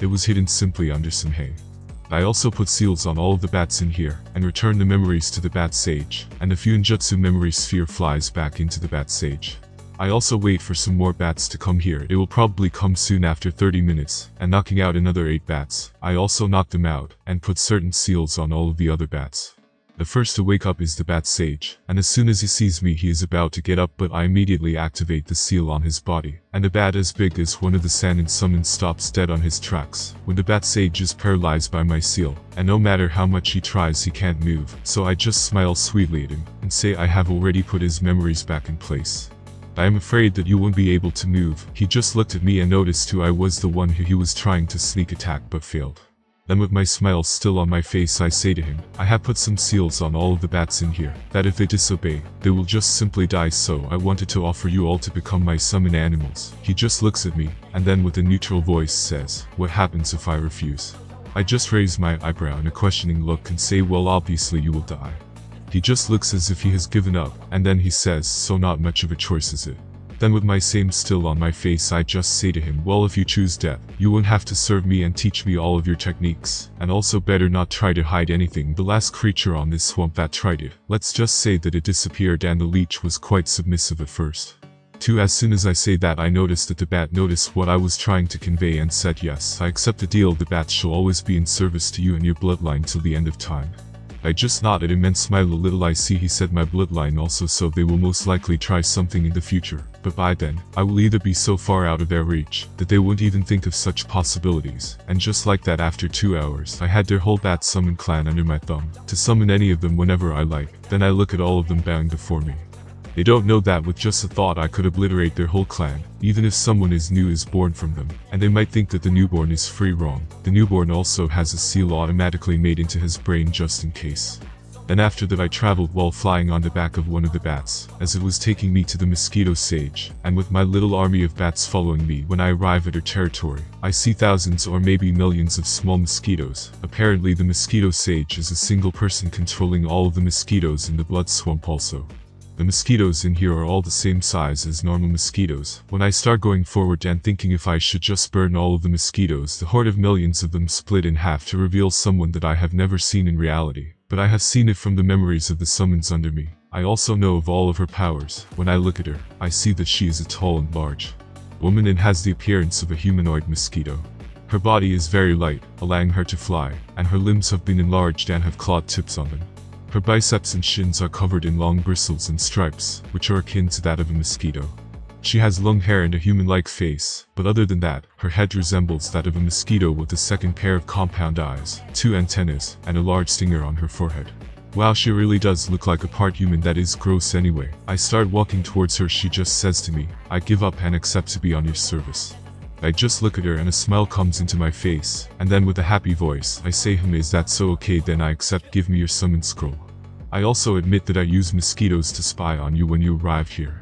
It was hidden simply under some hay. I also put seals on all of the bats in here, and return the memories to the Bat Sage, and the Fuinjutsu memory sphere flies back into the Bat Sage. I also wait for some more bats to come here. It will probably come soon after 30 minutes, and knocking out another 8 bats. I also knock them out, and put certain seals on all of the other bats. The first to wake up is the Bat Sage, and as soon as he sees me he is about to get up, but I immediately activate the seal on his body, and a bat as big as one of the Sannin summons stops dead on his tracks, when the Bat Sage is paralyzed by my seal, and no matter how much he tries he can't move, so I just smile sweetly at him, and say I have already put his memories back in place. I am afraid that you won't be able to move. He just looked at me and noticed who I was, the one who he was trying to sneak attack but failed. Then with my smile still on my face I say to him, I have put some seals on all of the bats in here, that if they disobey, they will just simply die, so I wanted to offer you all to become my summon animals. He just looks at me, and then with a neutral voice says, what happens if I refuse? I just raise my eyebrow in a questioning look and say, well obviously you will die. He just looks as if he has given up, and then he says, so not much of a choice is it? Then with my same still on my face I just say to him, well if you choose death, you won't have to serve me and teach me all of your techniques, and also better not try to hide anything. The last creature on this swamp that tried it, let's just say that it disappeared, and the leech was quite submissive at first. As soon as I say that I noticed that the bat noticed what I was trying to convey and said, yes, I accept the deal. The bats shall always be in service to you and your bloodline till the end of time. I just nodded him and smiled a little. I see he said my bloodline also, so they will most likely try something in the future, but by then, I will either be so far out of their reach that they won't even think of such possibilities. And just like that, after 2 hours, I had their whole Bat Summon clan under my thumb, to summon any of them whenever I like. Then I look at all of them bowing before me. They don't know that with just a thought I could obliterate their whole clan, even if someone new is born from them, and they might think that the newborn is free. Wrong. The newborn also has a seal automatically made into his brain just in case. Then after that I traveled while flying on the back of one of the bats, as it was taking me to the Mosquito Sage, and with my little army of bats following me. When I arrive at her territory, I see thousands or maybe millions of small mosquitoes. Apparently the Mosquito Sage is a single person controlling all of the mosquitoes in the blood swamp also. The mosquitoes in here are all the same size as normal mosquitoes. When I start going forward and thinking if I should just burn all of the mosquitoes, the horde of millions of them split in half to reveal someone that I have never seen in reality, but I have seen it from the memories of the summons under me. I also know of all of her powers. When I look at her, I see that she is a tall and large woman and has the appearance of a humanoid mosquito. Her body is very light, allowing her to fly, and her limbs have been enlarged and have clawed tips on them. Her biceps and shins are covered in long bristles and stripes, which are akin to that of a mosquito. She has long hair and a human-like face, but other than that, her head resembles that of a mosquito with a second pair of compound eyes, 2 antennas, and a large stinger on her forehead. Wow, she really does look like a part human. That is gross anyway. I start walking towards her. She just says to me, I give up and accept to be on your service. I just look at her and a smile comes into my face, and then with a happy voice, I say, is that so? Okay, then I accept. Give me your summon scroll. I also admit that I used mosquitoes to spy on you when you arrived here.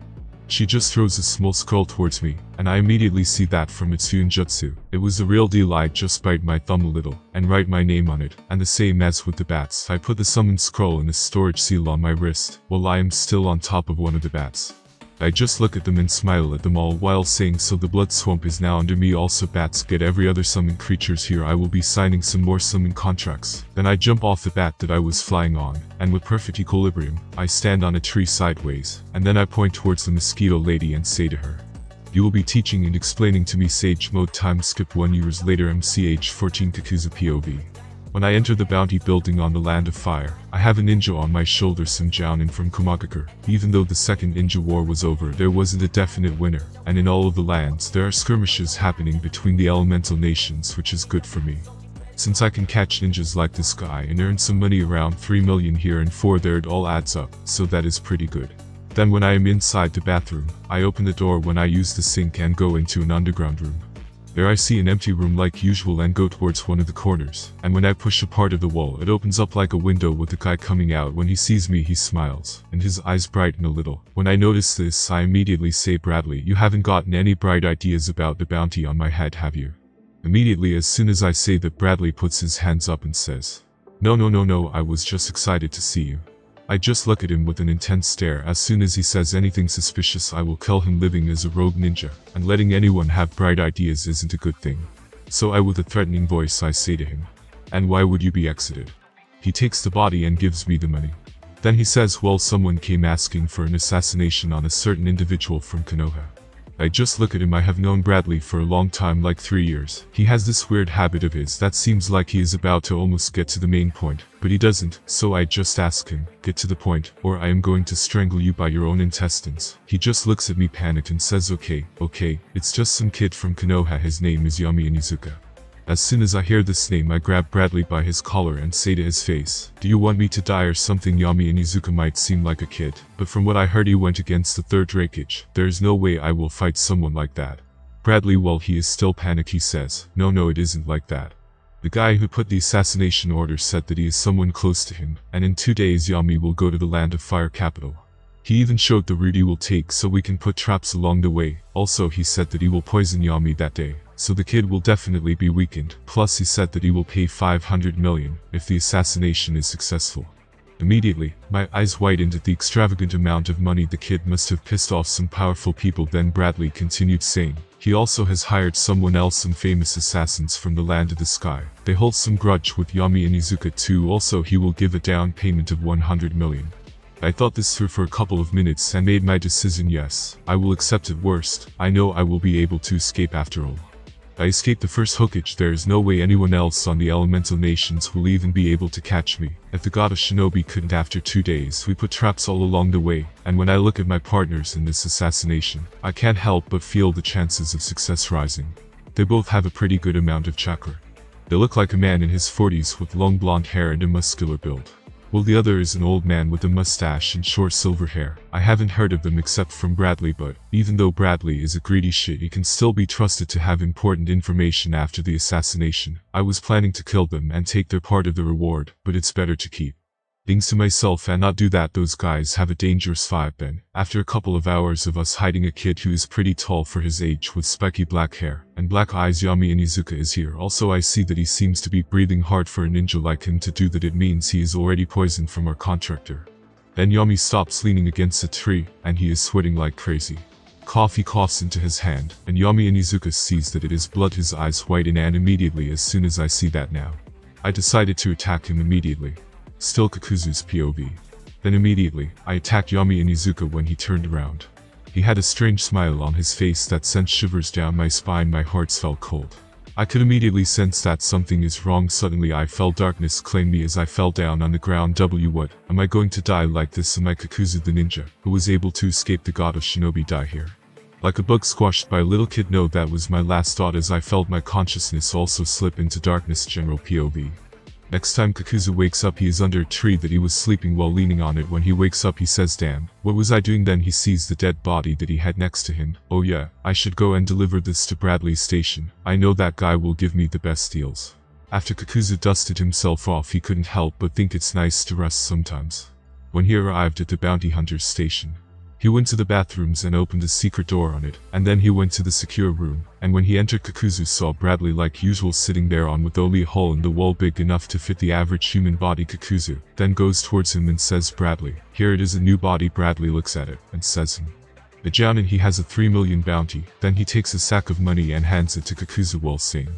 She just throws a small scroll towards me, and I immediately see that from its Fuinjutsu. It was the real deal. I just bite my thumb a little, and write my name on it, and the same as with the bats, I put the summon scroll and a storage seal on my wrist, while I am still on top of one of the bats. I just look at them and smile at them all while saying, so the blood swamp is now under me. Also bats get every other summon creatures here. I will be signing some more summon contracts. Then I jump off the bat that I was flying on, and with perfect equilibrium, I stand on a tree sideways, and then I point towards the mosquito lady and say to her, you will be teaching and explaining to me Sage Mode. Time skip 1 years later. MCH 14 Kakuza POV. When I enter the bounty building on the Land of Fire, I have a ninja on my shoulder, some Jounin from Kumagakure. Even though the second ninja war was over, there wasn't a definite winner, and in all of the lands there are skirmishes happening between the elemental nations, which is good for me, since I can catch ninjas like this guy and earn some money. Around 3 million here and 4 there. It all adds up, so that is pretty good. Then when I am inside the bathroom, I open the door when I use the sink and go into an underground room. There I see an empty room like usual and go towards one of the corners, and when I push a part of the wall, it opens up like a window with a guy coming out. When he sees me he smiles, and his eyes brighten a little. When I notice this, I immediately say, Bradley, you haven't gotten any bright ideas about the bounty on my head, have you? Immediately as soon as I say that, Bradley puts his hands up and says, No, I was just excited to see you. I just look at him with an intense stare. As soon as he says anything suspicious, I will kill him living as a rogue ninja, and letting anyone have bright ideas isn't a good thing. So with a threatening voice I say to him, And why would you be exited? He takes the body and gives me the money. Then he says, well, someone came asking for an assassination on a certain individual from Konoha. I just look at him. I have known Bradley for a long time, like 3 years. He has this weird habit of his that seems like he is about to almost get to the main point, but he doesn't, so I just ask him, get to the point, or I am going to strangle you by your own intestines. He just looks at me panicked and says, okay, it's just some kid from Konoha, his name is Yami Inuzuka. As soon as I hear this name, I grab Bradley by his collar and say to his face, do you want me to die or something? Yami Inuzuka might seem like a kid, but from what I heard he went against the third Raikage. There is no way I will fight someone like that. Bradley, while he is still panicked, he says, no, it isn't like that. The guy who put the assassination order said that he is someone close to him, and in 2 days Yami will go to the Land of Fire capital. He even showed the route he will take so we can put traps along the way. Also, he said that he will poison Yami that day, so the kid will definitely be weakened. Plus, he said that he will pay 500 million if the assassination is successful. Immediately, my eyes widened at the extravagant amount of money. The kid must have pissed off some powerful people. Then Bradley continued saying, he also has hired someone else, some famous assassins from the Land of the Sky. They hold some grudge with Yami Inuzuka too. Also, he will give a down payment of 100 million. I thought this through for a couple of minutes and made my decision. Yes, I will accept it. Worst, I know I will be able to escape after all. I escaped the first Hokage. There is no way anyone else on the elemental nations will even be able to catch me. If the god of shinobi couldn't after 2 days, we put traps all along the way, and when I look at my partners in this assassination, I can't help but feel the chances of success rising. They both have a pretty good amount of chakra. They look like a man in his 40s with long blonde hair and a muscular build, while the other is an old man with a mustache and short silver hair. I haven't heard of them except from Bradley, but even though Bradley is a greedy shit, he can still be trusted to have important information after the assassination. I was planning to kill them and take their part of the reward, but it's better to keep things to myself and not do that. Those guys have a dangerous vibe. Then, after a couple of hours of us hiding, a kid who is pretty tall for his age with spiky black hair and black eyes, Yami Inuzuka, is here. Also, I see that he seems to be breathing hard. For a ninja like him to do that, it means he is already poisoned from our contractor. Then Yami stops leaning against a tree, and he is sweating like crazy. Coffee coughs into his hand, and Yami Inuzuka sees that it is blood. His eyes widen, and immediately as soon as I see that now, I decided to attack him immediately. Still Kakuzu's POV. Then immediately, I attacked Yami Inuzuka when he turned around. He had a strange smile on his face that sent shivers down my spine. My heart felt cold. I could immediately sense that something is wrong. Suddenly I felt darkness claim me as I fell down on the ground. What? Am I going to die like this? Am I Kakuzu the ninja, who was able to escape the god of shinobi, die here like a bug squashed by a little kid? No, that was my last thought as I felt my consciousness also slip into darkness. General POV. Next time Kakuzu wakes up, he is under a tree that he was sleeping while leaning on it. When he wakes up, he says, damn, what was I doing? Then he sees the dead body that he had next to him. Oh yeah, I should go and deliver this to Bradley's station. I know that guy will give me the best deals. After Kakuzu dusted himself off, he couldn't help but think it's nice to rest sometimes. When he arrived at the bounty hunter's station, he went to the bathrooms and opened a secret door on it, and then he went to the secure room, and when he entered, Kakuzu saw Bradley like usual sitting there on with only a hole in the wall big enough to fit the average human body. Kakuzu then goes towards him and says, Bradley, here it is, a new body. Bradley looks at it and says the Jounin, he has a 3 million bounty. Then he takes a sack of money and hands it to Kakuzu while saying,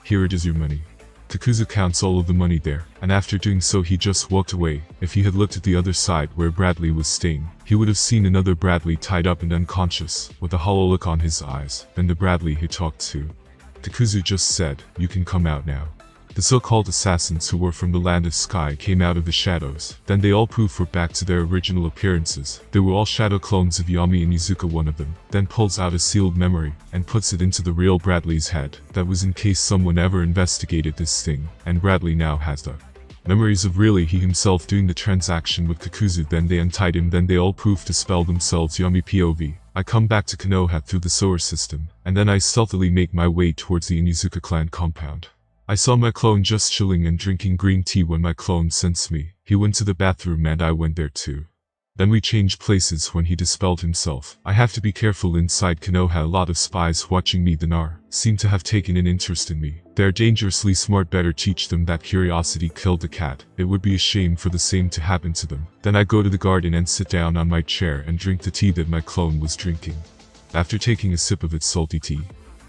here it is your money. Kakuzu counts all of the money there, and after doing so he just walked away. If he had looked at the other side where Bradley was staying, he would have seen another Bradley tied up and unconscious, with a hollow look on his eyes. Then the Bradley he talked to, Kakuzu just said, you can come out now. The so-called assassins who were from the Land of Sky came out of the shadows. Then they all poof were back to their original appearances. They were all shadow clones of Yami Inuzuka. One of them then pulls out a sealed memory and puts it into the real Bradley's head. That was in case someone ever investigated this thing, and Bradley now has the memories of really he himself doing the transaction with Kakuzu. Then they untied him. Then they all poof to spell themselves. Yami POV. I come back to Konoha through the sewer system, and then I stealthily make my way towards the Inuzuka clan compound. I saw my clone just chilling and drinking green tea when my clone sensed me. He went to the bathroom and I went there too. Then we changed places when he dispelled himself. I have to be careful inside Konoha. A lot of spies watching me seem to have taken an interest in me. They're dangerously smart. Better teach them that curiosity killed the cat. It would be a shame for the same to happen to them. Then I go to the garden and sit down on my chair and drink the tea that my clone was drinking. After taking a sip of its salty tea,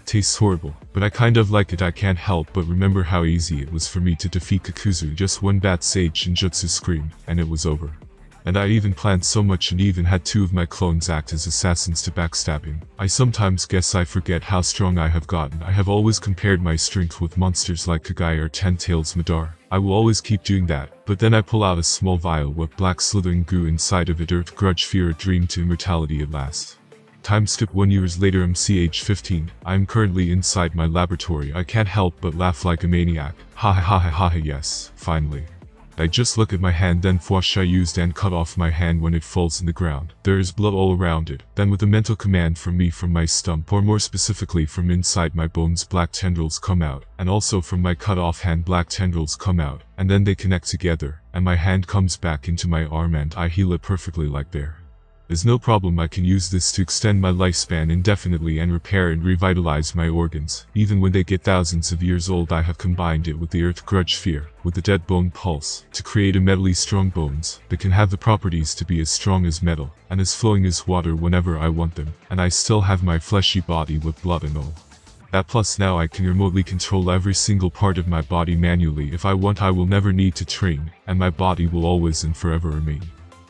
tastes horrible, but I kind of like it. I can't help but remember how easy it was for me to defeat Kakuzu. Just one bad sage Shinjutsu scream, and it was over. And I even planned so much and even had 2 of my clones act as assassins to backstab him. I sometimes guess I forget how strong I have gotten. I have always compared my strength with monsters like Kagai or Ten Tails Madara. I will always keep doing that, but then I pull out a small vial with black slithering goo inside of it. Earth, grudge, fear, a dream to immortality at last. Time skip 1 year later. I'm age 15. I am currently inside my laboratory. I can't help but laugh like a maniac. Ha ha ha ha ha ha. Yes, finally. I just look at my hand, then I used and cut off my hand when it falls in the ground. There is blood all around it. Then with a mental command from me, from my stump, or more specifically from inside my bones, black tendrils come out, and also from my cut off hand black tendrils come out, and then they connect together, and my hand comes back into my arm and I heal it perfectly like there. There's no problem. I can use this to extend my lifespan indefinitely and repair and revitalize my organs. Even when they get thousands of years old, I have combined it with the earth, grudge, fear, with the dead bone pulse, to create a metally strong bones that can have the properties to be as strong as metal, and as flowing as water whenever I want them, and I still have my fleshy body with blood and all. That plus now I can remotely control every single part of my body manually if I want. I will never need to train, and my body will always and forever remain.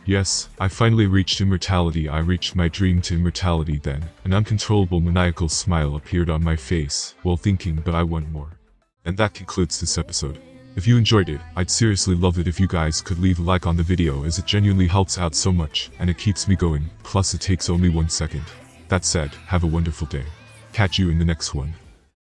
Yes, I finally reached immortality. I reached my dream to immortality then. An uncontrollable maniacal smile appeared on my face while thinking, but I want more. And that concludes this episode. If you enjoyed it, I'd seriously love it if you guys could leave a like on the video, as it genuinely helps out so much, and it keeps me going, plus it takes only 1 second. That said, have a wonderful day. Catch you in the next one.